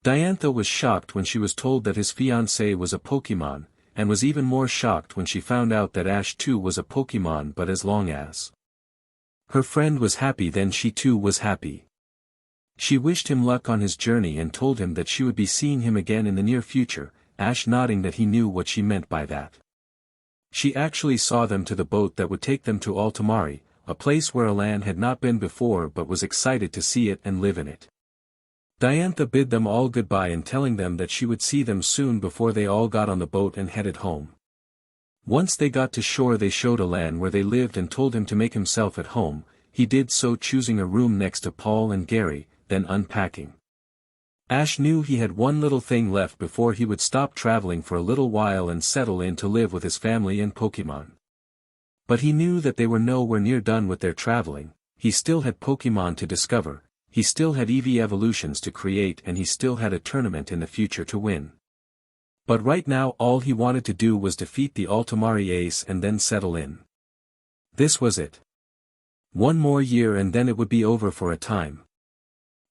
Diantha was shocked when she was told that his fiancée was a Pokemon, and was even more shocked when she found out that Ash too was a Pokemon. But as long as her friend was happy, then she too was happy. She wished him luck on his journey and told him that she would be seeing him again in the near future, Ash nodding that he knew what she meant by that. She actually saw them to the boat that would take them to Altomare, a place where Alan had not been before but was excited to see it and live in it. Diantha bid them all goodbye and telling them that she would see them soon before they all got on the boat and headed home. Once they got to shore, they showed Alan where they lived and told him to make himself at home. He did so, choosing a room next to Paul and Gary, then unpacking. Ash knew he had one little thing left before he would stop traveling for a little while and settle in to live with his family and Pokemon. But he knew that they were nowhere near done with their traveling. He still had Pokemon to discover, he still had EV evolutions to create, and he still had a tournament in the future to win. But right now all he wanted to do was defeat the Altomare ace and then settle in. This was it. One more year and then it would be over for a time.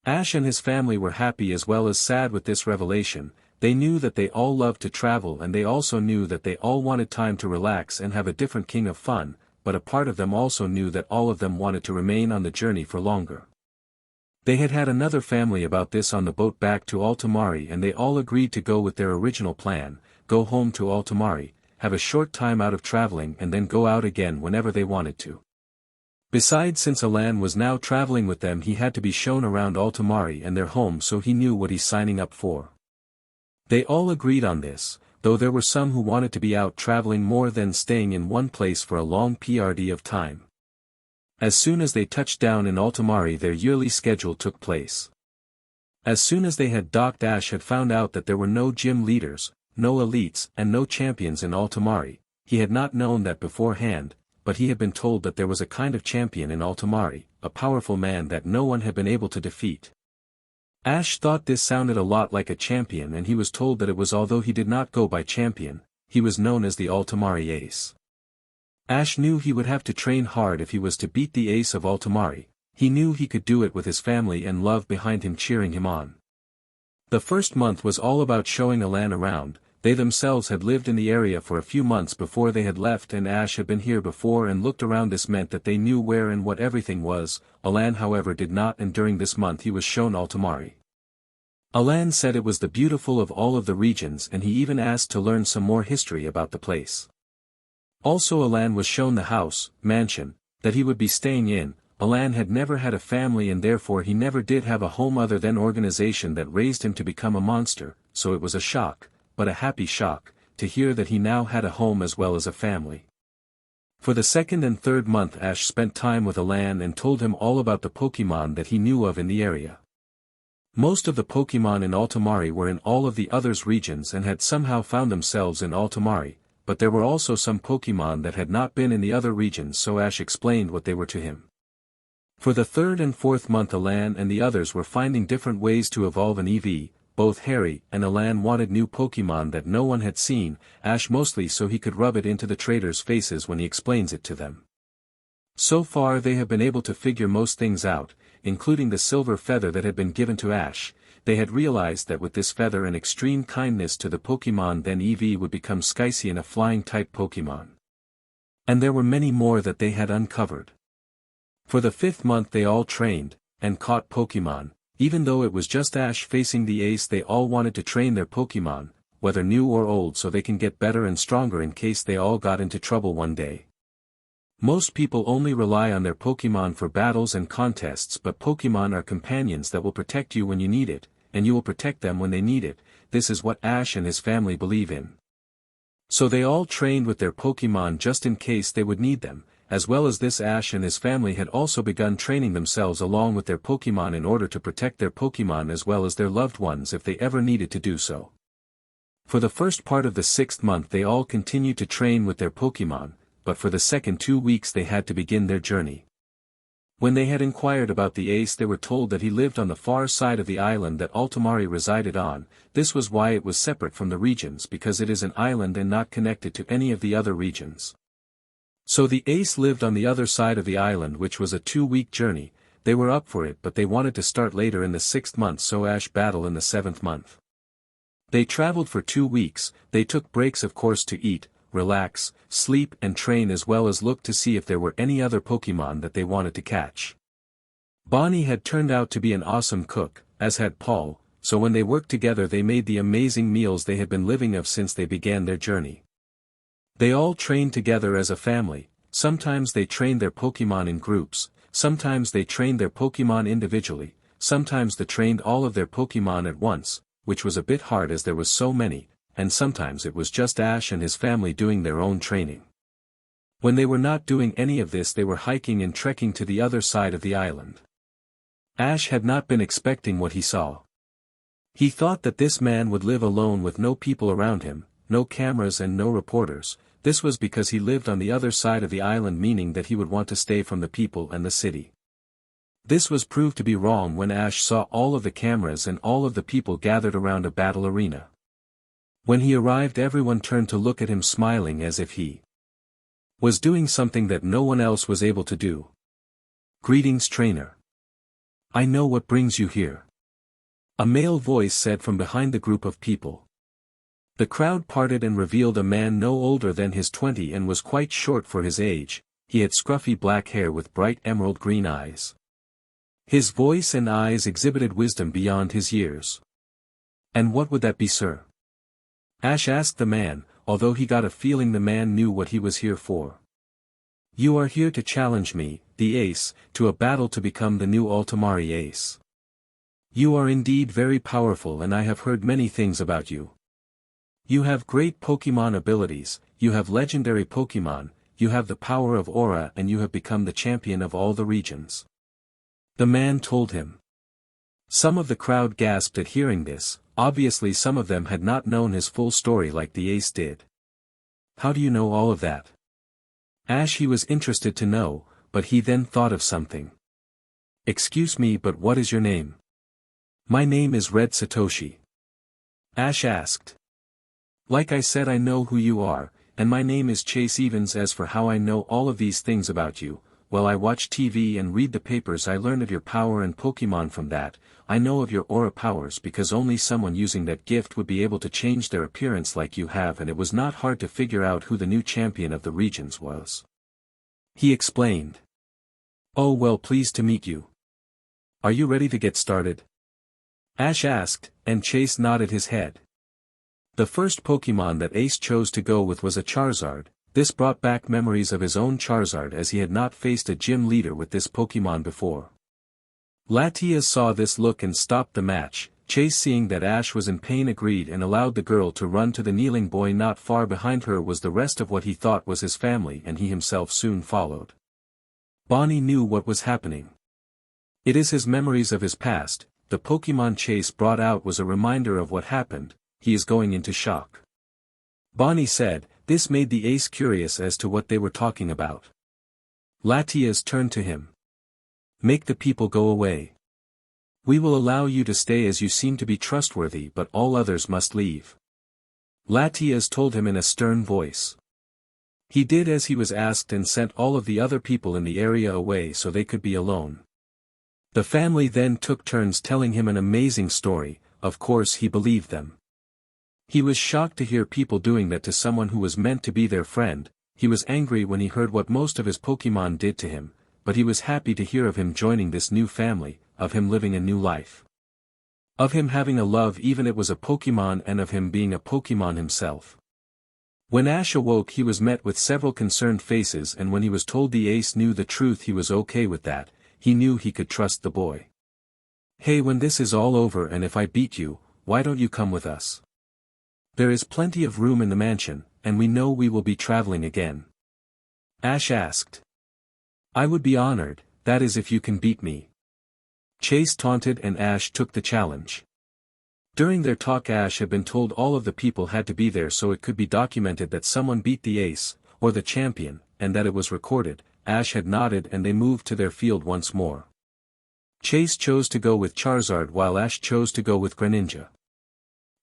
Ash and his family were happy as well as sad with this revelation. They knew that they all loved to travel, and they also knew that they all wanted time to relax and have a different king of fun, but a part of them also knew that all of them wanted to remain on the journey for longer. They had had another family about this on the boat back to Altomare, and they all agreed to go with their original plan, go home to Altomare, have a short time out of traveling and then go out again whenever they wanted to. Besides, since Alan was now traveling with them, he had to be shown around Altomare and their home, so he knew what he's signing up for. They all agreed on this, though there were some who wanted to be out traveling more than staying in one place for a long period of time. As soon as they touched down in Altomare, their yearly schedule took place. As soon as they had docked, Ash had found out that there were no gym leaders, no elites, and no champions in Altomare. He had not known that beforehand, but he had been told that there was a kind of champion in Altomare, a powerful man that no one had been able to defeat. Ash thought this sounded a lot like a champion, and he was told that it was, although he did not go by champion, he was known as the Altomare Ace. Ash knew he would have to train hard if he was to beat the Ace of Altomare. He knew he could do it with his family and love behind him cheering him on. The first month was all about showing Alan around. They themselves had lived in the area for a few months before they had left, and Ash had been here before and looked around. This meant that they knew where and what everything was. Alan, however, did not, and during this month he was shown Altomare. Alan said it was the beautiful of all of the regions, and he even asked to learn some more history about the place. Also, Alan was shown the house, mansion, that he would be staying in. Alan had never had a family, and therefore he never did have a home other than organization that raised him to become a monster, so it was a shock, but a happy shock, to hear that he now had a home as well as a family. For the second and third month, Ash spent time with Alan and told him all about the Pokemon that he knew of in the area. Most of the Pokemon in Altomare were in all of the others' regions and had somehow found themselves in Altomare, but there were also some Pokemon that had not been in the other regions, so Ash explained what they were to him. For the third and fourth month, Alan and the others were finding different ways to evolve an EV. Both Harry and Alan wanted new Pokemon that no one had seen, Ash mostly so he could rub it into the traders' faces when he explains it to them. So far they have been able to figure most things out, including the silver feather that had been given to Ash. they had realized that with this feather and extreme kindness to the Pokemon then EV would become Skycian, a flying-type Pokemon. And there were many more that they had uncovered. For the 5th month they all trained, and caught Pokemon. Even though it was just Ash facing the ace, they all wanted to train their Pokemon, whether new or old, so they can get better and stronger in case they all got into trouble one day. Most people only rely on their Pokemon for battles and contests, but Pokemon are companions that will protect you when you need it, and you will protect them when they need it. This is what Ash and his family believe in. So they all trained with their Pokemon just in case they would need them. As well as this, Ash and his family had also begun training themselves along with their Pokemon in order to protect their Pokemon as well as their loved ones if they ever needed to do so. For the first part of the 6th month they all continued to train with their Pokemon, but for the second 2 weeks they had to begin their journey. When they had inquired about the ace, they were told that he lived on the far side of the island that Altomare resided on. This was why it was separate from the regions, because it is an island and not connected to any of the other regions. So the ace lived on the other side of the island, which was a 2-week journey. They were up for it, but they wanted to start later in the 6th month, so Ash battle in the 7th month. They traveled for 2 weeks. They took breaks of course to eat, relax, sleep and train, as well as look to see if there were any other Pokemon that they wanted to catch. Bonnie had turned out to be an awesome cook, as had Paul, so when they worked together they made the amazing meals they had been living off since they began their journey. They all trained together as a family. Sometimes they trained their Pokemon in groups, sometimes they trained their Pokemon individually, sometimes they trained all of their Pokemon at once, which was a bit hard as there was so many, and sometimes it was just Ash and his family doing their own training. When they were not doing any of this, they were hiking and trekking to the other side of the island. Ash had not been expecting what he saw. He thought that this man would live alone with no people around him, no cameras and no reporters. This was because he lived on the other side of the island, meaning that he would want to stay from the people and the city. This was proved to be wrong when Ash saw all of the cameras and all of the people gathered around a battle arena. When he arrived, everyone turned to look at him, smiling as if he was doing something that no one else was able to do. "Greetings, trainer. I know what brings you here," a male voice said from behind the group of people. The crowd parted and revealed a man no older than his 20 and was quite short for his age. He had scruffy black hair with bright emerald green eyes. His voice and eyes exhibited wisdom beyond his years. "And what would that be, sir?" Ash asked the man, although he got a feeling the man knew what he was here for. "You are here to challenge me, the ace, to a battle to become the new Altomare ace. You are indeed very powerful and I have heard many things about you. You have great Pokemon abilities, you have legendary Pokemon, you have the power of Aura, and you have become the champion of all the regions," the man told him. Some of the crowd gasped at hearing this. Obviously some of them had not known his full story like the ace did. "How do you know all of that?" Ash he was interested to know, but he then thought of something. "Excuse me, but what is your name?" "My name is Red Satoshi," Ash asked. "Like I said, I know who you are, and my name is Chase Evans. As for how I know all of these things about you, well, I watch TV and read the papers. I learned of your power and Pokemon from that. I know of your aura powers because only someone using that gift would be able to change their appearance like you have, and it was not hard to figure out who the new champion of the regions was," he explained. "Oh well, pleased to meet you. Are you ready to get started?" Ash asked, and Chase nodded his head. The first Pokemon that Ace chose to go with was a Charizard. This brought back memories of his own Charizard, as he had not faced a gym leader with this Pokemon before. Latias saw this look and stopped the match. Chase, seeing that Ash was in pain, agreed and allowed the girl to run to the kneeling boy. Not far behind her was the rest of what he thought was his family, and he himself soon followed. Bonnie knew what was happening. It is his memories of his past. The Pokemon Chase brought out was a reminder of what happened. He is going into shock, Bonnie said. This made the ace curious as to what they were talking about. Latias turned to him. "Make the people go away. We will allow you to stay as you seem to be trustworthy, but all others must leave," Latias told him in a stern voice. He did as he was asked and sent all of the other people in the area away so they could be alone. The family then took turns telling him an amazing story. Of course he believed them. He was shocked to hear people doing that to someone who was meant to be their friend. He was angry when he heard what most of his Pokemon did to him, but he was happy to hear of him joining this new family, of him living a new life. Of him having a love even it was a Pokemon, and of him being a Pokemon himself. When Ash awoke he was met with several concerned faces, and when he was told the ace knew the truth he was okay with that. He knew he could trust the boy. "Hey, when this is all over and if I beat you, why don't you come with us? There is plenty of room in the mansion, and we know we will be traveling again," Ash asked. "I would be honored, that is if you can beat me," Chase taunted, and Ash took the challenge. During their talk Ash had been told all of the people had to be there so it could be documented that someone beat the ace, or the champion, and that it was recorded. Ash had nodded and they moved to their field once more. Chase chose to go with Charizard while Ash chose to go with Greninja.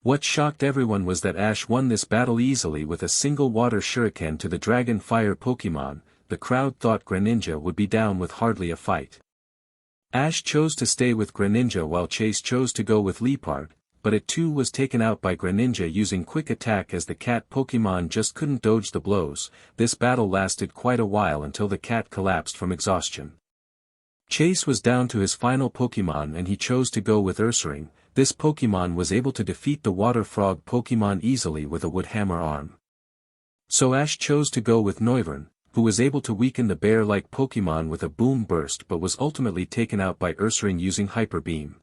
What shocked everyone was that Ash won this battle easily with a single water shuriken to the Dragon Fire Pokemon. The crowd thought Greninja would be down with hardly a fight. Ash chose to stay with Greninja while Chase chose to go with Leopard, but it too was taken out by Greninja using Quick Attack as the cat Pokemon just couldn't dodge the blows. This battle lasted quite a while until the cat collapsed from exhaustion. Chase was down to his final Pokemon and he chose to go with Ursaring. This Pokemon was able to defeat the Water Frog Pokemon easily with a Wood Hammer arm. So Ash chose to go with Noivern, who was able to weaken the bear-like Pokemon with a Boom Burst but was ultimately taken out by Ursaring using Hyper Beam.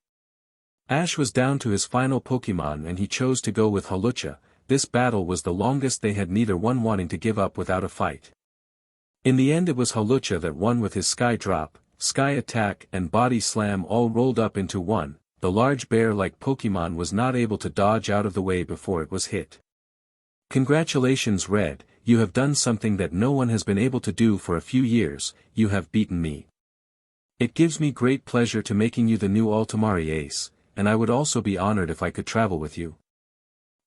Ash was down to his final Pokemon and he chose to go with Hawlucha. This battle was the longest, they had neither one wanting to give up without a fight. In the end it was Hawlucha that won with his Sky Drop, Sky Attack and Body Slam all rolled up into one. The large bear-like Pokemon was not able to dodge out of the way before it was hit. "Congratulations Red, you have done something that no one has been able to do for a few years, you have beaten me. It gives me great pleasure to making you the new Altomare ace, and I would also be honored if I could travel with you."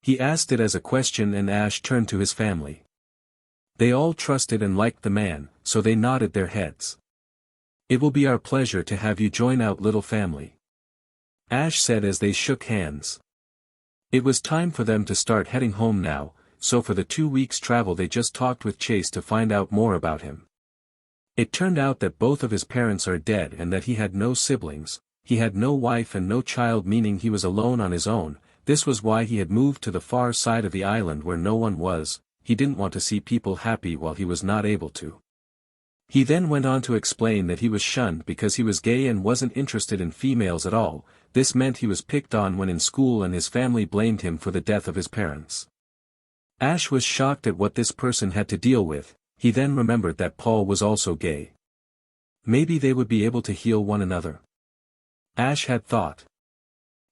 He asked it as a question and Ash turned to his family. They all trusted and liked the man, so they nodded their heads. "It will be our pleasure to have you join our little family," Ash said as they shook hands. It was time for them to start heading home now, so for the 2 weeks' travel they just talked with Chase to find out more about him. It turned out that both of his parents are dead and that he had no siblings. He had no wife and no child, meaning he was alone on his own. This was why he had moved to the far side of the island where no one was. He didn't want to see people happy while he was not able to. He then went on to explain that he was shunned because he was gay and wasn't interested in females at all. This meant he was picked on when in school and his family blamed him for the death of his parents. Ash was shocked at what this person had to deal with. He then remembered that Paul was also gay. Maybe they would be able to heal one another, Ash had thought.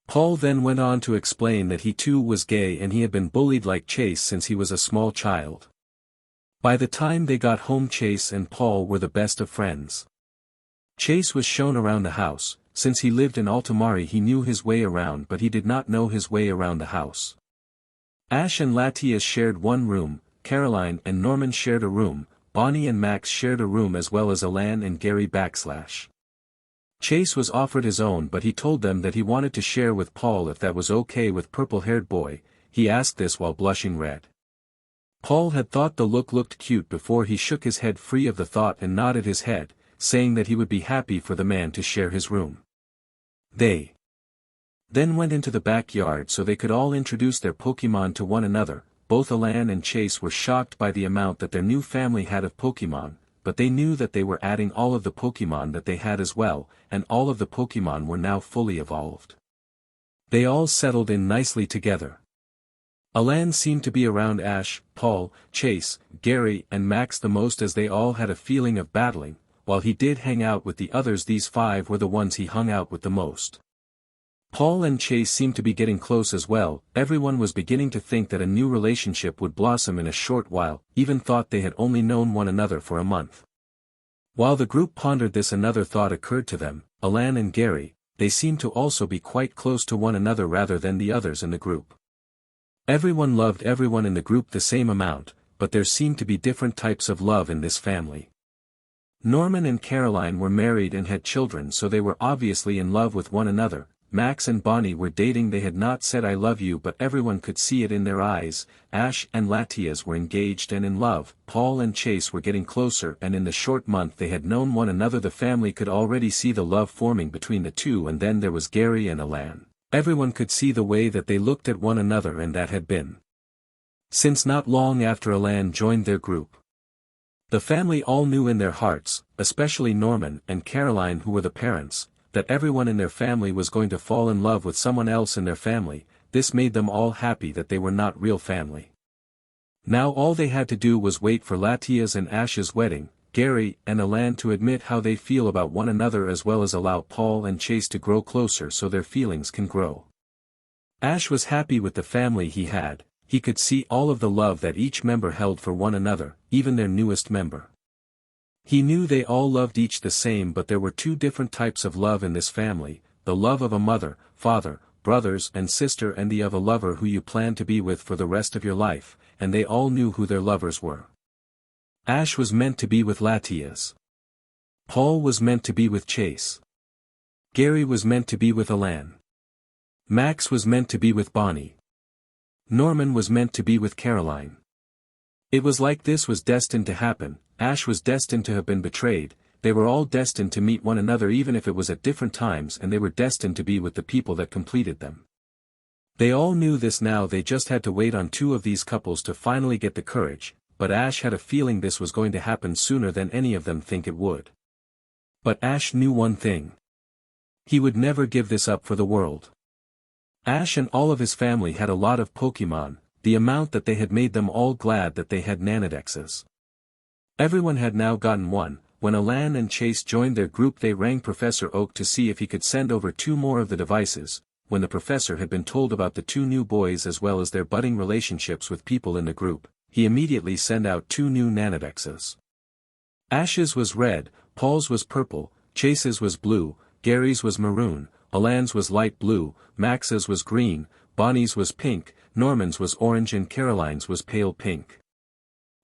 Paul then went on to explain that he too was gay and he had been bullied like Chase since he was a small child. By the time they got home Chase and Paul were the best of friends. Chase was shown around the house. Since he lived in Altomare he knew his way around, but he did not know his way around the house. Ash and Latias shared one room, Caroline and Norman shared a room, Bonnie and Max shared a room as well as Alan and Gary / Chase was offered his own, but he told them that he wanted to share with Paul if that was okay with purple-haired boy. He asked this while blushing red. Paul had thought the look looked cute before he shook his head free of the thought and nodded his head, saying that he would be happy for the man to share his room. They then went into the backyard so they could all introduce their Pokemon to one another. Both Alan and Chase were shocked by the amount that their new family had of Pokemon, but they knew that they were adding all of the Pokemon that they had as well, and all of the Pokemon were now fully evolved. They all settled in nicely together. Alan seemed to be around Ash, Paul, Chase, Gary and Max the most, as they all had a feeling of battling. While he did hang out with the others, these five were the ones he hung out with the most. Paul and Chase seemed to be getting close as well. Everyone was beginning to think that a new relationship would blossom in a short while, even thought they had only known one another for a month. While the group pondered this, another thought occurred to them. Alan and Gary, they seemed to also be quite close to one another rather than the others in the group. Everyone loved everyone in the group the same amount, but there seemed to be different types of love in this family. Norman and Caroline were married and had children, so they were obviously in love with one another. Max and Bonnie were dating. They had not said I love you, but everyone could see it in their eyes. Ash and Latias were engaged and in love. Paul and Chase were getting closer, and in the short month they had known one another the family could already see the love forming between the two. And then there was Gary and Alan. Everyone could see the way that they looked at one another, and that had been since not long after Alan joined their group. The family all knew in their hearts, especially Norman and Caroline who were the parents, that everyone in their family was going to fall in love with someone else in their family. This made them all happy that they were not real family. Now all they had to do was wait for Latia's and Ash's wedding, Gary and Alan to admit how they feel about one another, as well as allow Paul and Chase to grow closer so their feelings can grow. Ash was happy with the family he had. He could see all of the love that each member held for one another, even their newest member. He knew they all loved each the same, but there were two different types of love in this family: the love of a mother, father, brothers and sister, and the of a lover who you plan to be with for the rest of your life, and they all knew who their lovers were. Ash was meant to be with Latias. Paul was meant to be with Chase. Gary was meant to be with Alan. Max was meant to be with Bonnie. Norman was meant to be with Caroline. It was like this was destined to happen. Ash was destined to have been betrayed. They were all destined to meet one another even if it was at different times, and they were destined to be with the people that completed them. They all knew this now. They just had to wait on two of these couples to finally get the courage, but Ash had a feeling this was going to happen sooner than any of them think it would. But Ash knew one thing. He would never give this up for the world. Ash and all of his family had a lot of Pokemon, the amount that they had made them all glad that they had Nanodexes. Everyone had now gotten one. When Alan and Chase joined their group, they rang Professor Oak to see if he could send over two more of the devices. When the professor had been told about the two new boys as well as their budding relationships with people in the group, he immediately sent out two new Nanodexes. Ash's was red, Paul's was purple, Chase's was blue, Gary's was maroon, Alan's was light blue, Max's was green, Bonnie's was pink, Norman's was orange, and Caroline's was pale pink.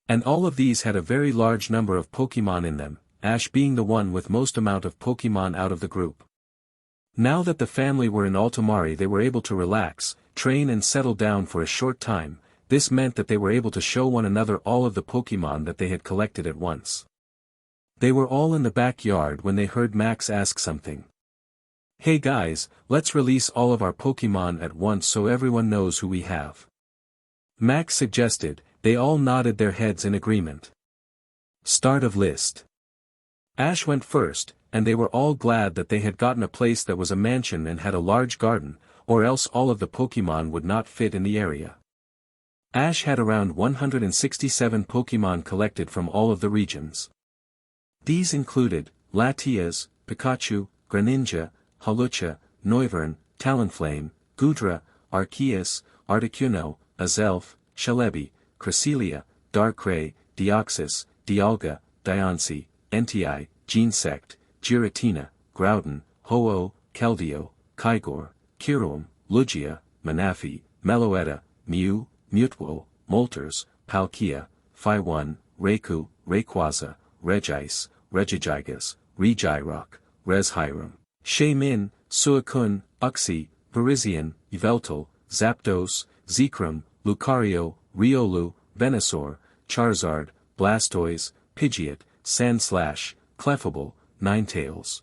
And all of these had a very large number of Pokemon in them, Ash being the one with most amount of Pokemon out of the group. Now that the family were in Altomare, they were able to relax, train and settle down for a short time. This meant that they were able to show one another all of the Pokemon that they had collected at once. They were all in the backyard when they heard Max ask something. "Hey guys, let's release all of our Pokemon at once so everyone knows who we have," Max suggested. They all nodded their heads in agreement. Start of list. Ash went first, and they were all glad that they had gotten a place that was a mansion and had a large garden, or else all of the Pokemon would not fit in the area. Ash had around 167 Pokemon collected from all of the regions. These included Latias, Pikachu, Greninja, Hawlucha, Noivern, Talonflame, Goodra, Arceus, Articuno, Azelf, Celebi, Cresselia, Darkrai, Deoxys, Dialga, Diancie, Entei, Genesect, Giratina, Groudon, Ho-Oh, Keldeo, Kyogre, Kyurem, Lugia, Manaphy, Meloetta, Mew, Mutwo, Moltres, Palkia, Phyone, Raikou, Rayquaza, Regice, Regigigas, Regirock, Reshiram, Shaymin, Suicune, Uxie, Parisian, Yveltal, Zapdos, Zekrom, Lucario, Riolu, Venusaur, Charizard, Blastoise, Pidgeot, Sandslash, Clefable, Ninetales,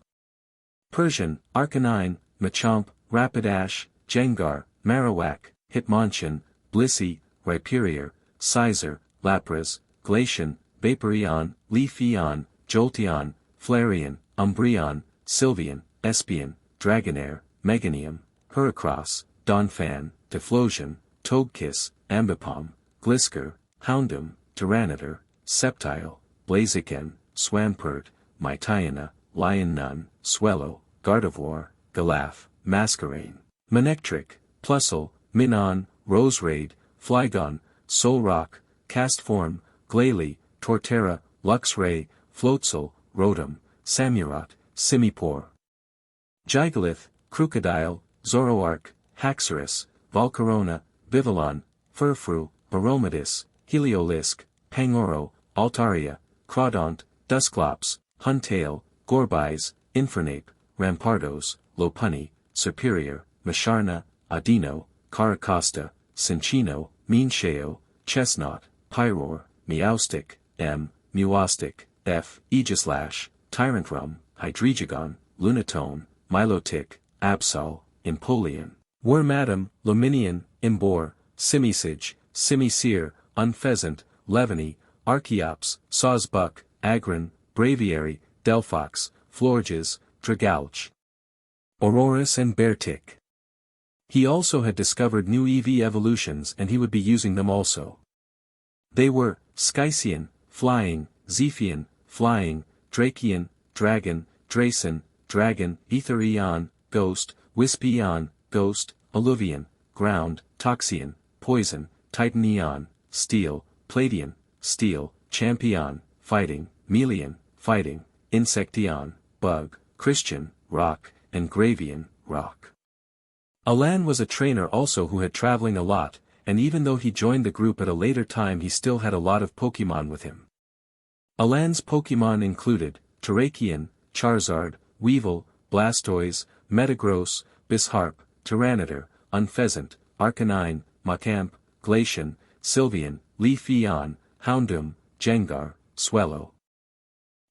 Persian, Arcanine, Machamp, Rapidash, Gengar, Marowak, Hitmonchan, Blissey, Rhyperior, Scizor, Lapras, Glaceon, Vaporeon, Leafeon, Jolteon, Flareon, Umbreon, Sylveon, Espeon, Dragonair, Meganium, Heracross, Donphan, Typhlosion, Togekiss, Ambipom, Glisker, Houndoom, Tyranitar, Sceptile, Blaziken, Swampert, Mytiana, Lionnun, Swellow, Gardevoir, Galaf, Masquerain, Manectric, Plusle, Minun, Roserade, Flygon, Solrock, Castform, Glalie, Torterra, Luxray, Floatzel, Rotom, Samurott, Simipour, Gigalith, Crocodile, Zoroark, Haxorus, Volcarona, Vivillon, Furfrou, Barometis, Heliolisk, Pangoro, Altaria, Crawdaunt, Dusclops, Huntail, Gorbise, Infernape, Rampardos, Lopunny, Superior, Masharna, Adino, Caracosta, Cinchino, Meansheo, Chestnut, Pyroar, Meowstic, Meowstic, Aegislash, Tyrantrum, Hydreigon, Lunatone, Milotic, Absol, Empoleon, Wormadam, Luminion, Imbor, Simisage, Simisear, Unpheasant, Levany, Archeops, Sawsbuck, Agron, Braviary, Delphox, Florges, Dragalch, Aurorus and Beartic. He also had discovered new EV evolutions and he would be using them also. They were, Skycian, Flying, Zephian, Flying, Drakian, Dragon, Dracen, Dragon, Etherion, Ghost, Wispion, Ghost, Alluvian, Ground, Toxian, Poison, Titanion, Steel, Palladian, Steel, Champion, Fighting, Melian, Fighting, Insection, Bug, Christian, Rock, and Gravian, Rock. Alan was a trainer also who had traveling a lot, and even though he joined the group at a later time he still had a lot of Pokemon with him. Alan's Pokemon included, Terrakion, Charizard, Weevil, Blastoise, Metagross, Bisharp, Tyranitar, Unpheasant, Arcanine, Macamp, Glacian, Sylveon, Leafeon, Houndoom, Gengar, Swellow,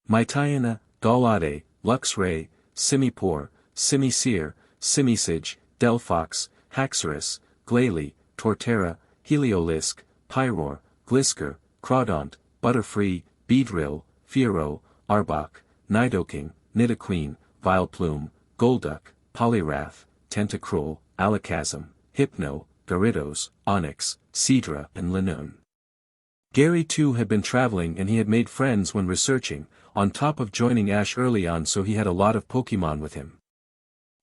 Mytiana, Gallade, Luxray, Simipour, Simisear, Simisage, Delphox, Haxorus, Glalie, Torterra, Heliolisk, Pyroar, Glisker, Crawdaunt, Butterfree, Beedrill, Fearow, Arbok, Nidoking, Nidoqueen, Vileplume, Golduck, Poliwrath, Tentacruel, Alakazam, Hypno, Gyarados, Onix, Seadra and Linoone. Gary too had been traveling and he had made friends when researching, on top of joining Ash early on, so he had a lot of Pokemon with him.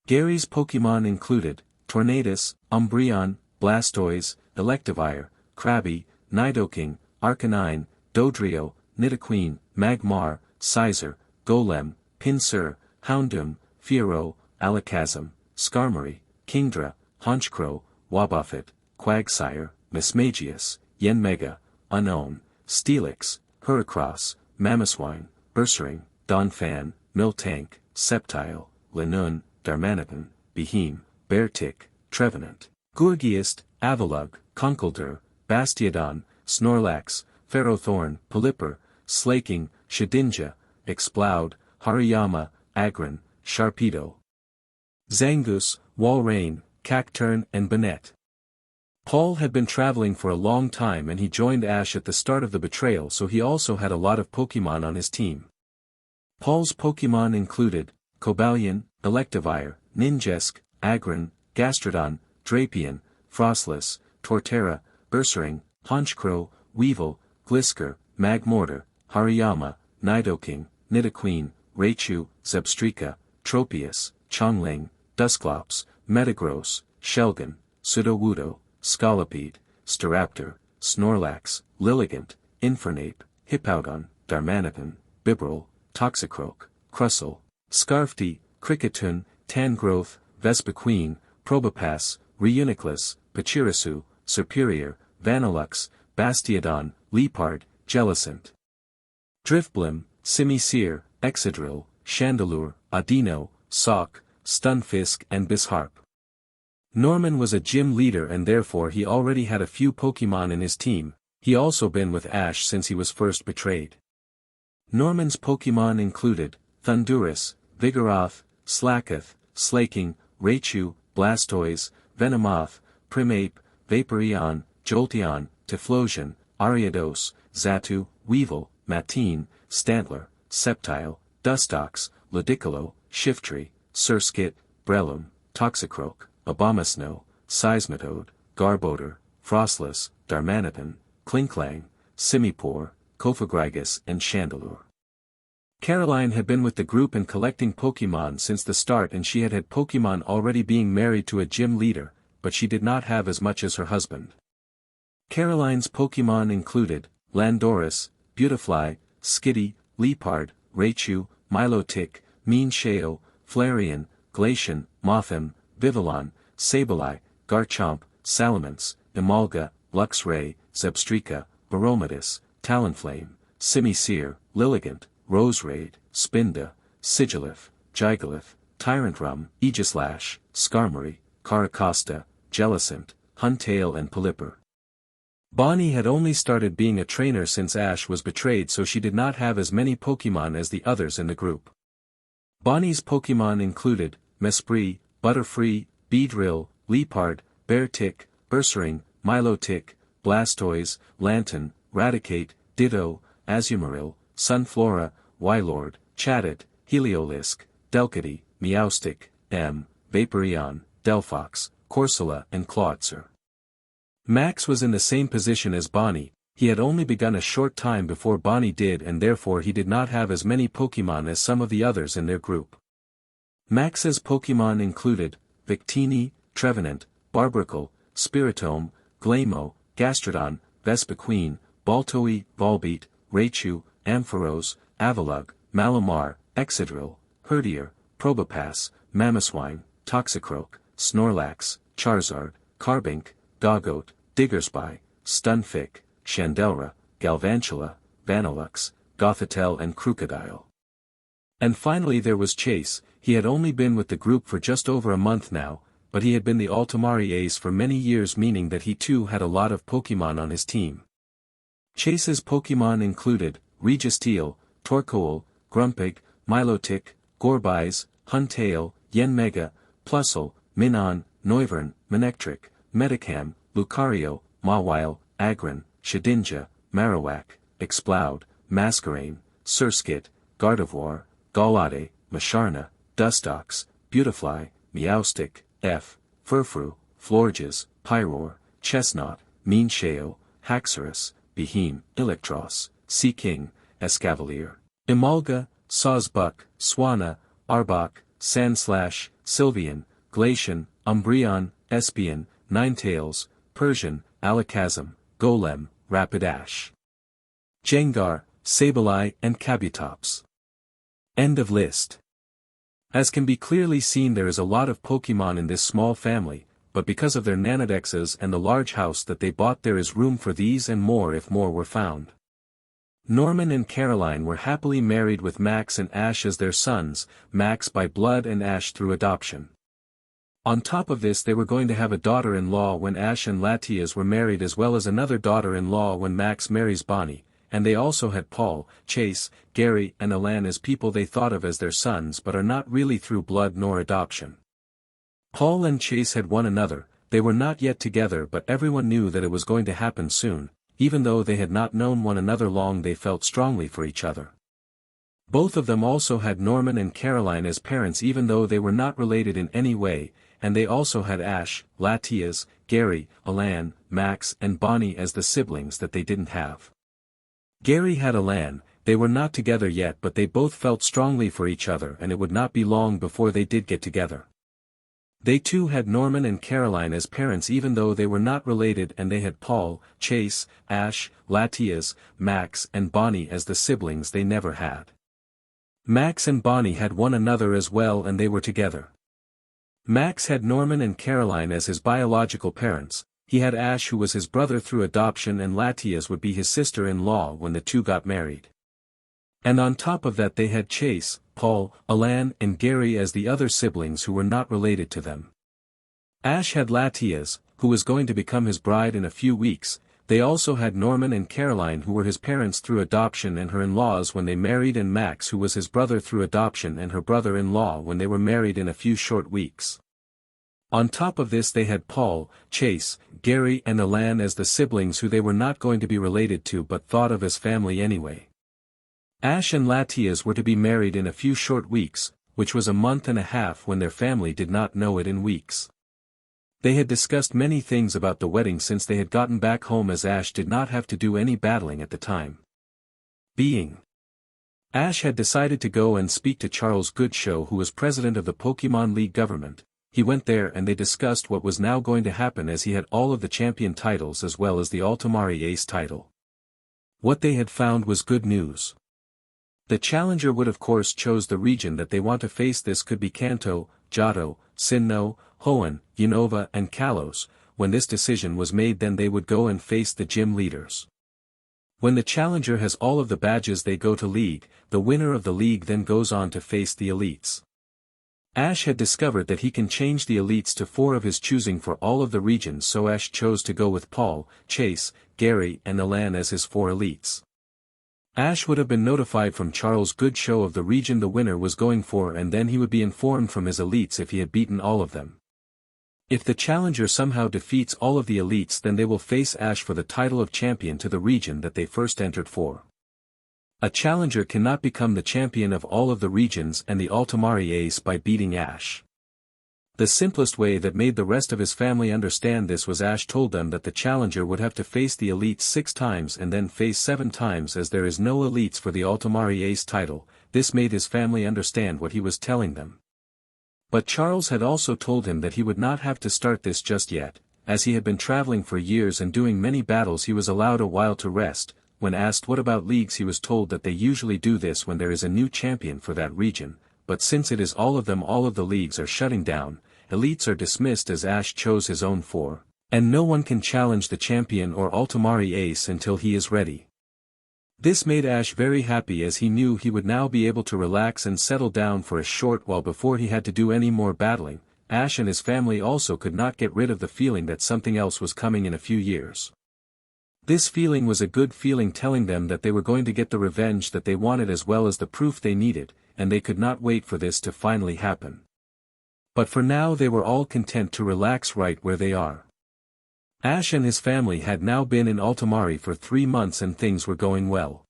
Gary's Pokemon included, Tornadus, Umbreon, Blastoise, Electivire, Krabby, Nidoking, Arcanine, Dodrio, Nidoqueen, Magmar, Sizer, Golem, Pinsir, Houndoom, Fearow, Alakazam, Skarmory, Kingdra, Honchkrow, Wobbuffet, Quagsire, Mismagius, Yanmega, Unown, Steelix, Heracross, Mamoswine, Ursaring, Donphan, Miltank, Sceptile, Linoone, Darmanitan, Beheem, Beartic, Trevenant, Gourgeist, Avalugg, Conkeldurr, Bastiodon, Snorlax, Ferrothorn, Pelipper, Slaking, Shedinja, Exploud, Hariyama, Agron, Sharpedo, Zangoose, Walrein, Cacturne and Banette. Paul had been traveling for a long time and he joined Ash at the start of the Betrayal, so he also had a lot of Pokemon on his team. Paul's Pokemon included, Cobalion, Electivire, Ninjask, Agron, Gastrodon, Drapion, Frostless, Torterra, Ursaring, Honchkrow, Weevil, Glisker, Magmortar, Hariyama, Nidoking, Nidoqueen, Raichu, Zebstrika, Tropius, Chongling, Dusclops, Metagross, Shelgon, Sudowoodo, Scolipede, Staraptor, Snorlax, Lilligant, Infernape, Hippowdon, Darmanitan, Bibarel, Toxicroak, Crustle, Scarfty, Kricketune, Tangrowth, Vespiquen, Probopass, Reuniclus, Pachirisu, Superior, Vanillux, Bastiodon, Leopard, Jellicent, Drifblim, Simisear, Excadrill, Chandelure, Adino, Sawk, Stunfisk and Bisharp. Norman was a gym leader and therefore he already had a few Pokemon in his team. He also been with Ash since he was first betrayed. Norman's Pokemon included, Thundurus, Vigoroth, Slakoth, Slaking, Raichu, Blastoise, Venomoth, Primeape, Vaporeon, Jolteon, Typhlosion, Ariados, Xatu, Weevil, Mateen, Stantler, Sceptile, Dustox, Ludicolo, Shiftry, Surskit, Breloom, Toxicroak, Abomasnow, Seismitoad, Garbodor, Frostless, Darmanitan, Klinklang, Simipour, Cofagrigus and Chandelure. Caroline had been with the group and collecting Pokemon since the start and she had had Pokemon already being married to a gym leader, but she did not have as much as her husband. Caroline's Pokemon included, Landorus, Beautifly, Skitty, Leopard, Raichu, Milotic, Meansheo, Flareon, Glacian, Mothim, Vivillon, Sableye, Garchomp, Salamence, Emolga, Luxray, Zebstrika, Baromatis, Talonflame, Simisear, Lilligant, Roserade, Spinda, Sigilith, Gigolith, Tyrantrum, Aegislash, Skarmory, Caracosta, Jellicent, Huntail and Pelipper. Bonnie had only started being a trainer since Ash was betrayed, so she did not have as many Pokémon as the others in the group. Bonnie's Pokémon included Mesprit, Butterfree, Beedrill, Leopard, Beartic, Ursaring, Milotic, Blastoise, Lantern, Raticate, Ditto, Azumarill, Sunflora, Wylord, Chatot, Heliolisk, Delcatty, Meowstic, Vaporeon, Delphox, Corsola and Clawitzer. Max was in the same position as Bonnie. He had only begun a short time before Bonnie did, and therefore he did not have as many Pokémon as some of the others in their group. Max's Pokémon included Victini, Trevenant, Barbracle, Spiritomb, Glamour, Gastrodon, Vespiquen, Baltoy, Volbeat, Raichu, Ampharos, Avalugg, Malamar, Excadrill, Herdier, Probopass, Mamoswine, Toxicroak, Snorlax, Charizard, Carbink, Doggoat, Diggerspy, Stunfisk, Chandelra, Galvantula, Vanillux, Gothitelle and Crocodile. And finally there was Chase. He had only been with the group for just over a month now, but he had been the Altomare ace for many years, meaning that he too had a lot of Pokémon on his team. Chase's Pokémon included Registeel, Torkoal, Grumpig, Milotic, Gorbise, Huntail, Yanmega, Plusle, Minun, Noivern, Manectric, Medicam, Lucario, Mawile, Agron, Shedinja, Marowak, Exploud, Masquerain, Surskit, Gardevoir, Gallade, Masharna, Dustox, Beautifly, Meowstic, Furfrou, Florges, Pyroar, Chestnut, Meansheo, Haxorus, Beheem, Electros, Seaking, Escavalier, Emolga, Sawsbuck, Swanna, Arbok, Sandslash, Sylveon, Glacian, Umbreon, Espion, Ninetales, Persian, Alakazam, Golem, Rapidash, Jengar, Sableye and Kabutops. End of list. As can be clearly seen, there is a lot of Pokémon in this small family, but because of their Nanodexes and the large house that they bought, there is room for these and more if more were found. Norman and Caroline were happily married with Max and Ash as their sons, Max by blood and Ash through adoption. On top of this, they were going to have a daughter-in-law when Ash and Latias were married, as well as another daughter-in-law when Max marries Bonnie, and they also had Paul, Chase, Gary and Alan as people they thought of as their sons but are not really through blood nor adoption. Paul and Chase had one another. They were not yet together, but everyone knew that it was going to happen soon. Even though they had not known one another long, they felt strongly for each other. Both of them also had Norman and Caroline as parents, even though they were not related in any way, and they also had Ash, Latias, Gary, Alan, Max and Bonnie as the siblings that they didn't have. Gary had Alan. They were not together yet, but they both felt strongly for each other, and it would not be long before they did get together. They too had Norman and Caroline as parents, even though they were not related, and they had Paul, Chase, Ash, Latias, Max and Bonnie as the siblings they never had. Max and Bonnie had one another as well, and they were together. Max had Norman and Caroline as his biological parents. He had Ash, who was his brother through adoption, and Latias would be his sister-in-law when the two got married. And on top of that they had Chase, Paul, Alan and Gary as the other siblings who were not related to them. Ash had Latias, who was going to become his bride in a few weeks. They also had Norman and Caroline, who were his parents through adoption and her in-laws when they married, and Max, who was his brother through adoption and her brother-in-law when they were married in a few short weeks. On top of this they had Paul, Chase, Gary and Alan as the siblings who they were not going to be related to but thought of as family anyway. Ash and Latias were to be married in a few short weeks, which was a month and a half when their family did not know it in weeks. They had discussed many things about the wedding since they had gotten back home, as Ash did not have to do any battling at the time. Ash had decided to go and speak to Charles Goodshow, who was president of the Pokemon League government. He went there and they discussed what was now going to happen, as he had all of the champion titles as well as the Altomare Ace title. What they had found was good news. The challenger would of course chose the region that they want to face. This could be Kanto, Johto, Sinnoh, Hoenn, Unova and Kalos. When this decision was made, then they would go and face the gym leaders. When the challenger has all of the badges they go to league, the winner of the league then goes on to face the elites. Ash had discovered that he can change the elites to 4 of his choosing for all of the regions, so Ash chose to go with Paul, Chase, Gary and Alan as his 4 elites. Ash would have been notified from Charles Goodshow of the region the winner was going for, and then he would be informed from his elites if he had beaten all of them. If the challenger somehow defeats all of the elites, then they will face Ash for the title of champion to the region that they first entered for. A challenger cannot become the champion of all of the regions and the Altomare ace by beating Ash. The simplest way that made the rest of his family understand this was Ash told them that the challenger would have to face the elites 6 times and then face 7 times, as there is no elites for the Altomare ace title. This made his family understand what he was telling them. But Charles had also told him that he would not have to start this just yet, as he had been traveling for years and doing many battles. He was allowed a while to rest. When asked what about leagues, he was told that they usually do this when there is a new champion for that region, but since it is all of them, all of the leagues are shutting down, elites are dismissed as Ash chose his own 4, and no one can challenge the champion or Altomare ace until he is ready. This made Ash very happy, as he knew he would now be able to relax and settle down for a short while before he had to do any more battling. Ash and his family also could not get rid of the feeling that something else was coming in a few years. This feeling was a good feeling, telling them that they were going to get the revenge that they wanted as well as the proof they needed, and they could not wait for this to finally happen. But for now they were all content to relax right where they are. Ash and his family had now been in Altomare for 3 months and things were going well.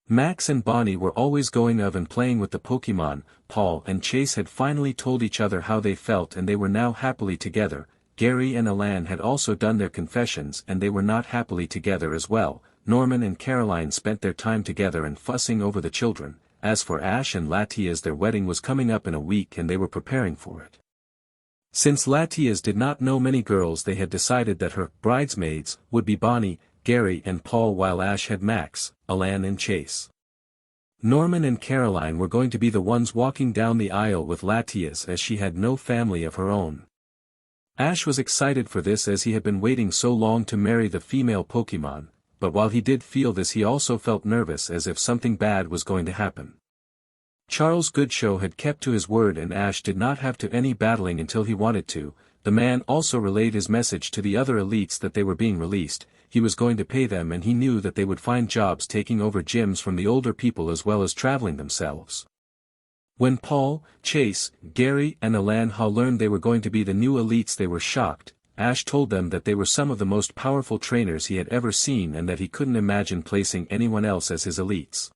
Max and Bonnie were always going of and playing with the Pokemon. Paul and Chase had finally told each other how they felt and they were now happily together. Gary and Alan had also done their confessions and they were not happily together as well. Norman and Caroline spent their time together and fussing over the children. As for Ash and Latias, their wedding was coming up in a week and they were preparing for it. Since Latias did not know many girls, they had decided that her bridesmaids would be Bonnie, Gary and Paul, while Ash had Max, Alan and Chase. Norman and Caroline were going to be the ones walking down the aisle with Latias, as she had no family of her own. Ash was excited for this as he had been waiting so long to marry the female Pokemon, but while he did feel this, he also felt nervous as if something bad was going to happen. Charles Goodshow had kept to his word and Ash did not have to any battling until he wanted to. The man also relayed his message to the other elites that they were being released. He was going to pay them and he knew that they would find jobs taking over gyms from the older people as well as traveling themselves. When Paul, Chase, Gary and Alan learned they were going to be the new elites, they were shocked. Ash told them that they were some of the most powerful trainers he had ever seen and that he couldn't imagine placing anyone else as his elites.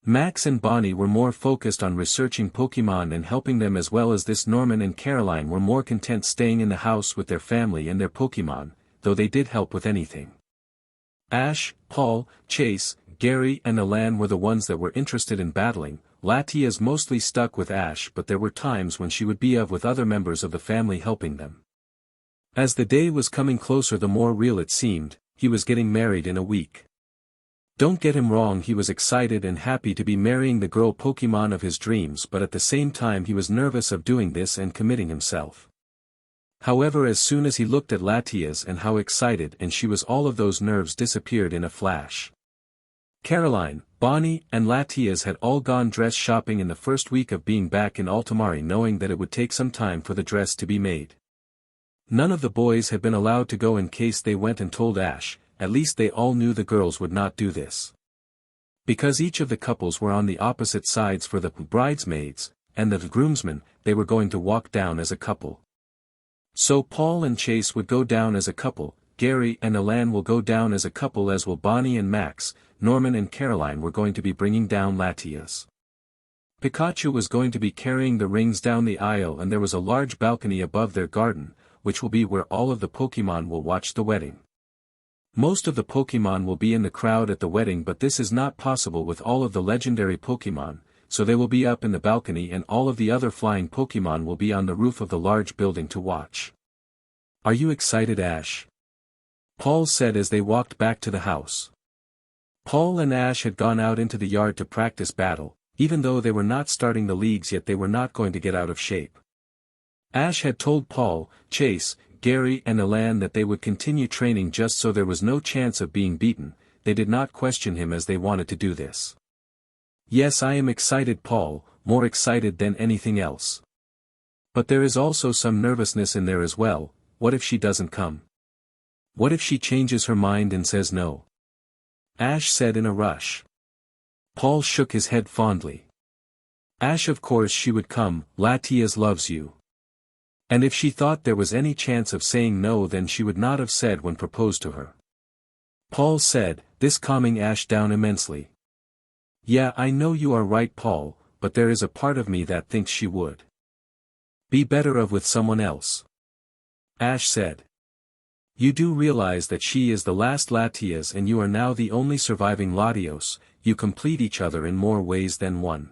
Max and Bonnie were more focused on researching Pokemon and helping them as well as this. Norman and Caroline were more content staying in the house with their family and their Pokemon, though they did help with anything. Ash, Paul, Chase, Gary and Alan were the ones that were interested in battling. Latias mostly stuck with Ash, but there were times when she would be with other members of the family helping them. As the day was coming closer, the more real it seemed. He was getting married in a week. Don't get him wrong, he was excited and happy to be marrying the girl Pokemon of his dreams, but at the same time he was nervous of doing this and committing himself. However, as soon as he looked at Latias and how excited and she was, all of those nerves disappeared in a flash. Caroline, Bonnie and Latias had all gone dress shopping in the first week of being back in Altomare, knowing that it would take some time for the dress to be made. None of the boys had been allowed to go in case they went and told Ash. At least they all knew the girls would not do this. Because each of the couples were on the opposite sides for the bridesmaids, and the groomsmen, they were going to walk down as a couple. So Paul and Chase would go down as a couple, Gary and Alan will go down as a couple, as will Bonnie and Max. Norman and Caroline were going to be bringing down Latias. Pikachu was going to be carrying the rings down the aisle, and there was a large balcony above their garden, which will be where all of the Pokemon will watch the wedding. Most of the Pokemon will be in the crowd at the wedding, but this is not possible with all of the legendary Pokemon, so they will be up in the balcony and all of the other flying Pokemon will be on the roof of the large building to watch. Are you excited, Ash? Paul said as they walked back to the house. Paul and Ash had gone out into the yard to practice battle. Even though they were not starting the leagues yet, they were not going to get out of shape. Ash had told Paul, Chase, Gary and Alan that they would continue training just so there was no chance of being beaten. they did not question him as they wanted to do this. Yes, I am excited, Paul, more excited than anything else. But there is also some nervousness in there as well. What if she doesn't come? What if she changes her mind and says no? Ash said in a rush. Paul shook his head fondly. Ash, of course she would come, Latias loves you. And if she thought there was any chance of saying no, then she would not have said when proposed to her. Paul said, this calming Ash down immensely. Yeah, I know you are right, Paul, but there is a part of me that thinks she would be better off with someone else. Ash said. You do realize that she is the last Latias and you are now the only surviving Latios, you complete each other in more ways than one.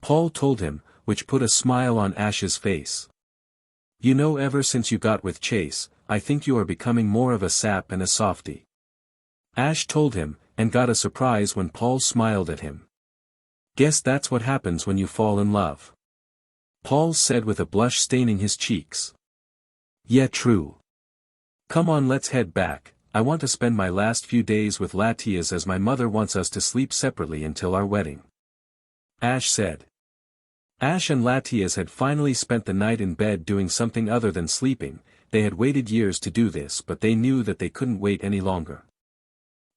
Paul told him, which put a smile on Ash's face. You know, ever since you got with Chase, I think you are becoming more of a sap and a softie. Ash told him, and got a surprise when Paul smiled at him. Guess that's what happens when you fall in love. Paul said with a blush staining his cheeks. Yeah, true. Come on, let's head back. I want to spend my last few days with Latias as my mother wants us to sleep separately until our wedding. Ash said. Ash and Latias had finally spent the night in bed doing something other than sleeping. They had waited years to do this, but they knew that they couldn't wait any longer.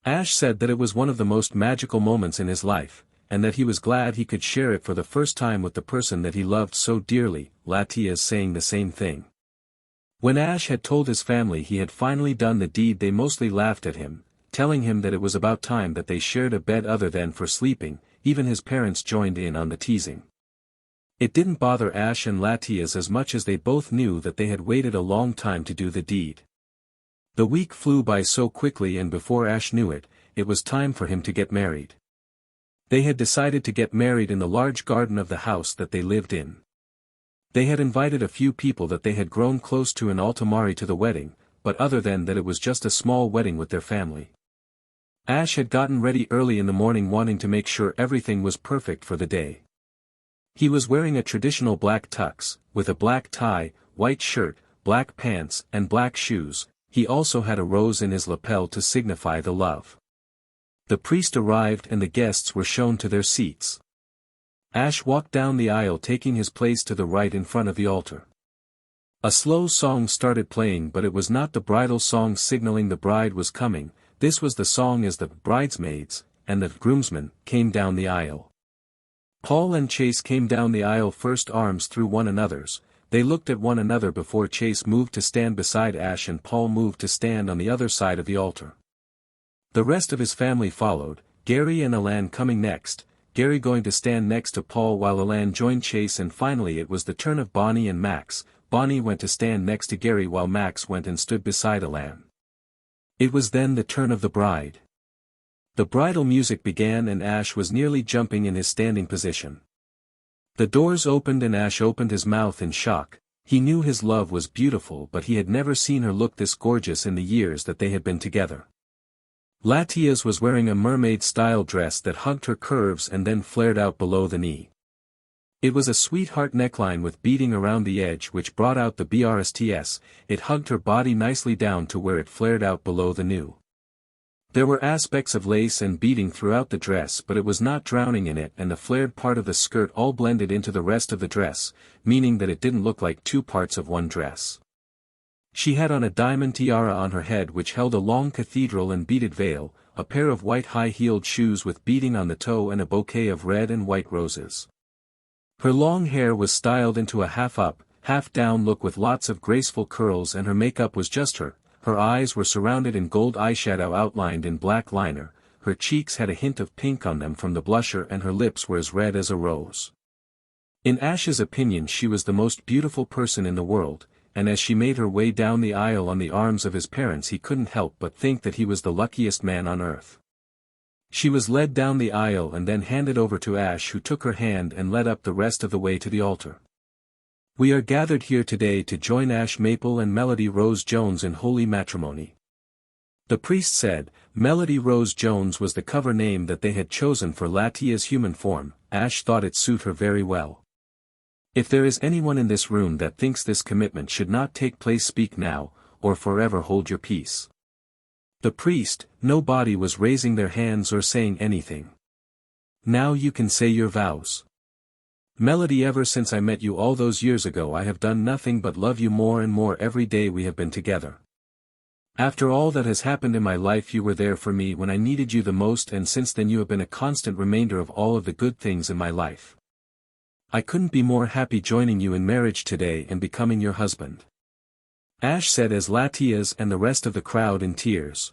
Ash said that it was one of the most magical moments in his life, and that he was glad he could share it for the first time with the person that he loved so dearly, Latias saying the same thing. When Ash had told his family he had finally done the deed, they mostly laughed at him, telling him that it was about time that they shared a bed other than for sleeping. Even his parents joined in on the teasing. It didn't bother Ash and Latias as much as they both knew that they had waited a long time to do the deed. The week flew by so quickly, and before Ash knew it, it was time for him to get married. They had decided to get married in the large garden of the house that they lived in. They had invited a few people that they had grown close to in Altomare to the wedding, but other than that it was just a small wedding with their family. Ash had gotten ready early in the morning, wanting to make sure everything was perfect for the day. He was wearing a traditional black tux, with a black tie, white shirt, black pants and black shoes. He also had a rose in his lapel to signify the love. The priest arrived and the guests were shown to their seats. Ash walked down the aisle, taking his place to the right in front of the altar. A slow song started playing, but it was not the bridal song signaling the bride was coming. This was the song as the bridesmaids, and the groomsmen, came down the aisle. Paul and Chase came down the aisle first, arms through one another's. They looked at one another before Chase moved to stand beside Ash and Paul moved to stand on the other side of the altar. The rest of his family followed, Gary and Alan coming next, Gary going to stand next to Paul while Alan joined Chase, and finally it was the turn of Bonnie and Max. Bonnie went to stand next to Gary while Max went and stood beside Alan. It was then the turn of the bride. The bridal music began and Ash was nearly jumping in his standing position. The doors opened and Ash opened his mouth in shock. He knew his love was beautiful, but he had never seen her look this gorgeous in the years that they had been together. Latias was wearing a mermaid-style dress that hugged her curves and then flared out below the knee. It was a sweetheart neckline with beading around the edge which brought out the BRSTS. It hugged her body nicely down to where it flared out below the new. There were aspects of lace and beading throughout the dress, but it was not drowning in it, and the flared part of the skirt all blended into the rest of the dress, meaning that it didn't look like two parts of one dress. She had on a diamond tiara on her head which held a long cathedral and beaded veil, a pair of white high-heeled shoes with beading on the toe and a bouquet of red and white roses. Her long hair was styled into a half-up, half-down look with lots of graceful curls, and her makeup was just her. Her eyes were surrounded in gold eyeshadow outlined in black liner, her cheeks had a hint of pink on them from the blusher, and her lips were as red as a rose. In Ash's opinion she was the most beautiful person in the world, and as she made her way down the aisle on the arms of his parents he couldn't help but think that he was the luckiest man on earth. She was led down the aisle and then handed over to Ash, who took her hand and led up the rest of the way to the altar. We are gathered here today to join Ash Maple and Melody Rose Jones in holy matrimony. The priest said. Melody Rose Jones was the cover name that they had chosen for Latia's human form. Ash thought it suited her very well. If there is anyone in this room that thinks this commitment should not take place, speak now, or forever hold your peace. The priest, nobody was raising their hands or saying anything. Now you can say your vows. Melody, ever since I met you all those years ago I have done nothing but love you more and more every day we have been together. After all that has happened in my life you were there for me when I needed you the most, and since then you have been a constant remainder of all of the good things in my life. I couldn't be more happy joining you in marriage today and becoming your husband. Ash said as Latias and the rest of the crowd in tears.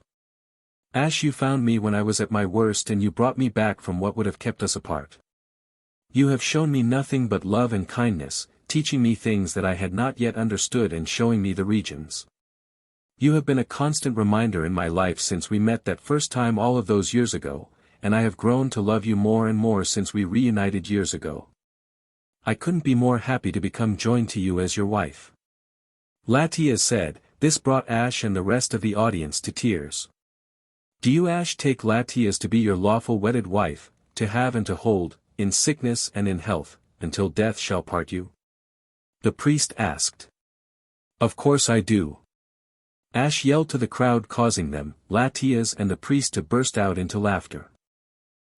Ash, you found me when I was at my worst and you brought me back from what would have kept us apart. You have shown me nothing but love and kindness, teaching me things that I had not yet understood and showing me the regions. You have been a constant reminder in my life since we met that first time all of those years ago, and I have grown to love you more and more since we reunited years ago. I couldn't be more happy to become joined to you as your wife. Latias said. This brought Ash and the rest of the audience to tears. Do you, Ash, take Latias to be your lawful wedded wife, to have and to hold, in sickness and in health, until death shall part you? The priest asked. Of course I do. Ash yelled to the crowd, causing them, Latias and the priest, to burst out into laughter.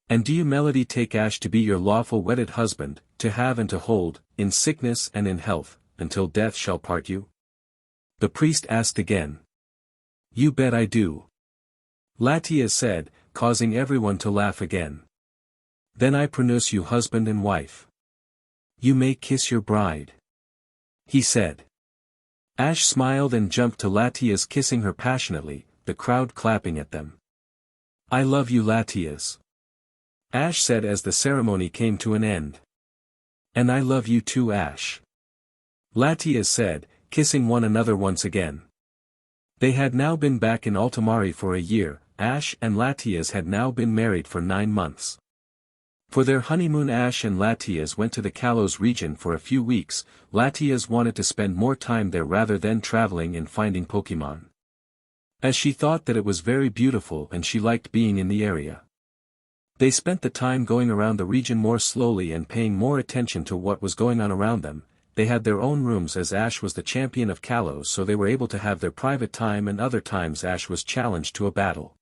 And do you, Melody, take Ash to be your lawful wedded husband, to have and to hold, in sickness and in health, until death shall part you? The priest asked again. You bet I do. Latias said, causing everyone to laugh again. Then I pronounce you husband and wife. You may kiss your bride. He said. Ash smiled and jumped to Latias, kissing her passionately, the crowd clapping at them. I love you, Latias. Ash said as the ceremony came to an end. And I love you too, Ash. Latias said, kissing one another once again. They had now been back in Altomare for a year. Ash and Latias had now been married for 9 months. For their honeymoon Ash and Latias went to the Kalos region for a few weeks. Latias wanted to spend more time there rather than traveling and finding Pokemon, as she thought that it was very beautiful and she liked being in the area. They spent the time going around the region more slowly and paying more attention to what was going on around them. They had their own rooms as Ash was the champion of Kalos, so they were able to have their private time, and other times Ash was challenged to a battle.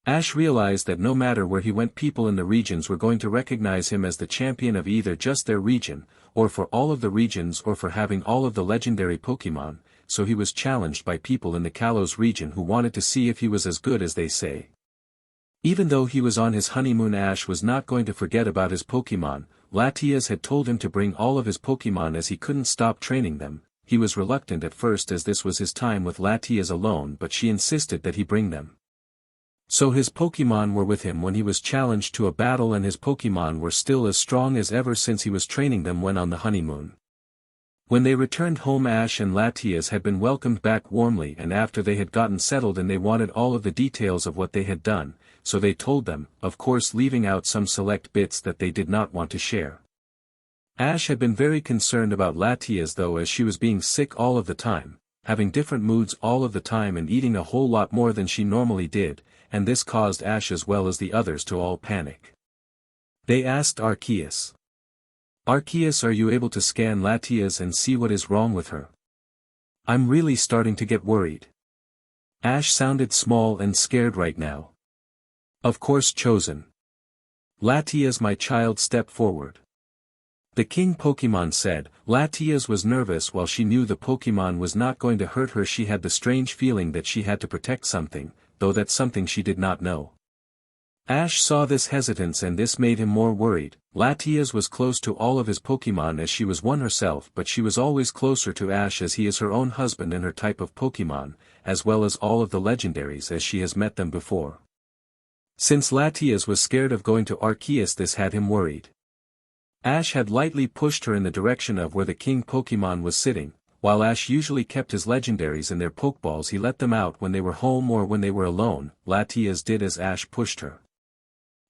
Ash realized that no matter where he went people in the regions were going to recognize him as the champion of either just their region, or for all of the regions, or for having all of the legendary Pokemon, so he was challenged by people in the Kalos region who wanted to see if he was as good as they say. Even though he was on his honeymoon, Ash was not going to forget about his Pokemon. Latias had told him to bring all of his Pokemon as he couldn't stop training them. He was reluctant at first as this was his time with Latias alone, but she insisted that he bring them. So his Pokemon were with him when he was challenged to a battle, and his Pokemon were still as strong as ever since he was training them when on the honeymoon. When they returned home, Ash and Latias had been welcomed back warmly, and after they had gotten settled and they wanted all of the details of what they had done, so they told them, of course leaving out some select bits that they did not want to share. Ash had been very concerned about Latias though, as she was being sick all of the time, having different moods all of the time and eating a whole lot more than she normally did, and this caused Ash as well as the others to all panic. They asked Arceus. Arceus, are you able to scan Latias and see what is wrong with her? I'm really starting to get worried. Ash sounded small and scared right now. Of course, Chosen. Latias, my child, step forward. The King Pokemon said. Latias was nervous while she knew the Pokemon was not going to hurt her. She had the strange feeling that she had to protect something, though that's something she did not know. Ash saw this hesitance and this made him more worried. Latias was close to all of his Pokemon as she was one herself, but she was always closer to Ash as he is her own husband and her type of Pokemon, as well as all of the legendaries as she has met them before. Since Latias was scared of going to Arceus, this had him worried. Ash had lightly pushed her in the direction of where the King Pokemon was sitting. While Ash usually kept his legendaries in their Pokeballs, he let them out when they were home or when they were alone. Latias did as Ash pushed her.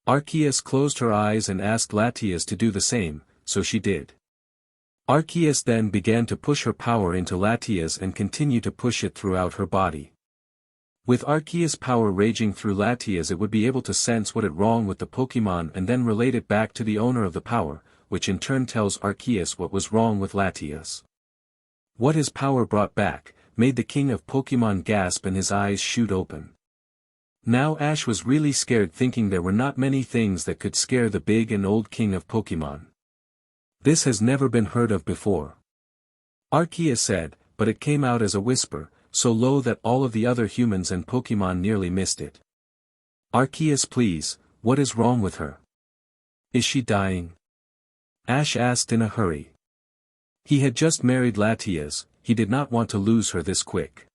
Arceus closed her eyes and asked Latias to do the same, so she did. Arceus then began to push her power into Latias and continue to push it throughout her body. With Arceus' power raging through Latias, it would be able to sense what is wrong with the Pokemon and then relate it back to the owner of the power, which in turn tells Arceus what was wrong with Latias. What his power brought back, made the King of Pokemon gasp and his eyes shoot open. Now Ash was really scared, thinking there were not many things that could scare the big and old king of Pokemon. This has never been heard of before. Arceus said, but it came out as a whisper, so low that all of the other humans and Pokemon nearly missed it. Arceus, please, what is wrong with her? Is she dying? Ash asked in a hurry. He had just married Latias, he did not want to lose her this quick.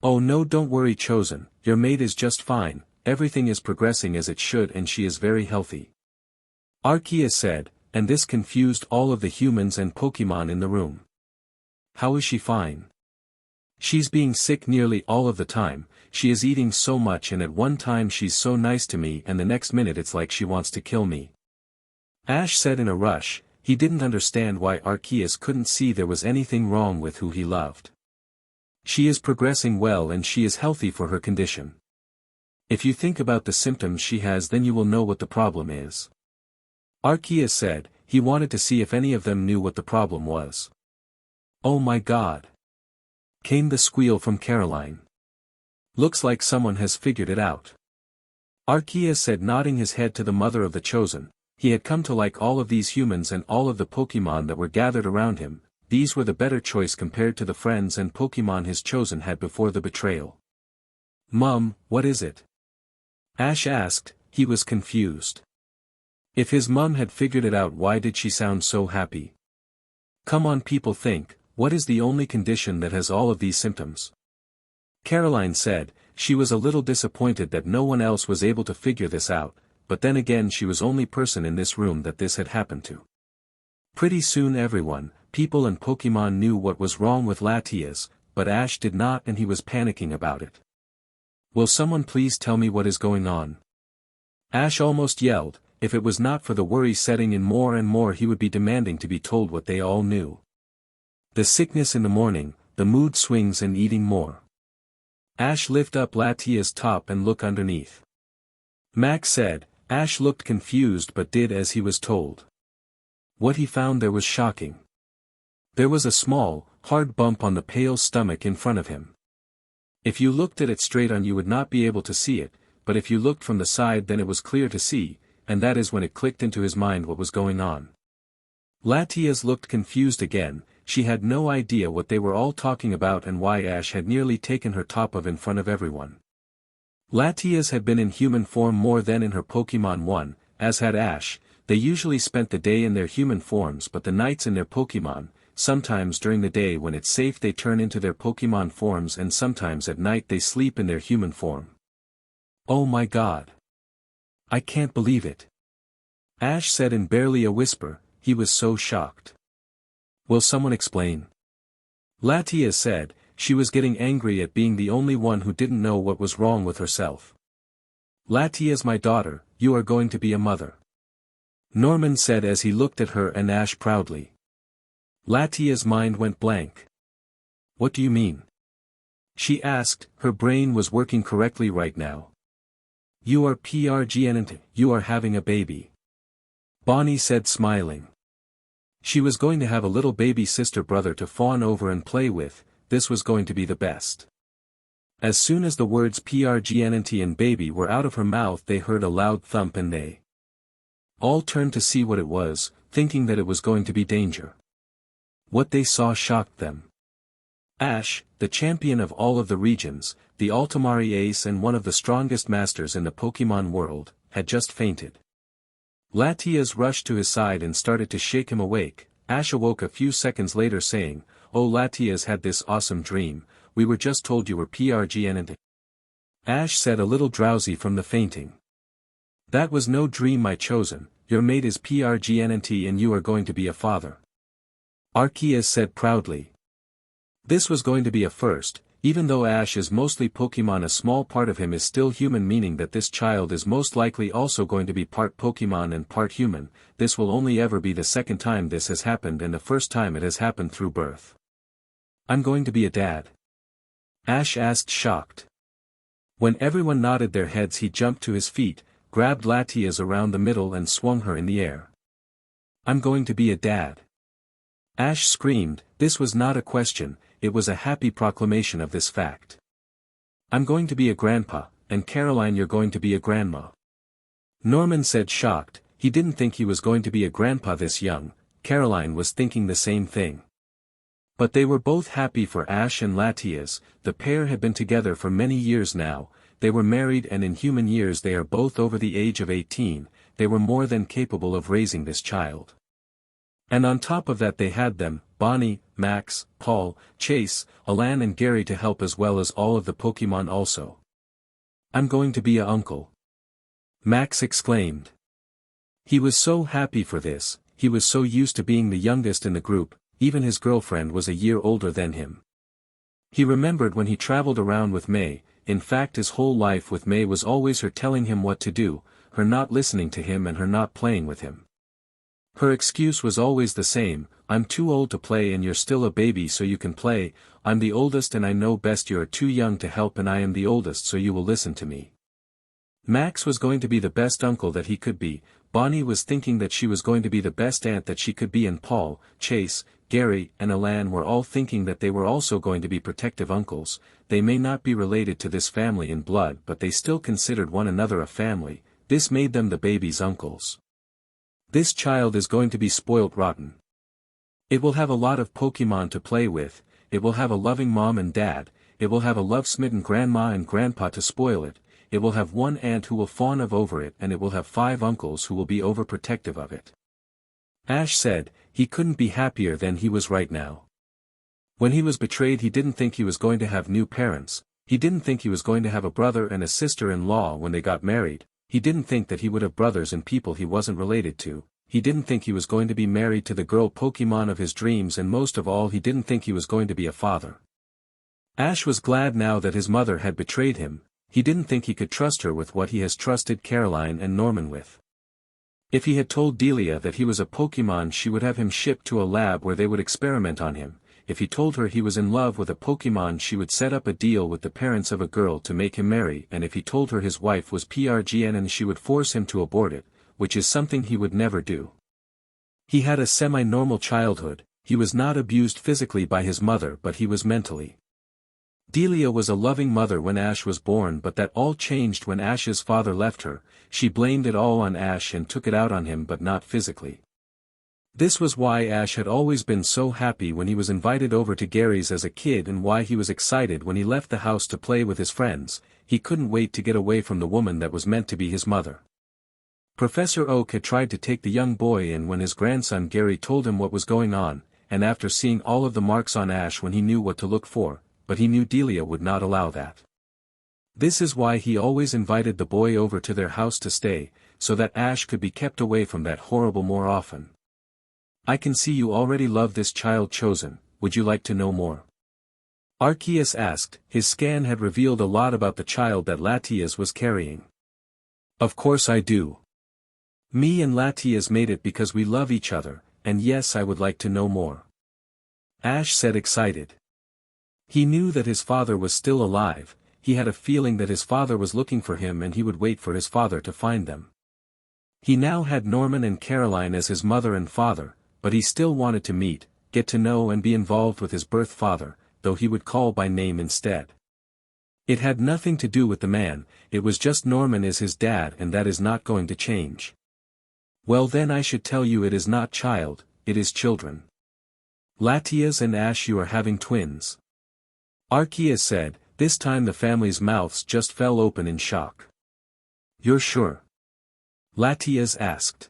Oh no, don't worry Chosen, your maid is just fine, everything is progressing as it should and she is very healthy. Arceus said, and this confused all of the humans and Pokemon in the room. How is she fine? She's being sick nearly all of the time, she is eating so much and at one time she's so nice to me and the next minute it's like she wants to kill me. Ash said in a rush, he didn't understand why Arceus couldn't see there was anything wrong with who he loved. She is progressing well and she is healthy for her condition. If you think about the symptoms she has then you will know what the problem is. Arceus said, he wanted to see if any of them knew what the problem was. Oh my God! Came the squeal from Caroline. Looks like someone has figured it out. Arceus said, nodding his head to the mother of the Chosen. He had come to like all of these humans and all of the Pokemon that were gathered around him. These were the better choice compared to the friends and Pokemon his Chosen had before the betrayal. Mum, what is it? Ash asked, he was confused. If his mum had figured it out, why did she sound so happy? Come on people, think, what is the only condition that has all of these symptoms? Caroline said, she was a little disappointed that no one else was able to figure this out, but then again she was only person in this room that this had happened to. Pretty soon everyone, people and Pokemon knew what was wrong with Latias, but Ash did not and he was panicking about it. Will someone please tell me what is going on? Ash almost yelled, if it was not for the worry setting in more and more he would be demanding to be told what they all knew. The sickness in the morning, the mood swings and eating more. Ash lift up Latia's top and look underneath. Max said, Ash looked confused but did as he was told. What he found there was shocking. There was a small, hard bump on the pale stomach in front of him. If you looked at it straight on you would not be able to see it, but if you looked from the side then it was clear to see, and that is when it clicked into his mind what was going on. Latias looked confused again, she had no idea what they were all talking about and why Ash had nearly taken her top of in front of everyone. Latias had been in human form more than in her Pokemon one, as had Ash. They usually spent the day in their human forms but the nights in their Pokemon. Sometimes during the day when it's safe they turn into their Pokemon forms and sometimes at night they sleep in their human form. Oh my God! I can't believe it! Ash said in barely a whisper, he was so shocked. Will someone explain? Latias said, she was getting angry at being the only one who didn't know what was wrong with herself. Latias, my daughter, you are going to be a mother. Norman said as he looked at her and Ash proudly. Latia's mind went blank. What do you mean? She asked, her brain was working correctly right now. You are pregnant, you are having a baby. Bonnie said smiling. She was going to have a little baby sister brother to fawn over and play with, this was going to be the best. As soon as the words pregnant and baby were out of her mouth they heard a loud thump and they all turned to see what it was, thinking that it was going to be danger. What they saw shocked them. Ash, the champion of all of the regions, the Altomare ace and one of the strongest masters in the Pokemon world, had just fainted. Latias rushed to his side and started to shake him awake. Ash awoke a few seconds later saying, Oh, Latias had this awesome dream, we were just told you were pregnant. Ash said a little drowsy from the fainting. That was no dream, my Chosen, your mate is pregnant and you are going to be a father. Arceus said proudly. This was going to be a first, even though Ash is mostly Pokemon, a small part of him is still human, meaning that this child is most likely also going to be part Pokemon and part human. This will only ever be the second time this has happened and the first time it has happened through birth. I'm going to be a dad? Ash asked, shocked. When everyone nodded their heads he jumped to his feet, grabbed Latias around the middle and swung her in the air. I'm going to be a dad. Ash screamed, this was not a question, it was a happy proclamation of this fact. I'm going to be a grandpa, and Caroline you're going to be a grandma. Norman said shocked, he didn't think he was going to be a grandpa this young. Caroline was thinking the same thing. But they were both happy for Ash and Latias. The pair had been together for many years now, they were married and in human years they are both over the age of 18, they were more than capable of raising this child. And on top of that they had them, Bonnie, Max, Paul, Chase, Alan and Gary to help as well as all of the Pokemon also. I'm going to be a uncle. Max exclaimed. He was so happy for this, he was so used to being the youngest in the group, even his girlfriend was a year older than him. He remembered when he traveled around with May, in fact his whole life with May was always her telling him what to do, her not listening to him and her not playing with him. Her excuse was always the same, I'm too old to play and you're still a baby so you can play, I'm the oldest and I know best you're too young to help and I am the oldest so you will listen to me. Max was going to be the best uncle that he could be, Bonnie was thinking that she was going to be the best aunt that she could be and Paul, Chase, Gary and Alan were all thinking that they were also going to be protective uncles. They may not be related to this family in blood but they still considered one another a family, this made them the baby's uncles. This child is going to be spoilt rotten. It will have a lot of Pokemon to play with, it will have a loving mom and dad, it will have a love-smitten grandma and grandpa to spoil it, it will have one aunt who will fawn over it and it will have 5 uncles who will be overprotective of it. Ash said, he couldn't be happier than he was right now. When he was betrayed he didn't think he was going to have new parents, he didn't think he was going to have a brother and a sister-in-law when they got married, he didn't think that he would have brothers and people he wasn't related to, he didn't think he was going to be married to the girl Pokemon of his dreams and most of all he didn't think he was going to be a father. Ash was glad now that his mother had betrayed him, he didn't think he could trust her with what he has trusted Caroline and Norman with. If he had told Delia that he was a Pokemon she would have him shipped to a lab where they would experiment on him, if he told her he was in love with a Pokemon she would set up a deal with the parents of a girl to make him marry and if he told her his wife was PRGN and she would force him to abort it, which is something he would never do. He had a semi-normal childhood, he was not abused physically by his mother but he was mentally. Delia was a loving mother when Ash was born but that all changed when Ash's father left her, she blamed it all on Ash and took it out on him but not physically. This was why Ash had always been so happy when he was invited over to Gary's as a kid and why he was excited when he left the house to play with his friends, he couldn't wait to get away from the woman that was meant to be his mother. Professor Oak had tried to take the young boy in when his grandson Gary told him what was going on, and after seeing all of the marks on Ash when he knew what to look for, but he knew Delia would not allow that. This is why he always invited the boy over to their house to stay, so that Ash could be kept away from that horrible more often. I can see you already love this child chosen, would you like to know more? Arceus asked, his scan had revealed a lot about the child that Latias was carrying. Of course I do. Me and Latias made it because we love each other, and yes I would like to know more. Ash said excited. He knew that his father was still alive, he had a feeling that his father was looking for him and he would wait for his father to find them. He now had Norman and Caroline as his mother and father, but he still wanted to meet, get to know and be involved with his birth father, though he would call by name instead. It had nothing to do with the man, it was just Norman is his dad and that is not going to change. Well then I should tell you it is not child, it is children. Latias and Ash you are having twins. Arceus said, this time the family's mouths just fell open in shock. You're sure? Latias asked.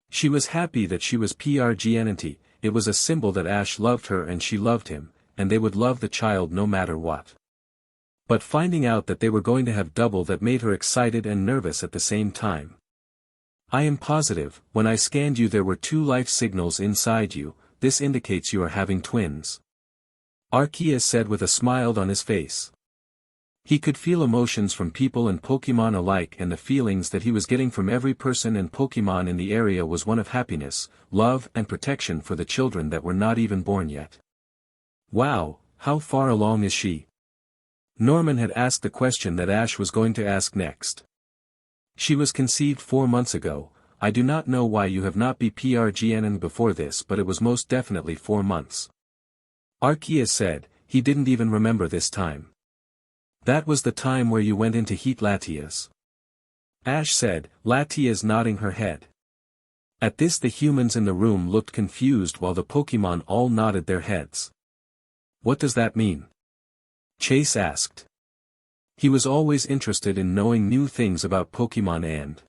She was happy that she was PRGNT, it was a symbol that Ash loved her and she loved him, and they would love the child no matter what. But finding out that they were going to have double that made her excited and nervous at the same time. I am positive, when I scanned you there were 2 life signals inside you, this indicates you are having twins. Arceus said with a smile on his face. He could feel emotions from people and Pokemon alike and the feelings that he was getting from every person and Pokemon in the area was one of happiness, love and protection for the children that were not even born yet. Wow, how far along is she? Norman had asked the question that Ash was going to ask next. She was conceived 4 months ago, I do not know why you have not been PRGNing before this but it was most definitely 4 months. Arceus said, he didn't even remember this time. That was the time where you went into heat, Latias. Ash said, Latias nodding her head. At this the humans in the room looked confused while the Pokemon all nodded their heads. What does that mean? Chase asked. He was always interested in knowing new things about Pokemon and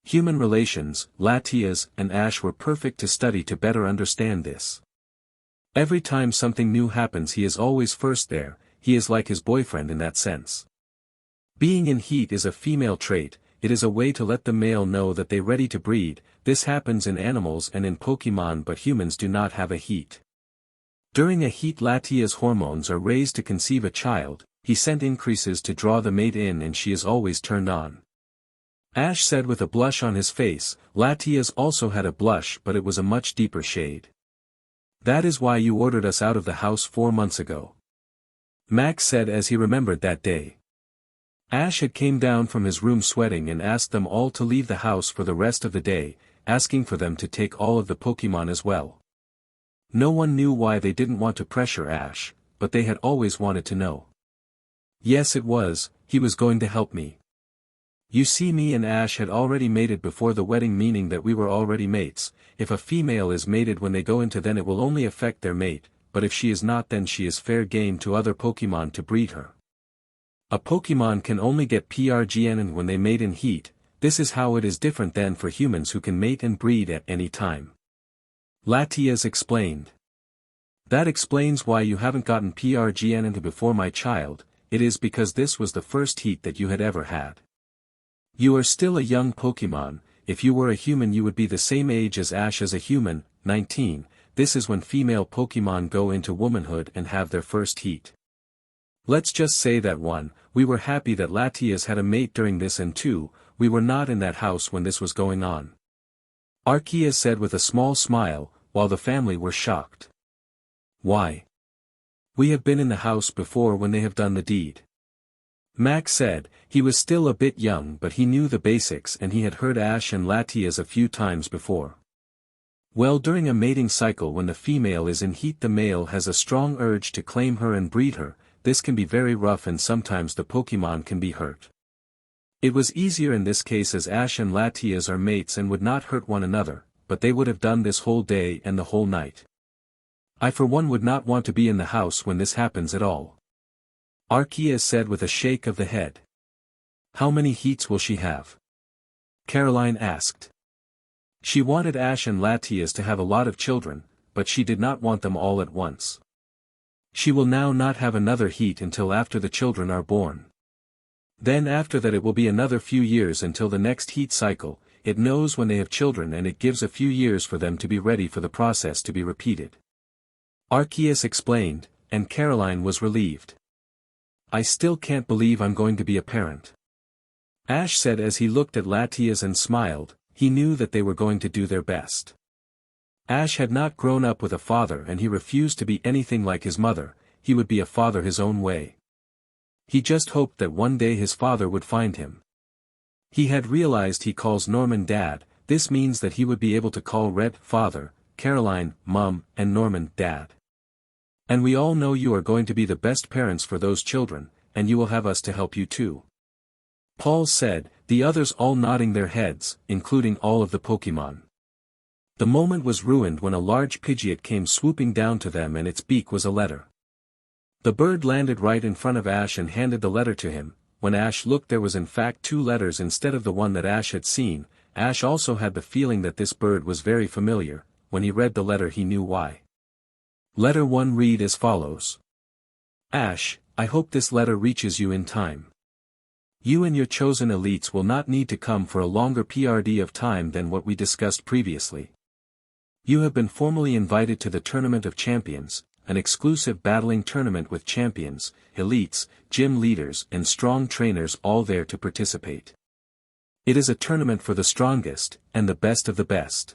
human relations. Latias and Ash were perfect to study to better understand this. Every time something new happens he is always first there, he is like his boyfriend in that sense. Being in heat is a female trait, it is a way to let the male know that they're ready to breed. This happens in animals and in Pokemon, but humans do not have a heat. During a heat Latia's hormones are raised to conceive a child, he sent increases to draw the mate in and she is always turned on. Ash said with a blush on his face. Latias also had a blush, but it was a much deeper shade. That is why you ordered us out of the house 4 months ago. Max said as he remembered that day. Ash had came down from his room sweating and asked them all to leave the house for the rest of the day, asking for them to take all of the Pokemon as well. No one knew why they didn't want to pressure Ash, but they had always wanted to know. Yes, it was, he was going to help me. You see, me and Ash had already mated before the wedding, meaning that we were already mates. If a female is mated when they go into, then it will only affect their mate, but if she is not, then she is fair game to other Pokemon to breed her. A Pokemon can only get PRGN when they mate in heat. This is how it is different than for humans who can mate and breed at any time. Latias explained. That explains why you haven't gotten PRGN before, my child. It is because this was the first heat that you had ever had. You are still a young Pokemon. If you were a human you would be the same age as Ash as a human, 19, this is when female Pokemon go into womanhood and have their first heat. Let's just say that 1, we were happy that Latias had a mate during this, and 2, we were not in that house when this was going on. Arceus said with a small smile, while the family were shocked. Why? We have been in the house before when they have done the deed. Max said. He was still a bit young, but he knew the basics and he had heard Ash and Latias a few times before. Well, during a mating cycle when the female is in heat the male has a strong urge to claim her and breed her. This can be very rough and sometimes the Pokemon can be hurt. It was easier in this case as Ash and Latias are mates and would not hurt one another, but they would have done this whole day and the whole night. I for one would not want to be in the house when this happens at all. Arceus said with a shake of the head. How many heats will she have? Caroline asked. She wanted Ash and Latias to have a lot of children, but she did not want them all at once. She will now not have another heat until after the children are born. Then after that it will be another few years until the next heat cycle. It knows when they have children and it gives a few years for them to be ready for the process to be repeated. Arceus explained, and Caroline was relieved. I still can't believe I'm going to be a parent. Ash said as he looked at Latias and smiled. He knew that they were going to do their best. Ash had not grown up with a father and he refused to be anything like his mother. He would be a father his own way. He just hoped that one day his father would find him. He had realized he calls Norman Dad. This means that he would be able to call Red father, Caroline Mom, and Norman Dad. And we all know you are going to be the best parents for those children, and you will have us to help you too. Paul said, the others all nodding their heads, including all of the Pokemon. The moment was ruined when a large Pidgeot came swooping down to them and its beak was a letter. The bird landed right in front of Ash and handed the letter to him. When Ash looked there was in fact 2 letters instead of the one that Ash had seen. Ash also had the feeling that this bird was very familiar. When he read the letter he knew why. Letter 1 read as follows. Ash, I hope this letter reaches you in time. You and your chosen elites will not need to come for a longer PRD of time than what we discussed previously. You have been formally invited to the Tournament of Champions, an exclusive battling tournament with champions, elites, gym leaders and strong trainers all there to participate. It is a tournament for the strongest, and the best of the best.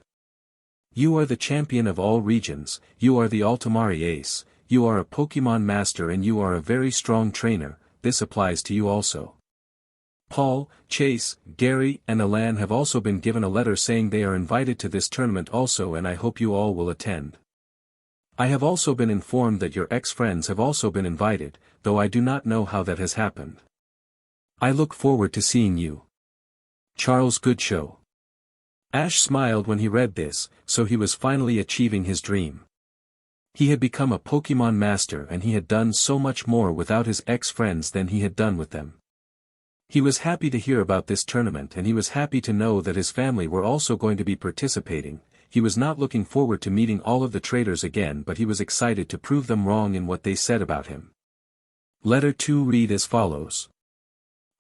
You are the champion of all regions, you are the Altomare ace, you are a Pokemon master and you are a very strong trainer. This applies to you also. Paul, Chase, Gary and Alan have also been given a letter saying they are invited to this tournament also, and I hope you all will attend. I have also been informed that your ex-friends have also been invited, though I do not know how that has happened. I look forward to seeing you. Charles Goodshow. Ash smiled when he read this, so he was finally achieving his dream. He had become a Pokemon master and he had done so much more without his ex-friends than he had done with them. He was happy to hear about this tournament and he was happy to know that his family were also going to be participating. He was not looking forward to meeting all of the traitors again, but he was excited to prove them wrong in what they said about him. Letter 2 read as follows.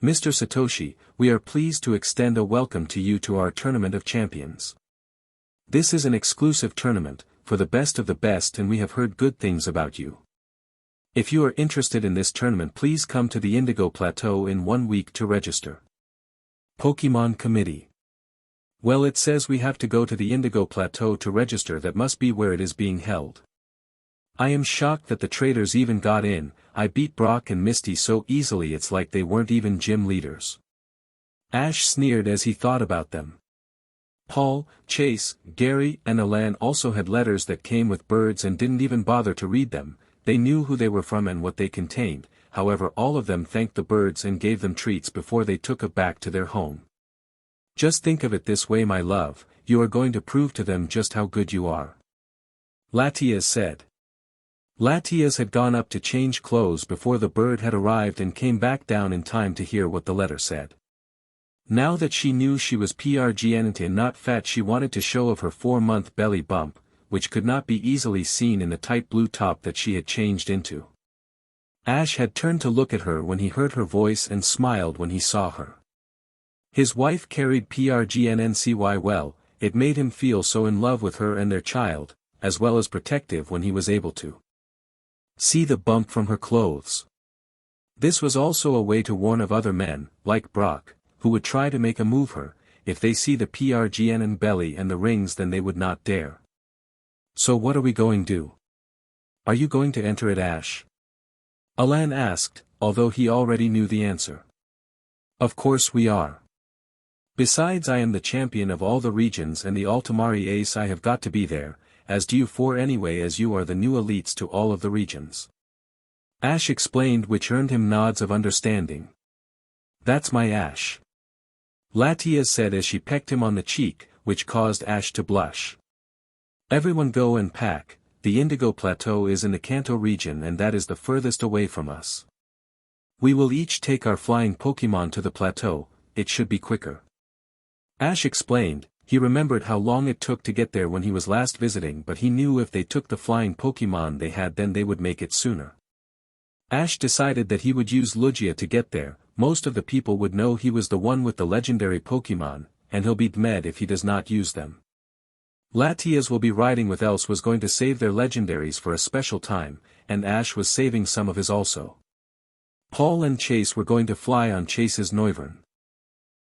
Mr. Satoshi, we are pleased to extend a welcome to you to our Tournament of Champions. This is an exclusive tournament, for the best of the best, and we have heard good things about you. If you are interested in this tournament, please come to the Indigo Plateau in 1 week to register. Pokemon Committee. Well, it says we have to go to the Indigo Plateau to register. That must be where it is being held. I am shocked that the traitors even got in. I beat Brock and Misty so easily it's like they weren't even gym leaders. Ash sneered as he thought about them. Paul, Chase, Gary, and Alan also had letters that came with birds and didn't even bother to read them. They knew who they were from and what they contained, however all of them thanked the birds and gave them treats before they took it back to their home. Just think of it this way, my love, you are going to prove to them just how good you are. Latias said. Latias had gone up to change clothes before the bird had arrived and came back down in time to hear what the letter said. Now that she knew she was pregnant and not fat, she wanted to show off her 4-month belly bump, which could not be easily seen in the tight blue top that she had changed into. Ash had turned to look at her when he heard her voice and smiled when he saw her. His wife carried pregnancy well. It made him feel so in love with her and their child, as well as protective when he was able to see the bump from her clothes. This was also a way to warn of other men, like Brock, who would try to make a move her. If they see the PRGN belly and the rings, then they would not dare. So what are we going to do? Are you going to enter it, Ash? Alan asked, although he already knew the answer. Of course we are. Besides, I am the champion of all the regions and the Altomare ace. I have got to be there, as do you four anyway, as you are the new elites to all of the regions. Ash explained, which earned him nods of understanding. That's my Ash. Latias said as she pecked him on the cheek, which caused Ash to blush. Everyone go and pack. The Indigo Plateau is in the Kanto region and that is the furthest away from us. We will each take our flying Pokemon to the plateau, it should be quicker. Ash explained. He remembered how long it took to get there when he was last visiting, but he knew if they took the flying Pokemon they had, then they would make it sooner. Ash decided that he would use Lugia to get there. Most of the people would know he was the one with the legendary Pokemon, and he'll be mad if he does not use them. Latias will be riding with, else was going to save their legendaries for a special time, and Ash was saving some of his also. Paul and Chase were going to fly on Chase's Noivern.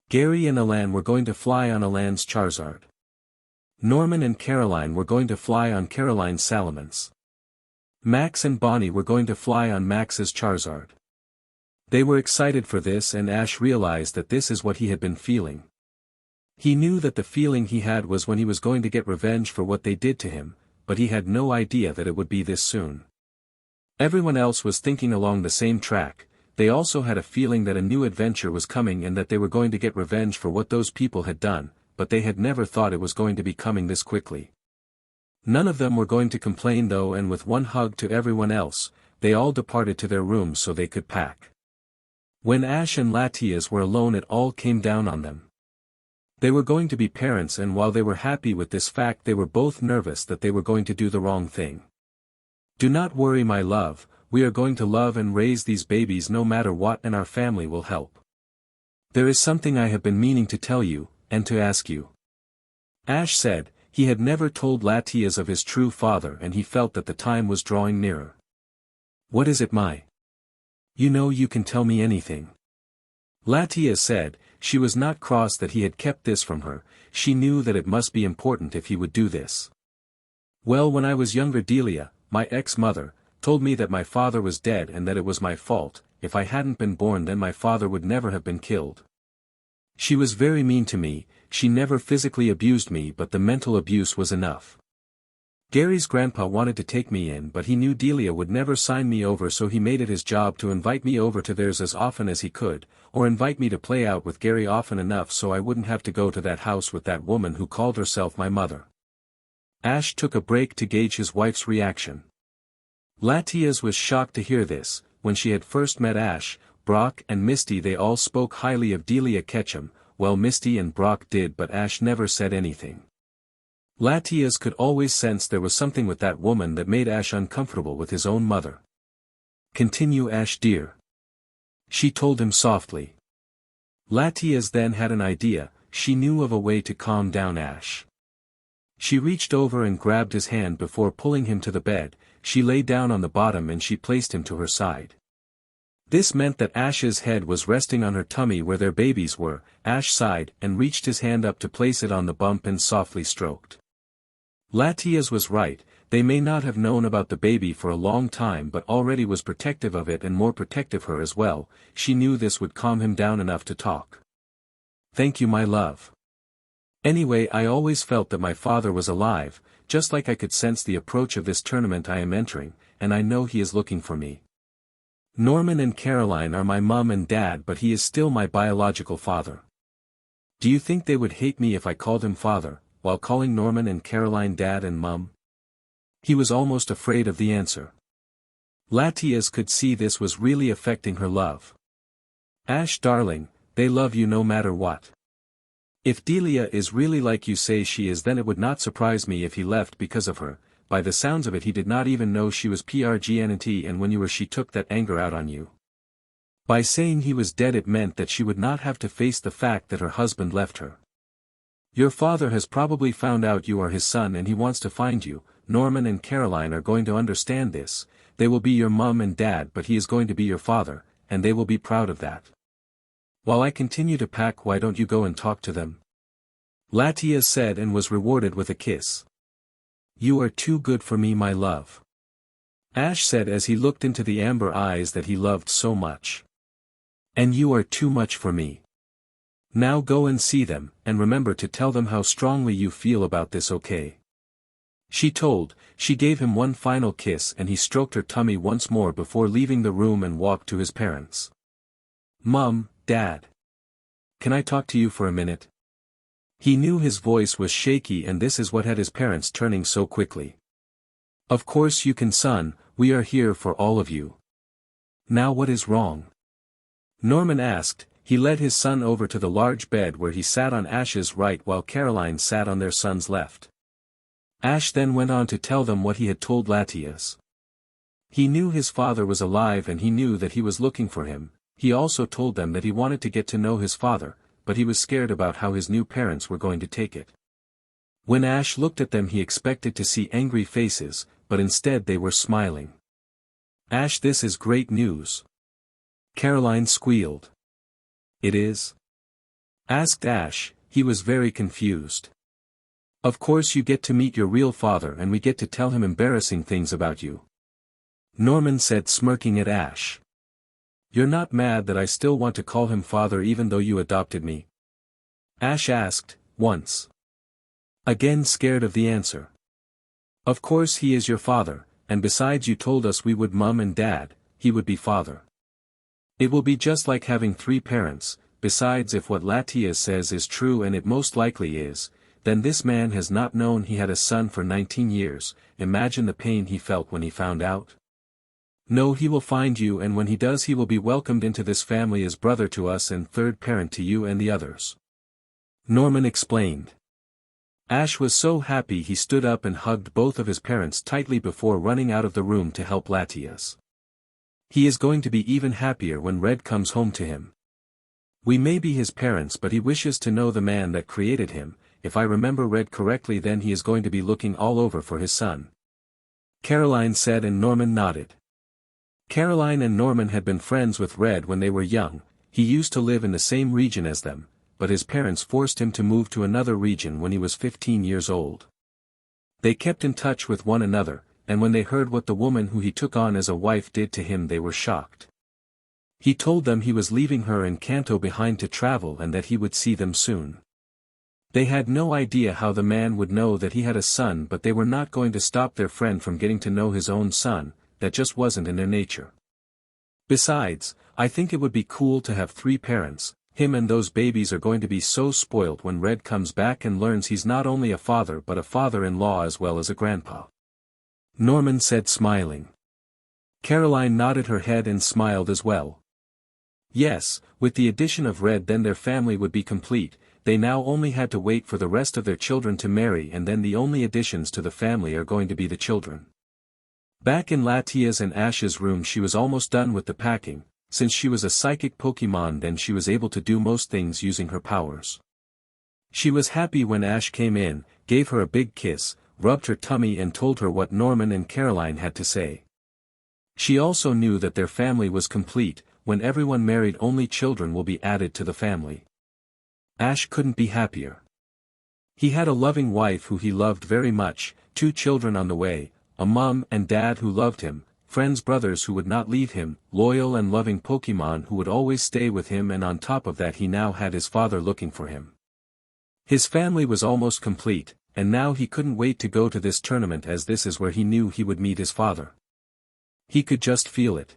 Gary and Alan were going to fly on Alan's Charizard. Norman and Caroline were going to fly on Caroline's Salamence. Max and Bonnie were going to fly on Max's Charizard. They were excited for this, and Ash realized that this is what he had been feeling. He knew that the feeling he had was when he was going to get revenge for what they did to him, but he had no idea that it would be this soon. Everyone else was thinking along the same track. They also had a feeling that a new adventure was coming and that they were going to get revenge for what those people had done, but they had never thought it was going to be coming this quickly. None of them were going to complain though, and with one hug to everyone else, they all departed to their rooms so they could pack. When Ash and Latias were alone, it all came down on them. They were going to be parents, and while they were happy with this fact, they were both nervous that they were going to do the wrong thing. Do not worry, my love, we are going to love and raise these babies no matter what, and our family will help. There is something I have been meaning to tell you, and to ask you. Ash said. He had never told Latias of his true father, and he felt that the time was drawing nearer. What is it, Mai? You know you can tell me anything. Latias said. She was not cross that he had kept this from her. She knew that it must be important if he would do this. Well, when I was younger, Delia, my ex-mother, told me that my father was dead and that it was my fault. If I hadn't been born, then my father would never have been killed. She was very mean to me. She never physically abused me, but the mental abuse was enough. Gary's grandpa wanted to take me in, but he knew Delia would never sign me over, so he made it his job to invite me over to theirs as often as he could, or invite me to play out with Gary often enough so I wouldn't have to go to that house with that woman who called herself my mother. Ash took a break to gauge his wife's reaction. Latias was shocked to hear this. When she had first met Ash, Brock and Misty, they all spoke highly of Delia Ketchum. Well, Misty and Brock did, but Ash never said anything. Latias could always sense there was something with that woman that made Ash uncomfortable with his own mother. "Continue, Ash dear," she told him softly. Latias then had an idea. She knew of a way to calm down Ash. She reached over and grabbed his hand before pulling him to the bed. She lay down on the bottom and she placed him to her side. This meant that Ash's head was resting on her tummy where their babies were. Ash sighed and reached his hand up to place it on the bump and softly stroked. Latias was right. They may not have known about the baby for a long time, but already was protective of it and more protective of her as well. She knew this would calm him down enough to talk. "Thank you, my love. Anyway, I always felt that my father was alive, just like I could sense the approach of this tournament I am entering, and I know he is looking for me. Norman and Caroline are my mum and dad, but he is still my biological father. Do you think they would hate me if I called him father, while calling Norman and Caroline dad and mum?" He was almost afraid of the answer. Latias could see this was really affecting her love. "Ash darling, they love you no matter what. If Delia is really like you say she is, then it would not surprise me if he left because of her. By the sounds of it, he did not even know she was pregnant, and when you were she took that anger out on you. By saying he was dead, it meant that she would not have to face the fact that her husband left her. Your father has probably found out you are his son and he wants to find you. Norman and Caroline are going to understand this. They will be your mum and dad, but he is going to be your father, and they will be proud of that. While I continue to pack, why don't you go and talk to them?" Latias said, and was rewarded with a kiss. "You are too good for me, my love," Ash said as he looked into the amber eyes that he loved so much. "And you are too much for me. Now go and see them, and remember to tell them how strongly you feel about this, okay?" She gave him one final kiss and he stroked her tummy once more before leaving the room and walked to his parents. "Mum, Dad. Can I talk to you for a minute?" He knew his voice was shaky, and this is what had his parents turning so quickly. "Of course you can, son, we are here for all of you." "Now what is wrong?" Norman asked. He led his son over to the large bed where he sat on Ash's right while Caroline sat on their son's left. Ash then went on to tell them what he had told Latias. He knew his father was alive and he knew that he was looking for him. He also told them that he wanted to get to know his father, but he was scared about how his new parents were going to take it. When Ash looked at them, he expected to see angry faces, but instead they were smiling. "Ash, this is great news," Caroline squealed. "It is?" asked Ash. He was very confused. "Of course you get to meet your real father and we get to tell him embarrassing things about you," Norman said, smirking at Ash. "You're not mad that I still want to call him father even though you adopted me?" Ash asked, once again scared of the answer. "Of course he is your father, and besides you told us we would mum and dad, he would be father. It will be just like having 3 parents, besides if what Latias says is true, and it most likely is, then this man has not known he had a son for 19 years, imagine the pain he felt when he found out. No, he will find you, and when he does he will be welcomed into this family as brother to us and third parent to you and the others," Norman explained. Ash was so happy he stood up and hugged both of his parents tightly before running out of the room to help Latias. He is going to be even happier when Red comes home to him. "We may be his parents, but he wishes to know the man that created him. If I remember Red correctly, then he is going to be looking all over for his son," Caroline said, and Norman nodded. Caroline and Norman had been friends with Red when they were young. He used to live in the same region as them, but his parents forced him to move to another region when he was 15 years old. They kept in touch with one another, and when they heard what the woman who he took on as a wife did to him, they were shocked. He told them he was leaving her in Kanto behind to travel and that he would see them soon. They had no idea how the man would know that he had a son, but they were not going to stop their friend from getting to know his own son. That just wasn't in their nature. Besides, I think it would be cool to have 3 parents. Him and those babies are going to be so spoiled when Red comes back and learns he's not only a father but a father-in-law as well as a grandpa. Norman said, smiling. Caroline nodded her head and smiled as well. Yes, with the addition of Red then their family would be complete. They now only had to wait for the rest of their children to marry, and then the only additions to the family are going to be the children. Back in Latia's and Ash's room, she was almost done with the packing. Since she was a psychic Pokemon, then she was able to do most things using her powers. She was happy when Ash came in, gave her a big kiss, rubbed her tummy and told her what Norman and Caroline had to say. She also knew that their family was complete. When everyone married, only children will be added to the family. Ash couldn't be happier. He had a loving wife who he loved very much, 2 children on the way, a mom and dad who loved him, friends, brothers who would not leave him, loyal and loving Pokemon who would always stay with him, and on top of that he now had his father looking for him. His family was almost complete, and now he couldn't wait to go to this tournament, as this is where he knew he would meet his father. He could just feel it.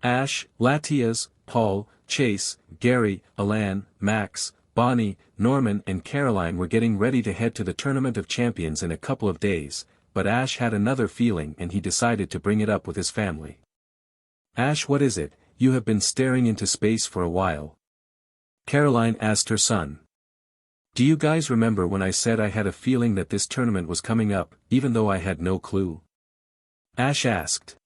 Ash, Latias, Paul, Chase, Gary, Alan, Max, Bonnie, Norman and Caroline were getting ready to head to the Tournament of Champions in a couple of days, but Ash had another feeling and he decided to bring it up with his family. Ash, what is it? You have been staring into space for a while. Caroline asked her son. Do you guys remember when I said I had a feeling that this tournament was coming up, even though I had no clue? Ash asked.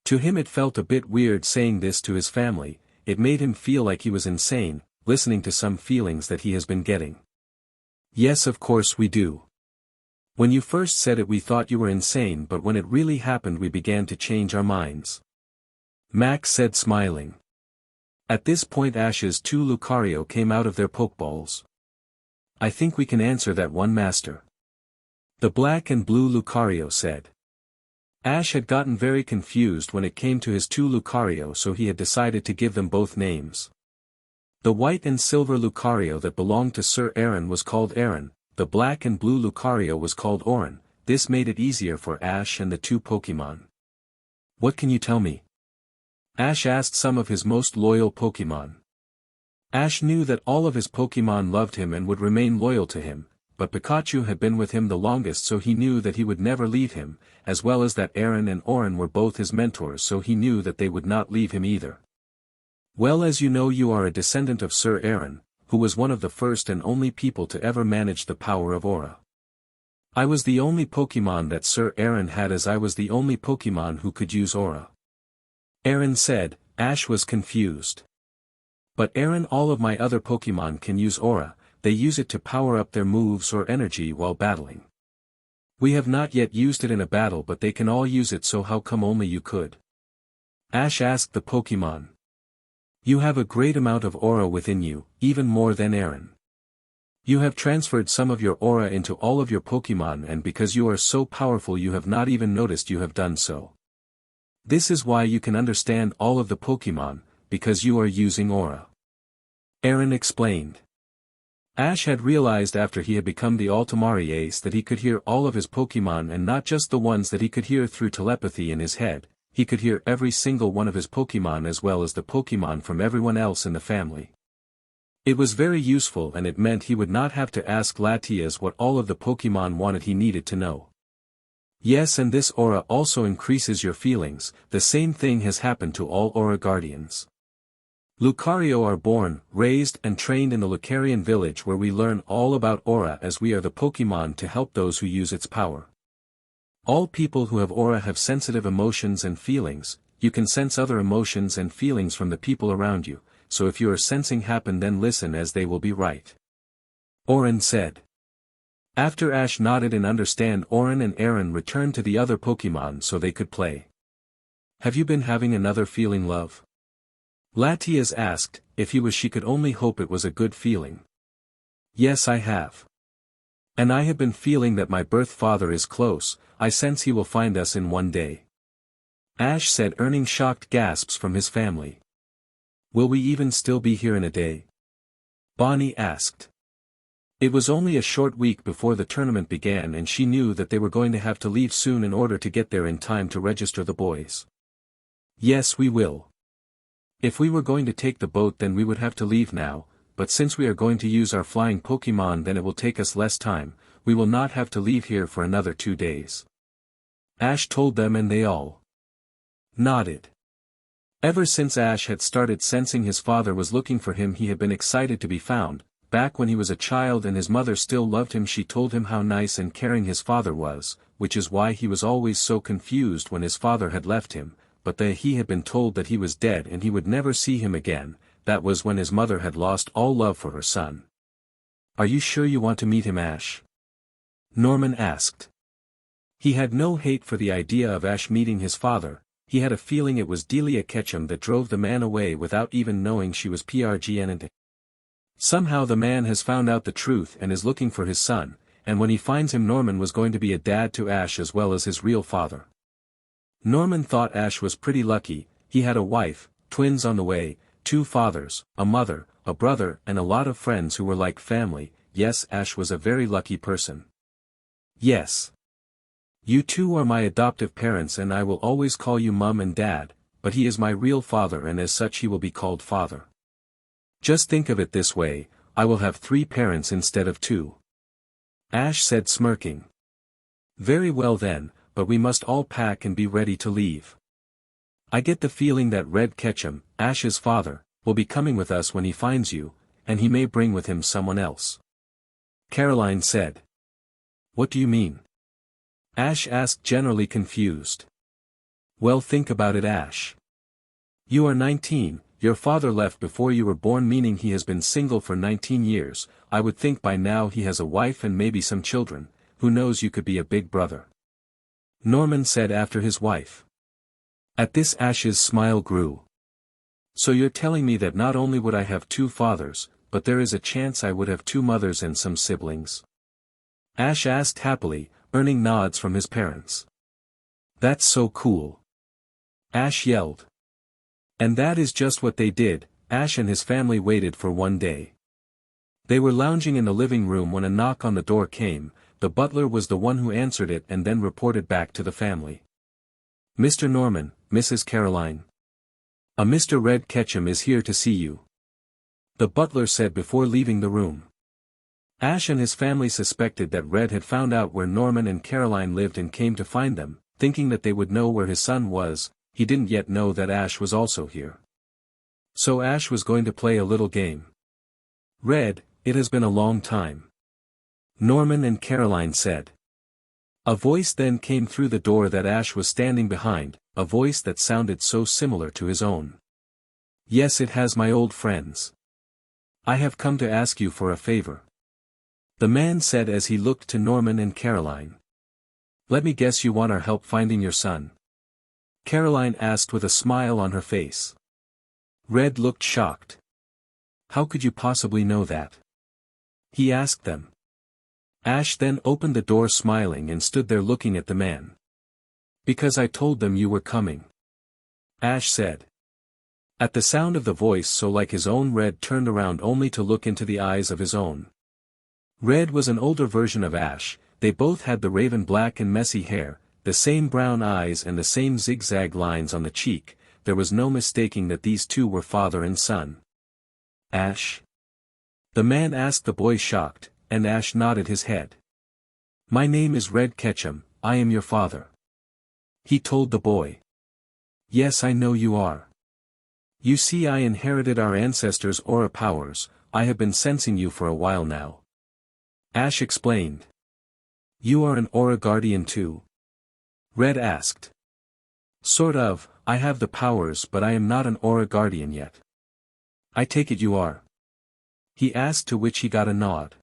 To him it felt a bit weird saying this to his family. It made him feel like he was insane, listening to some feelings that he has been getting. Yes, of course we do. When you first said it we thought you were insane, but when it really happened we began to change our minds. Max said, smiling. At this point Ash's 2 Lucario came out of their Pokeballs. I think we can answer that one, Master. The black and blue Lucario said. Ash had gotten very confused when it came to his 2 Lucario, so he had decided to give them both names. The white and silver Lucario that belonged to Sir Aaron was called Aaron, the black and blue Lucario was called Orin. This made it easier for Ash and the 2 Pokemon. What can you tell me? Ash asked some of his most loyal Pokemon. Ash knew that all of his Pokemon loved him and would remain loyal to him, but Pikachu had been with him the longest, so he knew that he would never leave him, as well as that Aaron and Orin were both his mentors, so he knew that they would not leave him either. Well, as you know, you are a descendant of Sir Aaron, who was one of the first and only people to ever manage the power of Aura. I was the only Pokemon that Sir Aaron had, as I was the only Pokemon who could use Aura. Aaron said. Ash was confused. But Aaron, all of my other Pokemon can use Aura. They use it to power up their moves or energy while battling. We have not yet used it in a battle, but they can all use it, so how come only you could? Ash asked the Pokemon. You have a great amount of Aura within you, even more than Aaron. You have transferred some of your Aura into all of your Pokemon, and because you are so powerful you have not even noticed you have done so. This is why you can understand all of the Pokemon, because you are using Aura. Aaron explained. Ash had realized after he had become the Altomare ace that he could hear all of his Pokemon, and not just the ones that he could hear through telepathy in his head. He could hear every single one of his Pokemon as well as the Pokemon from everyone else in the family. It was very useful, and it meant he would not have to ask Latias what all of the Pokemon wanted, he needed to know. Yes, and this Aura also increases your feelings. The same thing has happened to all Aura Guardians. Lucario are born, raised and trained in the Lucarian village, where we learn all about Aura, as we are the Pokemon to help those who use its power. All people who have Aura have sensitive emotions and feelings. You can sense other emotions and feelings from the people around you, so if you are sensing happen, then listen, as they will be right. Orin said. After Ash nodded in understand, Orin and Aaron returned to the other Pokemon so they could play. Have you been having another feeling, love? Latias asked. If he was, she could only hope it was a good feeling. Yes, I have. And I have been feeling that my birth father is close. I sense he will find us in one day. Ash said, earning shocked gasps from his family. Will we even still be here in a day? Bonnie asked. It was only a short week before the tournament began and she knew that they were going to have to leave soon in order to get there in time to register the boys. Yes, we will. If we were going to take the boat then we would have to leave now, but since we are going to use our flying Pokemon then it will take us less time, we will not have to leave here for another 2 days. Ash told them and they all nodded. Ever since Ash had started sensing his father was looking for him he had been excited to be found. Back when he was a child and his mother still loved him she told him how nice and caring his father was, which is why he was always so confused when his father had left him, but he had been told that he was dead and he would never see him again. That was when his mother had lost all love for her son. Are you sure you want to meet him, Ash? Norman asked. He had no hate for the idea of Ash meeting his father, he had a feeling it was Delia Ketchum that drove the man away without even knowing she was pregnant. Somehow the man has found out the truth and is looking for his son, and when he finds him Norman was going to be a dad to Ash as well as his real father. Norman thought Ash was pretty lucky, he had a wife, twins on the way, 2 fathers, a mother, a brother and a lot of friends who were like family. Yes, Ash was a very lucky person. Yes. You two are my adoptive parents and I will always call you Mum and Dad, but he is my real father and as such he will be called Father. Just think of it this way, I will have 3 parents instead of 2. Ash said smirking. Very well then, but we must all pack and be ready to leave. I get the feeling that Red Ketchum, Ash's father, will be coming with us when he finds you, and he may bring with him someone else. Caroline said. What do you mean? Ash asked, generally confused. Well, think about it, Ash. You are 19, your father left before you were born, meaning he has been single for 19 years, I would think by now he has a wife and maybe some children, who knows, you could be a big brother. Norman said after his wife. At this Ash's smile grew. So you're telling me that not only would I have 2 fathers, but there is a chance I would have 2 mothers and some siblings? Ash asked happily, earning nods from his parents. That's so cool. Ash yelled. And that is just what they did. Ash and his family waited for 1 day. They were lounging in the living room when a knock on the door came. The butler was the one who answered it and then reported back to the family. Mr. Norman, Mrs. Caroline. A Mr. Red Ketchum is here to see you. The butler said before leaving the room. Ash and his family suspected that Red had found out where Norman and Caroline lived and came to find them, thinking that they would know where his son was. He didn't yet know that Ash was also here. So Ash was going to play a little game. Red, it has been a long time. Norman and Caroline said. A voice then came through the door that Ash was standing behind, a voice that sounded so similar to his own. Yes, it has, my old friends. I have come to ask you for a favor. The man said as he looked to Norman and Caroline. Let me guess, you want our help finding your son? Caroline asked with a smile on her face. Red looked shocked. How could you possibly know that? He asked them. Ash then opened the door smiling and stood there looking at the man. Because I told them you were coming. Ash said. At the sound of the voice so like his own, Red turned around only to look into the eyes of his own. Red was an older version of Ash, they both had the raven black and messy hair, the same brown eyes and the same zigzag lines on the cheek. There was no mistaking that these two were father and son. Ash? The man asked the boy, shocked, and Ash nodded his head. My name is Red Ketchum, I am your father. He told the boy. Yes, I know you are. You see, I inherited our ancestors' aura powers, I have been sensing you for a while now. Ash explained. You are an aura guardian too? Red asked. Sort of, I have the powers but I am not an aura guardian yet. I take it you are? He asked, to which he got a nod.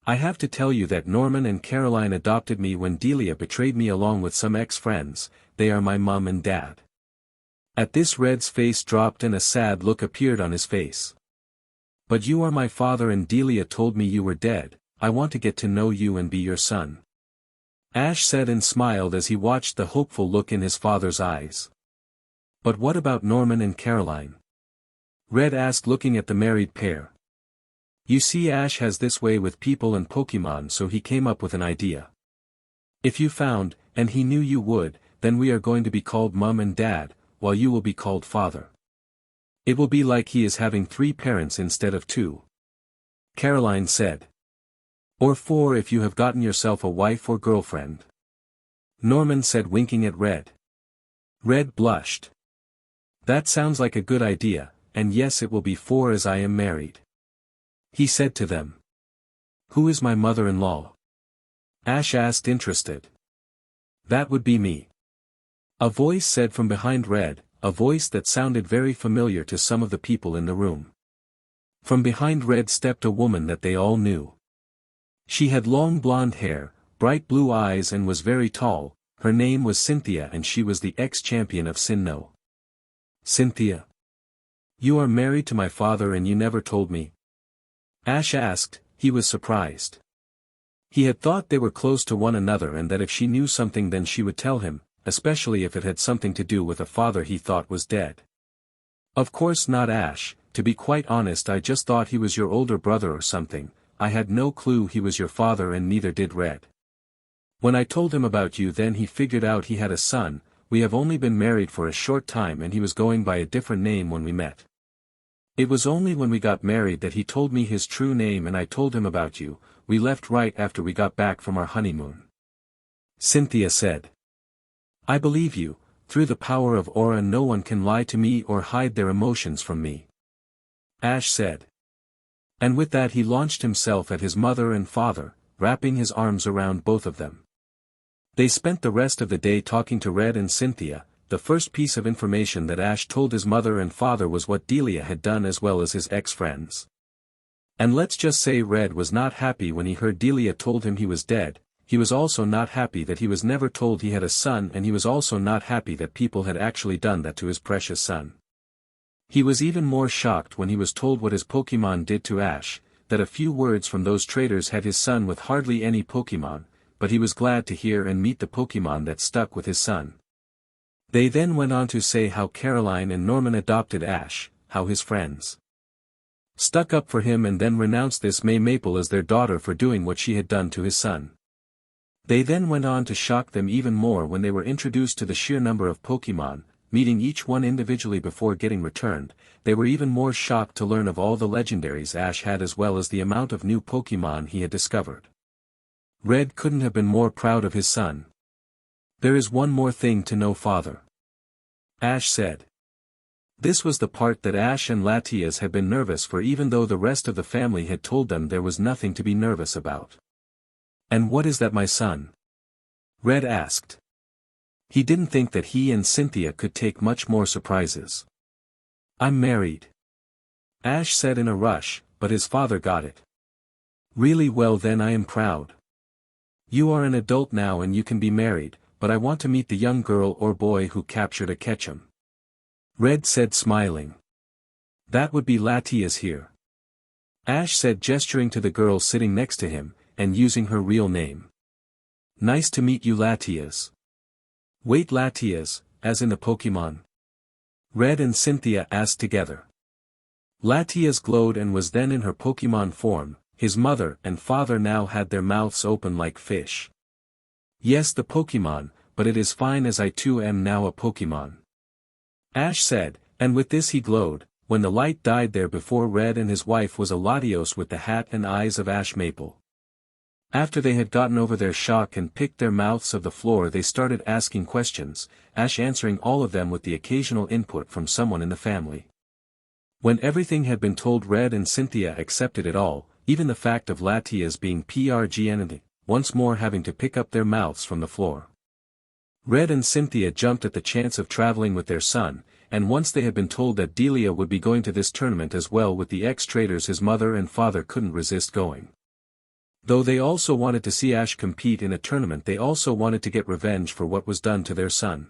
I have to tell you that Norman and Caroline adopted me when Delia betrayed me along with some ex-friends, they are my mum and dad. At this Red's face dropped and a sad look appeared on his face. But you are my father and Delia told me you were dead, I want to get to know you and be your son. Ash said and smiled as he watched the hopeful look in his father's eyes. But what about Norman and Caroline? Red asked, looking at the married pair. You see, Ash has this way with people and Pokemon, so he came up with an idea. If you found, and he knew you would, then we are going to be called Mum and Dad, while you will be called Father. It will be like he is having 3 parents instead of 2. Caroline said. Or 4 if you have gotten yourself a wife or girlfriend. Norman said, winking at Red. Red blushed. That sounds like a good idea, and yes, it will be 4 as I am married. He said to them. Who is my mother-in-law? Ash asked, interested. That would be me. A voice said from behind Red, a voice that sounded very familiar to some of the people in the room. From behind Red stepped a woman that they all knew. She had long blonde hair, bright blue eyes, and was very tall. Her name was Cynthia, and she was the ex-champion of Sinnoh. Cynthia? You are married to my father and you never told me? Ash asked. He was surprised. He had thought they were close to one another and that if she knew something then she would tell him, especially if it had something to do with a father he thought was dead. Of course not, Ash, to be quite honest, I just thought he was your older brother or something. I had no clue he was your father, and neither did Red. When I told him about you, then he figured out he had a son. We have only been married for a short time and he was going by a different name when we met. It was only when we got married that he told me his true name and I told him about you. We left right after we got back from our honeymoon. Cynthia said. I believe you. Through the power of Aura no one can lie to me or hide their emotions from me. Ash said. And with that he launched himself at his mother and father, wrapping his arms around both of them. They spent the rest of the day talking to Red and Cynthia. The first piece of information that Ash told his mother and father was what Delia had done as well as his ex-friends. And let's just say Red was not happy when he heard Delia told him he was dead. He was also not happy that he was never told he had a son, and he was also not happy that people had actually done that to his precious son. He was even more shocked when he was told what his Pokemon did to Ash, that a few words from those traitors had his son with hardly any Pokemon, but he was glad to hear and meet the Pokemon that stuck with his son. They then went on to say how Caroline and Norman adopted Ash, how his friends stuck up for him, and then renounced this May Maple as their daughter for doing what she had done to his son. They then went on to shock them even more when they were introduced to the sheer number of Pokemon, meeting each one individually before getting returned. They were even more shocked to learn of all the legendaries Ash had as well as the amount of new Pokemon he had discovered. Red couldn't have been more proud of his son. There is one more thing to know, Father. Ash said. This was the part that Ash and Latias had been nervous for, even though the rest of the family had told them there was nothing to be nervous about. And what is that, my son? Red asked. He didn't think that he and Cynthia could take much more surprises. I'm married. Ash said in a rush, but his father got it. Really? Well then I am proud. You are an adult now and you can be married, but I want to meet the young girl or boy who captured a Ketchum. Red said, smiling. That would be Latias here. Ash said, gesturing to the girl sitting next to him, and using her real name. Nice to meet you, Latias. Wait, Latias, as in the Pokemon? Red and Cynthia asked together. Latias glowed and was then in her Pokemon form. His mother and father now had their mouths open like fish. Yes, the Pokemon, but it is fine as I too am now a Pokemon. Ash said, and with this he glowed. When the light died there before Red and his wife was a Latios with the hat and eyes of Ash Maple. After they had gotten over their shock and picked their mouths of the floor, they started asking questions, Ash answering all of them with the occasional input from someone in the family. When everything had been told, Red and Cynthia accepted it all, even the fact of Latias being PRGN, once more having to pick up their mouths from the floor. Red and Cynthia jumped at the chance of traveling with their son, and once they had been told that Delia would be going to this tournament as well with the ex-traitors, his mother and father couldn't resist going. Though they also wanted to see Ash compete in a tournament, they also wanted to get revenge for what was done to their son.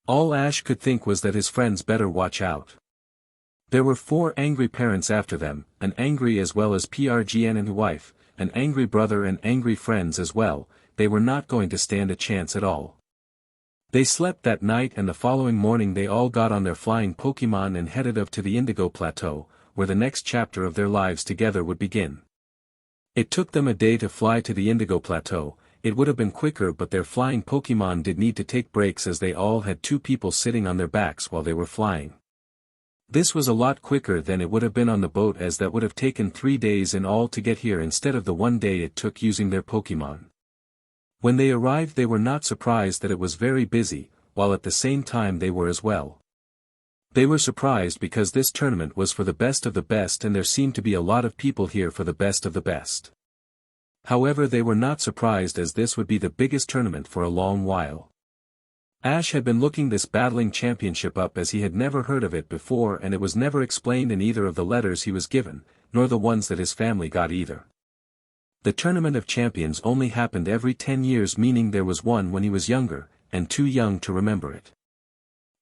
All Ash could think was that his friends better watch out. There were 4 angry parents after them, an angry as well as PRGN and wife, an angry brother and angry friends as well. They were not going to stand a chance at all. They slept that night, and the following morning they all got on their flying Pokemon and headed up to the Indigo Plateau, where the next chapter of their lives together would begin. It took them a day to fly to the Indigo Plateau. It would have been quicker, but their flying Pokémon did need to take breaks as they all had two people sitting on their backs while they were flying. This was a lot quicker than it would have been on the boat, as that would have taken 3 days in all to get here instead of the 1 day it took using their Pokémon. When they arrived, they were not surprised that it was very busy, while at the same time they were as well. They were surprised because this tournament was for the best of the best and there seemed to be a lot of people here for the best of the best. However, they were not surprised, as this would be the biggest tournament for a long while. Ash had been looking this battling championship up as he had never heard of it before, and it was never explained in either of the letters he was given, nor the ones that his family got either. The Tournament of Champions only happened every 10 years, meaning there was one when he was younger, and too young to remember it.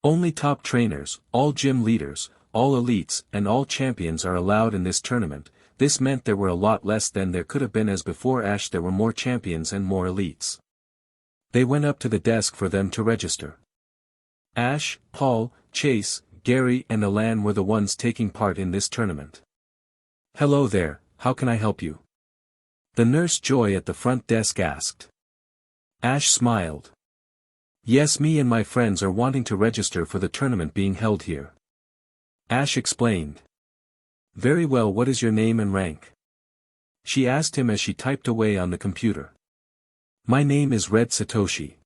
Only top trainers, all gym leaders, all elites, and all champions are allowed in this tournament. This meant there were a lot less than there could have been, as before Ash there were more champions and more elites. They went up to the desk for them to register. Ash, Paul, Chase, Gary and Alan were the ones taking part in this tournament. "Hello there, how can I help you?" the nurse Joy at the front desk asked. Ash smiled. "Yes, me and my friends are wanting to register for the tournament being held here." Ash explained. "Very well, what is your name and rank?" she asked him as she typed away on the computer. "My name is Red Satoshi.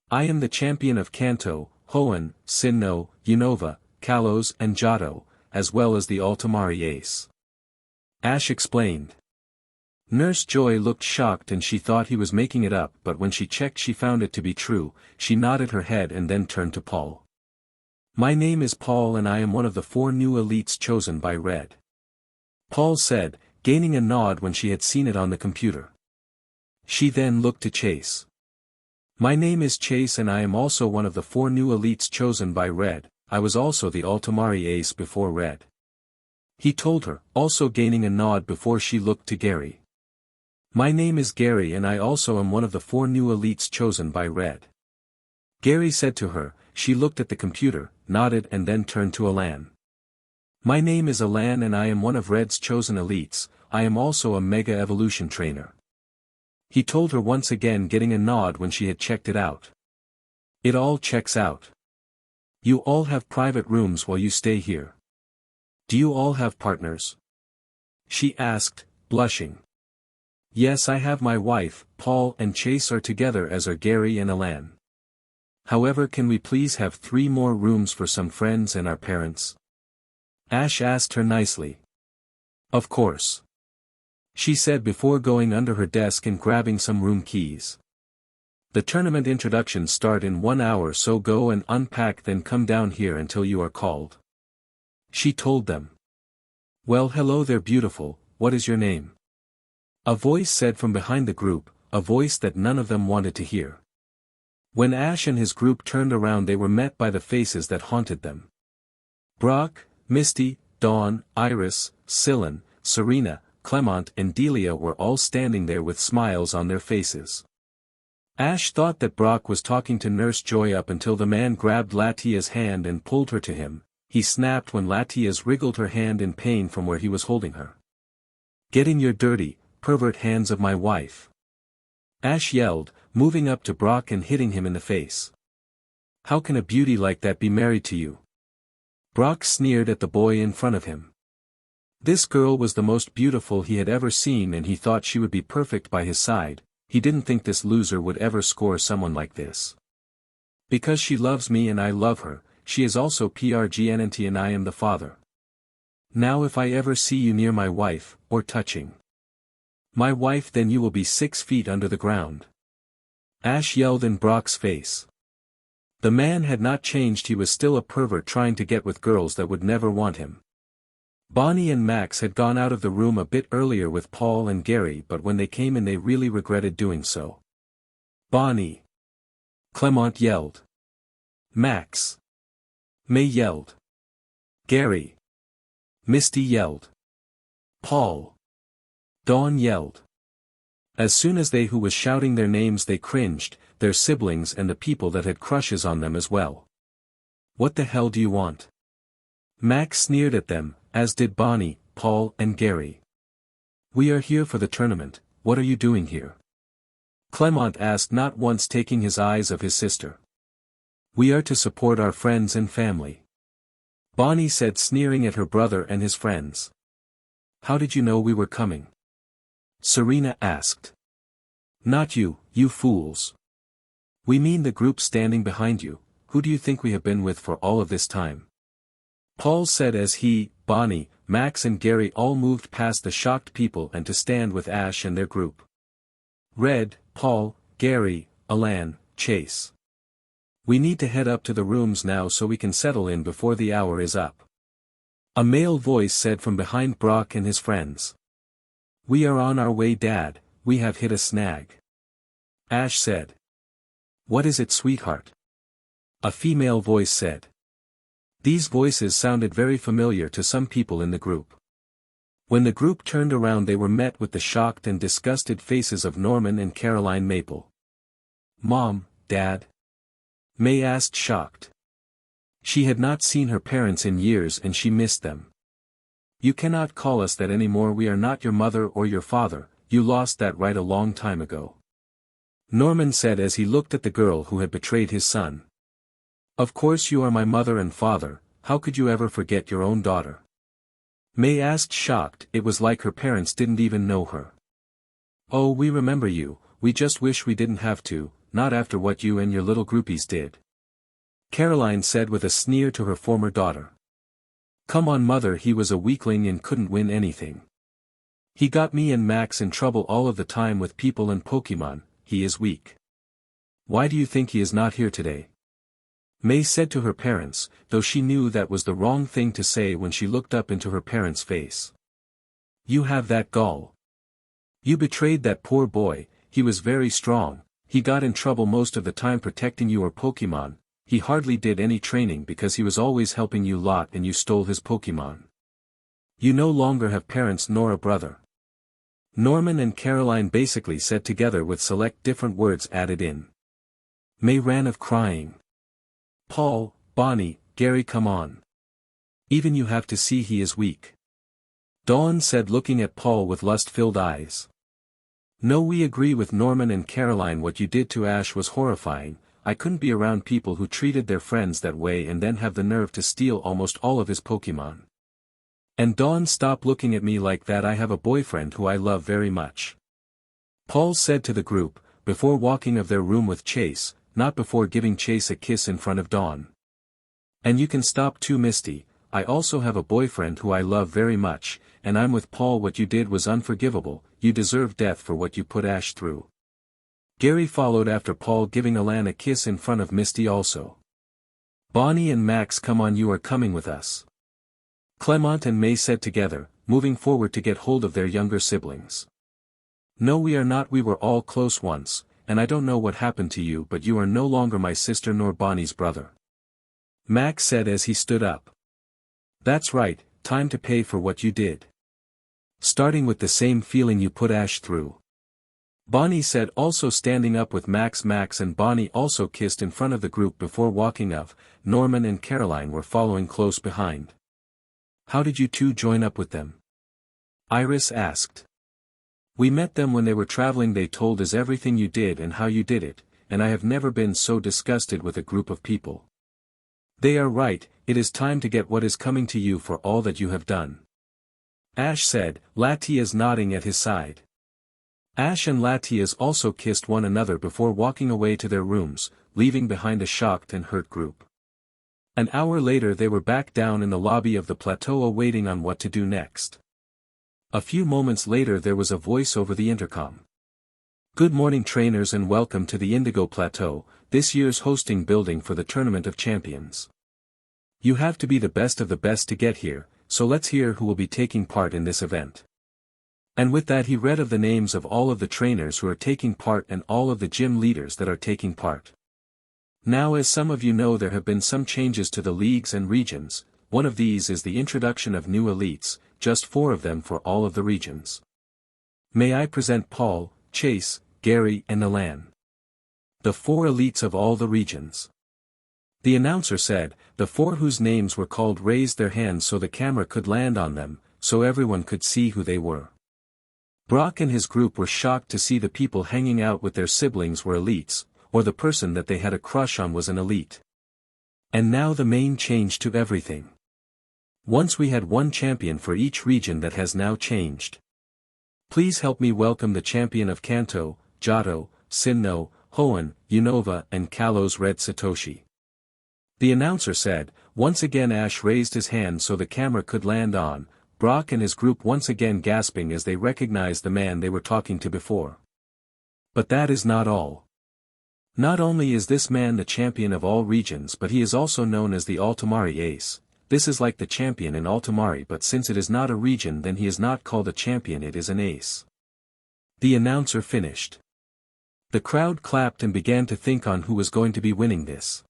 I am the champion of Kanto, Hoenn, Sinnoh, Unova, Kalos and Johto, as well as the Altomare ace." Ash explained. Nurse Joy looked shocked and she thought he was making it up, but when she checked she found it to be true. She nodded her head and then turned to Paul. "My name is Paul and I am one of the 4 new elites chosen by Red," Paul said, gaining a nod when she had seen it on the computer. She then looked to Chase. "My name is Chase and I am also one of the 4 new elites chosen by Red. I was also the Altomare ace before Red," he told her, also gaining a nod before she looked to Gary. "My name is Gary and I also am one of the 4 new elites chosen by Red," Gary said to her. She looked at the computer, nodded and then turned to Alan. "My name is Alan and I am one of Red's chosen elites. I am also a Mega Evolution trainer," he told her, once again getting a nod when she had checked it out. "It all checks out. You all have private rooms while you stay here. Do you all have partners?" she asked, blushing. "Yes, I have my wife. Paul and Chase are together, as are Gary and Alan. However, can we please have 3 more rooms for some friends and our parents?" Ash asked her nicely. "Of course," she said before going under her desk and grabbing some room keys. "The tournament introductions start in 1 hour, so go and unpack, then come down here until you are called," she told them. "Well, hello there, beautiful, what is your name?" a voice said from behind the group, a voice that none of them wanted to hear. When Ash and his group turned around, they were met by the faces that haunted them. Brock, Misty, Dawn, Iris, Sylvan, Serena, Clement and Delia were all standing there with smiles on their faces. Ash thought that Brock was talking to Nurse Joy up until the man grabbed Latia's hand and pulled her to him. He snapped when Latia's wriggled her hand in pain from where he was holding her. "Get in your dirty, pervert hands of my wife," Ash yelled, moving up to Brock and hitting him in the face. "How can a beauty like that be married to you?" Brock sneered at the boy in front of him. This girl was the most beautiful he had ever seen and he thought she would be perfect by his side. He didn't think this loser would ever score someone like this. "Because she loves me and I love her, she is also pregnant and I am the father. Now if I ever see you near my wife, or touching my wife, then you will be 6 feet under the ground," Ash yelled in Brock's face. The man had not changed, he was still a pervert trying to get with girls that would never want him. Bonnie and Max had gone out of the room a bit earlier with Paul and Gary, but when they came in they really regretted doing so. "Bonnie!" Clement yelled. "Max!" May yelled. "Gary!" Misty yelled. "Paul!" Dawn yelled. As soon as they who was shouting their names they cringed, their siblings and the people that had crushes on them as well. "What the hell do you want?" Max sneered at them, as did Bonnie, Paul and Gary. "We are here for the tournament, what are you doing here?" Clement asked, not once taking his eyes off his sister. "We are to support our friends and family," Bonnie said, sneering at her brother and his friends. "How did you know we were coming?" Serena asked. "Not you, you fools. We mean the group standing behind you. Who do you think we have been with for all of this time?" Paul said as he, Bonnie, Max and Gary all moved past the shocked people and to stand with Ash and their group. "Red, Paul, Gary, Alan, Chase. We need to head up to the rooms now so we can settle in before the hour is up," a male voice said from behind Brock and his friends. "We are on our way, Dad, we have hit a snag," Ash said. "What is it, sweetheart?" a female voice said. These voices sounded very familiar to some people in the group. When the group turned around, they were met with the shocked and disgusted faces of Norman and Caroline Maple. "Mom, Dad?" May asked, shocked. She had not seen her parents in years and she missed them. "You cannot call us that anymore, we are not your mother or your father, you lost that right a long time ago," Norman said as he looked at the girl who had betrayed his son. "Of course you are my mother and father, how could you ever forget your own daughter?" May asked, shocked. It was like her parents didn't even know her. "Oh, we remember you, we just wish we didn't have to, not after what you and your little groupies did," Caroline said with a sneer to her former daughter. "Come on, mother, he was a weakling and couldn't win anything. He got me and Max in trouble all of the time with people and Pokemon, he is weak. Why do you think he is not here today?" May said to her parents, though she knew that was the wrong thing to say when she looked up into her parents' face. "You have that gall. You betrayed that poor boy, he was very strong, he got in trouble most of the time protecting your Pokemon, he hardly did any training because he was always helping you lot and you stole his Pokemon. You no longer have parents nor a brother." Norman and Caroline basically said together with select different words added in. May ran off crying. "Paul, Bonnie, Gary, come on. Even you have to see he is weak," Dawn said, looking at Paul with lust-filled eyes. "No, we agree with Norman and Caroline, what you did to Ash was horrifying, I couldn't be around people who treated their friends that way and then have the nerve to steal almost all of his Pokemon. And Dawn, stop looking at me like that, I have a boyfriend who I love very much," Paul said to the group, before walking of their room with Chase, not before giving Chase a kiss in front of Dawn. "And you can stop too, Misty, I also have a boyfriend who I love very much, and I'm with Paul, what you did was unforgivable, you deserve death for what you put Ash through." Gary followed after Paul, giving Alan a kiss in front of Misty also. "Bonnie and Max, come on, you are coming with us," Clement and May said together, moving forward to get hold of their younger siblings. "No, we are not, we were all close once, and I don't know what happened to you, but you are no longer my sister nor Bonnie's brother," Max said as he stood up. "That's right, time to pay for what you did. Starting with the same feeling you put Ash through," Bonnie said, also standing up with Max. Max and Bonnie also kissed in front of the group before walking off. Norman and Caroline were following close behind. "How did you two join up with them?" Iris asked. "We met them when they were traveling, they told us everything you did and how you did it, and I have never been so disgusted with a group of people. They are right, it is time to get what is coming to you for all that you have done," Ash said, Latias nodding at his side. Ash and Latias also kissed one another before walking away to their rooms, leaving behind a shocked and hurt group. An hour later they were back down in the lobby of the plateau awaiting on what to do next. A few moments later there was a voice over the intercom. "Good morning, trainers, and welcome to the Indigo Plateau, this year's hosting building for the Tournament of Champions. You have to be the best of the best to get here, so let's hear who will be taking part in this event." And with that he read of the names of all of the trainers who are taking part and all of the gym leaders that are taking part. Now, as some of you know, there have been some changes to the leagues and regions. One of these is the introduction of new elites, just 4 of them for all of the regions. May I present Paul, Chase, Gary and Alan. The 4 elites of all the regions. The announcer said, The four whose names were called raised their hands so the camera could land on them, so everyone could see who they were. Brock and his group were shocked to see the people hanging out with their siblings were elites, or the person that they had a crush on was an elite. And now the main change to everything. Once we had one champion for each region that has now changed. Please help me welcome the champion of Kanto, Johto, Sinnoh, Hoenn, Unova and Kalos Red Satoshi. The announcer said. Once again Ash raised his hand so the camera could land on Brock and his group, once again gasping as they recognized the man they were talking to before. But that is not all. Not only is this man the champion of all regions, but he is also known as the Altomare Ace. This is like the champion in Altomare, but since it is not a region then he is not called a champion, it is an ace. The announcer finished. The crowd clapped and began to think on who was going to be winning this.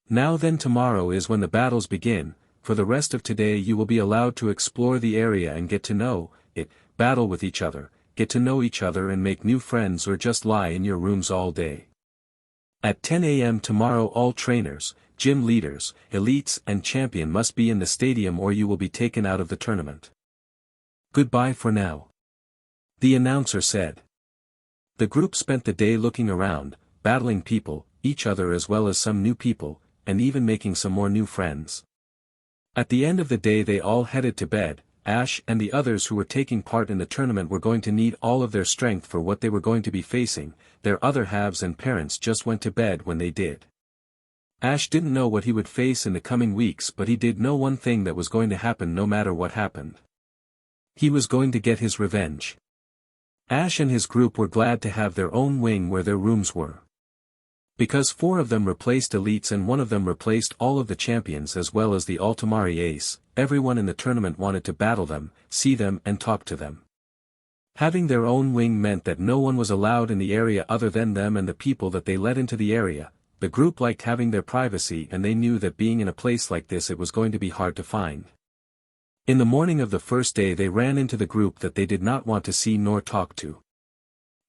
Now then, tomorrow is when the battles begin. For the rest of today you will be allowed to explore the area and get to know it, battle with each other, get to know each other and make new friends, or just lie in your rooms all day. At 10 a.m. tomorrow all trainers, gym leaders, elites and champion must be in the stadium or you will be taken out of the tournament. Goodbye for now. The announcer said. The group spent the day looking around, battling people, each other as well as some new people, and even making some more new friends. At the end of the day they all headed to bed. Ash and the others who were taking part in the tournament were going to need all of their strength for what they were going to be facing. Their other halves and parents just went to bed when they did. Ash didn't know what he would face in the coming weeks, but he did know one thing that was going to happen no matter what happened. He was going to get his revenge. Ash and his group were glad to have their own wing where their rooms were. Because 4 of them replaced elites and 1 of them replaced all of the champions as well as the Altomare Ace, everyone in the tournament wanted to battle them, see them and talk to them. Having their own wing meant that no one was allowed in the area other than them and the people that they let into the area. The group liked having their privacy and they knew that being in a place like this it was going to be hard to find. In the morning of the first day they ran into the group that they did not want to see nor talk to.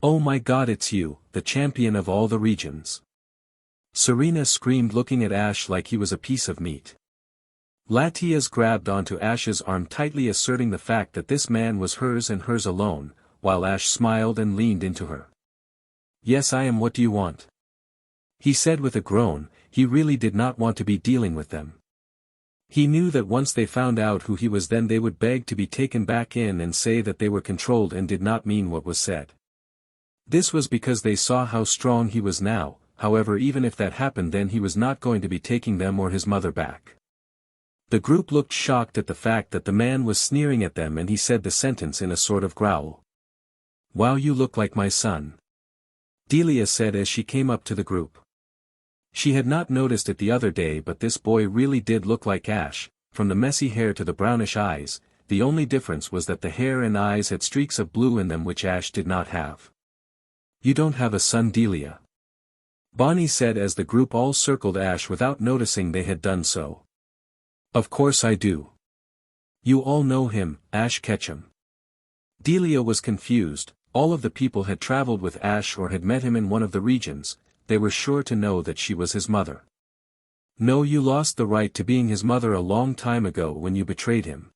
"Oh my God, it's you, the champion of all the regions!" Serena screamed, looking at Ash like he was a piece of meat. Latias grabbed onto Ash's arm tightly, asserting the fact that this man was hers and hers alone, while Ash smiled and leaned into her. "Yes, I am. What do you want?" he said with a groan. He really did not want to be dealing with them. He knew that once they found out who he was then they would beg to be taken back in and say that they were controlled and did not mean what was said. This was because they saw how strong he was now. However, even if that happened then he was not going to be taking them or his mother back. The group looked shocked at the fact that the man was sneering at them and he said the sentence in a sort of growl. "Wow, you look like my son," Delia said as she came up to the group. She had not noticed it the other day, but this boy really did look like Ash, from the messy hair to the brownish eyes. The only difference was that the hair and eyes had streaks of blue in them which Ash did not have. "You don't have a son, Delia," Bonnie said as the group all circled Ash without noticing they had done so. "Of course I do. You all know him, Ash Ketchum." Delia was confused. All of the people had traveled with Ash or had met him in one of the regions. They were sure to know that she was his mother. "No, you lost the right to being his mother a long time ago when you betrayed him.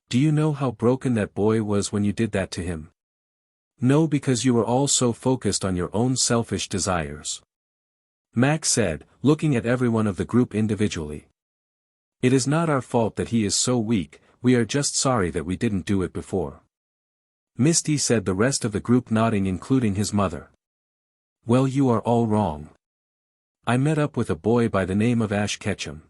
Do you know how broken that boy was when you did that to him?" "No, because you were all so focused on your own selfish desires," Max said, looking at every one of the group individually. "It is not our fault that he is so weak, we are just sorry that we didn't do it before," Misty said, the rest of the group nodding including his mother. "Well, you are all wrong. I met up with a boy by the name of Ash Ketchum.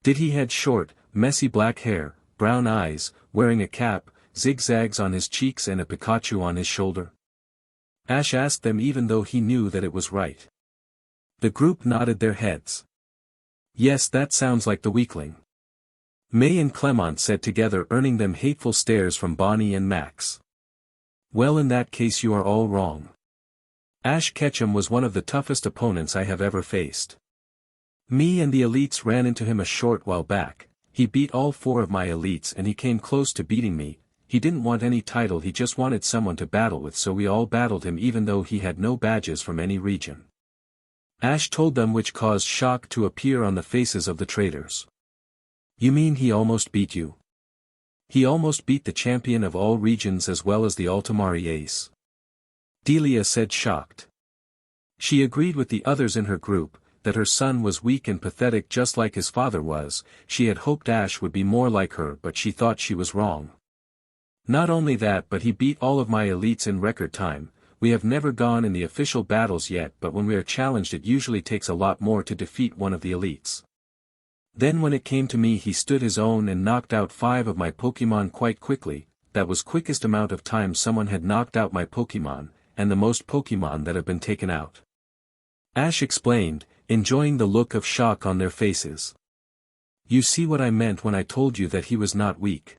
Did he had short, messy black hair, brown eyes, wearing a cap, zigzags on his cheeks and a Pikachu on his shoulder?" Ash asked them even though he knew that it was right. The group nodded their heads. "Yes, that sounds like the weakling," May and Clement said together, earning them hateful stares from Bonnie and Max. "Well, in that case you are all wrong. Ash Ketchum was one of the toughest opponents I have ever faced. Me and the elites ran into him a short while back. He beat all 4 of my elites and he came close to beating me. He didn't want any title, he just wanted someone to battle with, so we all battled him even though he had no badges from any region." Ash told them, which caused shock to appear on the faces of the traders. You mean he almost beat you? He almost beat the champion of all regions as well as the Altomare ace. Delia said, shocked. She agreed with the others in her group, that her son was weak and pathetic just like his father was. She had hoped Ash would be more like her, but she thought she was wrong. Not only that, but he beat all of my elites in record time. We have never gone in the official battles yet, but when we are challenged it usually takes a lot more to defeat one of the elites. Then when it came to me, he stood his own and knocked out 5 of my Pokemon quite quickly. That was quickest amount of time someone had knocked out my Pokemon, and the most Pokemon that have been taken out. Ash explained, enjoying the look of shock on their faces. You see what I meant when I told you that he was not weak.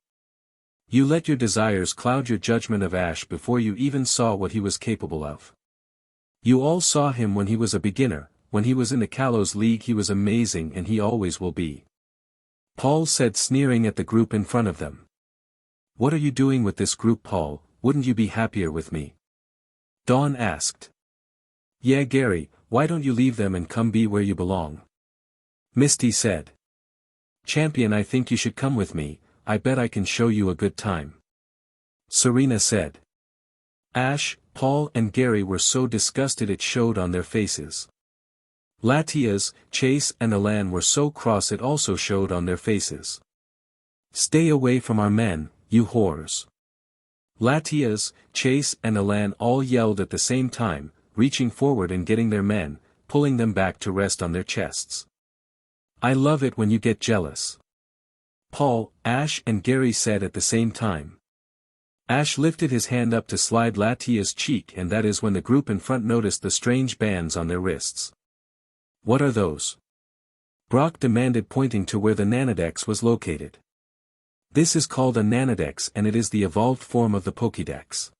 You let your desires cloud your judgment of Ash before you even saw what he was capable of. You all saw him when he was a beginner. When he was in the Kalos League he was amazing, and he always will be. Paul said, sneering at the group in front of them. What are you doing with this group, Paul? Wouldn't you be happier with me? Dawn asked. Yeah, Gary, why don't you leave them and come be where you belong? Misty said. Champion, I think you should come with me. I bet I can show you a good time. Serena said. Ash, Paul and Gary were so disgusted it showed on their faces. Latias, Chase and Alan were so cross it also showed on their faces. Stay away from our men, you whores. Latias, Chase and Alan all yelled at the same time, reaching forward and getting their men, pulling them back to rest on their chests. I love it when you get jealous. Paul, Ash and Gary said at the same time. Ash lifted his hand up to slide Latia's cheek, and that is when the group in front noticed the strange bands on their wrists. What are those? Brock demanded, pointing to where the Nanodex was located. This is called a Nanodex, and it is the evolved form of the Pokédex.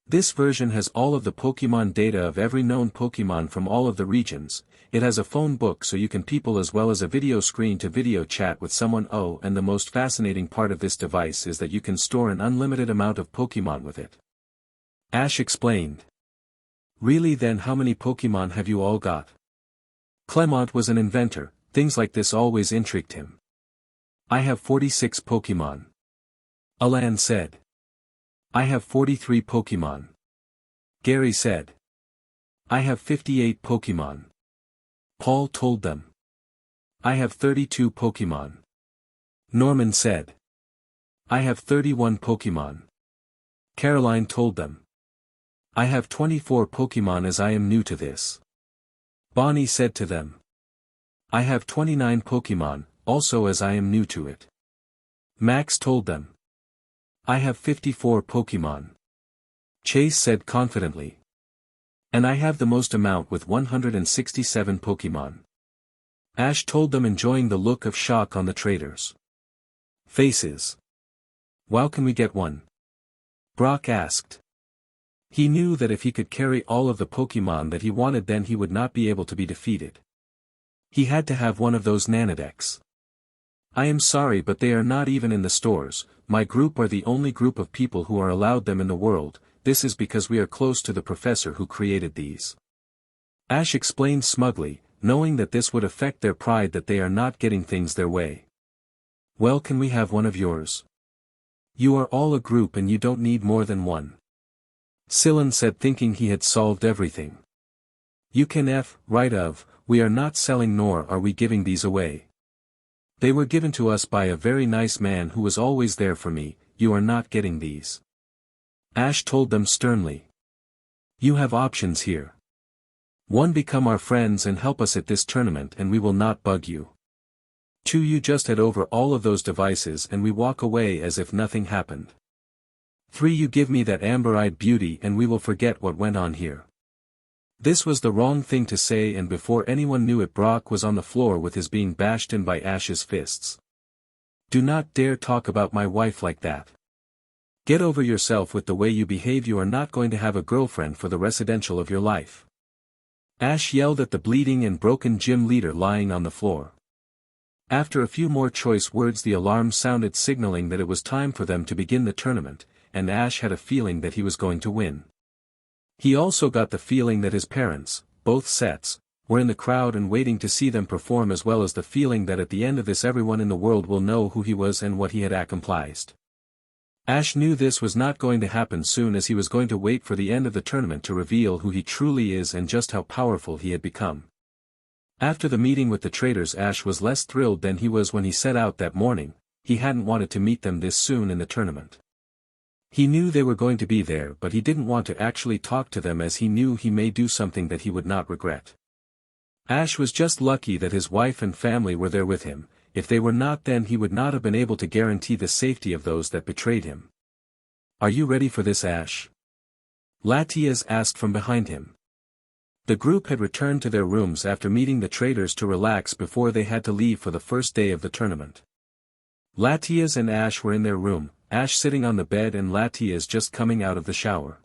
This version has all of the Pokémon data of every known Pokémon from all of the regions. It has a phone book so you can people as well as a video screen to video chat with someone. Oh, and the most fascinating part of this device is that you can store an unlimited amount of Pokémon with it. Ash explained. Really? Then how many Pokémon have you all got? Clement was an inventor. Things like this always intrigued him. I have 46 Pokémon. Alan said. I have 43 Pokémon. Gary said. I have 58 Pokémon. Paul told them. I have 32 Pokémon. Norman said. I have 31 Pokémon. Caroline told them. I have 24 Pokémon as I am new to this. Bonnie said to them. I have 29 Pokémon, also as I am new to it. Max told them. I have 54 Pokémon. Chase said confidently. And I have the most amount with 167 Pokémon. Ash told them, enjoying the look of shock on the traders' faces. Wow, can we get one? Brock asked. He knew that if he could carry all of the Pokémon that he wanted, then he would not be able to be defeated. He had to have one of those Nanodex. I am sorry, but they are not even in the stores. My group are the only group of people who are allowed them in the world. This is because we are close to the professor who created these. Ash explained smugly, knowing that this would affect their pride that they are not getting things their way. Well, can we have one of yours? You are all a group and you don't need more than one. Sillin said, thinking he had solved everything. You can right of, we are not selling nor are we giving these away. They were given to us by a very nice man who was always there for me. You are not getting these. Ash told them sternly. You have options here. 1. Become our friends and help us at this tournament and we will not bug you. 2. You just head over all of those devices and we walk away as if nothing happened. 3. You give me that amber-eyed beauty and we will forget what went on here. This was the wrong thing to say, and before anyone knew it, Brock was on the floor with his being bashed in by Ash's fists. Do not dare talk about my wife like that. Get over yourself with the way you behave. You are not going to have a girlfriend for the residential of your life. Ash yelled at the bleeding and broken gym leader lying on the floor. After a few more choice words, the alarm sounded, signaling that it was time for them to begin the tournament, and Ash had a feeling that he was going to win. He also got the feeling that his parents, both sets, were in the crowd and waiting to see them perform, as well as the feeling that at the end of this everyone in the world will know who he was and what he had accomplished. Ash knew this was not going to happen soon, as he was going to wait for the end of the tournament to reveal who he truly is and just how powerful he had become. After the meeting with the traitors, Ash was less thrilled than he was when he set out that morning. He hadn't wanted to meet them this soon in the tournament. He knew they were going to be there, but he didn't want to actually talk to them, as he knew he may do something that he would not regret. Ash was just lucky that his wife and family were there with him. If they were not, then he would not have been able to guarantee the safety of those that betrayed him. "Are you ready for this, Ash?" Latias asked from behind him. The group had returned to their rooms after meeting the traitors to relax before they had to leave for the first day of the tournament. Latias and Ash were in their room, Ash sitting on the bed and Latias just coming out of the shower.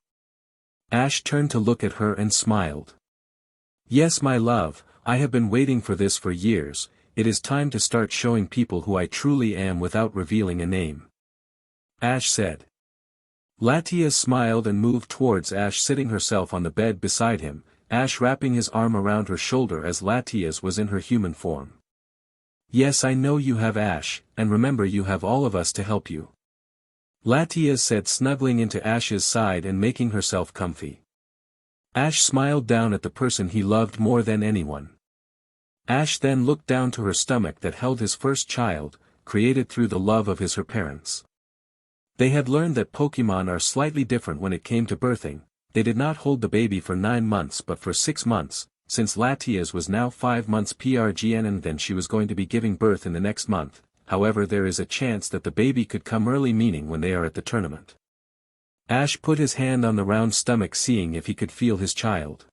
Ash turned to look at her and smiled. "Yes, my love, I have been waiting for this for years. It is time to start showing people who I truly am without revealing a name," Ash said. Latias smiled and moved towards Ash, sitting herself on the bed beside him, Ash wrapping his arm around her shoulder as Latias was in her human form. "Yes, I know you have, Ash, and remember, you have all of us to help you," Latias said, snuggling into Ash's side and making herself comfy. Ash smiled down at the person he loved more than anyone. Ash then looked down to her stomach that held his first child, created through the love of her parents. They had learned that Pokemon are slightly different when it came to birthing. They did not hold the baby for 9 months but for 6 months, since Latias was now 5 months PRGN and then she was going to be giving birth in the next month. However, there is a chance that the baby could come early, meaning when they are at the tournament. Ash put his hand on the round stomach, seeing if he could feel his child.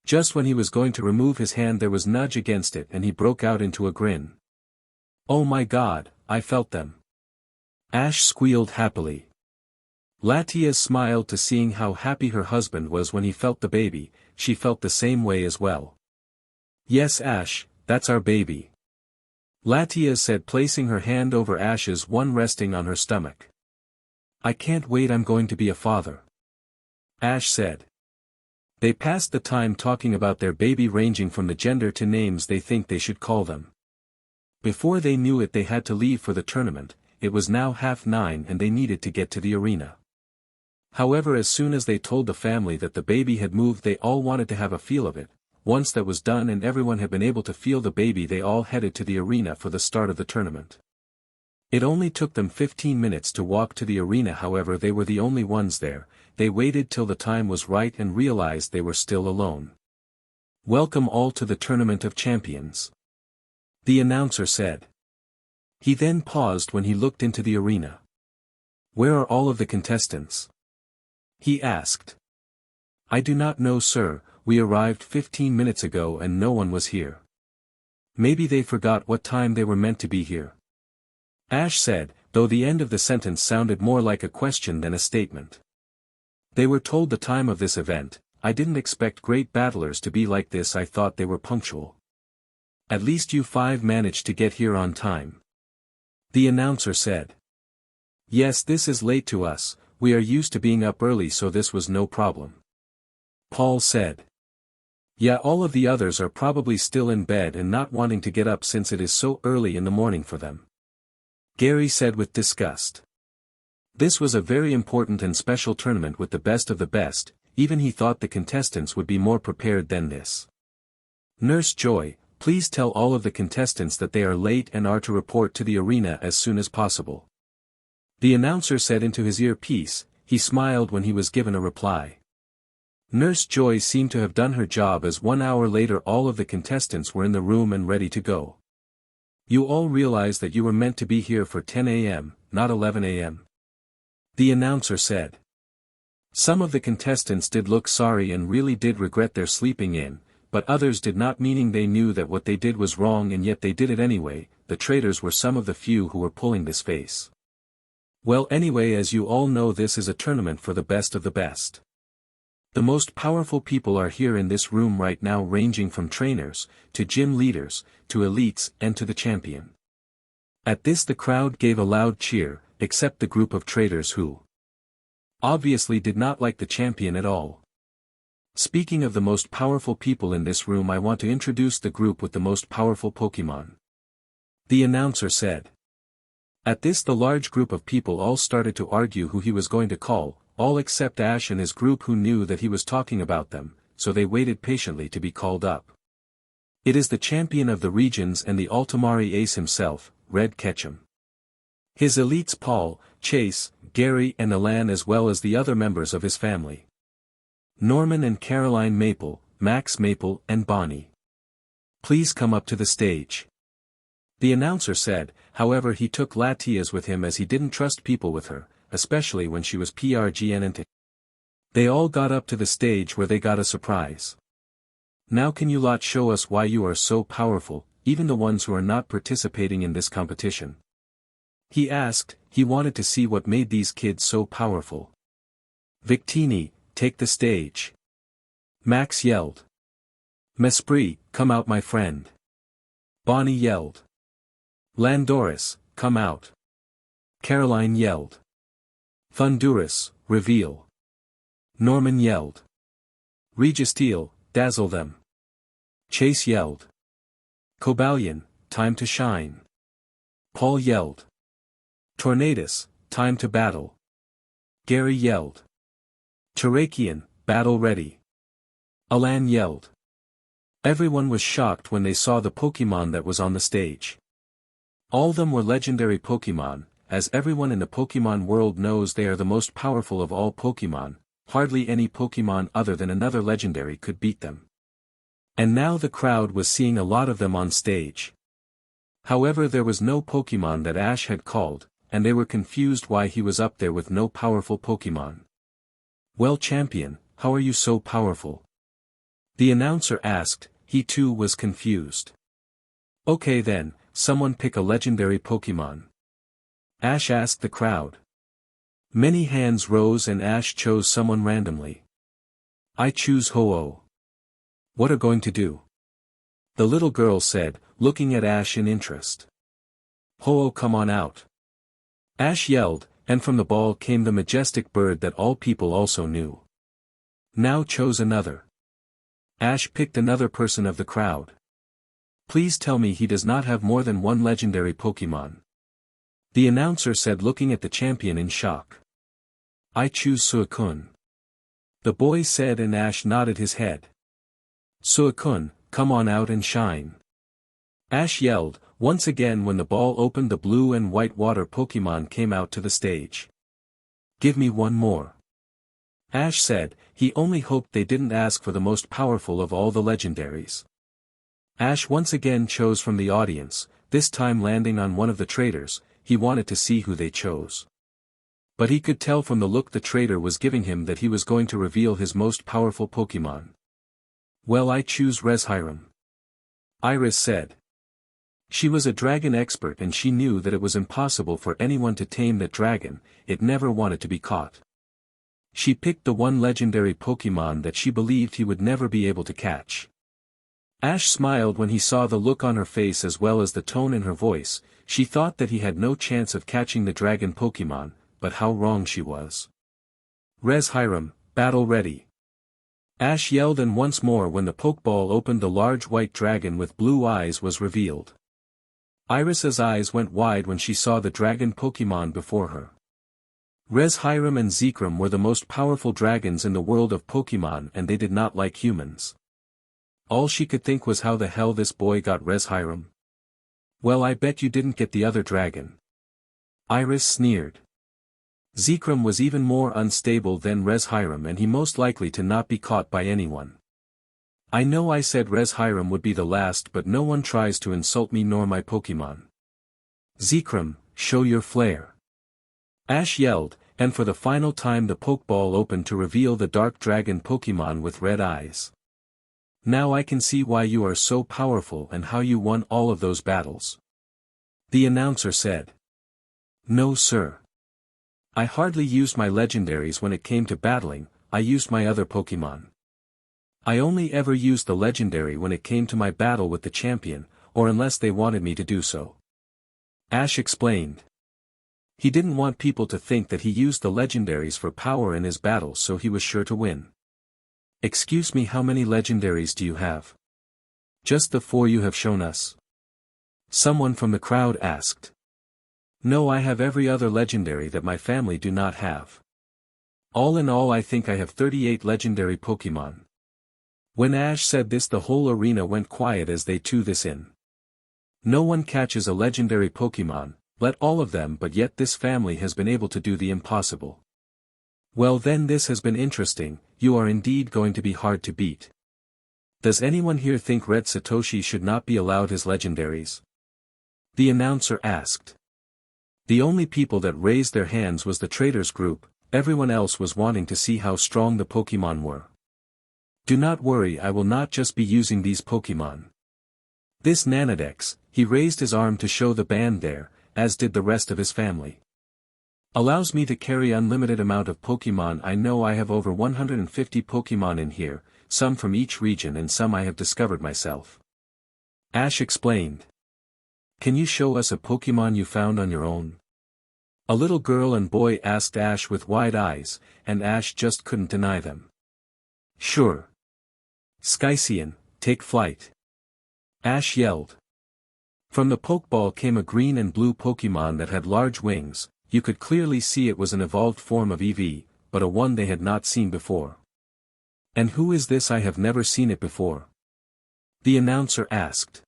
Just when he was going to remove his hand, there was nudge against it and he broke out into a grin. "Oh my God, I felt them!" Ash squealed happily. Latias smiled to seeing how happy her husband was when he felt the baby. She felt the same way as well. "Yes, Ash, that's our baby," Latias said, placing her hand over Ash's, one resting on her stomach. "I can't wait, I'm going to be a father," Ash said. They passed the time talking about their baby, ranging from the gender to names they think they should call them. Before they knew it, they had to leave for the tournament. It was now 9:30 and they needed to get to the arena. However, as soon as they told the family that the baby had moved, they all wanted to have a feel of it. Once that was done and everyone had been able to feel the baby, they all headed to the arena for the start of the tournament. It only took them 15 minutes to walk to the arena, however they were the only ones there. They waited till the time was right and realized they were still alone. "Welcome all to the Tournament of Champions," the announcer said. He then paused when he looked into the arena. "Where are all of the contestants?" he asked. "I do not know, sir, we arrived 15 minutes ago and no one was here. Maybe they forgot what time they were meant to be here," Ash said, though the end of the sentence sounded more like a question than a statement. "They were told the time of this event. I didn't expect great battlers to be like this. I thought they were punctual. At least you 5 managed to get here on time," the announcer said. "Yes, this is late to us. We are used to being up early, so this was no problem," Paul said. "Yeah, all of the others are probably still in bed and not wanting to get up since it is so early in the morning for them," Gary said with disgust. This was a very important and special tournament with the best of the best. Even he thought the contestants would be more prepared than this. "Nurse Joy, please tell all of the contestants that they are late and are to report to the arena as soon as possible," the announcer said into his earpiece. He smiled when he was given a reply. Nurse Joy seemed to have done her job, as 1 hour later all of the contestants were in the room and ready to go. "You all realize that you were meant to be here for 10 a.m., not 11 a.m., the announcer said. Some of the contestants did look sorry and really did regret their sleeping in, but others did not, meaning they knew that what they did was wrong and yet they did it anyway. The traitors were some of the few who were pulling this face. Well, anyway, as you all know, this is a tournament for the best of the best. The most powerful people are here in this room right now, ranging from trainers, to gym leaders, to elites, and to the champion. At this the crowd gave a loud cheer, except the group of traitors who obviously did not like the champion at all. Speaking of the most powerful people in this room, I want to introduce the group with the most powerful Pokemon. The announcer said. At this, the large group of people all started to argue who he was going to call, all except Ash and his group, who knew that he was talking about them, so they waited patiently to be called up. It is the champion of the regions and the Altomare ace himself, Red Ketchum. His elites Paul, Chase, Gary and Alan, as well as the other members of his family. Norman and Caroline Maple, Max Maple and Bonnie. Please come up to the stage. The announcer said. However, he took Latias with him as he didn't trust people with her, especially when she was PRGNT. They all got up to the stage where they got a surprise. Now can you lot show us why you are so powerful, even the ones who are not participating in this competition? He asked. He wanted to see what made these kids so powerful. Victini, take the stage. Max yelled. Mesprit, come out my friend. Bonnie yelled. Landoris, come out. Caroline yelled. Thunduris, reveal. Norman yelled. Registeel, dazzle them. Chase yelled. Cobalion, time to shine. Paul yelled. Tornadus, time to battle. Gary yelled. Terrakion, battle ready. Alan yelled. Everyone was shocked when they saw the Pokemon that was on the stage. All of them were legendary Pokemon. As everyone in the Pokemon world knows, they are the most powerful of all Pokemon. Hardly any Pokemon other than another legendary could beat them. And now the crowd was seeing a lot of them on stage. However, there was no Pokemon that Ash had called, and they were confused why he was up there with no powerful Pokemon. Well, champion, how are you so powerful? The announcer asked. He too was confused. Okay then, someone pick a legendary Pokemon. Ash asked the crowd. Many hands rose and Ash chose someone randomly. I choose Ho-Oh. What are going to do? The little girl said, looking at Ash in interest. Ho-Oh, come on out. Ash yelled, and from the ball came the majestic bird that all people also knew. Now chose another. Ash picked another person of the crowd. Please tell me he does not have more than one legendary Pokemon. The announcer said, looking at the champion in shock. I choose Suicune. The boy said, and Ash nodded his head. Suicune, come on out and shine. Ash yelled, once again when the ball opened. The blue and white water Pokemon came out to the stage. Give me one more. Ash said. He only hoped they didn't ask for the most powerful of all the legendaries. Ash once again chose from the audience, this time landing on one of the traders. He wanted to see who they chose. But he could tell from the look the trader was giving him that he was going to reveal his most powerful Pokemon. Well, I choose Reshiram. Iris said. She was a dragon expert and she knew that it was impossible for anyone to tame that dragon. It never wanted to be caught. She picked the one legendary Pokemon that she believed he would never be able to catch. Ash smiled when he saw the look on her face as well as the tone in her voice. She thought that he had no chance of catching the dragon Pokemon, but how wrong she was. Reshiram, battle ready. Ash yelled, and once more when the Pokeball opened, the large white dragon with blue eyes was revealed. Iris's eyes went wide when she saw the dragon Pokemon before her. Reshiram and Zekrom were the most powerful dragons in the world of Pokemon, and they did not like humans. All she could think was how the hell this boy got Reshiram. Well, I bet you didn't get the other dragon. Iris sneered. Zekrom was even more unstable than Reshiram, and he most likely to not be caught by anyone. I know I said Reshiram would be the last, but no one tries to insult me nor my Pokemon. Zekrom, show your flair. Ash yelled, and for the final time the Pokeball opened to reveal the dark dragon Pokemon with red eyes. Now I can see why you are so powerful and how you won all of those battles. The announcer said. No sir. I hardly used my legendaries when it came to battling. I used my other Pokemon. I only ever used the legendary when it came to my battle with the champion, or unless they wanted me to do so. Ash explained. He didn't want people to think that he used the legendaries for power in his battles, so he was sure to win. Excuse me, how many legendaries do you have? Just the 4 you have shown us? Someone from the crowd asked. No, I have every other legendary that my family do not have. All in all, I think I have 38 legendary Pokemon. When Ash said this, the whole arena went quiet as they took this in. No one catches a legendary Pokemon, let all of them, but yet this family has been able to do the impossible. Well then, this has been interesting. You are indeed going to be hard to beat. Does anyone here think Red Satoshi should not be allowed his legendaries? The announcer asked. The only people that raised their hands was the traders group, everyone else was wanting to see how strong the Pokemon were. Do not worry, I will not just be using these Pokemon. This Nanodex, he raised his arm to show the band there, as did the rest of his family. Allows me to carry unlimited amount of Pokemon. I know I have over 150 Pokemon in here, some from each region and some I have discovered myself. Ash explained. Can you show us a Pokemon you found on your own? A little girl and boy asked Ash with wide eyes, and Ash just couldn't deny them. Sure. Skycian, take flight. Ash yelled. From the Pokeball came a green and blue Pokemon that had large wings. You could clearly see it was an evolved form of Eevee, but a one they had not seen before. And who is this? I have never seen it before. The announcer asked.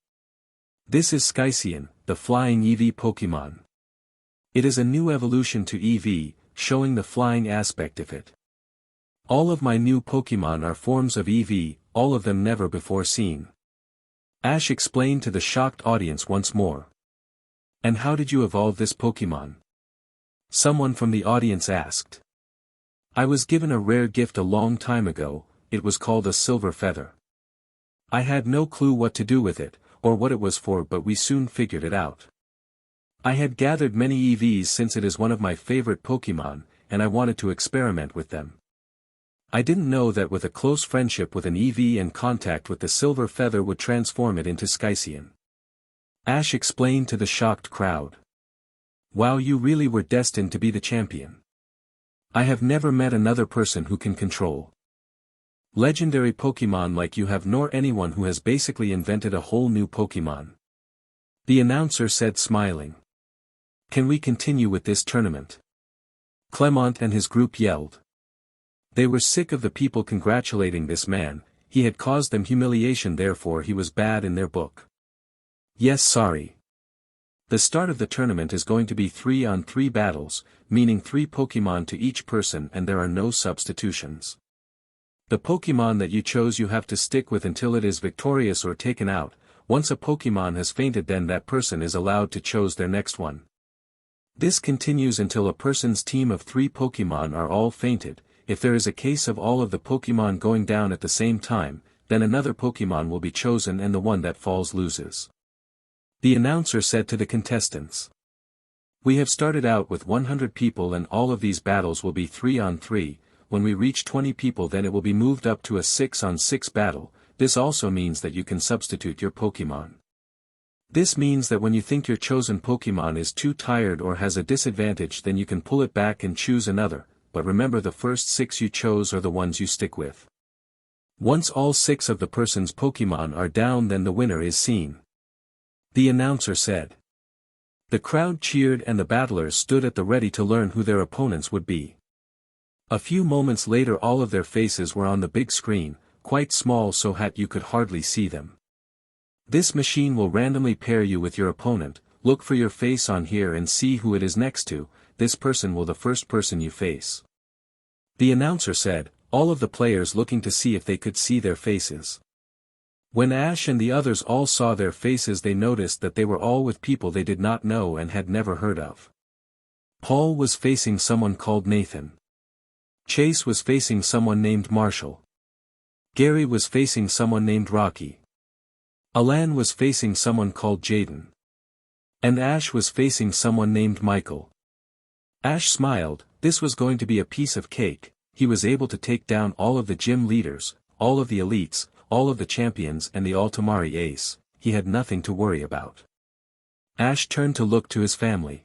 This is Skycian, the flying Eevee Pokemon. It is a new evolution to Eevee, showing the flying aspect of it. All of my new Pokemon are forms of Eevee, all of them never before seen. Ash explained to the shocked audience once more. And how did you evolve this Pokemon? Someone from the audience asked. I was given a rare gift a long time ago, it was called a silver feather. I had no clue what to do with it, or what it was for, but we soon figured it out. I had gathered many EVs since it is one of my favorite Pokemon, and I wanted to experiment with them. I didn't know that with a close friendship with an EV and contact with the silver feather would transform it into Skycian. Ash explained to the shocked crowd. Wow, you really were destined to be the champion. I have never met another person who can control legendary Pokemon like you have, nor anyone who has basically invented a whole new Pokemon. The announcer said, smiling. Can we continue with this tournament? Clement and his group yelled. They were sick of the people congratulating this man. He had caused them humiliation, therefore he was bad in their book. Yes, sorry. The start of the tournament is going to be 3-on-3 battles, meaning 3 Pokemon to each person, and there are no substitutions. The Pokemon that you chose you have to stick with until it is victorious or taken out. Once a Pokemon has fainted, then that person is allowed to choose their next one. This continues until a person's team of 3 Pokemon are all fainted. If there is a case of all of the Pokemon going down at the same time, then another Pokemon will be chosen and the one that falls loses. The announcer said to the contestants. We have started out with 100 people and all of these battles will be 3-on-3, when we reach 20 people then it will be moved up to a 6-on-6 battle. This also means that you can substitute your Pokemon. This means that when you think your chosen Pokemon is too tired or has a disadvantage, then you can pull it back and choose another, but remember the first 6 you chose are the ones you stick with. Once all 6 of the person's Pokemon are down, then the winner is seen. The announcer said. The crowd cheered and the battlers stood at the ready to learn who their opponents would be. A few moments later all of their faces were on the big screen, quite small so that you could hardly see them. This machine will randomly pair you with your opponent. Look for your face on here and see who it is next to. This person will the first person you face. The announcer said, all of the players looking to see if they could see their faces. When Ash and the others all saw their faces, they noticed that they were all with people they did not know and had never heard of. Paul was facing someone called Nathan. Chase was facing someone named Marshall. Gary was facing someone named Rocky. Alan was facing someone called Jaden. And Ash was facing someone named Michael. Ash smiled. This was going to be a piece of cake. He was able to take down all of the gym leaders, all of the elites, all of the champions and the Altomare ace. He had nothing to worry about. Ash turned to look to his family.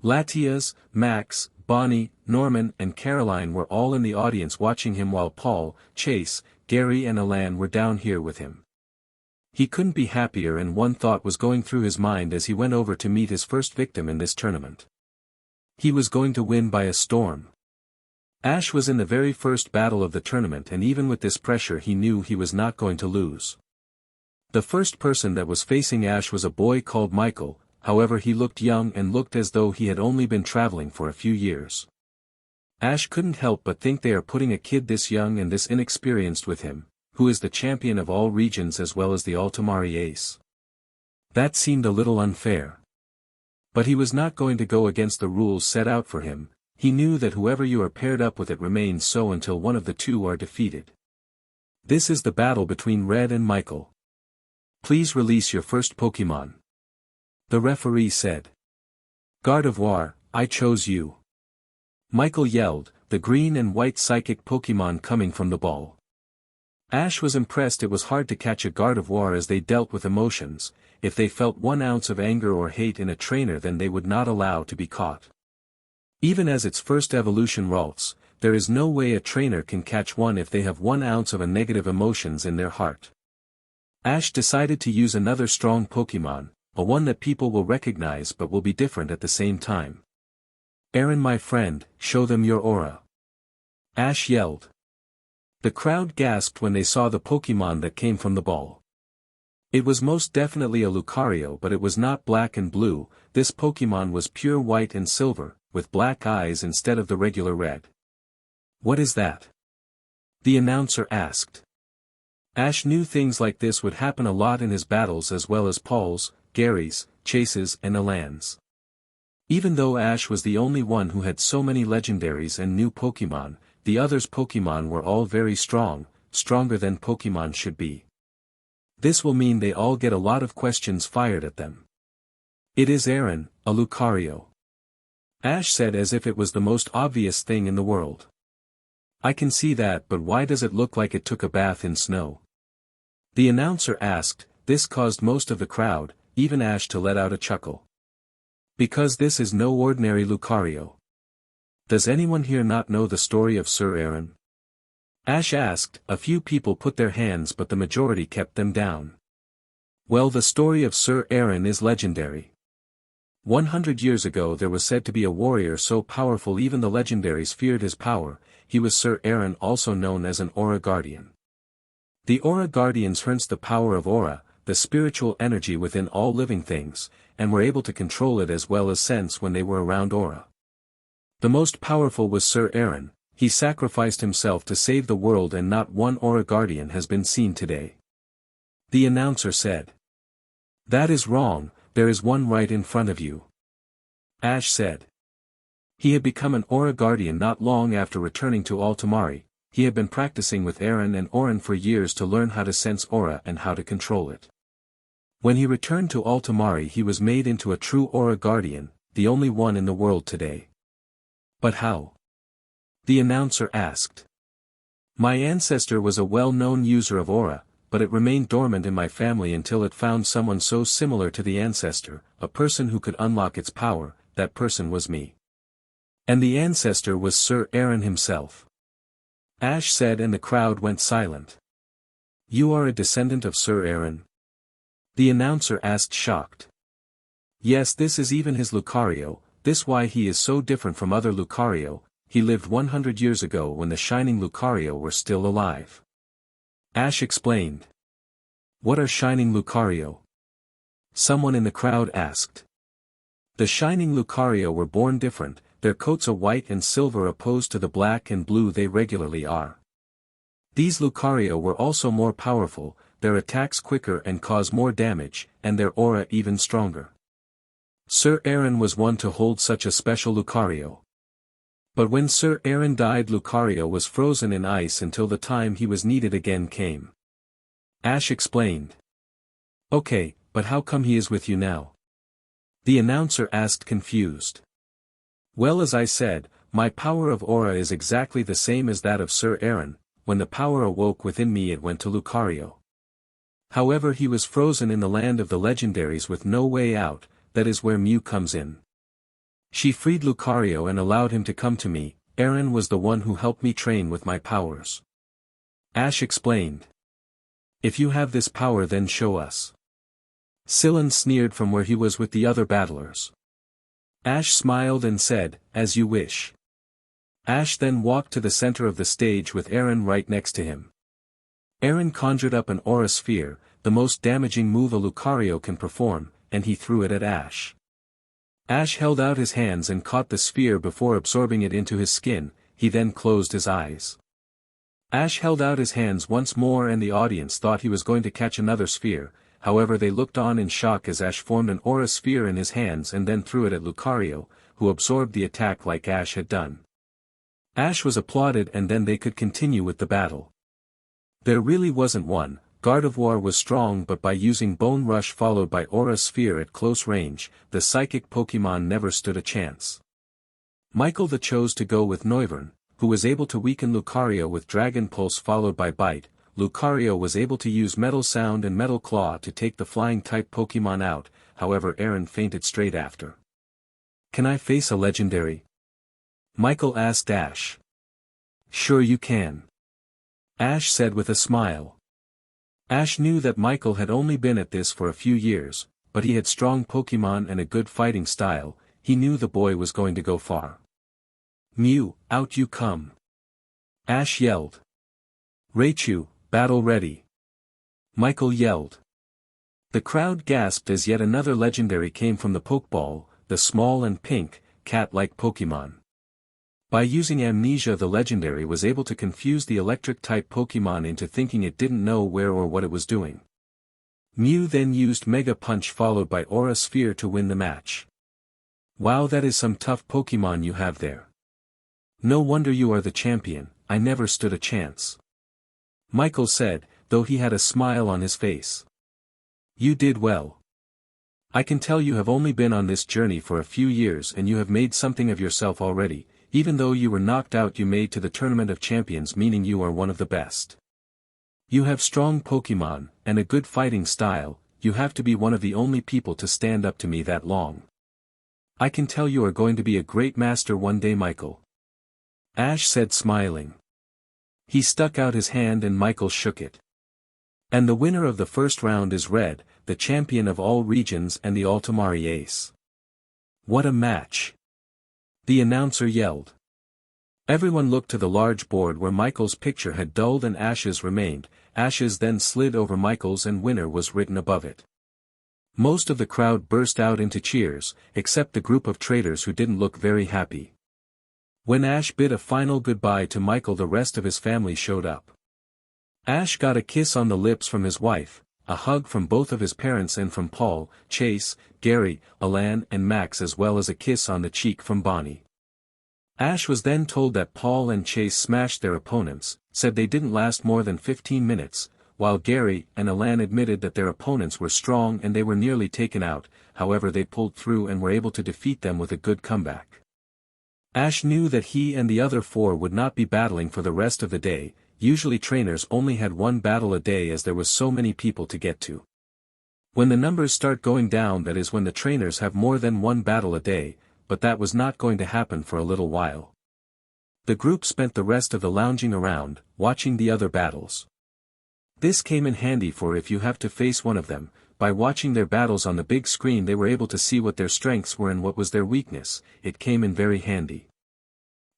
Latias, Max, Bonnie, Norman and Caroline were all in the audience watching him while Paul, Chase, Gary and Alan were down here with him. He couldn't be happier and one thought was going through his mind as he went over to meet his first victim in this tournament. He was going to win by a storm. Ash was in the very first battle of the tournament and even with this pressure he knew he was not going to lose. The first person that was facing Ash was a boy called Michael, however he looked young and looked as though he had only been traveling for a few years. Ash couldn't help but think they are putting a kid this young and this inexperienced with him, who is the champion of all regions as well as the Altomare ace. That seemed a little unfair. But he was not going to go against the rules set out for him. He knew that whoever you are paired up with it remains so until one of the two are defeated. This is the battle between Red and Michael. Please release your first Pokemon. The referee said. Gardevoir, I chose you. Michael yelled, the green and white psychic Pokemon coming from the ball. Ash was impressed. It was hard to catch a Gardevoir as they dealt with emotions. If they felt 1 ounce of anger or hate in a trainer then they would not allow to be caught. Even as its first evolution Ralts, there is no way a trainer can catch one if they have 1 ounce of a negative emotions in their heart. Ash decided to use another strong Pokemon, a one that people will recognize but will be different at the same time. Aaron my friend, show them your aura. Ash yelled. The crowd gasped when they saw the Pokemon that came from the ball. It was most definitely a Lucario but it was not black and blue, this Pokemon was pure white and silver, with black eyes instead of the regular red. What is that? The announcer asked. Ash knew things like this would happen a lot in his battles as well as Paul's, Gary's, Chase's and Alan's. Even though Ash was the only one who had so many legendaries and new Pokemon, the others' Pokemon were all very strong, stronger than Pokemon should be. This will mean they all get a lot of questions fired at them. It is Aaron, a Lucario. Ash said as if it was the most obvious thing in the world. I can see that, but why does it look like it took a bath in snow? The announcer asked. This caused most of the crowd, even Ash, to let out a chuckle. Because this is no ordinary Lucario. Does anyone here not know the story of Sir Aaron? Ash asked. A few people put their hands but the majority kept them down. Well, the story of Sir Aaron is legendary. 100 years ago there was said to be a warrior so powerful even the legendaries feared his power. He was Sir Aaron, also known as an Aura Guardian. The Aura Guardians harnessed the power of Aura, the spiritual energy within all living things, and were able to control it as well as sense when they were around Aura. The most powerful was Sir Aaron. He sacrificed himself to save the world and not one Aura Guardian has been seen today. The announcer said. That is wrong, there is one right in front of you. Ash said. He had become an Aura Guardian not long after returning to Altomare. He had been practicing with Aaron and Orin for years to learn how to sense Aura and how to control it. When he returned to Altomare he was made into a true Aura Guardian, the only one in the world today. But how? The announcer asked. My ancestor was a well-known user of Aura, but it remained dormant in my family until it found someone so similar to the ancestor, a person who could unlock its power. That person was me. And the ancestor was Sir Aaron himself. Ash said and the crowd went silent. You are a descendant of Sir Aaron? The announcer asked, shocked. Yes, this is even his Lucario. This why he is so different from other Lucario. He lived 100 years ago when the shining Lucario were still alive. Ash explained. What are shining Lucario? Someone in the crowd asked. The shining Lucario were born different, their coats are white and silver opposed to the black and blue they regularly are. These Lucario were also more powerful, their attacks quicker and cause more damage, and their aura even stronger. Sir Aaron was one to hold such a special Lucario. But when Sir Aaron died Lucario was frozen in ice until the time he was needed again came. Ash explained. Okay, but how come he is with you now? The announcer asked, confused. Well, as I said, my power of aura is exactly the same as that of Sir Aaron. When the power awoke within me it went to Lucario. However, he was frozen in the land of the legendaries with no way out. That is where Mew comes in. She freed Lucario and allowed him to come to me. Aaron was the one who helped me train with my powers. Ash explained. If you have this power then show us. Scylla sneered from where he was with the other battlers. Ash smiled and said, as you wish. Ash then walked to the center of the stage with Aaron right next to him. Aaron conjured up an aura sphere, the most damaging move a Lucario can perform, and he threw it at Ash. Ash held out his hands and caught the sphere before absorbing it into his skin. He then closed his eyes. Ash held out his hands once more and the audience thought he was going to catch another sphere, however they looked on in shock as Ash formed an aura sphere in his hands and then threw it at Lucario, who absorbed the attack like Ash had done. Ash was applauded and then they could continue with the battle. There really wasn't one. Gardevoir was strong, but by using Bone Rush followed by Aura Sphere at close range, the psychic Pokémon never stood a chance. Michael chose to go with Noivern, who was able to weaken Lucario with Dragon Pulse followed by Bite. Lucario was able to use Metal Sound and Metal Claw to take the Flying-type Pokémon out, however Aaron fainted straight after. Can I face a legendary? Michael asked Ash. Sure you can. Ash said with a smile. Ash knew that Michael had only been at this for a few years, but he had strong Pokémon and a good fighting style. He knew the boy was going to go far. Mew, out you come. Ash yelled. Raichu, battle ready. Michael yelled. The crowd gasped as yet another legendary came from the Pokeball, the small and pink, cat-like Pokémon. By using Amnesia the legendary was able to confuse the electric-type Pokémon into thinking it didn't know where or what it was doing. Mew then used Mega Punch followed by Aura Sphere to win the match. Wow, that is some tough Pokémon you have there. No wonder you are the champion. I never stood a chance. Michael said, though he had a smile on his face. You did well. I can tell you have only been on this journey for a few years and you have made something of yourself already. Even though you were knocked out you made to the Tournament of Champions, meaning you are one of the best. You have strong Pokémon, and a good fighting style. You have to be one of the only people to stand up to me that long. I can tell you are going to be a great master one day, Michael. Ash said smiling. He stuck out his hand and Michael shook it. And the winner of the first round is Red, the champion of all regions and the Altomare ace. What a match! The announcer yelled. Everyone looked to the large board where Michael's picture had dulled and Ash's remained. Ash's then slid over Michael's and winner was written above it. Most of the crowd burst out into cheers, except the group of traders who didn't look very happy. When Ash bid a final goodbye to Michael, the rest of his family showed up. Ash got a kiss on the lips from his wife, a hug from both of his parents and from Paul, Chase, Gary, Alan and Max, as well as a kiss on the cheek from Bonnie. Ash was then told that Paul and Chase smashed their opponents, said they didn't last more than 15 minutes, while Gary and Alan admitted that their opponents were strong and they were nearly taken out, however they pulled through and were able to defeat them with a good comeback. Ash knew that he and the other four would not be battling for the rest of the day. Usually trainers only had one battle a day as there was so many people to get to. When the numbers start going down, that is when the trainers have more than one battle a day, but that was not going to happen for a little while. The group spent the rest of the lounging around, watching the other battles. This came in handy for if you have to face one of them. By watching their battles on the big screen they were able to see what their strengths were and what was their weakness. It came in very handy.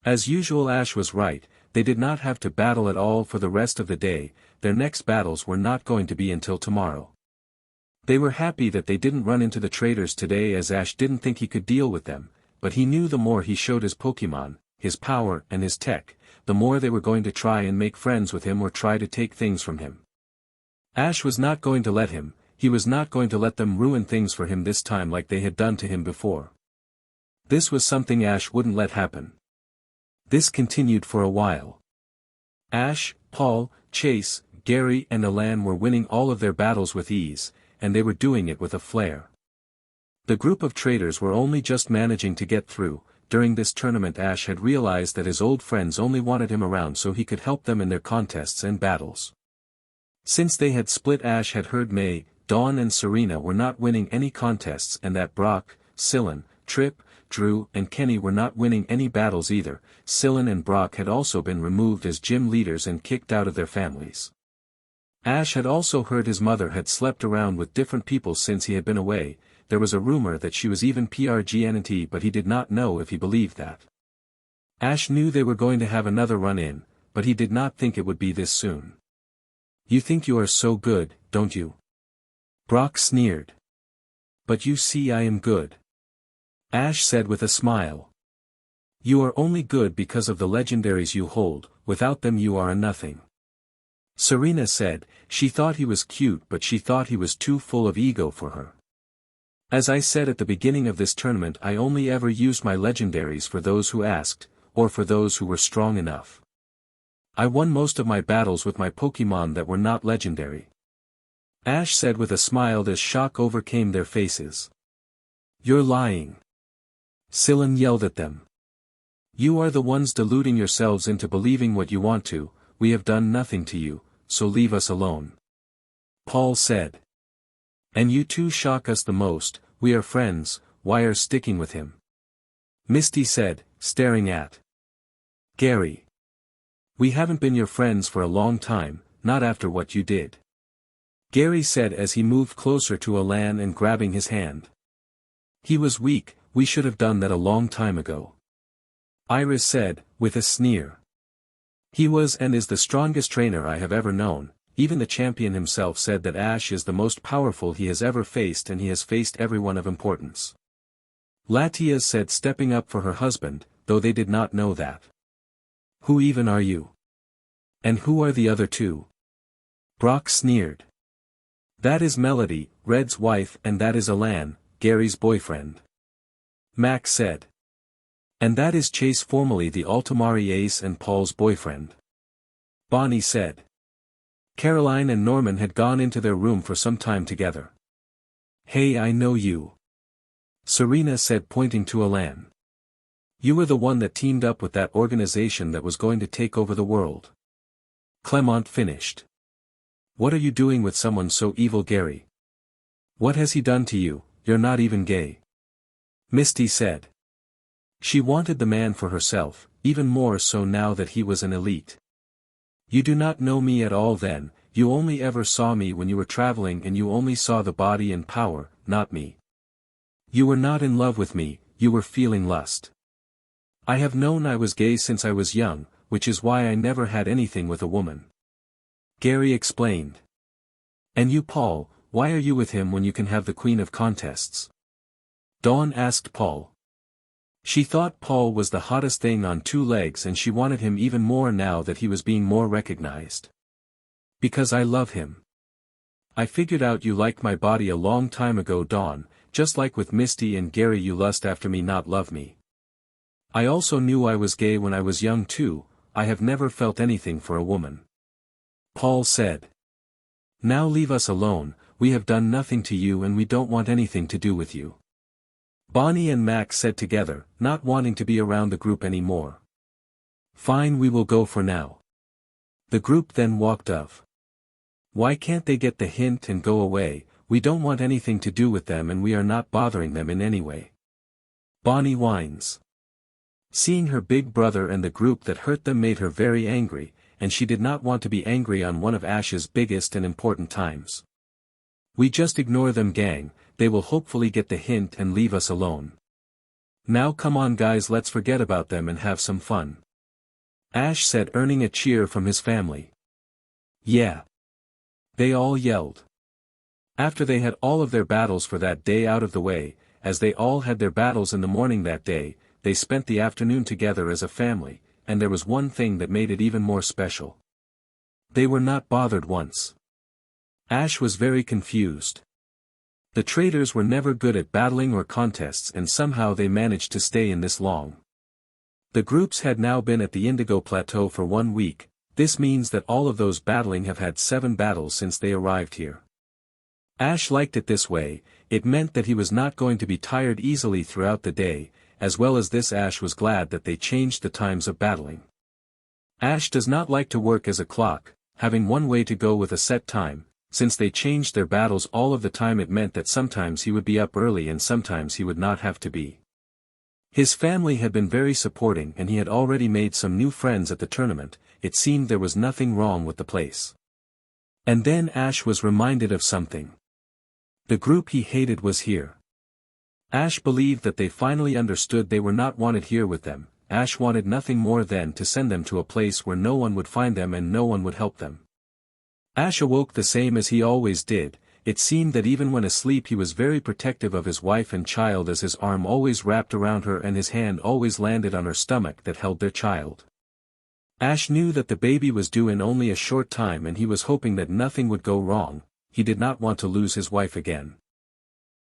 As usual, Ash was right. They did not have to battle at all for the rest of the day. Their next battles were not going to be until tomorrow. They were happy that they didn't run into the traders today, as Ash didn't think he could deal with them, but he knew the more he showed his Pokémon, his power and his tech, the more they were going to try and make friends with him or try to take things from him. Ash was not going to let him. He was not going to let them ruin things for him this time like they had done to him before. This was something Ash wouldn't let happen. This continued for a while. Ash, Paul, Chase, Gary and Alan were winning all of their battles with ease, and they were doing it with a flair. The group of traders were only just managing to get through. During this tournament Ash had realized that his old friends only wanted him around so he could help them in their contests and battles. Since they had split, Ash had heard May, Dawn and Serena were not winning any contests and that Brock, Scylla, Trip, Drew, and Kenny were not winning any battles either. Scylla and Brock had also been removed as gym leaders and kicked out of their families. Ash had also heard his mother had slept around with different people since he had been away. There was a rumor that she was even PRGNT, but he did not know if he believed that. Ash knew they were going to have another run-in, but he did not think it would be this soon. "You think you are so good, don't you?" Brock sneered. "But you see I am good," Ash said with a smile. "You are only good because of the legendaries you hold, without them you are a nothing." Serena said, she thought he was cute but she thought he was too full of ego for her. "As I said at the beginning of this tournament, I only ever used my legendaries for those who asked, or for those who were strong enough. I won most of my battles with my Pokémon that were not legendary," Ash said with a smile as shock overcame their faces. "You're lying," Scylla yelled at them. "You are the ones deluding yourselves into believing what you want to. We have done nothing to you, so leave us alone," Paul said. "And you two shock us the most. We are friends, why are sticking with him?" Misty said, staring at Gary. "We haven't been your friends for a long time, not after what you did," Gary said as he moved closer to Alan and grabbing his hand. "He was weak, we should have done that a long time ago," Iris said, with a sneer. "He was and is the strongest trainer I have ever known. Even the champion himself said that Ash is the most powerful he has ever faced, and he has faced everyone of importance," Latia said, stepping up for her husband, though they did not know that. "Who even are you? And who are the other two?" Brock sneered. "That is Melody, Red's wife, and that is Alan, Gary's boyfriend," Max said. "And that is Chase, formerly the Altomare ace and Paul's boyfriend," Bonnie said. Caroline and Norman had gone into their room for some time together. "Hey, I know you," Serena said, pointing to Alan. "You were the one that teamed up with that organization that was going to take over the world." Clement finished. "What are you doing with someone so evil, Gary? What has he done to you? You're not even gay," Misty said. She wanted the man for herself, even more so now that he was an elite. "You do not know me at all then, you only ever saw me when you were traveling and you only saw the body and power, not me. You were not in love with me, you were feeling lust. I have known I was gay since I was young, which is why I never had anything with a woman," Gary explained. "And you, Paul, why are you with him when you can have the queen of contests?" Dawn asked Paul. She thought Paul was the hottest thing on two legs and she wanted him even more now that he was being more recognized. "Because I love him. I figured out you liked my body a long time ago, Dawn, just like with Misty and Gary you lust after me, not love me. I also knew I was gay when I was young too, I have never felt anything for a woman," Paul said. "Now leave us alone, we have done nothing to you and we don't want anything to do with you," Bonnie and Max said together, not wanting to be around the group anymore. "Fine, we will go for now." The group then walked off. "Why can't they get the hint and go away? We don't want anything to do with them and we are not bothering them in any way," Bonnie whines. Seeing her big brother and the group that hurt them made her very angry, and she did not want to be angry on one of Ash's biggest and important times. "We just ignore them, gang, they will hopefully get the hint and leave us alone. Now come on guys, let's forget about them and have some fun," Ash said, earning a cheer from his family. "Yeah," they all yelled. After they had all of their battles for that day out of the way, as they all had their battles in the morning that day, they spent the afternoon together as a family, and there was one thing that made it even more special. They were not bothered once. Ash was very confused. The traders were never good at battling or contests and somehow they managed to stay in this long. The groups had now been at the Indigo Plateau for 1 week, this means that all of those battling have had 7 battles since they arrived here. Ash liked it this way, it meant that he was not going to be tired easily throughout the day, as well as this Ash was glad that they changed the times of battling. Ash does not like to work as a clock, having one way to go with a set time. Since they changed their battles all of the time it meant that sometimes he would be up early and sometimes he would not have to be. His family had been very supporting and he had already made some new friends at the tournament. It seemed there was nothing wrong with the place. And then Ash was reminded of something. The group he hated was here. Ash believed that they finally understood they were not wanted here with them. Ash wanted nothing more than to send them to a place where no one would find them and no one would help them. Ash awoke the same as he always did. It seemed that even when asleep he was very protective of his wife and child, as his arm always wrapped around her and his hand always landed on her stomach that held their child. Ash knew that the baby was due in only a short time and he was hoping that nothing would go wrong. He did not want to lose his wife again.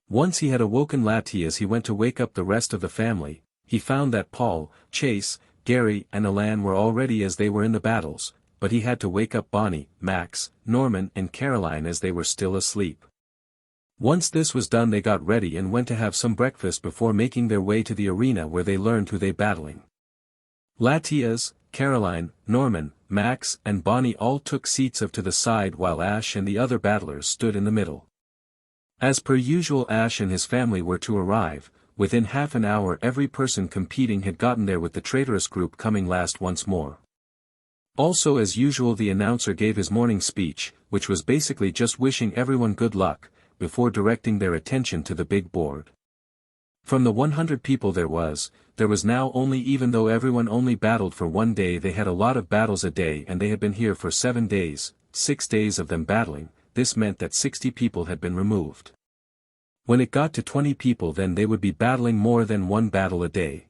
Once he had awoken Lati, as he went to wake up the rest of the family, he found that Paul, Chase, Gary and Alan were all ready as they were in the battles, but he had to wake up Bonnie, Max, Norman and Caroline as they were still asleep. Once this was done they got ready and went to have some breakfast before making their way to the arena where they learned who they battling. Latias, Caroline, Norman, Max and Bonnie all took seats to the side while Ash and the other battlers stood in the middle. As per usual, Ash and his family were to arrive. Within half an hour every person competing had gotten there, with the traitorous group coming last once more. Also, as usual, the announcer gave his morning speech, which was basically just wishing everyone good luck, before directing their attention to the big board. From the 100 people there was now only, even though everyone only battled for one day, they had a lot of battles a day and they had been here for 7 days, 6 days of them battling. This meant that 60 people had been removed. When it got to 20 people, then they would be battling more than one battle a day.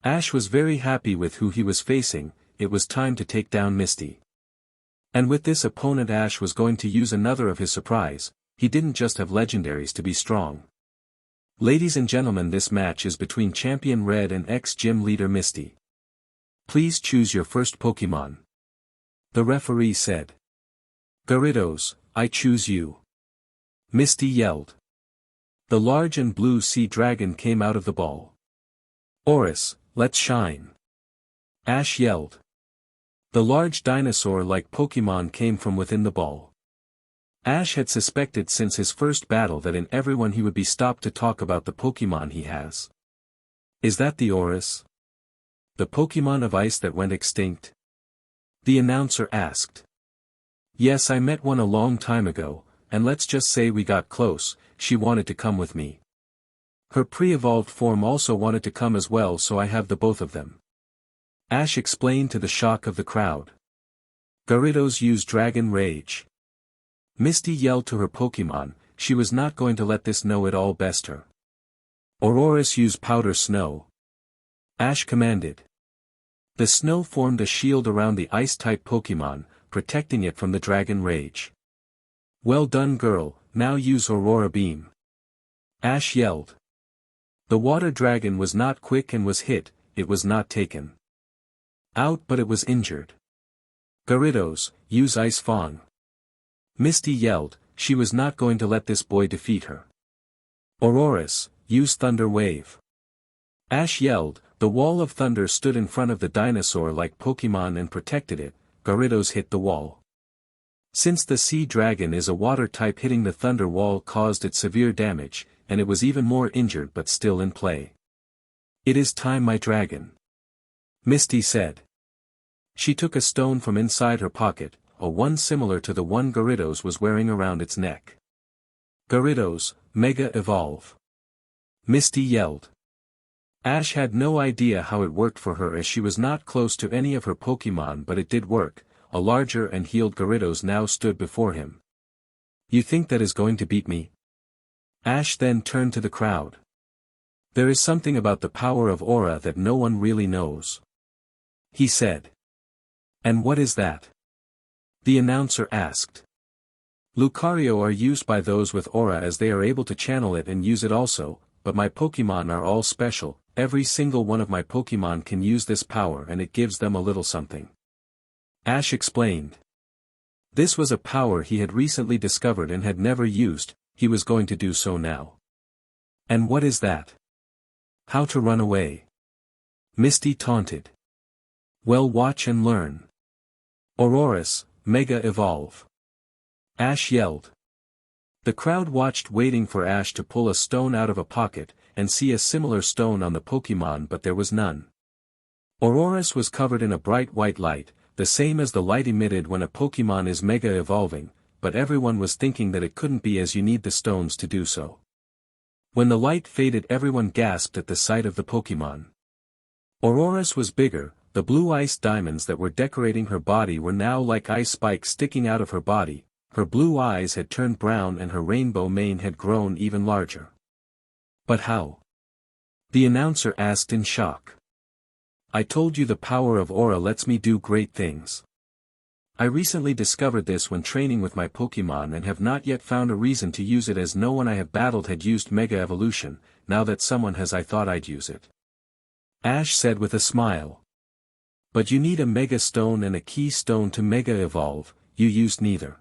Ash was very happy with who he was facing. It was time to take down Misty. And with this opponent Ash was going to use another of his surprise. He didn't just have legendaries to be strong. Ladies and gentlemen, this match is between Champion Red and ex-gym leader Misty. Please choose your first Pokemon. The referee said. Gyarados, I choose you. Misty yelled. The large and blue sea dragon came out of the ball. Oris, let's shine. Ash yelled. The large dinosaur-like Pokemon came from within the ball. Ash had suspected since his first battle that in everyone he would be stopped to talk about the Pokemon he has. Is that the Oris? The Pokemon of ice that went extinct? The announcer asked. Yes, I met one a long time ago, and let's just say we got close. She wanted to come with me. Her pre-evolved form also wanted to come as well, so I have the both of them. Ash explained to the shock of the crowd. Gyarados used Dragon Rage. Misty yelled to her Pokemon. She was not going to let this know-it-all best her. Aurorus used Powder Snow. Ash commanded. The snow formed a shield around the ice-type Pokemon, protecting it from the Dragon Rage. Well done, girl, now use Aurora Beam. Ash yelled. The water dragon was not quick and was hit. It was not taken out, but it was injured. Gyarados, use Ice Fang. Misty yelled. She was not going to let this boy defeat her. Aurorus, use Thunder Wave. Ash yelled. The wall of thunder stood in front of the dinosaur-like Pokemon and protected it. Gyarados hit the wall. Since the sea dragon is a water type, hitting the thunder wall caused it severe damage, and it was even more injured but still in play. It is time, my dragon. Misty said. She took a stone from inside her pocket, a one similar to the one Gyarados was wearing around its neck. Gyarados, Mega Evolve. Misty yelled. Ash had no idea how it worked for her, as she was not close to any of her Pokemon, but it did work. A larger and healed Gyarados now stood before him. You think that is going to beat me? Ash then turned to the crowd. There is something about the power of Aura that no one really knows. He said. And what is that? The announcer asked. Lucario are used by those with Aura, as they are able to channel it and use it also, but my Pokemon are all special. Every single one of my Pokemon can use this power and it gives them a little something. Ash explained. This was a power he had recently discovered and had never used. He was going to do so now. And what is that? How to run away? Misty taunted. Well, watch and learn. Aurorus, Mega Evolve. Ash yelled. The crowd watched, waiting for Ash to pull a stone out of a pocket, and see a similar stone on the Pokemon, but there was none. Auroras was covered in a bright white light, the same as the light emitted when a Pokemon is mega evolving, but everyone was thinking that it couldn't be, as you need the stones to do so. When the light faded, everyone gasped at the sight of the Pokemon. Auroras was bigger. The blue ice diamonds that were decorating her body were now like ice spikes sticking out of her body, her blue eyes had turned brown and her rainbow mane had grown even larger. But how? The announcer asked in shock. I told you the power of aura lets me do great things. I recently discovered this when training with my Pokemon and have not yet found a reason to use it, as no one I have battled had used Mega Evolution. Now that someone has, I thought I'd use it. Ash said with a smile. But you need a Mega Stone and a Key Stone to Mega Evolve, you used neither.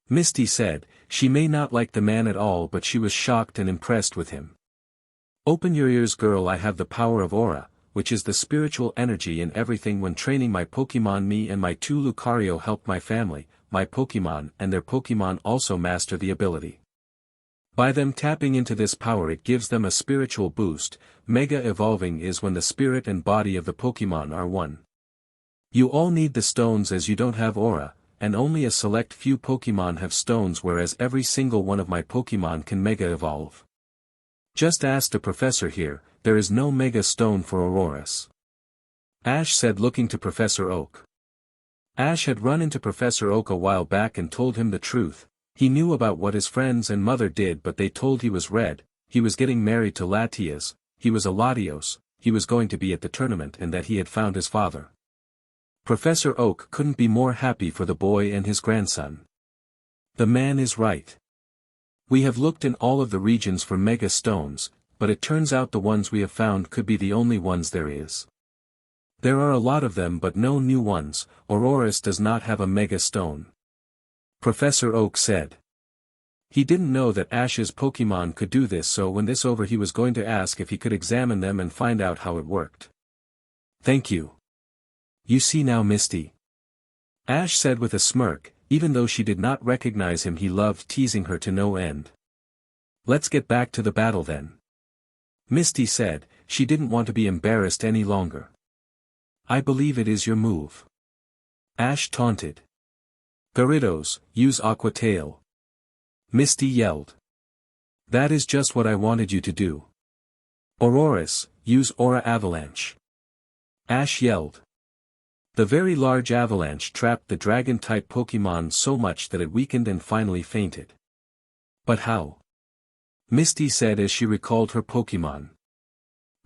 Misty said. She may not like the man at all, but she was shocked and impressed with him. Open your ears, girl. I have the power of aura, which is the spiritual energy in everything. When training my Pokemon, me and my 2 Lucario helped my family, my Pokemon and their Pokemon also master the ability. By them tapping into this power, it gives them a spiritual boost. Mega evolving is when the spirit and body of the Pokemon are one. You all need the stones, as you don't have aura, and only a select few Pokemon have stones, whereas every single one of my Pokemon can Mega Evolve. Just ask the professor here, there is no Mega Stone for Auroras. Ash said, looking to Professor Oak. Ash had run into Professor Oak a while back and told him the truth. He knew about what his friends and mother did, but they told he was red, he was getting married to Latias, he was a Latios, he was going to be at the tournament, and that he had found his father. Professor Oak couldn't be more happy for the boy and his grandson. The man is right. We have looked in all of the regions for Mega Stones, but it turns out the ones we have found could be the only ones there is. There are a lot of them, but no new ones. Auroras does not have a Mega Stone. Professor Oak said. He didn't know that Ash's Pokemon could do this, so when this over he was going to ask if he could examine them and find out how it worked. Thank you. You see now, Misty. Ash said with a smirk, even though she did not recognize him. He loved teasing her to no end. Let's get back to the battle then. Misty said. She didn't want to be embarrassed any longer. I believe it is your move. Ash taunted. Gyarados, use Aqua Tail. Misty yelled. That is just what I wanted you to do. Auroras, use Aura Avalanche. Ash yelled. The very large avalanche trapped the dragon-type Pokemon so much that it weakened and finally fainted. But how? Misty said as she recalled her Pokemon.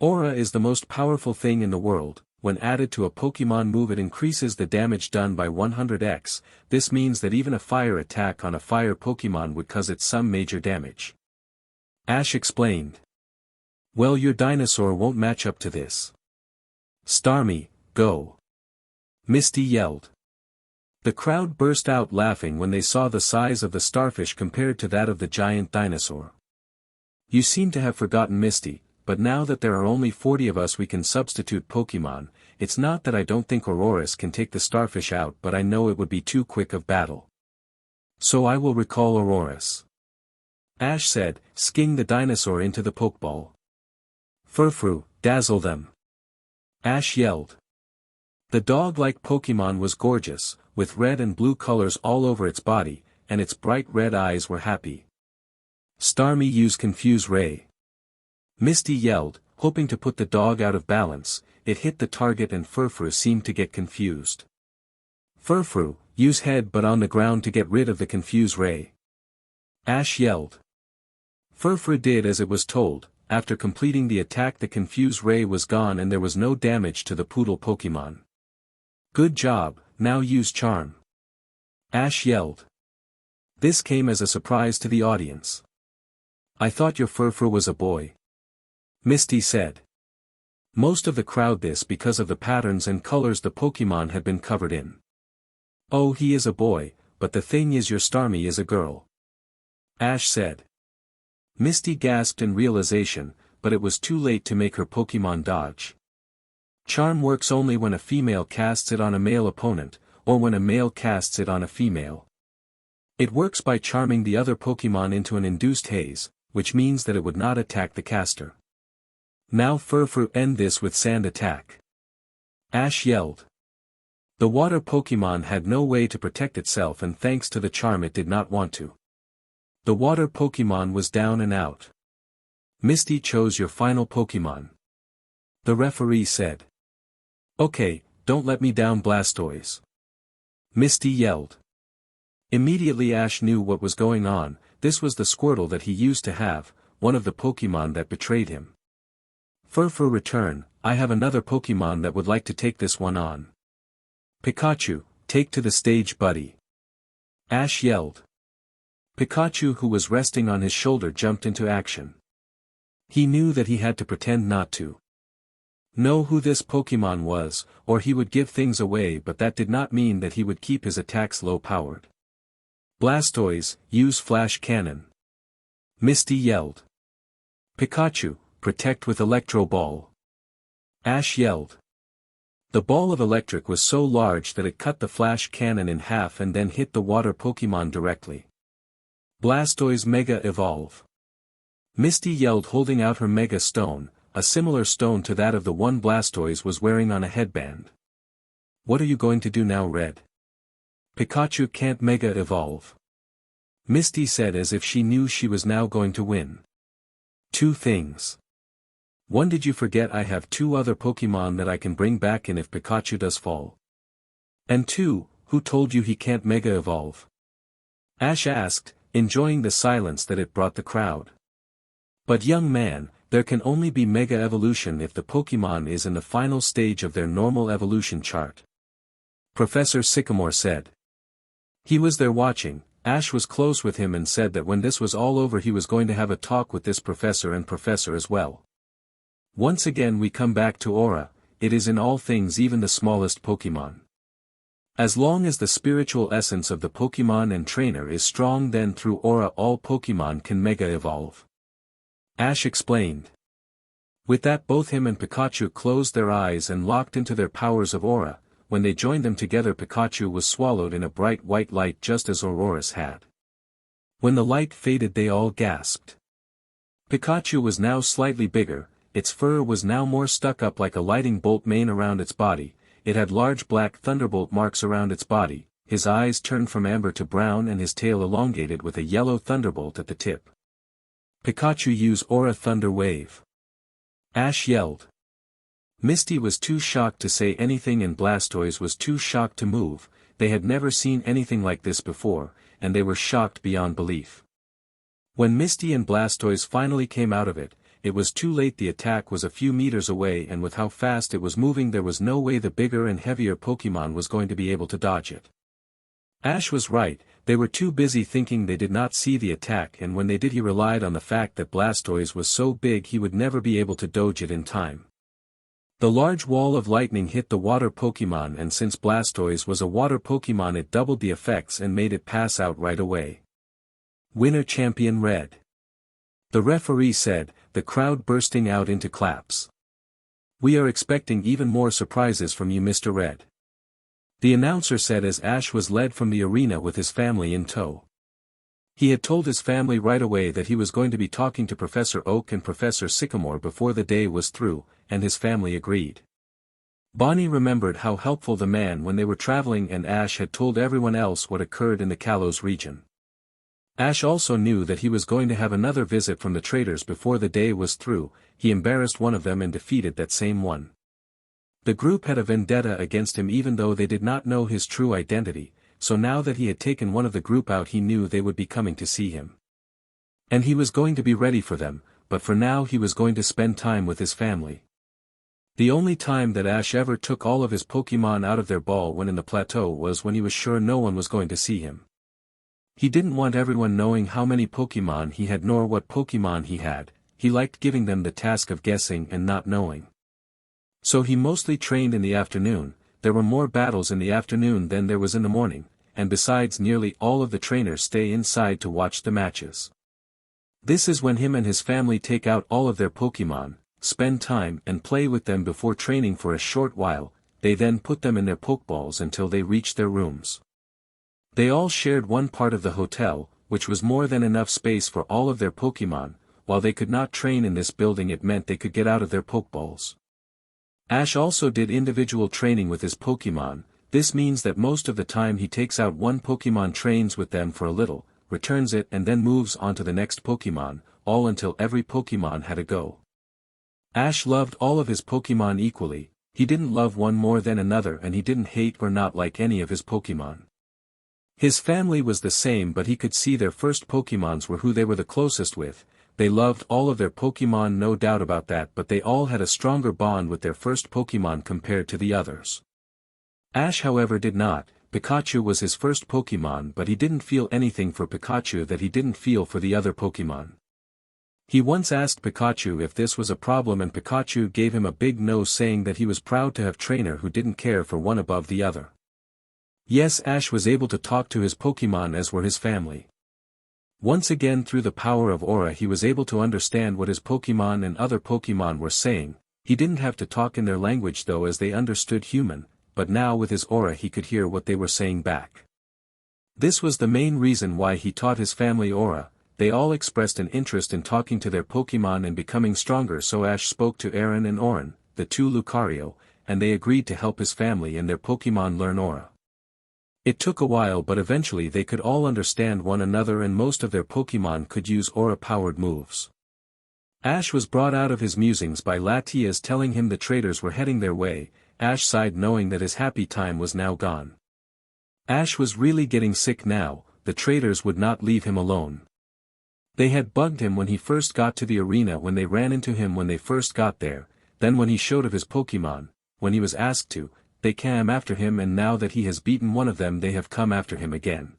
Aura is the most powerful thing in the world. When added to a Pokemon move, it increases the damage done by 100x, this means that even a fire attack on a fire Pokemon would cause it some major damage. Ash explained. Well, your dinosaur won't match up to this. Starmie, go. Misty yelled. The crowd burst out laughing when they saw the size of the starfish compared to that of the giant dinosaur. You seem to have forgotten, Misty, but now that there are only 40 of us we can substitute Pokemon. It's not that I don't think Auroras can take the starfish out, but I know it would be too quick of battle. So I will recall Auroras. Ash said, skiing the dinosaur into the Pokeball. Furfrou, dazzle them. Ash yelled. The dog-like Pokemon was gorgeous, with red and blue colors all over its body, and its bright red eyes were happy. Starmie, use Confuse Ray. Misty yelled, hoping to put the dog out of balance. It hit the target and Furfrou seemed to get confused. Furfrou, use Head but on the ground to get rid of the Confuse Ray. Ash yelled. Furfrou did as it was told. After completing the attack, the Confuse Ray was gone and there was no damage to the Poodle Pokemon. Good job, now use Charm. Ash yelled. This came as a surprise to the audience. I thought your Furfrou was a boy. Misty said. Most of the crowd this because of the patterns and colors the Pokemon had been covered in. Oh, he is a boy, but the thing is your Starmie is a girl. Ash said. Misty gasped in realization, but it was too late to make her Pokemon dodge. Charm works only when a female casts it on a male opponent, or when a male casts it on a female. It works by charming the other Pokemon into an induced haze, which means that it would not attack the caster. Now Furfur end this with sand attack. Ash yelled. The water Pokemon had no way to protect itself, and thanks to the charm it did not want to. The water Pokemon was down and out. Misty chose your final Pokemon. The referee said. Okay, don't let me down, Blastoise. Misty yelled. Immediately Ash knew what was going on. This was the Squirtle that he used to have, one of the Pokemon that betrayed him. Furfur return, I have another Pokemon that would like to take this one on. Pikachu, take to the stage, buddy. Ash yelled. Pikachu, who was resting on his shoulder, jumped into action. He knew that he had to pretend not to know who this Pokemon was, or he would give things away, but that did not mean that he would keep his attacks low-powered. Blastoise, use Flash Cannon. Misty yelled. Pikachu, protect with Electro Ball. Ash yelled. The ball of electric was so large that it cut the Flash Cannon in half and then hit the water Pokemon directly. Blastoise Mega Evolve. Misty yelled, holding out her Mega Stone, a similar stone to that of the one Blastoise was wearing on a headband. What are you going to do now, Red? Pikachu can't Mega Evolve. Misty said as if she knew she was now going to win. Two things. One, did you forget I have two other Pokemon that I can bring back in if Pikachu does fall? And two, who told you he can't Mega Evolve? Ash asked, enjoying the silence that it brought the crowd. But young man, there can only be Mega Evolution if the Pokemon is in the final stage of their normal evolution chart. Professor Sycamore said. He was there watching. Ash was close with him and said that when this was all over he was going to have a talk with this professor and professor as well. Once again we come back to aura, it is in all things, even the smallest Pokemon. As long as the spiritual essence of the Pokemon and trainer is strong, then through aura all Pokemon can Mega Evolve. Ash explained. With that, both him and Pikachu closed their eyes and locked into their powers of aura. When they joined them together, Pikachu was swallowed in a bright white light just as Aurora's had. When the light faded they all gasped. Pikachu was now slightly bigger, its fur was now more stuck up like a lightning bolt mane around its body, it had large black thunderbolt marks around its body, his eyes turned from amber to brown and his tail elongated with a yellow thunderbolt at the tip. Pikachu, use Aura Thunder Wave. Ash yelled. Misty was too shocked to say anything and Blastoise was too shocked to move. They had never seen anything like this before, and they were shocked beyond belief. When Misty and Blastoise finally came out of it, it was too late. The attack was a few meters away, and with how fast it was moving there was no way the bigger and heavier Pokemon was going to be able to dodge it. Ash was right, they were too busy thinking they did not see the attack, and when they did he relied on the fact that Blastoise was so big he would never be able to dodge it in time. The large wall of lightning hit the water Pokemon, and since Blastoise was a water Pokemon it doubled the effects and made it pass out right away. Winner Champion Red. The referee said, the crowd bursting out into claps. We are expecting even more surprises from you, Mr. Red. The announcer said as Ash was led from the arena with his family in tow. He had told his family right away that he was going to be talking to Professor Oak and Professor Sycamore before the day was through, and his family agreed. Bonnie remembered how helpful the man when they were traveling, and Ash had told everyone else what occurred in the Kalos region. Ash also knew that he was going to have another visit from the traders before the day was through. He embarrassed one of them and defeated that same one. The group had a vendetta against him even though they did not know his true identity, so now that he had taken one of the group out he knew they would be coming to see him. And he was going to be ready for them, but for now he was going to spend time with his family. The only time that Ash ever took all of his Pokemon out of their ball when in the plateau was when he was sure no one was going to see him. He didn't want everyone knowing how many Pokemon he had nor what Pokemon he had. He liked giving them the task of guessing and not knowing. So he mostly trained in the afternoon. There were more battles in the afternoon than there was in the morning, and besides nearly all of the trainers stay inside to watch the matches. This is when him and his family take out all of their Pokemon, spend time and play with them before training for a short while. They then put them in their Pokeballs until they reach their rooms. They all shared one part of the hotel, which was more than enough space for all of their Pokemon. while they could not train in this building it meant they could get out of their Pokeballs. Ash also did individual training with his Pokemon. This means that most of the time he takes out one Pokemon, trains with them for a little, returns it and then moves on to the next Pokemon, all until every Pokemon had a go. Ash loved all of his Pokemon equally, he didn't love one more than another and he didn't hate or not like any of his Pokemon. His family was the same, but he could see their first Pokemons were who they were the closest with. They loved all of their Pokemon, no doubt about that, but they all had a stronger bond with their first Pokemon compared to the others. Ash however did not. Pikachu was his first Pokemon, but he didn't feel anything for Pikachu that he didn't feel for the other Pokemon. He once asked Pikachu if this was a problem and Pikachu gave him a big no, saying that he was proud to have a trainer who didn't care for one above the other. Yes, Ash was able to talk to his Pokemon as were his family. Once again, through the power of aura, he was able to understand what his Pokemon and other Pokemon were saying. He didn't have to talk in their language though, as they understood human, but now with his aura he could hear what they were saying back. This was the main reason why he taught his family aura. They all expressed an interest in talking to their Pokemon and becoming stronger, so Ash spoke to Aaron and Orin, the two Lucario, and they agreed to help his family and their Pokemon learn aura. It took a while, but eventually they could all understand one another and most of their Pokemon could use aura-powered moves. Ash was brought out of his musings by Latias telling him the traders were heading their way. Ash sighed knowing that his happy time was now gone. Ash was really getting sick now, the traders would not leave him alone. They had bugged him when he first got to the arena, when they ran into him when they first got there, then when he showed of his Pokemon, when he was asked to, they came after him, and now that he has beaten one of them they have come after him again.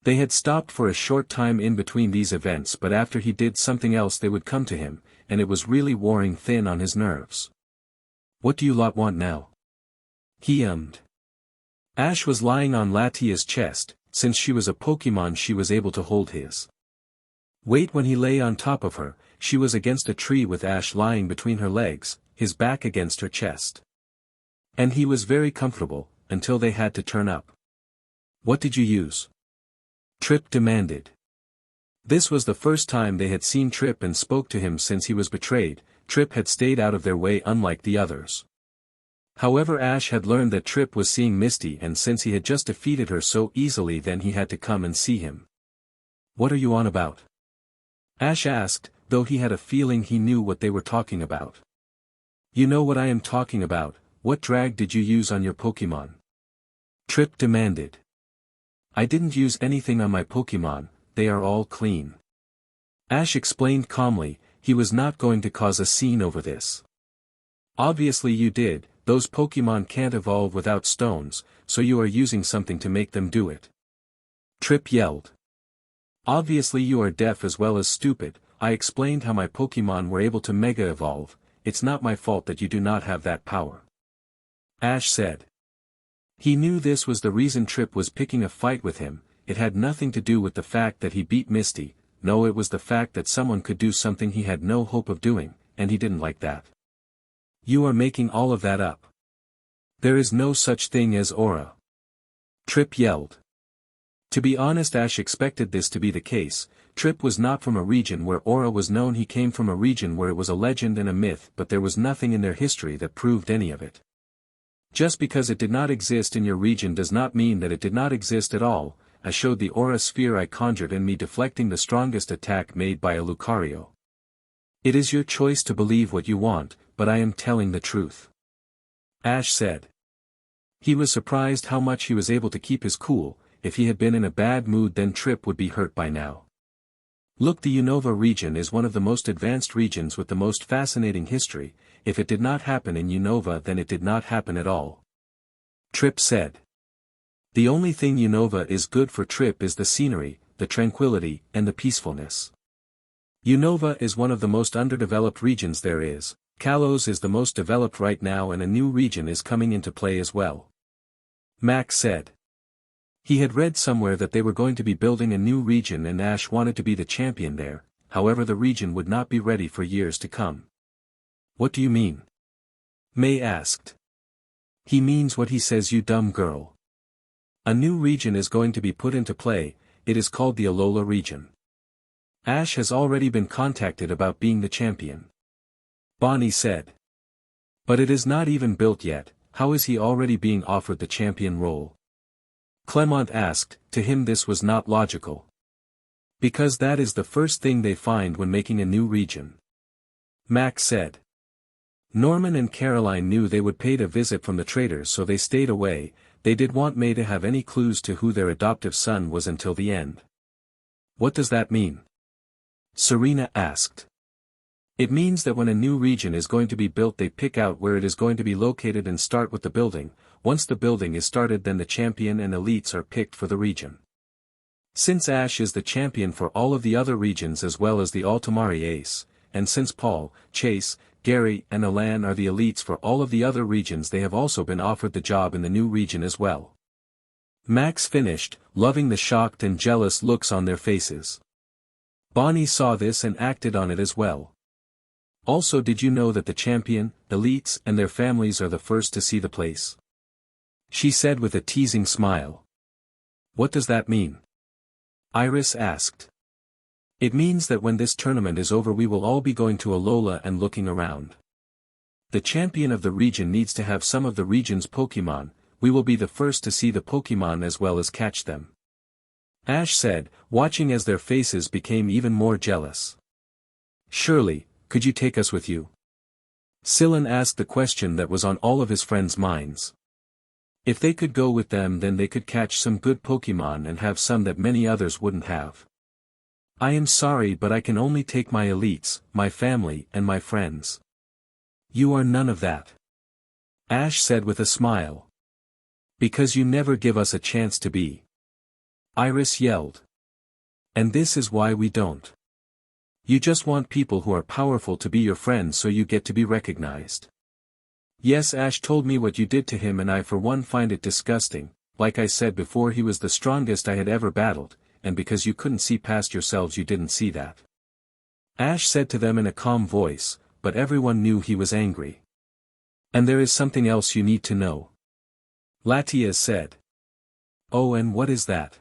They had stopped for a short time in between these events, but after he did something else they would come to him, and it was really wearing thin on his nerves. What do you lot want now? He ummed. Ash was lying on Latia's chest. Since she was a Pokemon she was able to hold his weight when he lay on top of her. She was against a tree with Ash lying between her legs, his back against her chest. And he was very comfortable, until they had to turn up. What did you use? Trip demanded. This was the first time they had seen Trip and spoke to him since he was betrayed. Trip had stayed out of their way unlike the others. However, Ash had learned that Trip was seeing Misty, and since he had just defeated her so easily then he had to come and see him. What are you on about? Ash asked, though he had a feeling he knew what they were talking about. You know what I am talking about. What drag did you use on your Pokemon? Trip demanded. I didn't use anything on my Pokemon, they are all clean. Ash explained calmly, he was not going to cause a scene over this. Obviously you did, those Pokemon can't evolve without stones, so you are using something to make them do it. Trip yelled. Obviously you are deaf as well as stupid. I explained how my Pokemon were able to Mega Evolve. It's not my fault that you do not have that power. Ash said. He knew this was the reason Trip was picking a fight with him. It had nothing to do with the fact that he beat Misty. No, it was the fact that someone could do something he had no hope of doing, and he didn't like that. You are making all of that up. There is no such thing as aura. Trip yelled. To be honest, Ash expected this to be the case. Trip was not from a region where aura was known, he came from a region where it was a legend and a myth, but there was nothing in their history that proved any of it. Just because it did not exist in your region does not mean that it did not exist at all. I showed the aura sphere I conjured in me, deflecting the strongest attack made by a Lucario. It is your choice to believe what you want, but I am telling the truth. Ash said. He was surprised how much he was able to keep his cool. If he had been in a bad mood then Trip would be hurt by now. Look, the Unova region is one of the most advanced regions with the most fascinating history. If it did not happen in Unova then it did not happen at all. Trip said. The only thing Unova is good for Trip is the scenery, the tranquility, and the peacefulness. Unova is one of the most underdeveloped regions there is. Kalos is the most developed right now and a new region is coming into play as well. Max said. He had read somewhere that they were going to be building a new region and Ash wanted to be the champion there, however the region would not be ready for years to come. What do you mean? May asked. He means what he says, you dumb girl. A new region is going to be put into play, it is called the Alola region. Ash has already been contacted about being the champion. Bonnie said. But it is not even built yet, how is he already being offered the champion role? Clement asked, to him this was not logical. Because that is the first thing they find when making a new region. Max said. Norman and Caroline knew they would pay a visit from the traders, so they stayed away. They did want May to have any clues to who their adoptive son was until the end. What does that mean? Serena asked. It means that when a new region is going to be built they pick out where it is going to be located and start with the building. Once the building is started then the champion and elites are picked for the region. Since Ash is the champion for all of the other regions as well as the Altomare ace, and since Paul, Chase, Gary and Alan are the elites for all of the other regions they have also been offered the job in the new region as well. Max finished, loving the shocked and jealous looks on their faces. Bonnie saw this and acted on it as well. Also, did you know that the champion, elites and their families are the first to see the place? She said with a teasing smile. What does that mean? Iris asked. It means that when this tournament is over we will all be going to Alola and looking around. The champion of the region needs to have some of the region's Pokémon. We will be the first to see the Pokémon as well as catch them. Ash said, watching as their faces became even more jealous. Surely, could you take us with you? Sylvan asked the question that was on all of his friends' minds. If they could go with them then they could catch some good Pokémon and have some that many others wouldn't have. I am sorry but I can only take my elites, my family and my friends. You are none of that. Ash said with a smile. Because you never give us a chance to be. Iris yelled. And this is why we don't. You just want people who are powerful to be your friends so you get to be recognized. Yes, Ash told me what you did to him and I for one find it disgusting. Like I said before, he was the strongest I had ever battled, and because you couldn't see past yourselves you didn't see that. Ash said to them in a calm voice, but everyone knew he was angry. And there is something else you need to know. Latias said. Oh, and what is that?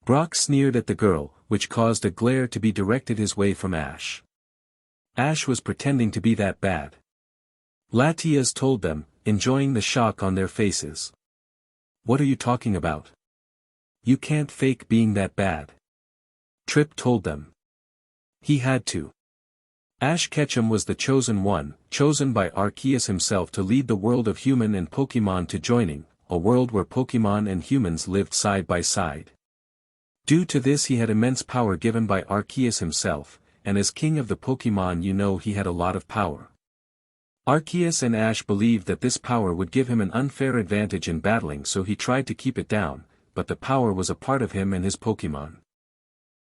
Brock sneered at the girl, which caused a glare to be directed his way from Ash. Ash was pretending to be that bad. Latias told them, enjoying the shock on their faces. What are you talking about? You can't fake being that bad. Trip told them. He had to. Ash Ketchum was the chosen one, chosen by Arceus himself to lead the world of human and Pokémon to joining, a world where Pokémon and humans lived side by side. Due to this he had immense power given by Arceus himself, and as king of the Pokémon you know he had a lot of power. Arceus and Ash believed that this power would give him an unfair advantage in battling so he tried to keep it down, but the power was a part of him and his Pokémon.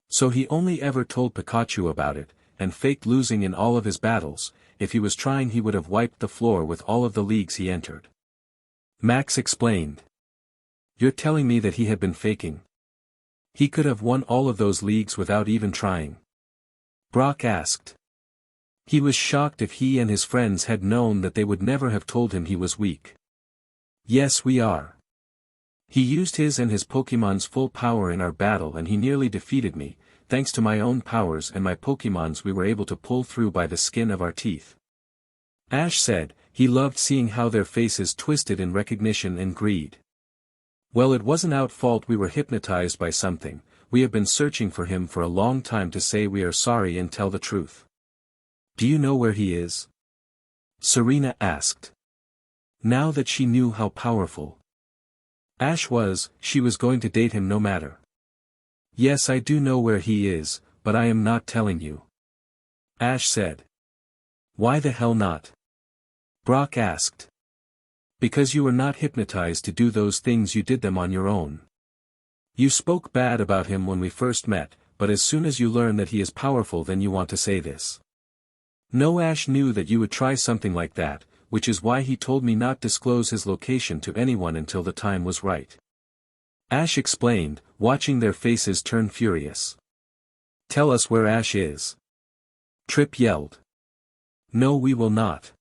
So he only ever told Pikachu about it, and faked losing in all of his battles. If he was trying he would have wiped the floor with all of the leagues he entered. Max explained. You're telling me that he had been faking? He could have won all of those leagues without even trying. Brock asked. He was shocked if he and his friends had known that they would never have told him he was weak. Yes, we are. He used his and his Pokémon's full power in our battle and he nearly defeated me. Thanks to my own powers and my Pokémon's we were able to pull through by the skin of our teeth. Ash said, he loved seeing how their faces twisted in recognition and greed. Well, it wasn't our fault, we were hypnotized by something. We have been searching for him for a long time to say we are sorry and tell the truth. Do you know where he is? Serena asked. Now that she knew how powerful Ash was, she was going to date him no matter. Yes, I do know where he is, but I am not telling you. Ash said. Why the hell not? Brock asked. Because you were not hypnotized to do those things, you did them on your own. You spoke bad about him when we first met, but as soon as you learn that he is powerful then you want to say this. No, Ash knew that you would try something like that, which is why he told me not disclose his location to anyone until the time was right. Ash explained, watching their faces turn furious. Tell us where Ash is. Trip yelled. No, we will not.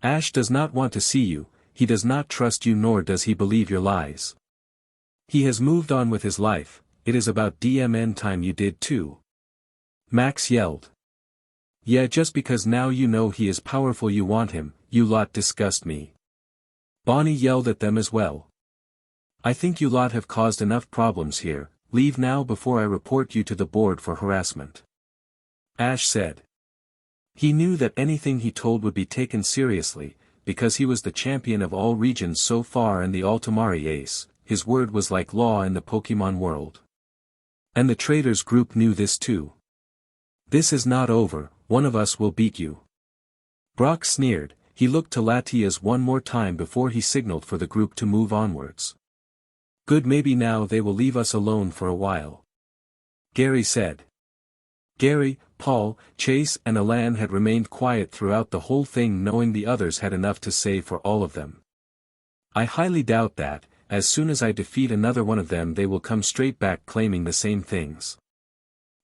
Ash does not want to see you, he does not trust you nor does he believe your lies. He has moved on with his life, it is about DMN time, you did too. Max yelled. Yeah, just because now you know he is powerful you want him, you lot disgust me. Bonnie yelled at them as well. I think you lot have caused enough problems here, leave now before I report you to the board for harassment. Ash said. He knew that anything he told would be taken seriously, because he was the champion of all regions so far and the Altomare ace, his word was like law in the Pokemon world. And the traders group knew this too. This is not over, one of us will beat you. Brock sneered, he looked to Latias one more time before he signaled for the group to move onwards. Good, maybe now they will leave us alone for a while. Gary said. Gary, Paul, Chase and Alan had remained quiet throughout the whole thing, knowing the others had enough to say for all of them. I highly doubt that, as soon as I defeat another one of them they will come straight back claiming the same things.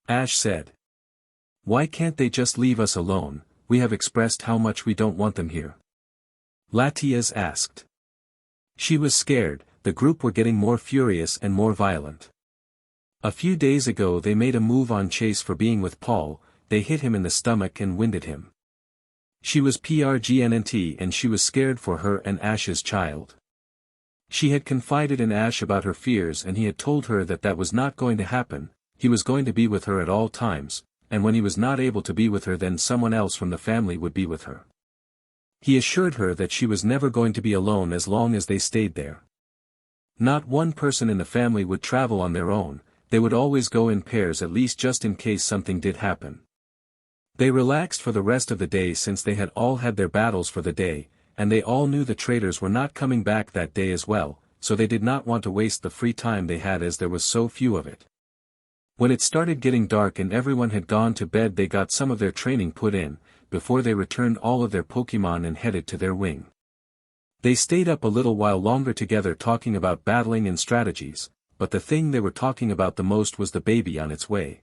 Ash said. Why can't they just leave us alone? We have expressed how much we don't want them here. Latias asked. She was scared, the group were getting more furious and more violent. A few days ago they made a move on Chase for being with Paul, they hit him in the stomach and winded him. She was pregnant and she was scared for her and Ash's child. She had confided in Ash about her fears and he had told her that that was not going to happen, he was going to be with her at all times, and when he was not able to be with her then someone else from the family would be with her. He assured her that she was never going to be alone as long as they stayed there. Not one person in the family would travel on their own, they would always go in pairs at least just in case something did happen. They relaxed for the rest of the day since they had all had their battles for the day, and they all knew the traders were not coming back that day as well, so they did not want to waste the free time they had as there was so few of it. When it started getting dark and everyone had gone to bed they got some of their training put in, before they returned all of their Pokemon and headed to their wing. They stayed up a little while longer together talking about battling and strategies, but the thing they were talking about the most was the baby on its way.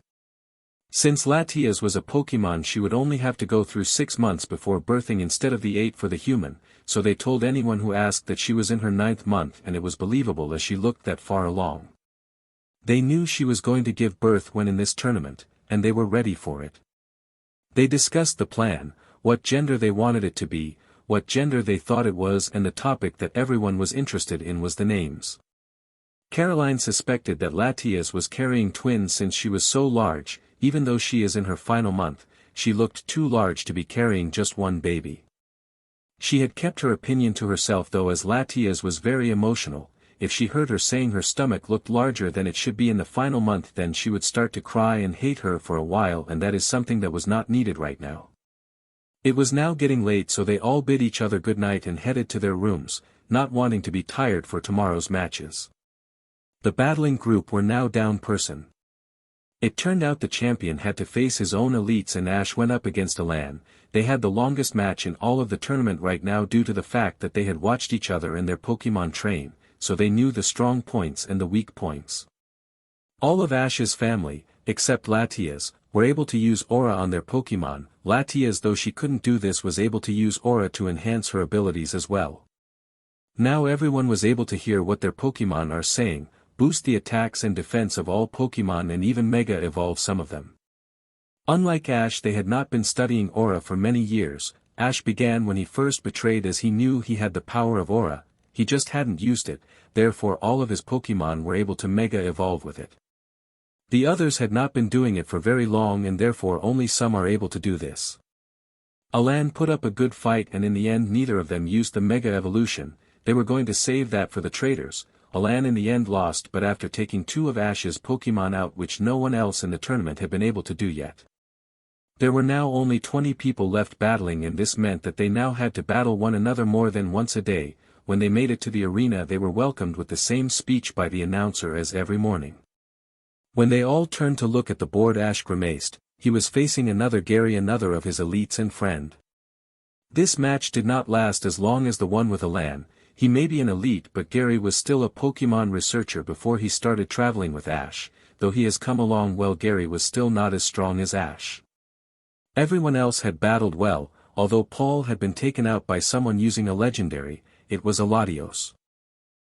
Since Latias was a Pokemon she would only have to go through 6 months before birthing instead of the 8 for the human, so they told anyone who asked that she was in her 9th month and it was believable as she looked that far along. They knew she was going to give birth when in this tournament, and they were ready for it. They discussed the plan, what gender they wanted it to be, what gender they thought it was, and the topic that everyone was interested in was the names. Caroline suspected that Latias was carrying twins since she was so large, even though she is in her final month, she looked too large to be carrying just one baby. She had kept her opinion to herself though, as Latias was very emotional. If she heard her saying her stomach looked larger than it should be in the final month then she would start to cry and hate her for a while, and that is something that was not needed right now. It was now getting late so they all bid each other good night and headed to their rooms, not wanting to be tired for tomorrow's matches. The battling group were now down person. It turned out the champion had to face his own elites and Ash went up against Alan. They had the longest match in all of the tournament right now due to the fact that they had watched each other and their Pokemon train, so they knew the strong points and the weak points. All of Ash's family, except Latias, were able to use Aura on their Pokemon. Latias, though she couldn't do this, was able to use Aura to enhance her abilities as well. Now everyone was able to hear what their Pokemon are saying, boost the attacks and defense of all Pokemon and even Mega Evolve some of them. Unlike Ash, they had not been studying Aura for many years. Ash began when he first betrayed, as he knew he had the power of Aura, he just hadn't used it, therefore all of his Pokemon were able to Mega Evolve with it. The others had not been doing it for very long and therefore only some are able to do this. Alan put up a good fight and in the end neither of them used the Mega Evolution. They were going to save that for the traders. Alan in the end lost, but after taking 2 of Ash's Pokemon out, which no one else in the tournament had been able to do yet. There were now only 20 people left battling, and this meant that they now had to battle one another more than once a day. When they made it to the arena they were welcomed with the same speech by the announcer as every morning. When they all turned to look at the board, Ash grimaced. He was facing another Gary, another of his elites and friend. This match did not last as long as the one with Alan. He may be an elite, but Gary was still a Pokemon researcher before he started traveling with Ash. Though he has come along well, Gary was still not as strong as Ash. Everyone else had battled well, although Paul had been taken out by someone using a legendary. It was a Latios.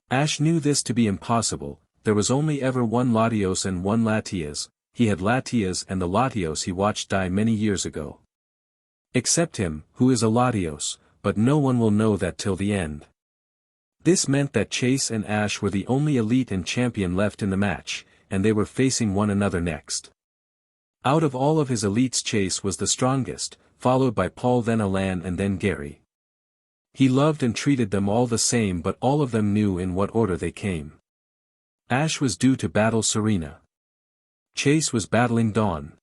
Ash knew this to be impossible. There was only ever one Latios and one Latias, he had Latias and the Latios he watched die many years ago. Except him, who is a Latios, but no one will know that till the end. This meant that Chase and Ash were the only elite and champion left in the match, and they were facing one another next. Out of all of his elites, Chase was the strongest, followed by Paul, then Alan, and then Gary. He loved and treated them all the same, but all of them knew in what order they came. Ash was due to battle Serena. Chase was battling Dawn.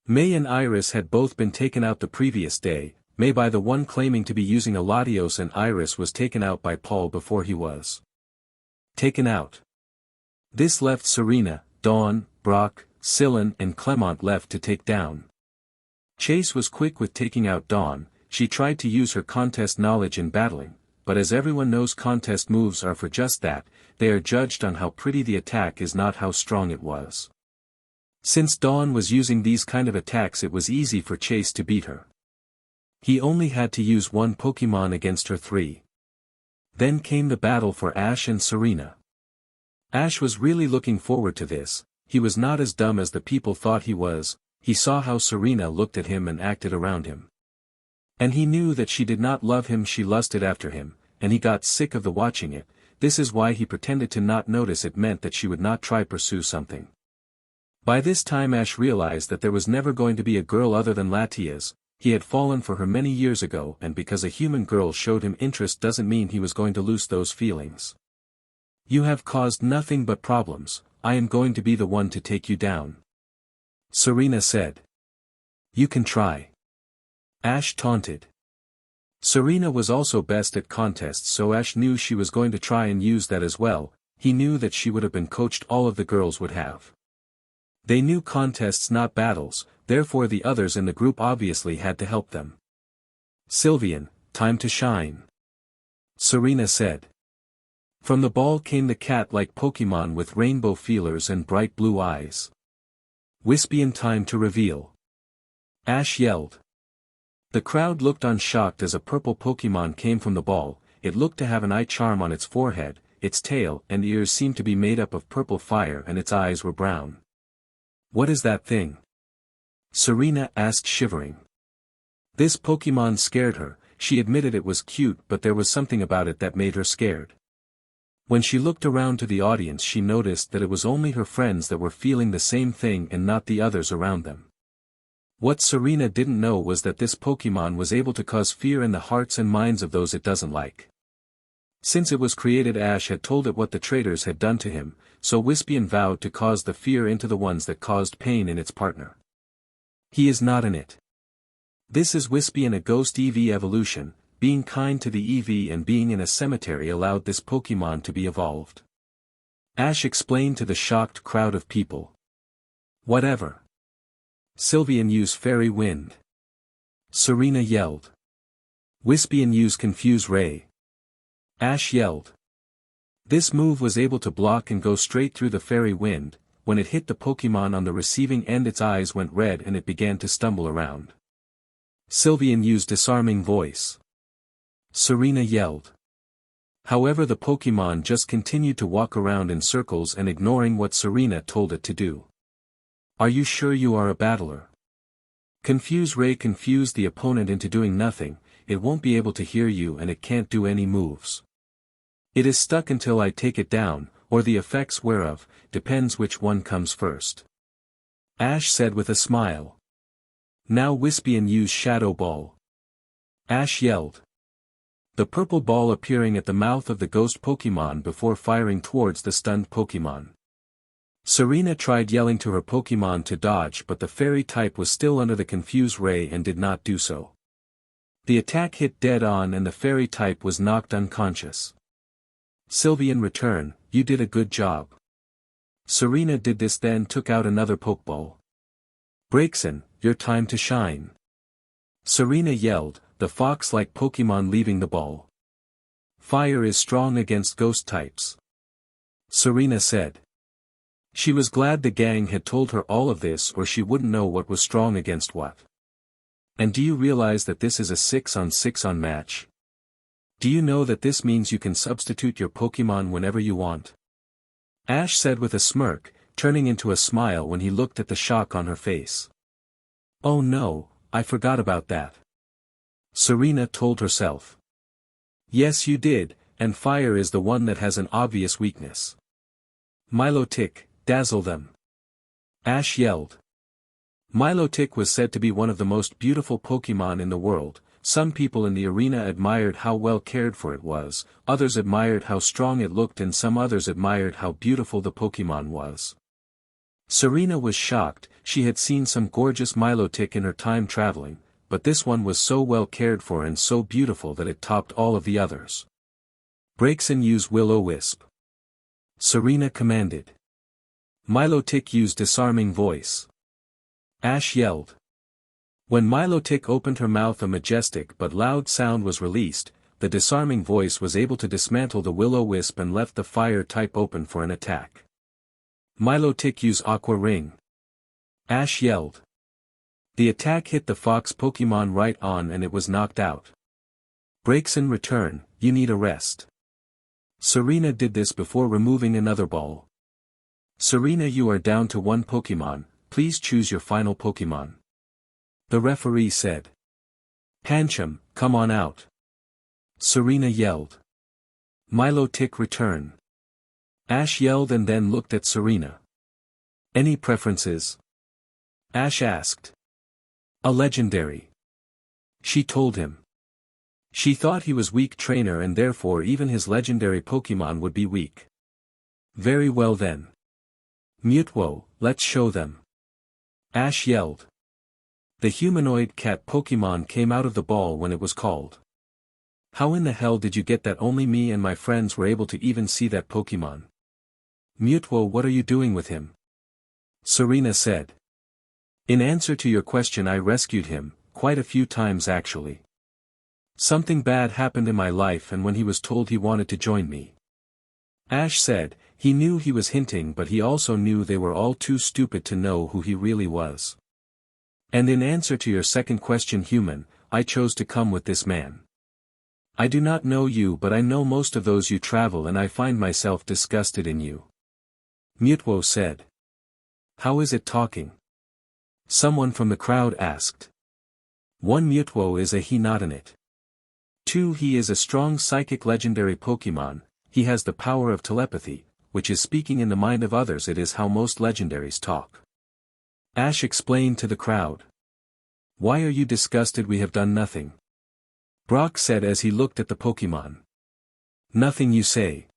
May and Iris had both been taken out the previous day, May by the one claiming to be using a Latios, and Iris was taken out by Paul before he was taken out. This left Serena, Dawn, Brock, Scylla and Clement left to take down. Chase was quick with taking out Dawn. She tried to use her contest knowledge in battling, but as everyone knows, contest moves are for just that, they are judged on how pretty the attack is, not how strong it was. Since Dawn was using these kind of attacks, it was easy for Chase to beat her. He only had to use one Pokemon against her three. Then came the battle for Ash and Serena. Ash was really looking forward to this. He was not as dumb as the people thought he was. He saw how Serena looked at him and acted around him. And he knew that she did not love him, she lusted after him, and he got sick of the watching it. This is why he pretended to not notice. It meant that she would not try pursue something. By this time Ash realized that there was never going to be a girl other than Latias. He had fallen for her many years ago, and because a human girl showed him interest doesn't mean he was going to lose those feelings. You have caused nothing but problems. I am going to be the one to take you down, Serena said. You can try, Ash taunted. Serena was also best at contests, so Ash knew she was going to try and use that as well. He knew that she would have been coached, all of the girls would have. They knew contests, not battles, therefore the others in the group obviously had to help them. Sylveon, time to shine, Serena said. From the ball came the cat-like Pokemon with rainbow feelers and bright blue eyes. Wispian, time to reveal, Ash yelled. The crowd looked on shocked as a purple Pokemon came from the ball. It looked to have an eye charm on its forehead, its tail and ears seemed to be made up of purple fire, and its eyes were brown. What is that thing? Serena asked, shivering. This Pokemon scared her. She admitted it was cute, but there was something about it that made her scared. When she looked around to the audience, she noticed that it was only her friends that were feeling the same thing and not the others around them. What Serena didn't know was that this Pokemon was able to cause fear in the hearts and minds of those it doesn't like. Since it was created, Ash had told it what the traitors had done to him, so Wispian vowed to cause the fear into the ones that caused pain in its partner. He is not in it. This is Wispian, a ghost EV evolution. Being kind to the EV and being in a cemetery allowed this Pokemon to be evolved. Ash explained to the shocked crowd of people. Whatever. Sylveon, use Fairy Wind, Serena yelled. Wispian, use Confuse Ray, Ash yelled. This move was able to block and go straight through the Fairy Wind. When it hit the Pokemon on the receiving end, its eyes went red and it began to stumble around. Sylveon, use Disarming Voice, Serena yelled. However, the Pokemon just continued to walk around in circles and ignoring what Serena told it to do. Are you sure you are a battler? Confuse Ray confused the opponent into doing nothing. It won't be able to hear you and it can't do any moves. It is stuck until I take it down, or the effects whereof, depends which one comes first, Ash said with a smile. Now Wispian, use Shadow Ball, Ash yelled. The purple ball appearing at the mouth of the ghost Pokemon before firing towards the stunned Pokemon. Serena tried yelling to her Pokemon to dodge, but the fairy type was still under the Confuse Ray and did not do so. The attack hit dead on and the fairy type was knocked unconscious. Sylveon, return, you did a good job. Serena did this, then took out another Pokeball. Braixen, your time to shine, Serena yelled, the fox-like Pokemon leaving the ball. Fire is strong against ghost types, Serena said. She was glad the gang had told her all of this, or she wouldn't know what was strong against what. And do you realize that this is a 6-on-6 match? Do you know that this means you can substitute your Pokemon whenever you want? Ash said with a smirk, turning into a smile when he looked at the shock on her face. "Oh no, I forgot about that," Serena told herself. "Yes you did, and fire is the one that has an obvious weakness." "Milotic, dazzle them!" Ash yelled. Milotic was said to be one of the most beautiful Pokémon in the world. Some people in the arena admired how well cared for it was, others admired how strong it looked, and some others admired how beautiful the Pokémon was. Serena was shocked. She had seen some gorgeous Milotic in her time traveling, but this one was so well cared for and so beautiful that it topped all of the others. "Braixen, use Will-O-Wisp," Serena commanded. Milotic used Disarming Voice. Ash yelled. When Milotic opened her mouth, a majestic but loud sound was released. The Disarming Voice was able to dismantle the Will-O-Wisp and left the fire type open for an attack. Milotic, use Aqua Ring, Ash yelled. The attack hit the fox Pokémon right on and it was knocked out. "Braixen, return, you need a rest." Serena did this before removing another ball. "Serena, you are down to one Pokémon, please choose your final Pokémon," the referee said. "Pancham, come on out," Serena yelled. "Milotic, return," Ash yelled and then looked at Serena. "Any preferences?" Ash asked. "A legendary," she told him. She thought he was weak trainer and therefore even his legendary Pokémon would be weak. "Very well then. Mutwo, let's show them," Ash yelled. The humanoid cat Pokémon came out of the ball when it was called. "How in the hell did you get that? Only me and my friends were able to even see that Pokémon." "Mutwo, what are you doing with him?" Serena said. "In answer to your question, I rescued him, quite a few times actually. Something bad happened in my life and when he was told he wanted to join me." Ash said. He knew he was hinting, but he also knew they were all too stupid to know who he really was. "And in answer to your second question, human, I chose to come with this man. I do not know you, but I know most of those you travel and I find myself disgusted in you," Mutwo said. "How is it talking?" someone from the crowd asked. 1. Mutwo is a he, not an it. 2. He is a strong psychic legendary Pokémon. He has the power of telepathy, which is speaking in the mind of others. It is how most legendaries talk. Ash explained to the crowd. "Why are you disgusted? We have done nothing," Brock said as he looked at the Pokémon. "Nothing you say.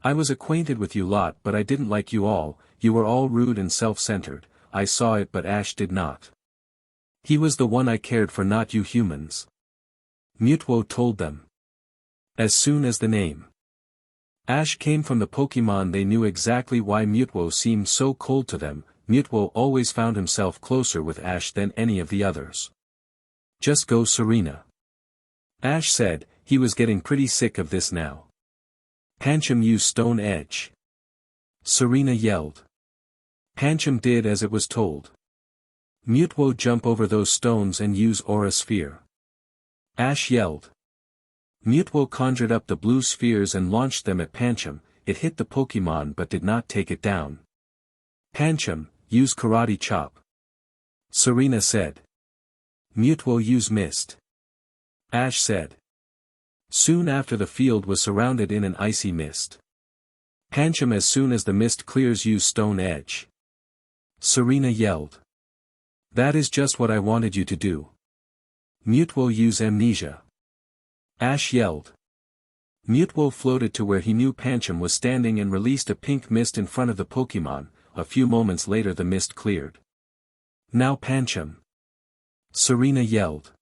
I was acquainted with you lot, but I didn't like you all. You were all rude and self-centered. I saw it, but Ash did not. He was the one I cared for, not you humans," Mutwo told them. As soon as the name Ash came from the Pokémon, they knew exactly why Mutwo seemed so cold to them. Mutwo always found himself closer with Ash than any of the others. "Just go, Serena," Ash said. He was getting pretty sick of this now. "Pancham, use Stone Edge," Serena yelled. Pancham did as it was told. "Mutwo, jump over those stones and use Aura Sphere," Ash yelled. Mutwo conjured up the blue spheres and launched them at Pancham. It hit the Pokémon but did not take it down. "Pancham, use Karate Chop," Serena said. "Mutwo, use Mist," Ash said. Soon after, the field was surrounded in an icy mist. Pancham, as soon as the mist clears, use Stone Edge," Serena yelled. "That is just what I wanted you to do." Mutwo, use Amnesia," Ash yelled. Mutwo floated to where he knew Pancham was standing and released a pink mist in front of the Pokémon. A few moments later the mist cleared. "Now Pancham," Serena yelled.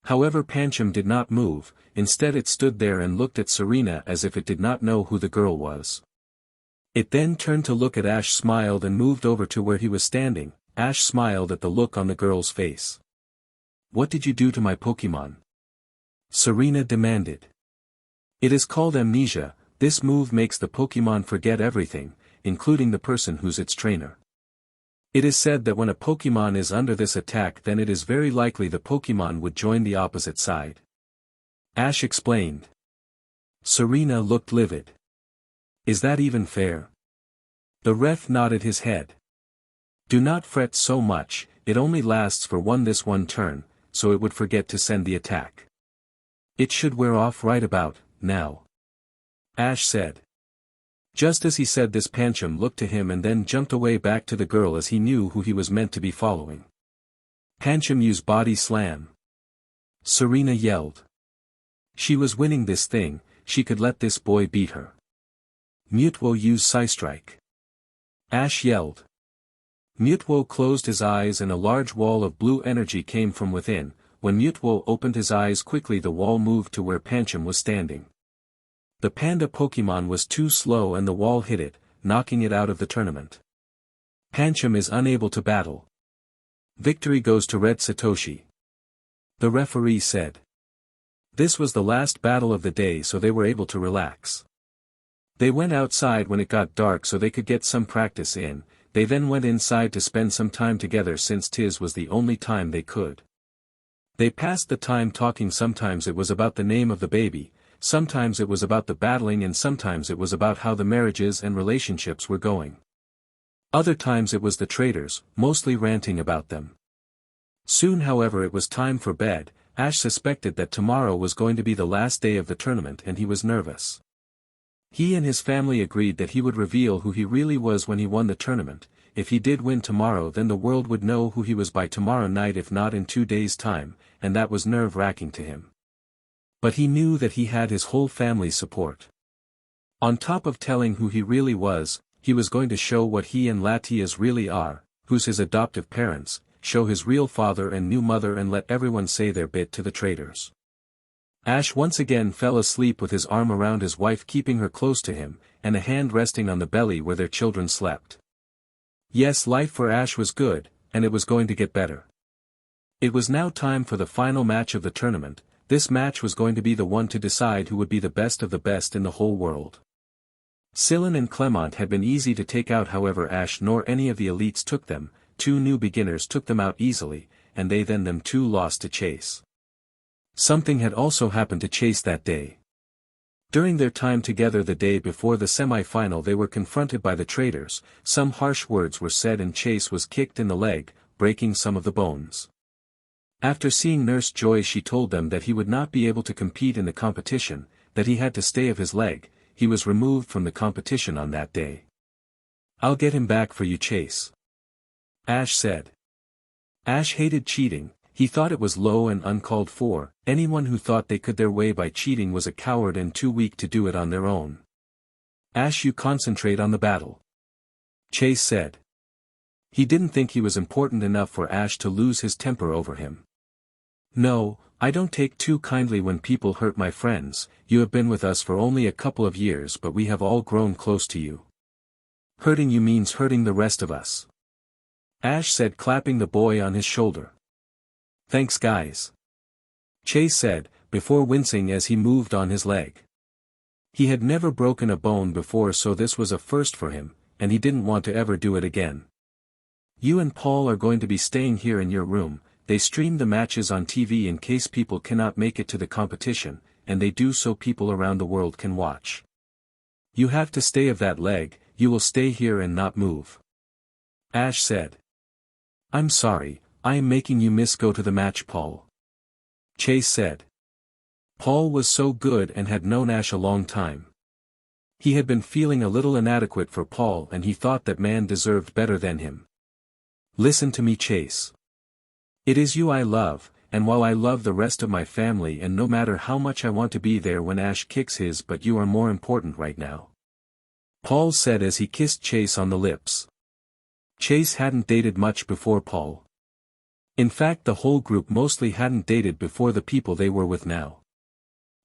However, Pancham did not move. Instead it stood there and looked at Serena as if it did not know who the girl was. It then turned to look at Ash, smiled and moved over to where he was standing. Ash smiled at the look on the girl's face. "What did you do to my Pokémon?" Serena demanded. "It is called Amnesia. This move makes the Pokémon forget everything, including the person who's its trainer. It is said that when a Pokémon is under this attack, then it is very likely the Pokémon would join the opposite side," Ash explained. Serena looked livid. "Is that even fair?" The ref nodded his head. Do not fret so much, it only lasts for this one turn, so it would forget to send the attack. It should wear off right about now. Ash said. Just as he said this, Pancham looked to him and then jumped away back to the girl as he knew who he was meant to be following. Pancham used body slam. Serena yelled. She was winning this thing, she could let this boy beat her. Mutwo used side strike. Ash yelled. Mutwo closed his eyes and a large wall of blue energy came from within. When Mutwo opened his eyes quickly, the wall moved to where Pancham was standing. The panda Pokemon was too slow and the wall hit it, knocking it out of the tournament. Pancham is unable to battle. Victory goes to Red Satoshi. The referee said. This was the last battle of the day, so they were able to relax. They went outside when it got dark so they could get some practice in. They then went inside to spend some time together since tis was the only time they could. They passed the time talking. Sometimes it was about the name of the baby, sometimes it was about the battling, and sometimes it was about how the marriages and relationships were going. Other times it was the traders, mostly ranting about them. Soon, however, it was time for bed. Ash suspected that tomorrow was going to be the last day of the tournament and he was nervous. He and his family agreed that he would reveal who he really was when he won the tournament. If he did win tomorrow, then the world would know who he was by tomorrow night, if not in 2 days' time, and that was nerve-wracking to him. But he knew that he had his whole family's support. On top of telling who he really was, he was going to show what he and Latias really are, who's his adoptive parents, show his real father and new mother, and let everyone say their bit to the traitors. Ash once again fell asleep with his arm around his wife, keeping her close to him, and a hand resting on the belly where their children slept. Yes, life for Ash was good, and it was going to get better. It was now time for the final match of the tournament. This match was going to be the one to decide who would be the best of the best in the whole world. Sillin and Clement had been easy to take out, however Ash nor any of the elites took them. 2 new beginners took them out easily, and them 2 lost to Chase. Something had also happened to Chase that day. During their time together the day before the semi-final, they were confronted by the traitors. Some harsh words were said and Chase was kicked in the leg, breaking some of the bones. After seeing Nurse Joy, she told them that he would not be able to compete in the competition, that he had to stay of his leg. He was removed from the competition on that day. I'll get him back for you, Chase. Ash said. Ash hated cheating. He thought it was low and uncalled for. Anyone who thought they could their way by cheating was a coward and too weak to do it on their own. Ash, you concentrate on the battle. Chase said. He didn't think he was important enough for Ash to lose his temper over him. No, I don't take too kindly when people hurt my friends. You have been with us for only a couple of years, but we have all grown close to you. Hurting you means hurting the rest of us. Ash said, clapping the boy on his shoulder. Thanks, guys. Chase said, before wincing as he moved on his leg. He had never broken a bone before, so this was a first for him, and he didn't want to ever do it again. You and Paul are going to be staying here in your room. They stream the matches on TV in case people cannot make it to the competition, and they do so people around the world can watch. You have to stay of that leg. You will stay here and not move. Ash said. I'm sorry, I am making you miss go to the match, Paul. Chase said. Paul was so good and had known Ash a long time. He had been feeling a little inadequate for Paul and he thought that man deserved better than him. Listen to me, Chase. It is you I love, and while I love the rest of my family and no matter how much I want to be there when Ash kicks his, but you are more important right now. Paul said as he kissed Chase on the lips. Chase hadn't dated much before Paul. In fact, the whole group mostly hadn't dated before the people they were with now.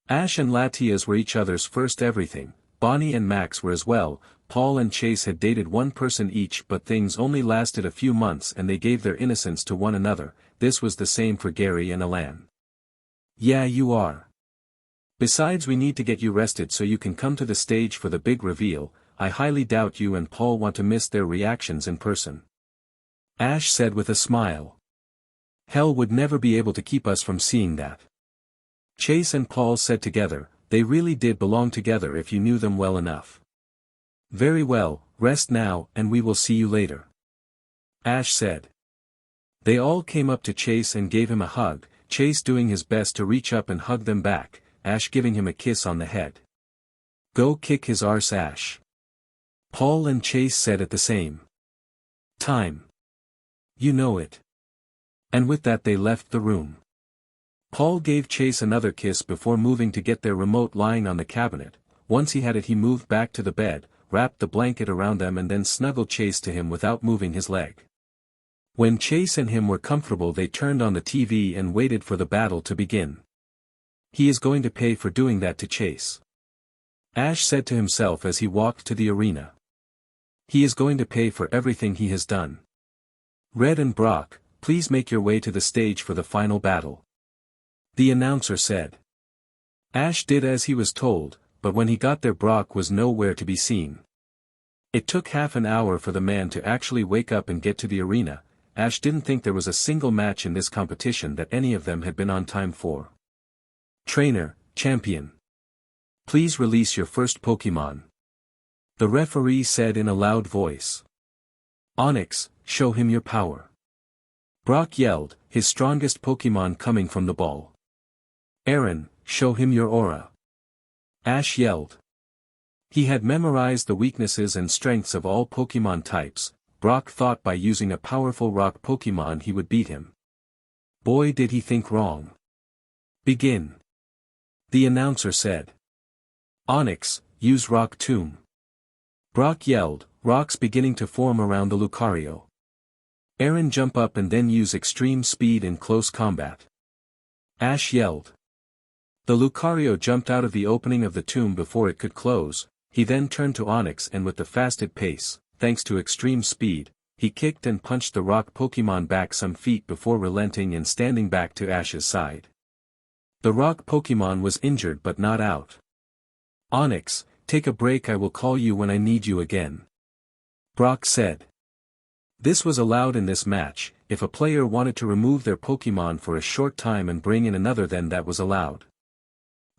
Ash and Latias were each other's first everything. Bonnie and Max were as well. Paul and Chase had dated one person each, but things only lasted a few months and they gave their innocence to one another. This was the same for Gary and Alan. Yeah, you are. Besides, we need to get you rested so you can come to the stage for the big reveal. I highly doubt you and Paul want to miss their reactions in person. Ash said with a smile. Hell would never be able to keep us from seeing that. Chase and Paul said together, they really did belong together if you knew them well enough. Very well, rest now and we will see you later. Ash said. They all came up to Chase and gave him a hug, Chase doing his best to reach up and hug them back, Ash giving him a kiss on the head. Go kick his arse, Ash. Paul and Chase said at the same time. You know it. And with that they left the room. Paul gave Chase another kiss before moving to get their remote lying on the cabinet. Once he had it he moved back to the bed, wrapped the blanket around them and then snuggled Chase to him without moving his leg. When Chase and him were comfortable they turned on the TV and waited for the battle to begin. He is going to pay for doing that to Chase. Ash said to himself as he walked to the arena. He is going to pay for everything he has done. Red and Brock, please make your way to the stage for the final battle. The announcer said. Ash did as he was told, but when he got there Brock was nowhere to be seen. It took half an hour for the man to actually wake up and get to the arena. Ash didn't think there was a single match in this competition that any of them had been on time for. Trainer, champion. Please release your first Pokemon. The referee said in a loud voice. Onyx, show him your power. Brock yelled, his strongest Pokemon coming from the ball. Aaron, show him your aura. Ash yelled. He had memorized the weaknesses and strengths of all Pokemon types. Brock thought by using a powerful rock Pokemon he would beat him. Boy did he think wrong. Begin. The announcer said. Onyx, use Rock Tomb. Brock yelled, rocks beginning to form around the Lucario. Aaron jump up and then use extreme speed in close combat. Ash yelled. The Lucario jumped out of the opening of the tomb before it could close, he then turned to Onyx and with the fastest pace, thanks to extreme speed, he kicked and punched the rock Pokemon back some feet before relenting and standing back to Ash's side. The rock Pokemon was injured but not out. Onyx, take a break, I will call you when I need you again. Brock said. This was allowed in this match. If a player wanted to remove their Pokemon for a short time and bring in another then that was allowed.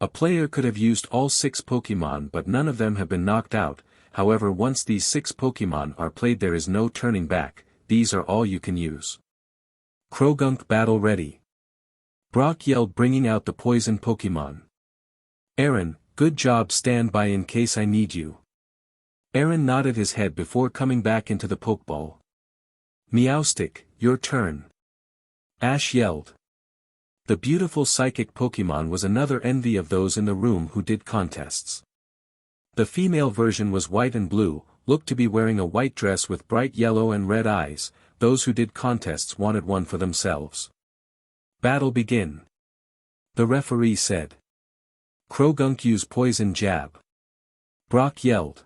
A player could have used all 6 Pokemon but none of them have been knocked out. However, once these 6 Pokemon are played there is no turning back, these are all you can use. Croagunk battle ready. Brock yelled bringing out the poison Pokemon. Aaron, good job, stand by in case I need you. Aaron nodded his head before coming back into the Pokeball. Meowstic, your turn. Ash yelled. The beautiful psychic Pokemon was another envy of those in the room who did contests. The female version was white and blue, looked to be wearing a white dress with bright yellow and red eyes. Those who did contests wanted one for themselves. Battle begin. The referee said. Croagunk use poison jab. Brock yelled.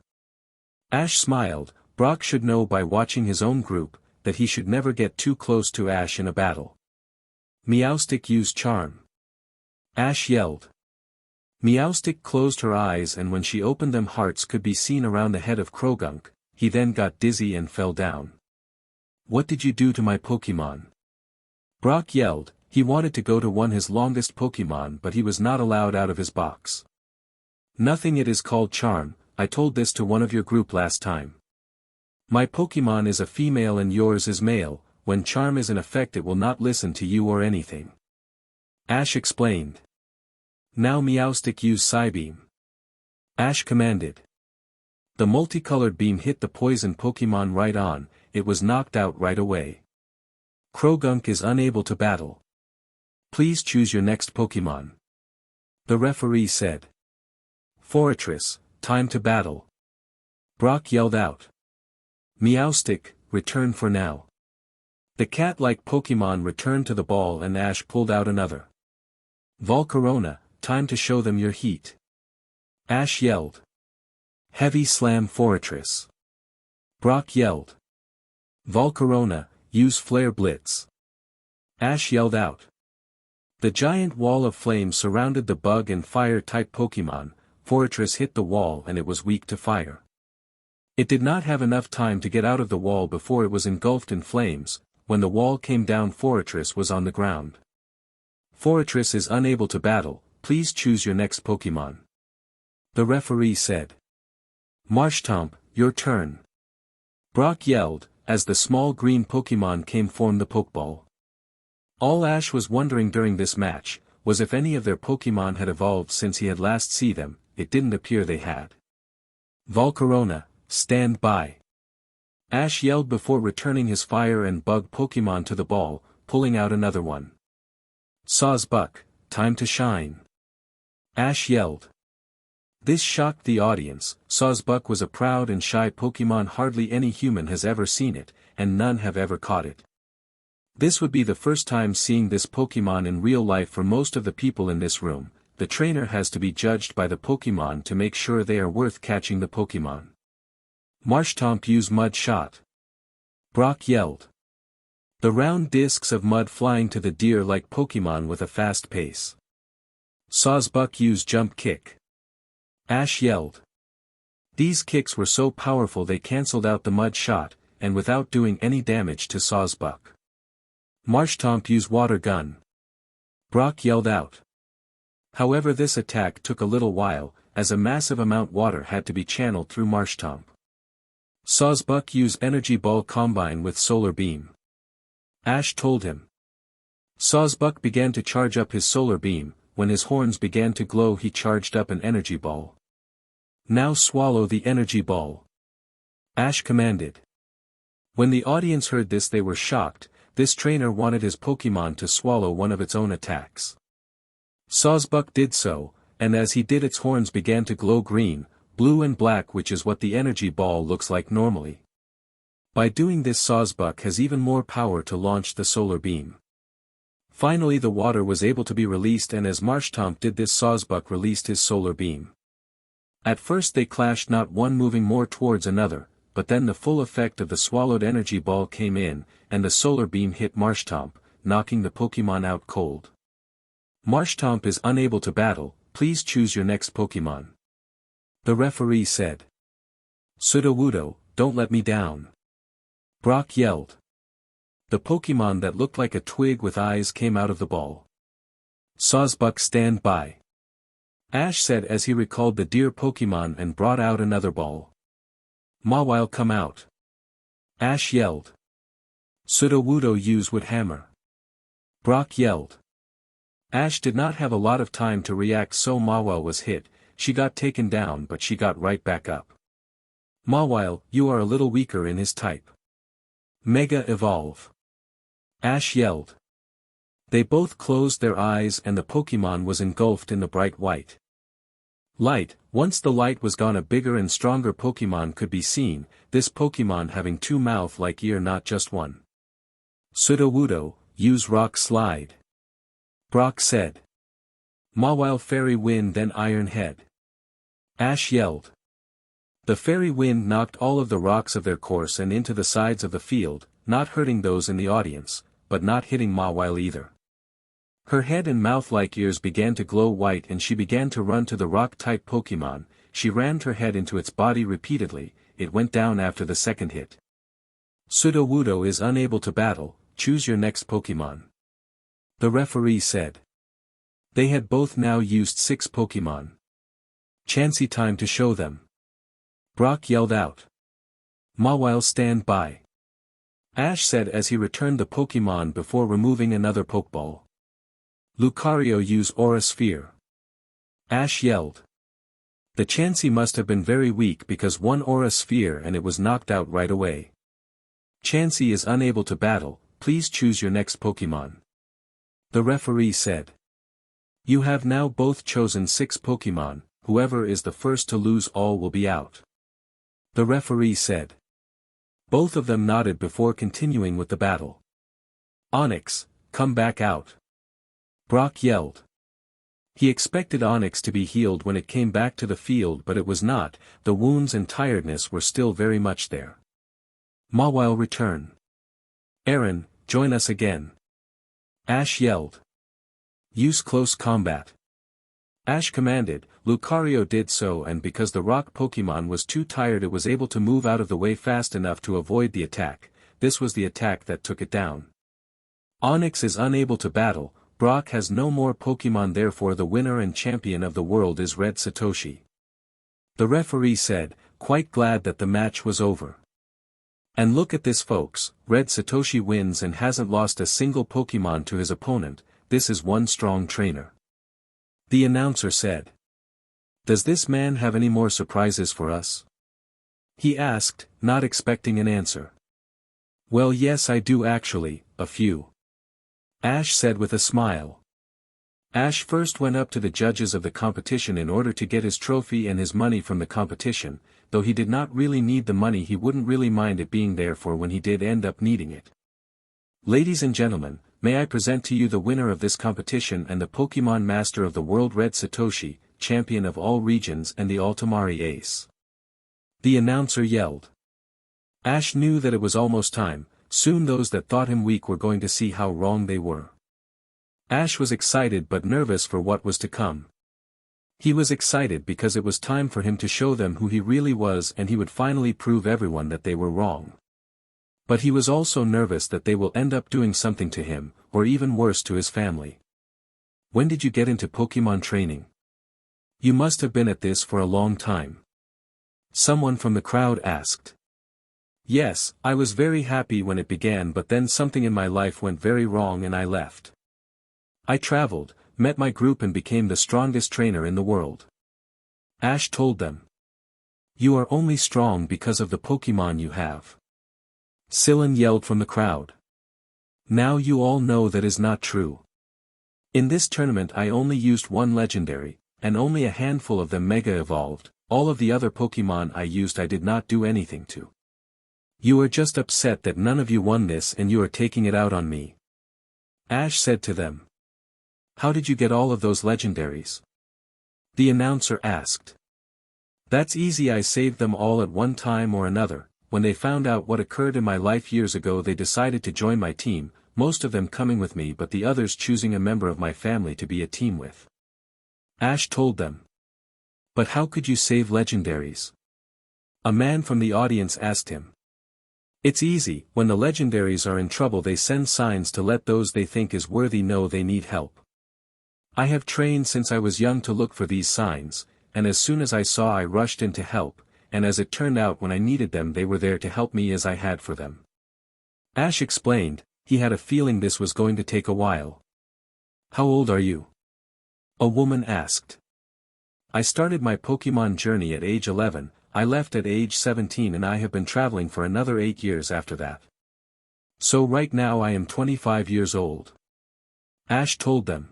Ash smiled. Brock should know by watching his own group, that he should never get too close to Ash in a battle. Meowstic use charm. Ash yelled. Meowstic closed her eyes and when she opened them hearts could be seen around the head of Croagunk. He then got dizzy and fell down. What did you do to my Pokemon? Brock yelled. He wanted to go to one his longest Pokemon but he was not allowed out of his box. Nothing, it is called charm. I told this to one of your group last time. My Pokemon is a female and yours is male. When charm is in effect it will not listen to you or anything. Ash explained. Now Meowstic use Psybeam. Ash commanded. The multicolored beam hit the poison Pokemon right on, it was knocked out right away. Croagunk is unable to battle. Please choose your next Pokemon. The referee said. Fortress, time to battle. Brock yelled out. Meowstic, return for now. The cat-like Pokemon returned to the ball and Ash pulled out another. Volcarona, time to show them your heat. Ash yelled. Heavy Slam Fortress. Brock yelled. Volcarona, use Flare Blitz. Ash yelled out. The giant wall of flame surrounded the bug and fire-type Pokemon. Fortress hit the wall and it was weak to fire. It did not have enough time to get out of the wall before it was engulfed in flames. When the wall came down Fortress was on the ground. Fortress is unable to battle, please choose your next Pokemon. The referee said. Marshtomp, your turn. Brock yelled, as the small green Pokemon came form the Pokeball. All Ash was wondering during this match, was if any of their Pokemon had evolved since he had last seen them. It didn't appear they had. Volcarona, stand by. Ash yelled before returning his fire and bug Pokemon to the ball, pulling out another one. Sawsbuck, time to shine. Ash yelled. This shocked the audience. Sawsbuck was a proud and shy Pokemon, hardly any human has ever seen it, and none have ever caught it. This would be the first time seeing this Pokemon in real life for most of the people in this room. The trainer has to be judged by the Pokemon to make sure they are worth catching the Pokemon. Marshtomp use Mud Shot. Brock yelled. The round discs of mud flying to the deer-like Pokemon with a fast pace. Sawsbuck use Jump Kick. Ash yelled. These kicks were so powerful they cancelled out the Mud Shot, and without doing any damage to Sawsbuck. Marshtomp use Water Gun. Brock yelled out. However, this attack took a little while, as a massive amount water had to be channeled through Marshtomp. Sawsbuck use Energy Ball combine with Solar Beam. Ash told him. Sawsbuck began to charge up his Solar Beam. When his horns began to glow, he charged up an Energy Ball. Now swallow the Energy Ball. Ash commanded. When the audience heard this, they were shocked. This trainer wanted his Pokemon to swallow one of its own attacks. Sawsbuck did so, and as he did, its horns began to glow green, blue and black, which is what the Energy Ball looks like normally. By doing this, Sawsbuck has even more power to launch the Solar Beam. Finally the water was able to be released, and as Marshtomp did this, Sawsbuck released his Solar Beam. At first they clashed, not one moving more towards another, but then the full effect of the swallowed Energy Ball came in, and the Solar Beam hit Marshtomp, knocking the Pokemon out cold. Marshtomp is unable to battle. Please choose your next Pokemon. The referee said. Sudowoodo, don't let me down. Brock yelled. The Pokemon that looked like a twig with eyes came out of the ball. Sawsbuck, stand by. Ash said as he recalled the deer Pokemon and brought out another ball. Mawile, come out. Ash yelled. Sudowoodo use Wood Hammer. Brock yelled. Ash did not have a lot of time to react, so Mawile was hit. She got taken down, but she got right back up. Mawile, you are a little weaker in his type. Mega Evolve. Ash yelled. They both closed their eyes and the Pokemon was engulfed in the bright white light. Once the light was gone, a bigger and stronger Pokemon could be seen, this Pokemon having two mouth-like ears, not just one. Sudowoodo, use Rock Slide. Brock said. Mawile, Fairy Wind, then Iron Head. Ash yelled. The Fairy Wind knocked all of the rocks of their course and into the sides of the field, not hurting those in the audience, but not hitting Mawile either. Her head and mouth-like ears began to glow white and she began to run to the rock-type Pokemon. She rammed her head into its body repeatedly. It went down after the second hit. Sudowoodo is unable to battle. Choose your next Pokemon. The referee said. They had both now used 6 Pokemon. Chansey, time to show them. Brock yelled out. Mawile, stand by. Ash said as he returned the Pokemon before removing another Pokeball. Lucario, use Aura Sphere. Ash yelled. The Chansey must have been very weak because one Aura Sphere and it was knocked out right away. Chansey is unable to battle. Please choose your next Pokemon. The referee said. You have now both chosen 6 Pokemon. Whoever is the first to lose, all will be out. The referee said. Both of them nodded before continuing with the battle. Onix, come back out. Brock yelled. He expected Onix to be healed when it came back to the field, but it was not. The wounds and tiredness were still very much there. Mawile, return. Aaron, join us again. Ash yelled. Use Close Combat. Ash commanded. Lucario did so, and because the rock Pokemon was too tired, it was able to move out of the way fast enough to avoid the attack. This was the attack that took it down. Onix is unable to battle. Brock has no more Pokemon, therefore the winner and champion of the world is Red Satoshi. The referee said, quite glad that the match was over. And look at this folks, Red Satoshi wins and hasn't lost a single Pokemon to his opponent, this is one strong trainer. The announcer said. Does this man have any more surprises for us? He asked, not expecting an answer. Well yes I do actually, a few. Ash said with a smile. Ash first went up to the judges of the competition in order to get his trophy and his money from the competition, though he did not really need the money he wouldn't really mind it being there for when he did end up needing it. Ladies and gentlemen, may I present to you the winner of this competition and the Pokemon Master of the World Red Satoshi, champion of all regions and the Altomare ace. The announcer yelled. Ash knew that it was almost time, soon those that thought him weak were going to see how wrong they were. Ash was excited but nervous for what was to come. He was excited because it was time for him to show them who he really was and he would finally prove everyone that they were wrong. But he was also nervous that they will end up doing something to him, or even worse to his family. When did you get into Pokemon training? You must have been at this for a long time. Someone from the crowd asked. Yes, I was very happy when it began but then something in my life went very wrong and I left. I traveled, met my group and became the strongest trainer in the world. Ash told them. You are only strong because of the Pokemon you have. Sillin yelled from the crowd. Now you all know that is not true. In this tournament I only used one legendary, and only a handful of them mega evolved, all of the other Pokemon I used I did not do anything to. You are just upset that none of you won this and you are taking it out on me. Ash said to them. How did you get all of those legendaries? The announcer asked. That's easy, I saved them all at one time or another. When they found out what occurred in my life years ago they decided to join my team, most of them coming with me but the others choosing a member of my family to be a team with. Ash told them. But how could you save legendaries? A man from the audience asked him. It's easy, when the legendaries are in trouble they send signs to let those they think is worthy know they need help. I have trained since I was young to look for these signs, and as soon as I saw I rushed in to help, and as it turned out when I needed them they were there to help me as I had for them. Ash explained, he had a feeling this was going to take a while. How old are you? A woman asked. I started my Pokemon journey at age 11, I left at age 17 and I have been traveling for another 8 years after that. So right now I am 25 years old. Ash told them.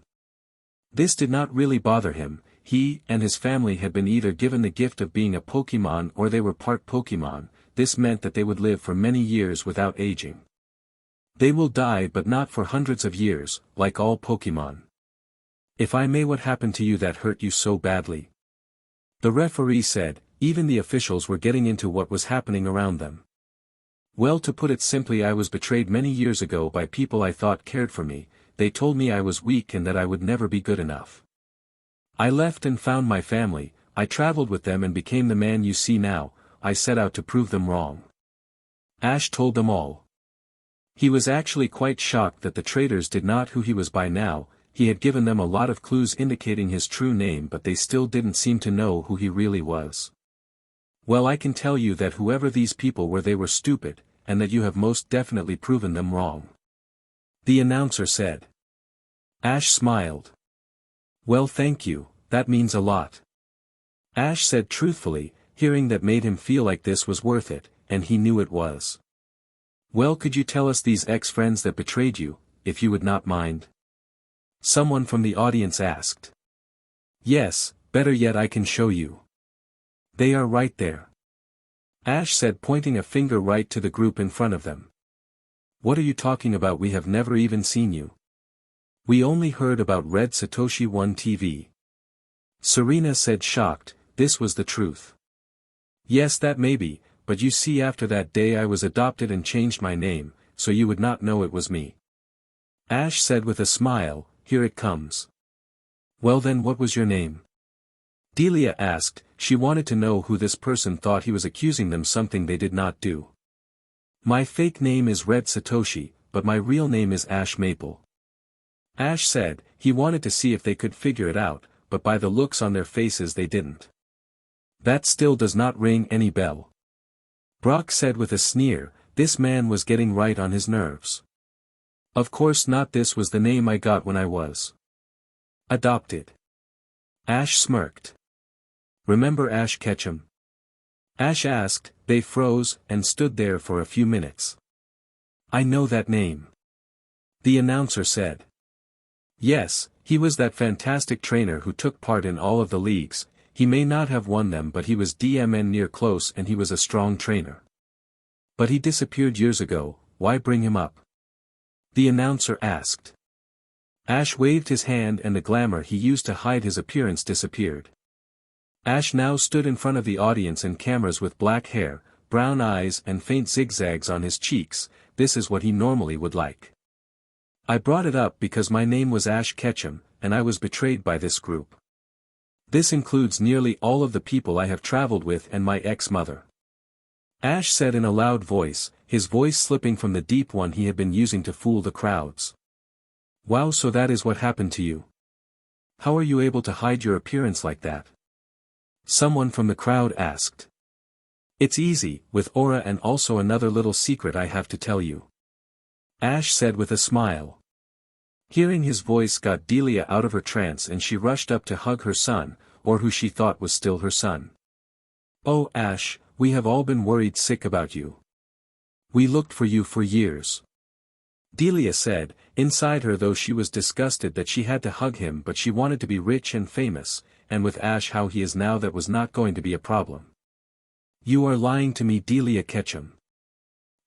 This did not really bother him, he and his family had been either given the gift of being a Pokemon or they were part Pokemon, this meant that they would live for many years without aging. They will die but not for hundreds of years, like all Pokemon. If I may, what happened to you that hurt you so badly? The referee said. Even the officials were getting into what was happening around them. Well, to put it simply, I was betrayed many years ago by people I thought cared for me. They told me I was weak and that I would never be good enough. I left and found my family, I traveled with them and became the man you see now. I set out to prove them wrong. Ash told them all. He was actually quite shocked that the traitors did not who he was by now. He had given them a lot of clues indicating his true name but they still didn't seem to know who he really was. Well, I can tell you that whoever these people were they were stupid, and that you have most definitely proven them wrong. The announcer said. Ash smiled. Well, thank you, that means a lot. Ash said truthfully, hearing that made him feel like this was worth it, and he knew it was. Well, could you tell us these ex-friends that betrayed you, if you would not mind? Someone from the audience asked. Yes, better yet I can show you. They are right there. Ash said, pointing a finger right to the group in front of them. What are you talking about? We have never even seen you. We only heard about Red Satoshi on TV. Serena said, shocked. This was the truth. Yes, that may be, but you see, after that day I was adopted and changed my name, so you would not know it was me. Ash said with a smile, here it comes. Well then, what was your name? Delia asked. She wanted to know who this person thought he was accusing them something they did not do. My fake name is Red Satoshi, but my real name is Ash Maple. Ash said. He wanted to see if they could figure it out, but by the looks on their faces they didn't. That still does not ring any bell. Brock said with a sneer, this man was getting right on his nerves. Of course not, this was the name I got when I was adopted. Ash smirked. Remember Ash Ketchum? Ash asked. They froze and stood there for a few minutes. I know that name. The announcer said. Yes, he was that fantastic trainer who took part in all of the leagues. He may not have won them, but he was DMN near close, and he was a strong trainer. But he disappeared years ago. Why bring him up? The announcer asked. Ash waved his hand and the glamour he used to hide his appearance disappeared. Ash now stood in front of the audience and cameras with black hair, brown eyes and faint zigzags on his cheeks. This is what he normally would like. I brought it up because my name was Ash Ketchum, and I was betrayed by this group. This includes nearly all of the people I have traveled with and my ex-mother. Ash said in a loud voice, his voice slipping from the deep one he had been using to fool the crowds. Wow, so that is what happened to you. How are you able to hide your appearance like that? Someone from the crowd asked. It's easy, with aura, and also another little secret I have to tell you. Ash said with a smile. Hearing his voice got Delia out of her trance and she rushed up to hug her son, or who she thought was still her son. Oh Ash, we have all been worried sick about you. We looked for you for years. Delia said, inside her though she was disgusted that she had to hug him, but she wanted to be rich and famous, and with Ash how he is now that was not going to be a problem. You are lying to me, Delia Ketchum.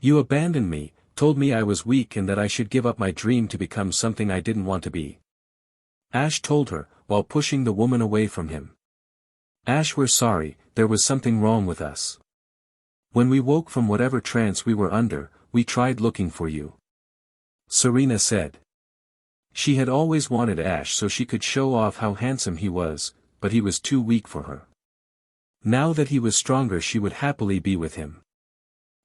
You abandoned me, told me I was weak and that I should give up my dream to become something I didn't want to be. Ash told her, while pushing the woman away from him. Ash, we're sorry, there was something wrong with us. When we woke from whatever trance we were under, we tried looking for you. Serena said. She had always wanted Ash so she could show off how handsome he was, but he was too weak for her. Now that he was stronger she would happily be with him.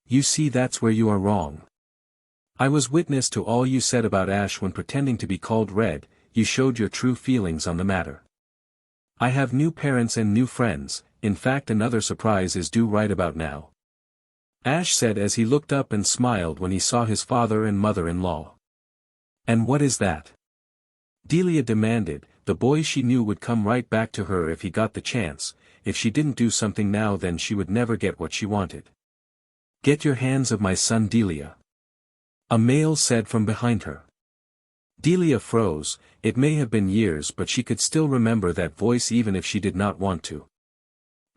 You see, that's where you are wrong. I was witness to all you said about Ash when pretending to be called Red. You showed your true feelings on the matter. I have new parents and new friends, in fact another surprise is due right about now. Ash said as he looked up and smiled when he saw his father and mother-in-law. And what is that? Delia demanded. The boy she knew would come right back to her if he got the chance. If she didn't do something now then she would never get what she wanted. Get your hands off my son, Delia. A male said from behind her. Delia froze. It may have been years but she could still remember that voice even if she did not want to.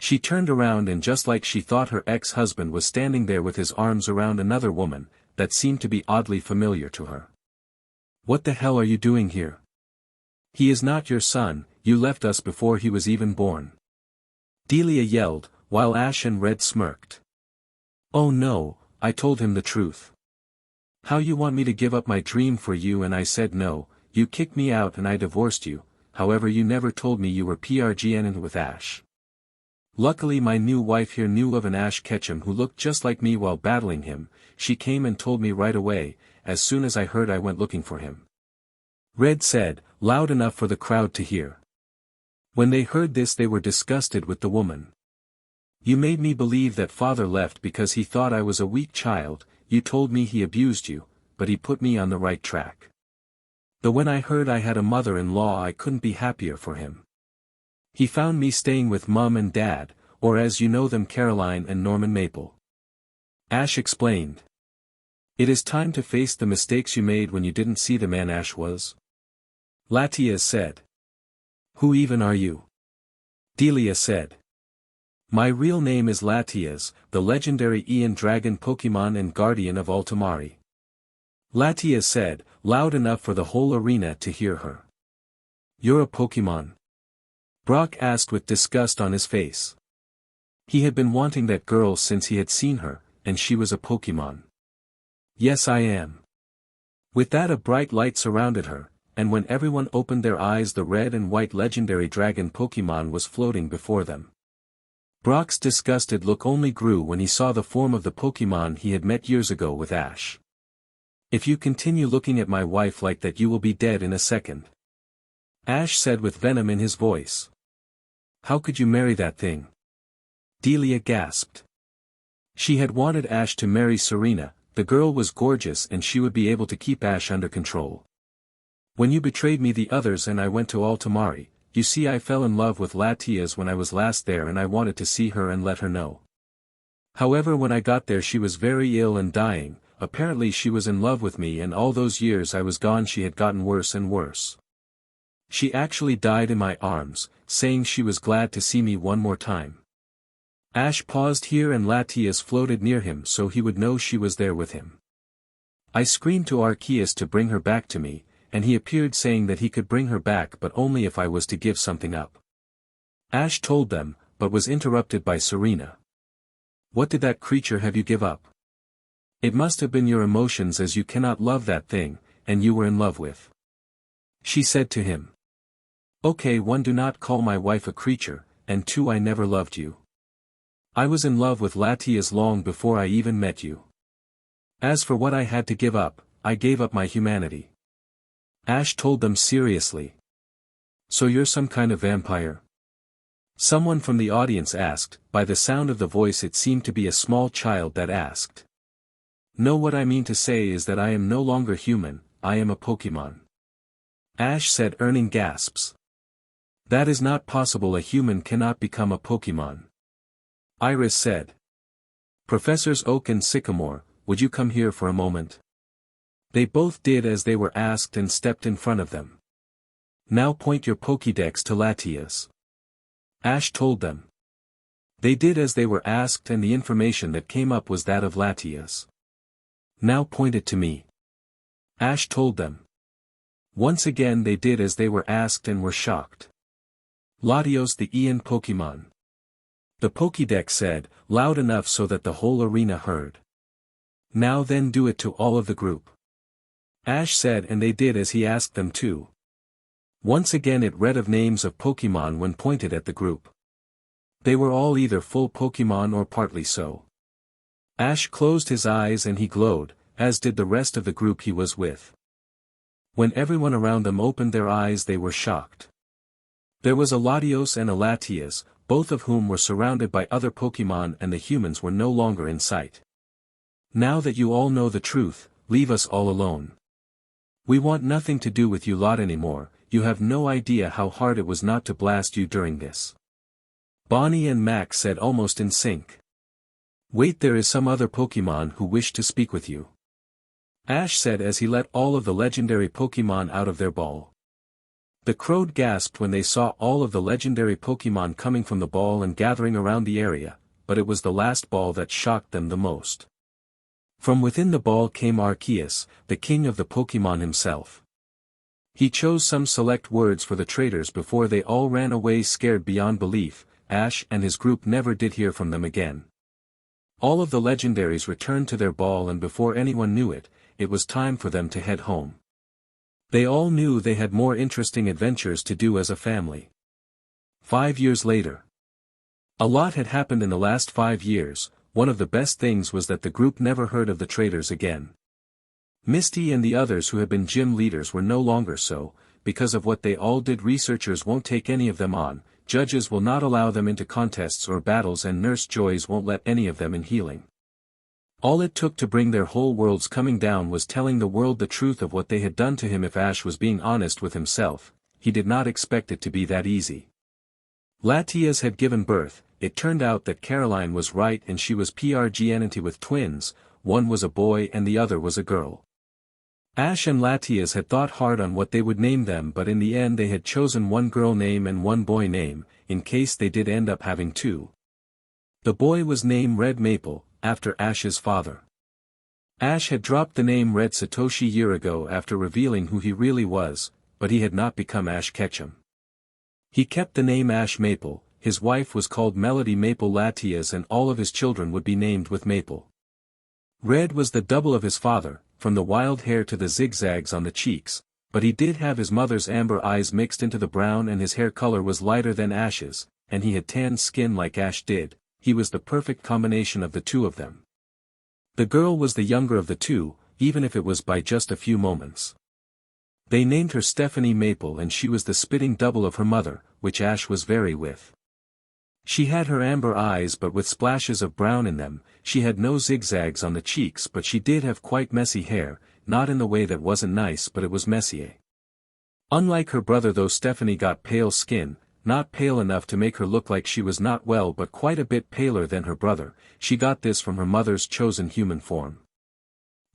She turned around and just like she thought her ex-husband was standing there with his arms around another woman, that seemed to be oddly familiar to her. What the hell are you doing here? He is not your son, you left us before he was even born. Delia yelled, while Ash and Red smirked. Oh no, I told him the truth. How you want me to give up my dream for you and I said no, you kicked me out and I divorced you, however you never told me you were PRGN with Ash. Luckily my new wife here knew of an Ash Ketchum who looked just like me while battling him. She came and told me right away. As soon as I heard I went looking for him. Red said, loud enough for the crowd to hear. When they heard this they were disgusted with the woman. You made me believe that father left because he thought I was a weak child. You told me he abused you, but he put me on the right track. Though when I heard I had a mother-in-law I couldn't be happier for him. He found me staying with Mum and Dad, or as you know them, Caroline and Norman Maple. Ash explained. It is time to face the mistakes you made when you didn't see the man Ash was. Latias said. Who even are you? Delia said. My real name is Latias, the legendary Ian Dragon Pokemon and Guardian of Altomare. Latias said, loud enough for the whole arena to hear her. You're a Pokemon? Brock asked with disgust on his face. He had been wanting that girl since he had seen her, and she was a Pokemon. Yes, I am. With that a bright light surrounded her, and when everyone opened their eyes the red and white legendary dragon Pokemon was floating before them. Brock's disgusted look only grew when he saw the form of the Pokemon he had met years ago with Ash. If you continue looking at my wife like that you will be dead in a second. Ash said with venom in his voice. How could you marry that thing? Delia gasped. She had wanted Ash to marry Serena. The girl was gorgeous and she would be able to keep Ash under control. When you betrayed me the others and I went to Altomare, you see I fell in love with Latias when I was last there and I wanted to see her and let her know. However, when I got there she was very ill and dying. Apparently she was in love with me, and all those years I was gone she had gotten worse and worse. She actually died in my arms, saying she was glad to see me one more time. Ash paused here and Latias floated near him so he would know she was there with him. I screamed to Arceus to bring her back to me, and he appeared saying that he could bring her back but only if I was to give something up. Ash told them, but was interrupted by Serena. What did that creature have you give up? It must have been your emotions, as you cannot love that thing, and you were in love with. She said to him. Okay, 1, do not call my wife a creature, and 2, I never loved you. I was in love with Latias long before I even met you. As for what I had to give up, I gave up my humanity. Ash told them seriously. So you're some kind of vampire? Someone from the audience asked. By the sound of the voice it seemed to be a small child that asked. No, what I mean to say is that I am no longer human, I am a Pokemon. Ash said, earning gasps. That is not possible, a human cannot become a Pokemon. Iris said. Professors Oak and Sycamore, would you come here for a moment? They both did as they were asked and stepped in front of them. Now point your Pokédex to Latias. Ash told them. They did as they were asked and the information that came up was that of Latias. Now point it to me. Ash told them. Once again they did as they were asked and were shocked. Latios, the Ian Pokemon. The Pokédex said, loud enough so that the whole arena heard. Now then do it to all of the group. Ash said, and they did as he asked them to. Once again it read of names of Pokemon when pointed at the group. They were all either full Pokemon or partly so. Ash closed his eyes and he glowed, as did the rest of the group he was with. When everyone around them opened their eyes they were shocked. There was a Latios and a Latias, both of whom were surrounded by other Pokemon, and the humans were no longer in sight. Now that you all know the truth, leave us all alone. We want nothing to do with you lot anymore. You have no idea how hard it was not to blast you during this. Bonnie and Max said almost in sync. Wait, there is some other Pokemon who wish to speak with you. Ash said as he let all of the legendary Pokemon out of their ball. The crowd gasped when they saw all of the legendary Pokemon coming from the ball and gathering around the area, but it was the last ball that shocked them the most. From within the ball came Arceus, the king of the Pokemon himself. He chose some select words for the traitors before they all ran away scared beyond belief. Ash and his group never did hear from them again. All of the legendaries returned to their ball, and before anyone knew it, it was time for them to head home. They all knew they had more interesting adventures to do as a family. 5 years later. A lot had happened in the last 5 years. One of the best things was that the group never heard of the traitors again. Misty and the others who had been gym leaders were no longer so. Because of what they all did, researchers won't take any of them on, judges will not allow them into contests or battles, and Nurse Joys won't let any of them in healing. All it took to bring their whole worlds coming down was telling the world the truth of what they had done to him. If Ash was being honest with himself, he did not expect it to be that easy. Latias had given birth. It turned out that Caroline was right and she was pregnant with twins. One was a boy and the other was a girl. Ash and Latias had thought hard on what they would name them, but in the end they had chosen one girl name and one boy name, in case they did end up having two. The boy was named Red Maple, after Ash's father. Ash had dropped the name Red Satoshi year ago after revealing who he really was, but he had not become Ash Ketchum. He kept the name Ash Maple. His wife was called Melody Maple Latias, and all of his children would be named with Maple. Red was the double of his father, from the wild hair to the zigzags on the cheeks, but he did have his mother's amber eyes mixed into the brown, and his hair color was lighter than Ash's, and he had tanned skin like Ash did. He was the perfect combination of the two of them. The girl was the younger of the two, even if it was by just a few moments. They named her Stephanie Maple, and she was the spitting double of her mother, which Ash was very with. She had her amber eyes but with splashes of brown in them, she had no zigzags on the cheeks but she did have quite messy hair, not in the way that wasn't nice but it was messy. Unlike her brother though Stephanie got pale skin, not pale enough to make her look like she was not well but quite a bit paler than her brother, she got this from her mother's chosen human form.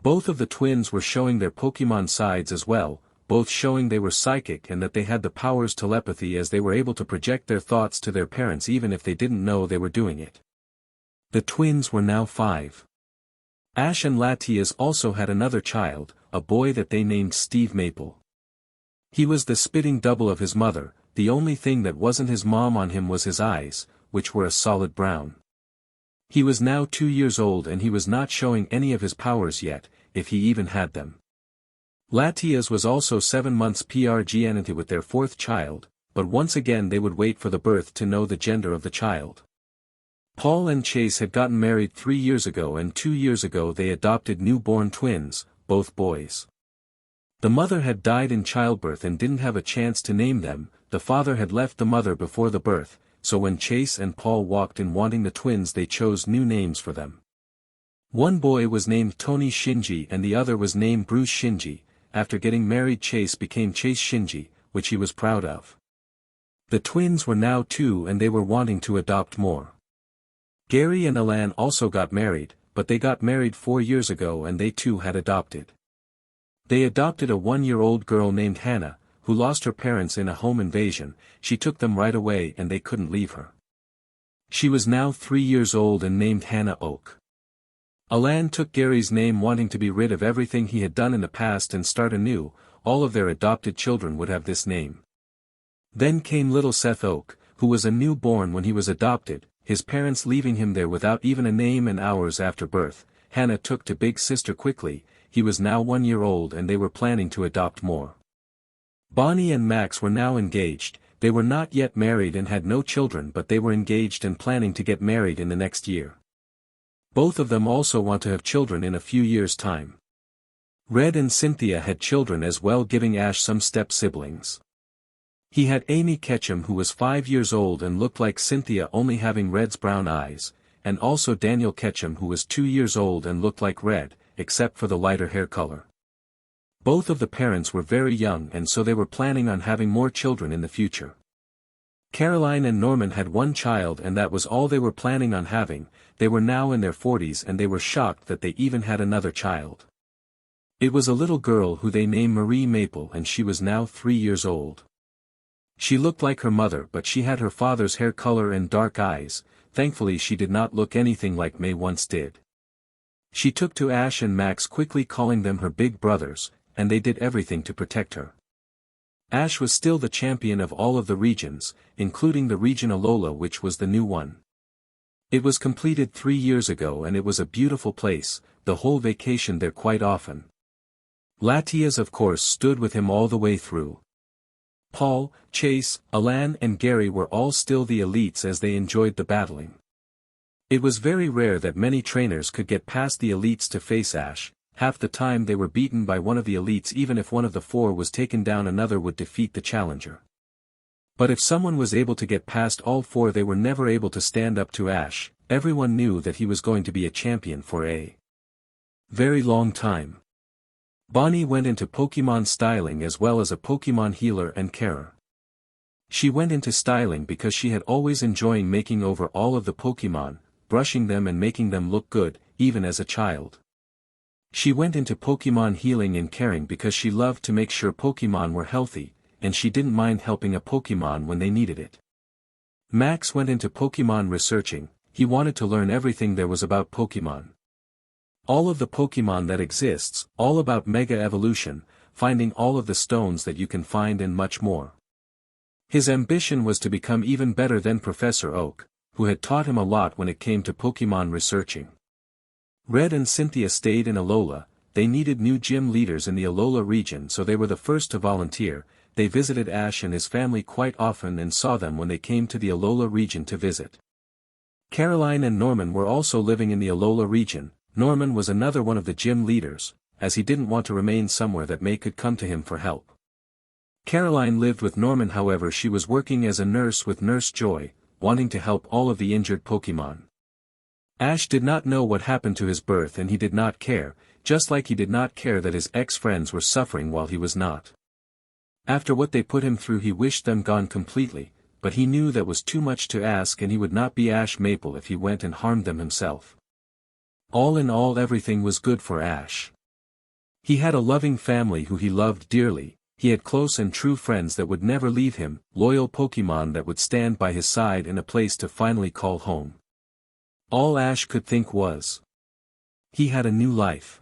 Both of the twins were showing their Pokemon sides as well, both showing they were psychic and that they had the powers telepathy as they were able to project their thoughts to their parents even if they didn't know they were doing it. The twins were now 5. Ash and Latias also had another child, a boy that they named Steve Maple. He was the spitting double of his mother, the only thing that wasn't his mom on him was his eyes, which were a solid brown. He was now 2 years old and he was not showing any of his powers yet, if he even had them. Latias was also 7 months pregnant with their 4th child, but once again they would wait for the birth to know the gender of the child. Paul and Chase had gotten married 3 years ago and 2 years ago they adopted newborn twins, both boys. The mother had died in childbirth and didn't have a chance to name them, the father had left the mother before the birth, so when Chase and Paul walked in wanting the twins they chose new names for them. One boy was named Tony Shinji and the other was named Bruce Shinji. After getting married Chase became Chase Shinji, which he was proud of. The twins were now 2 and they were wanting to adopt more. Gary and Alan also got married, but they got married 4 years ago and they too had adopted. They adopted a 1-year-old girl named Hannah, who lost her parents in a home invasion. She took them right away and they couldn't leave her. She was now 3 years old and named Hannah Oak. Alan took Gary's name wanting to be rid of everything he had done in the past and start anew. All of their adopted children would have this name. Then came little Seth Oak, who was a newborn when he was adopted, his parents leaving him there without even a name and hours after birth. Hannah took to big sister quickly, he was now 1 year old and they were planning to adopt more. Bonnie and Max were now engaged, they were not yet married and had no children but they were engaged and planning to get married in the next year. Both of them also want to have children in a few years' time. Red and Cynthia had children as well giving Ash some step-siblings. He had Amy Ketchum who was 5 years old and looked like Cynthia only having Red's brown eyes, and also Daniel Ketchum who was 2 years old and looked like Red, except for the lighter hair color. Both of the parents were very young and so they were planning on having more children in the future. Caroline and Norman had 1 child and that was all they were planning on having. They were now in their 40s and they were shocked that they even had another child. It was a little girl who they named Marie Maple and she was now 3 years old. She looked like her mother but she had her father's hair color and dark eyes, thankfully she did not look anything like May once did. She took to Ash and Max quickly calling them her big brothers, and they did everything to protect her. Ash was still the champion of all of the regions, including the region Alola which was the new one. It was completed 3 years ago and it was a beautiful place, the whole vacation there quite often. Latias of course stood with him all the way through. Paul, Chase, Alan and Gary were all still the elites as they enjoyed the battling. It was very rare that many trainers could get past the elites to face Ash, half the time they were beaten by one of the elites even if one of the 4 was taken down another would defeat the challenger. But if someone was able to get past all 4 they were never able to stand up to Ash, everyone knew that he was going to be a champion for a very long time. Bonnie went into Pokemon styling as well as a Pokemon healer and carer. She went into styling because she had always enjoyed making over all of the Pokemon, brushing them and making them look good, even as a child. She went into Pokemon healing and caring because she loved to make sure Pokemon were healthy, and she didn't mind helping a Pokemon when they needed it. Max went into Pokemon researching, he wanted to learn everything there was about Pokemon. All of the Pokemon that exists, all about Mega Evolution, finding all of the stones that you can find and much more. His ambition was to become even better than Professor Oak, who had taught him a lot when it came to Pokemon researching. Red and Cynthia stayed in Alola, they needed new gym leaders in the Alola region so they were the first to volunteer. They visited Ash and his family quite often and saw them when they came to the Alola region to visit. Caroline and Norman were also living in the Alola region. Norman was another one of the gym leaders, as he didn't want to remain somewhere that May could come to him for help. Caroline lived with Norman however she was working as a nurse with Nurse Joy, wanting to help all of the injured Pokémon. Ash did not know what happened to his birth and he did not care, just like he did not care that his ex-friends were suffering while he was not. After what they put him through he wished them gone completely, but he knew that was too much to ask and he would not be Ash Maple if he went and harmed them himself. All in all, everything was good for Ash. He had a loving family who he loved dearly, he had close and true friends that would never leave him, loyal Pokémon that would stand by his side, and a place to finally call home. All Ash could think was, he had a new life.